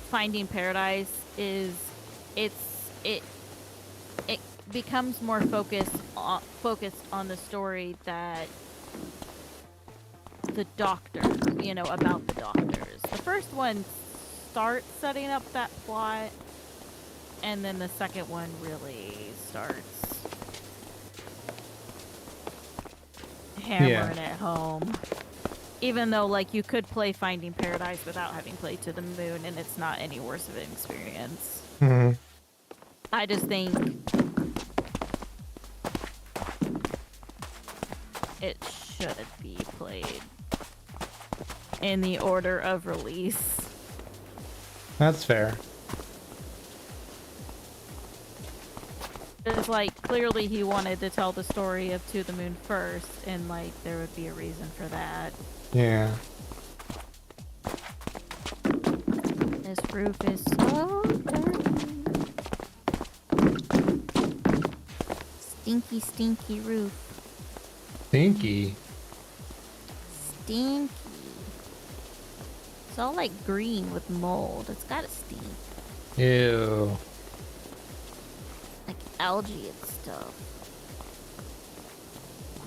Finding Paradise is it becomes more focused on the story that the doctor, you know, about the doctors. The first one starts setting up that plot, and then the second one really starts hammering it home. Even though, like, you could play Finding Paradise without having played To the Moon, and it's not any worse of an experience. I just think it should be played in the order of release. That's fair. It's like, clearly he wanted to tell the story of To the Moon first, and like, there would be a reason for that. Yeah. This roof is so dirty. Stinky, stinky roof. Stinky. Stinky. It's all like green with mold. It's gotta stink. Ew. Like algae and stuff.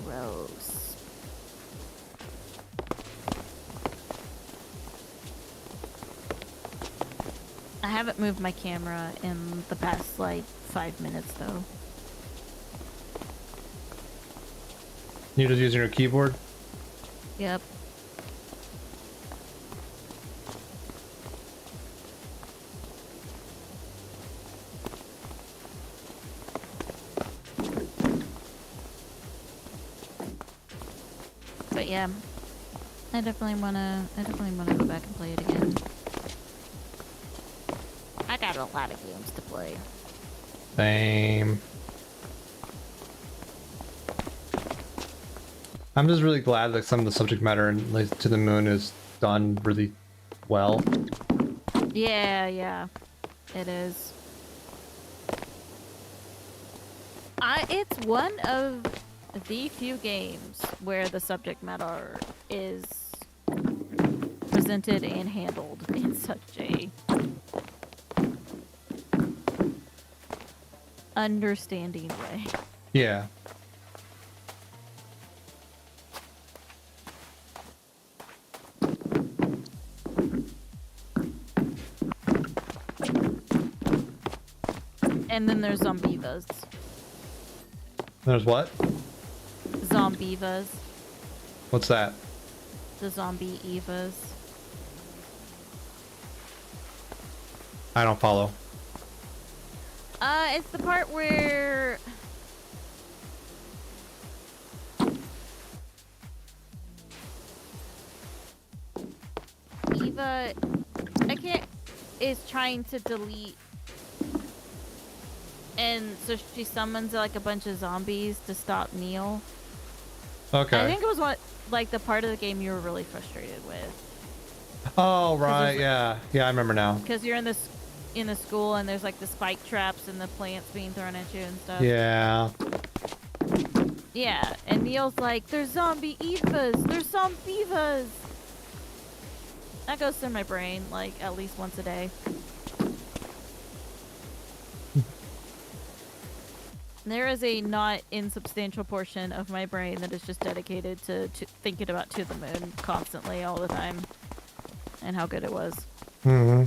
Gross. I haven't moved my camera in the past like 5 minutes though. You're just using your keyboard? Yep. But yeah, I definitely wanna go back and play it again. I got a lot of games to play. Same. I'm just really glad that some of the subject matter in like, To the Moon is done really well. Yeah, it is. It's one of the few games where the subject matter is presented and handled in such a understanding way. Yeah. And then there's Zombivas. There's what? Zombivas. What's that? The zombie Evas. I don't follow. It's the part where Eva, is trying to delete, and so she summons like a bunch of zombies to stop Neil. Okay. I think it was like the part of the game you were really frustrated with. Oh right, yeah, I remember now. Because you're in the school and there's like the spike traps and the plants being thrown at you and stuff. Yeah. Yeah, and Neil's like, "There's zombie Evas! There's zombivas!" That goes through my brain like at least once a day. There is a not insubstantial portion of my brain that is just dedicated to thinking about To the Moon constantly all the time and how good it was. Mm-hmm.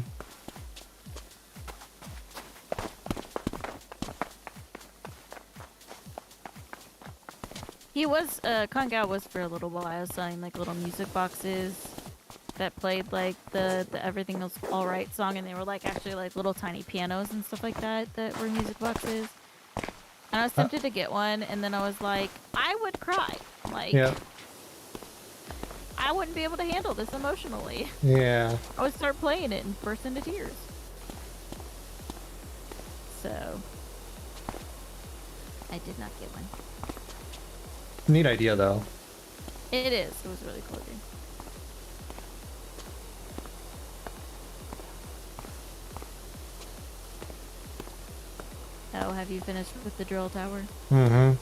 He was, Kangao was for a little while selling like little music boxes that played like the Everything Was Alright song, and they were like actually like little tiny pianos and stuff like that were music boxes. And I was tempted to get one, and then I was like, I would cry. Like, Yeah. I wouldn't be able to handle this emotionally. Yeah. I would start playing it and burst into tears. So, I did not get one. Neat idea though. It is. It was really cool. Oh, have you finished with the drill tower? Mm-hmm.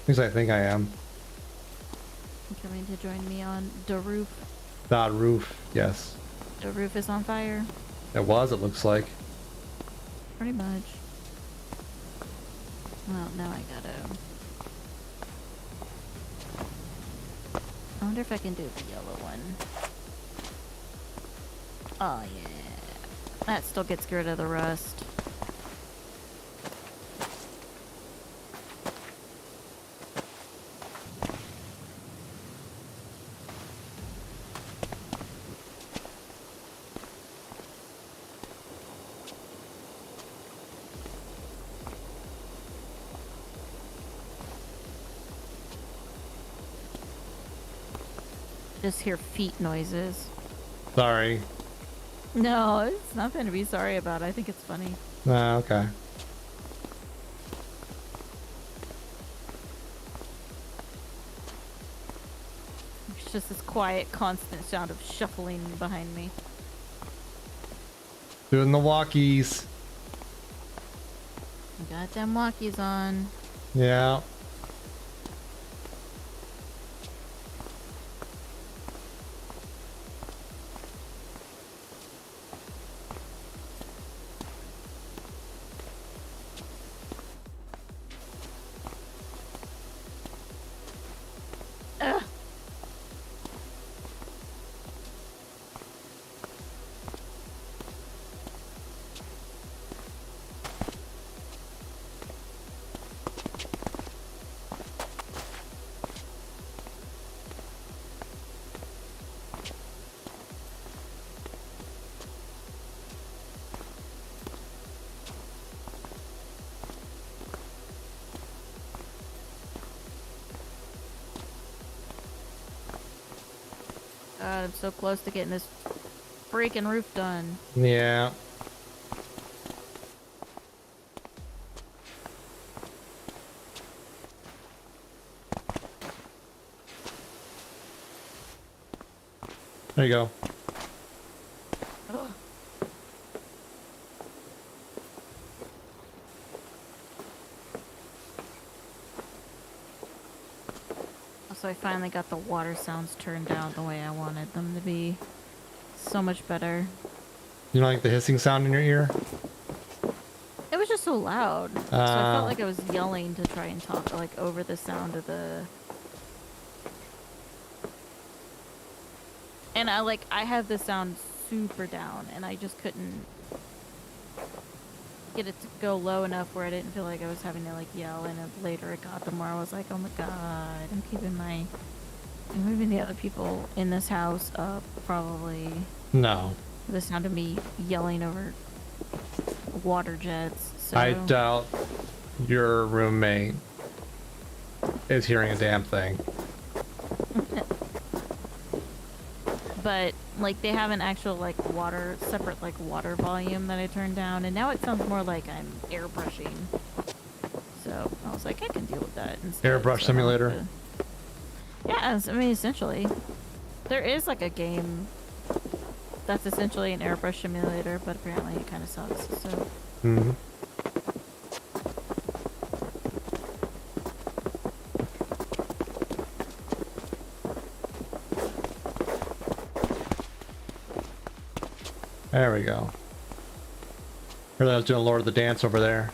At least I think I am. You coming to join me on the roof? That roof, yes. The roof is on fire. It looks like. Pretty much. Well, now I gotta... I wonder if I can do the yellow one. Oh, yeah. That still gets rid of the rust. Just hear feet noises. Sorry. No, it's nothing to be sorry about. I think it's funny. Ah, okay. It's just this quiet, constant sound of shuffling behind me. Doing the walkies. I got them walkies on. Yeah. Ugh. God, I'm so close to getting this freaking roof done. Yeah. There you go. Ugh. So I finally got the water sounds turned down the way I wanted them to be. So much better. You don't like the hissing sound in your ear? It was just so loud. So I felt like I was yelling to try and talk like over the sound of the... And I have the sound super down and I just couldn't get it to go low enough where I didn't feel like I was having to like yell, and then later it got them where I was like, oh my god, I'm moving the other people in this house up, probably. No. The sound of me yelling over water jets. So. I doubt your roommate is hearing a damn thing. But like they have an actual like separate like water volume that I turned down, and now it sounds more like I'm airbrushing. So I was like, I can deal with that instead. Airbrush simulator. Yeah, I mean essentially, there is like a game that's essentially an airbrush simulator, but apparently it kind of sucks. So. Mm-hmm. There we go. Heard I was doing Lord of the Dance over there.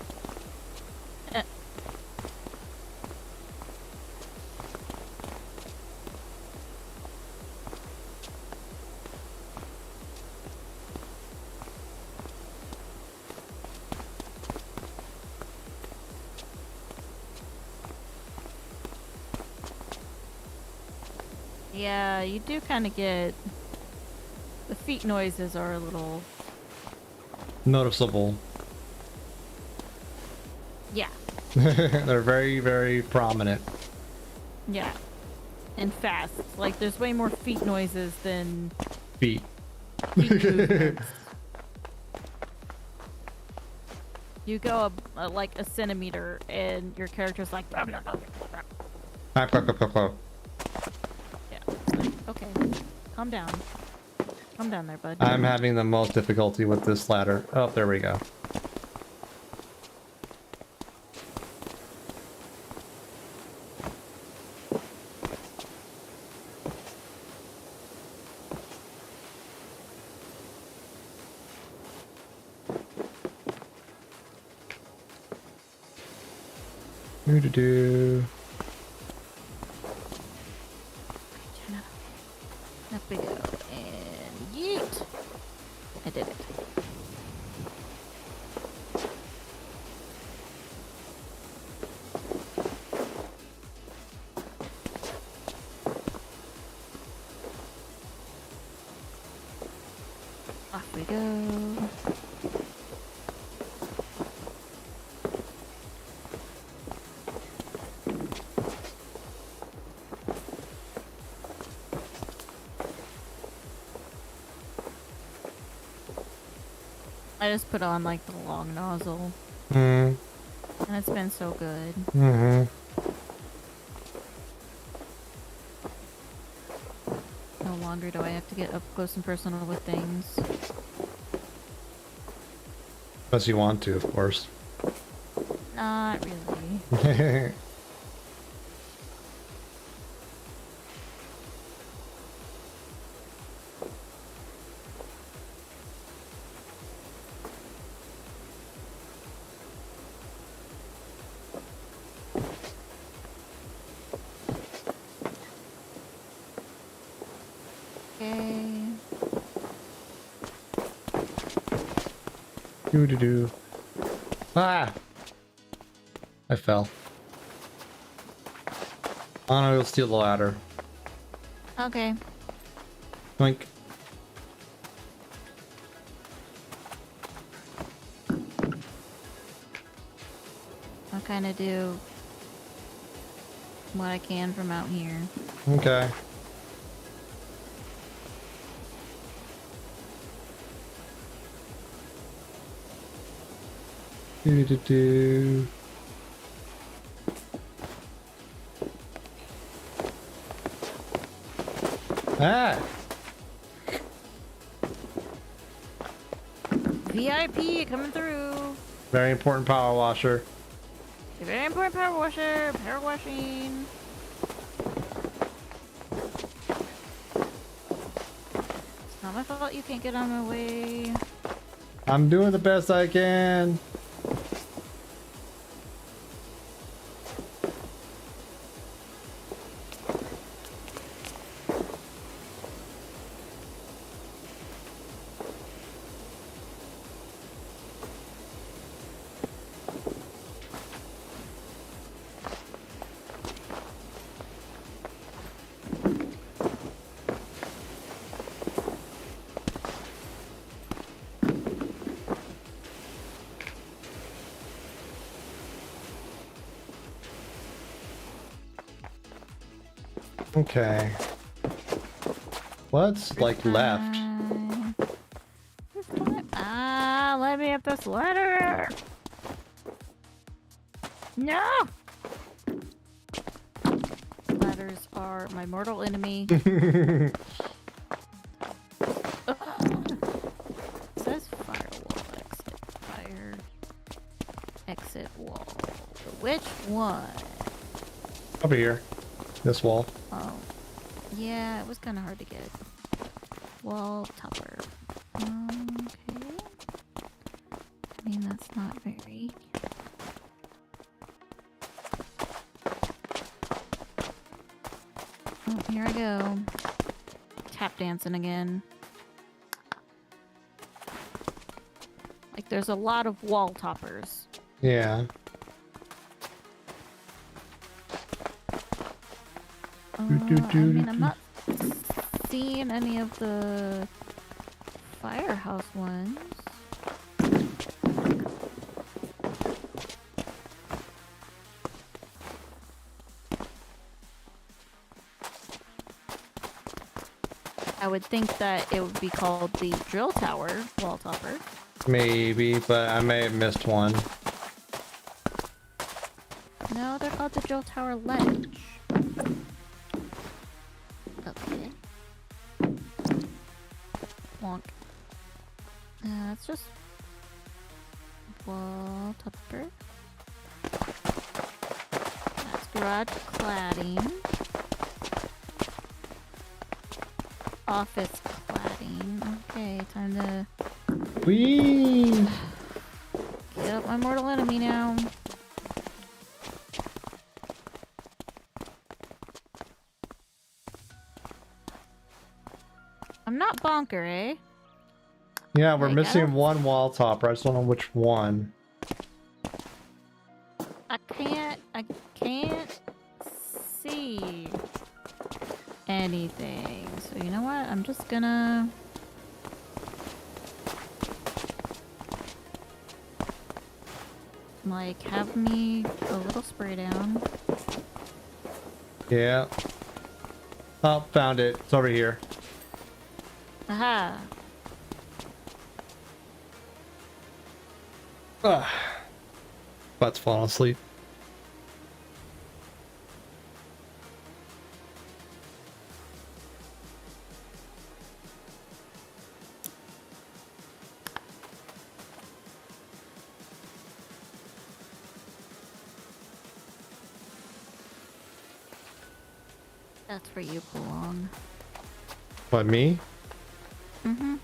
Yeah, you do kind of get... The feet noises are a little... Noticeable. Yeah. They're very, very prominent. Yeah. And fast. Like, there's way more feet noises than... Feet. Feet movements. You go like a centimeter, and your character's like... Blah, blah, blah, blah, blah. Yeah. It's like, okay. Calm down. Calm down there, bud. I'm having the most difficulty with this ladder. Oh, there we go. Do-do-do. Up we go. And yeet! I did it. Off we go. I just put on like the long nozzle, and it's been so good. No longer do I have to get up close and personal with things. Unless you want to, of course. Not really. Do-do-do. Ah! I fell. Oh no, we'll steal the ladder. Okay. Boink. I'll kind of do what I can from out here. Okay. Do-do-do. Ah! VIP coming through. Very important power washer. A very important power washer. Power washing. It's not my fault you can't get on my way. I'm doing the best I can. Okay. What's like left? Ah, let me up this ladder. No. Ladders are my mortal enemy. It says firewall exit. Fire exit wall. Which one? Over here. This wall. Oh. Yeah, it was kind of hard to get. Wall topper. Okay. I mean, that's not very. Oh, here I go. Tap dancing again. Like, there's a lot of wall toppers. Yeah. I mean, I'm not seeing any of the firehouse ones. I would think that it would be called the drill tower wall topper. Maybe, but I may have missed one. No, they're called the drill tower ledge. Okay. Wonk. That's just wall topper. That's garage cladding. Office cladding. Okay, time to Whee! get up my mortal enemy now. I'm not bonker, eh? Yeah, we're Like, I missing don't- one wall topper. I just don't know which one. I can't see anything. So you know what? I'm just gonna like have me a little spray down. Yeah. Oh, found it. It's over here. Aha. Ugh. Butt's falling asleep. That's where you belong. What, me? Mm-hmm.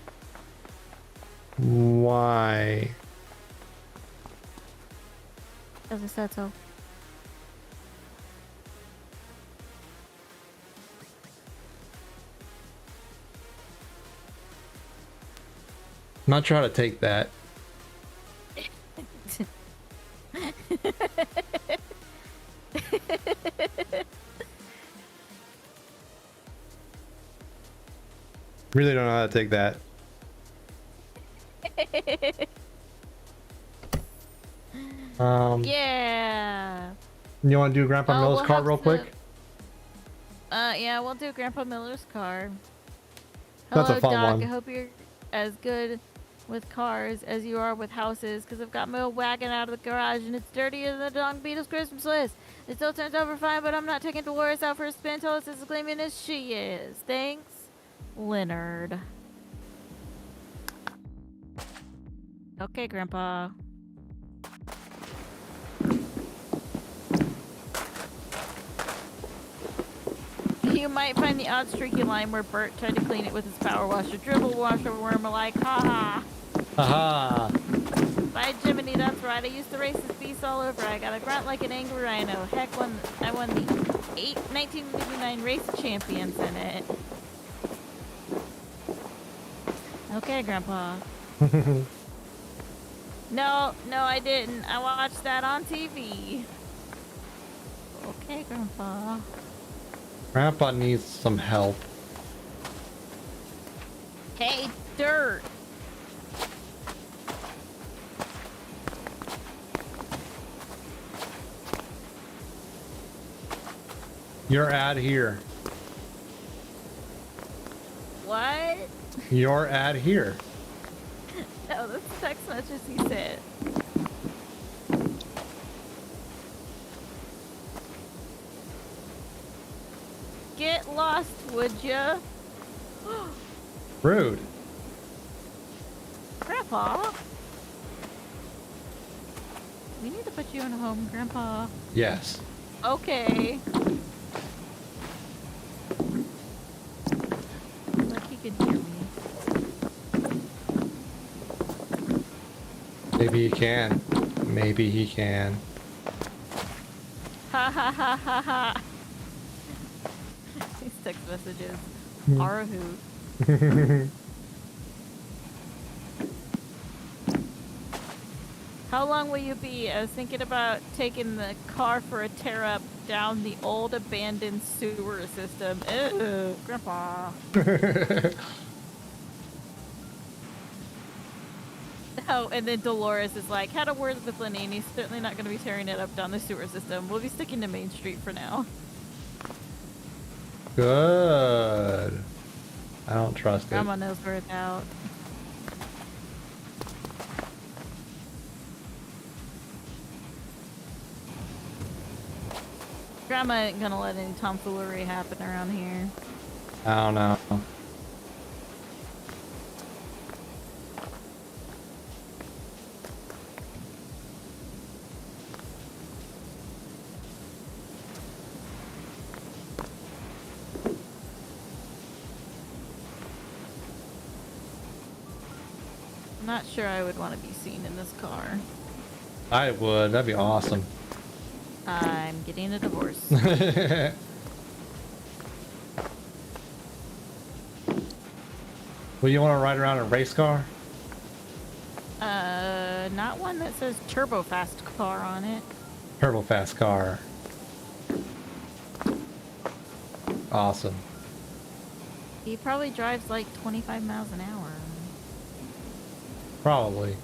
Why? As I said so. Not sure how to take that. Really don't know how to take that. Yeah. You want to do Grandpa Oh, Miller's we'll car have real to- quick? Yeah, we'll do Grandpa Miller's car. That's a Hello, fun Doc. one. I hope you're as good with cars as you are with houses, because I've got my old wagon out of the garage and it's dirtier than the Dong Beatles Christmas list. It still turns over fine, but I'm not taking Dolores out for a spin until it's as gleaming as she is. Thanks, Leonard. Okay, Grandpa. You might find the odd streaky line where Bert tried to clean it with his power washer, dribble washer, worm alike. Haha. Aha! By Jiminy, that's right. I used to race his beast all over. I got a grunt like an angry rhino. Heck, I won the 1989 race champions in it. Okay, Grandpa. No, I didn't. I watched that on TV. Okay, Grandpa. Grandpa needs some help. Hey, dirt. You're out here. What? Your ad here. No, that's the text message he sent. Get lost, would ya? Rude. Grandpa? We need to put you in a home, Grandpa. Yes. Okay. Like he could hear me. Maybe he can. Maybe he can. Ha ha ha ha ha. These text messages are a hoot. How long will you be? I was thinking about taking the car for a tear up down the old abandoned sewer system. Ew, Grandpa. Oh, and then Dolores is like, had a word with Lenine. He's certainly not going to be tearing it up down the sewer system. We'll be sticking to Main Street for now. Good. I don't trust it. Grandma knows where it's out. Grandma ain't gonna let any tomfoolery happen around here. I don't know. I'm not sure I would want to be seen in this car. I would. That'd be awesome. I'm getting a divorce. Well, you want to ride around in a race car? Not one that says turbo fast car on it. Turbo fast car. Awesome. He probably drives like 25 miles an hour. Probably.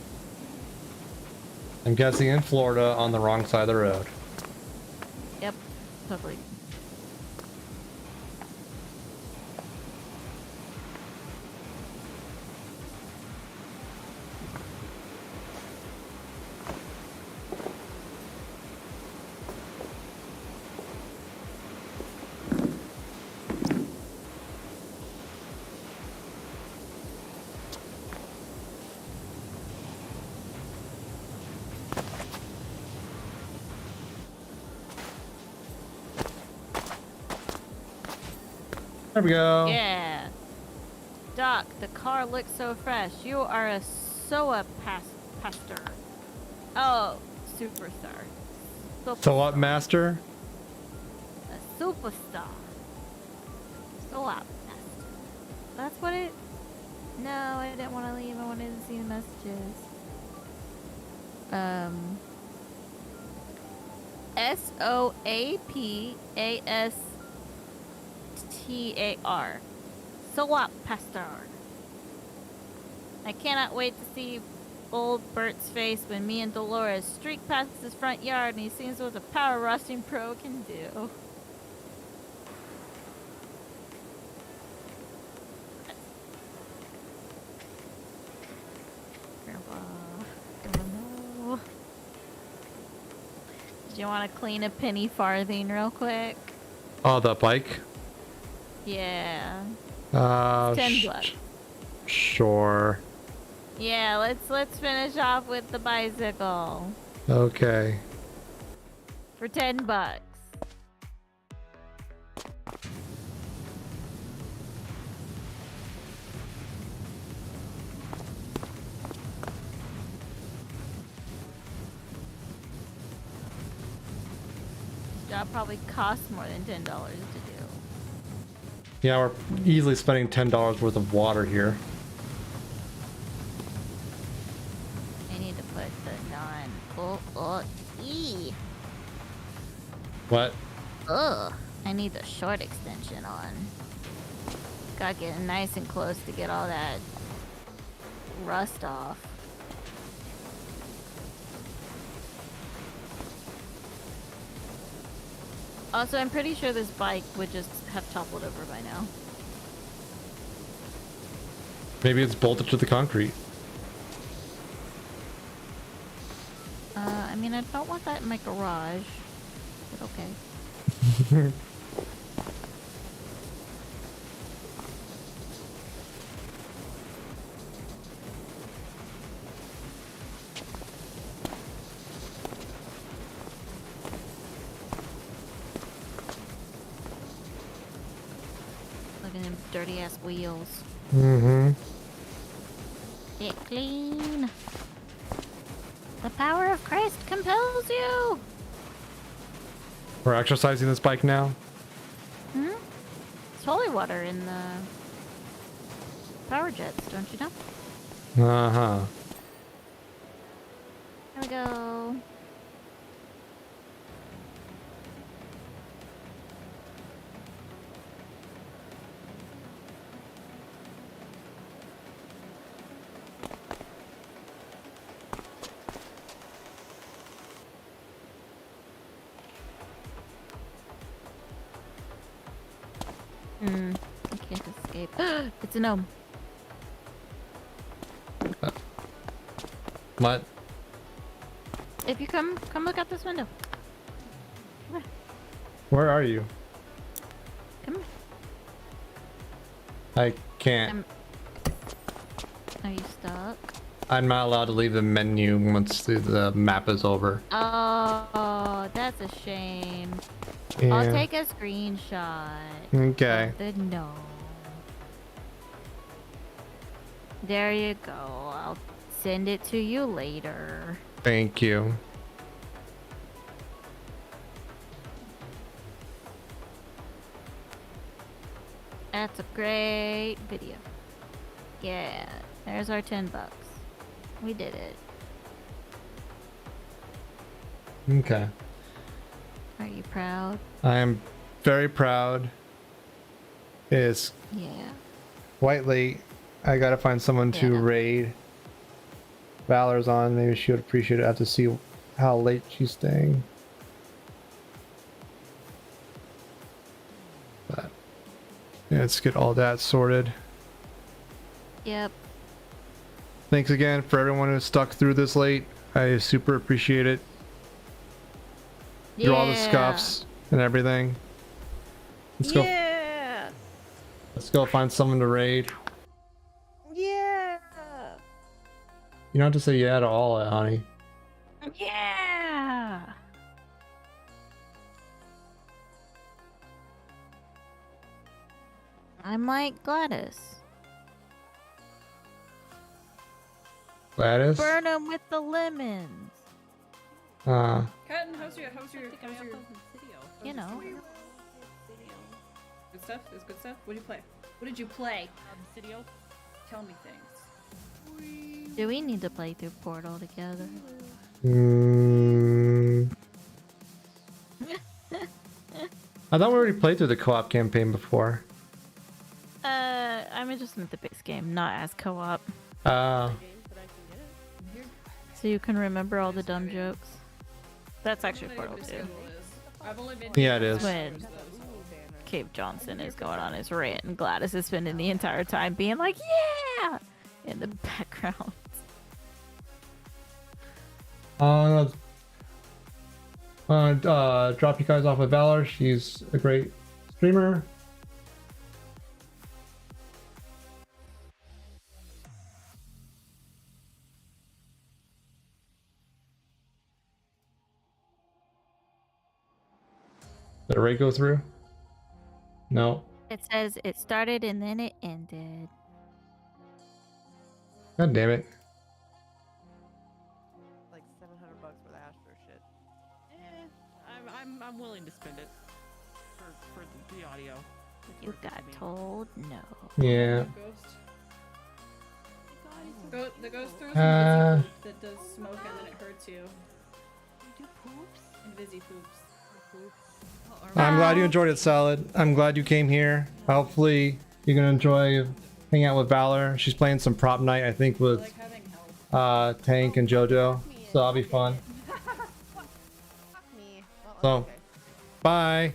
I'm guessing in Florida on the wrong side of the road. Yep, totally. There we go. Yeah. Doc, the car looks so fresh. You are a SOA pastor. Oh, superstar. So what, master? A superstar. SOA pastor. That's what it... No, I didn't want to leave. I wanted to see the messages. SOAPASTAR. SOAP pastor. I cannot wait to see old Bert's face when me and Dolores streak past his front yard and he sees what a power rusting pro can do. Grandpa. Oh no. Do you want to clean a penny farthing real quick? Oh, the bike? Yeah. 10 bucks. Sure. Yeah, let's finish off with the bicycle. Okay. For 10 bucks. This job probably costs more than $10 to do. Yeah, we're easily spending $10 worth of water here. I need to put the E. What? Ugh. I need the short extension on. Gotta get it nice and close to get all that rust off. Also, I'm pretty sure this bike would just have toppled over by now. Maybe it's bolted to the concrete. I mean, I don't want that in my garage, but okay. Look at them dirty ass wheels. Mm-hmm. Get clean. The power of Christ compels you. We're exercising this bike now. Hmm? It's holy water in the power jets, don't you know? Uh-huh. Here we go. I can't escape. It's a gnome. What? If you come look out this window. Come here. Where are you? Come here. I can't. Are you stuck? I'm not allowed to leave the menu once the map is over. Oh, that's a shame. Yeah. I'll take a screenshot. Okay. of the gnome. There you go. I'll send it to you later. Thank you. That's a great video. Yeah, there's our $10. We did it. Okay. Are you proud? I am very proud. It's Yeah. quite late. I gotta find someone to Yeah. raid. Valor's on. Maybe she would appreciate it. I have to see how late she's staying. But yeah, let's get all that sorted. Yep. Thanks again for everyone who stuck through this late. I super appreciate it. Through all the scuffs and everything. Let's go. Yeah. Let's go find someone to raid. Yeah. You don't have to say yeah to all, honey. Yeah. I'm like Gladys. Gladys? Burn them with the lemons. Catton, how's your You know. good stuff? Is good stuff? What did you play? What did you play? Studio. Tell me things. Do we need to play through Portal together? I thought we already played through the co-op campaign before. I'm just in the base game, not as co-op. Uh, So you can remember all the dumb jokes. That's actually Portal 2. I've only been yeah, it is. When Cave Johnson is going on his rant and Gladys is spending the entire time being like, yeah! In the background. Drop you guys off with Valor. She's a great streamer. Did a raid go through? No. It says it started and then it ended. God damn it. Like $700 for the Astro shit. I'm willing to spend it for the audio. You got told no. Yeah. The ghost throws Uh, that does smoke and then it hurts you. You do poops? Invisi poops. I'm glad you enjoyed it, Salad. I'm glad you came here. Hopefully you're gonna enjoy hanging out with Valor. She's playing some prop night, I think, with Like having help. Tank and JoJo. So that'll be fun. Fuck me. Well, So, okay. bye.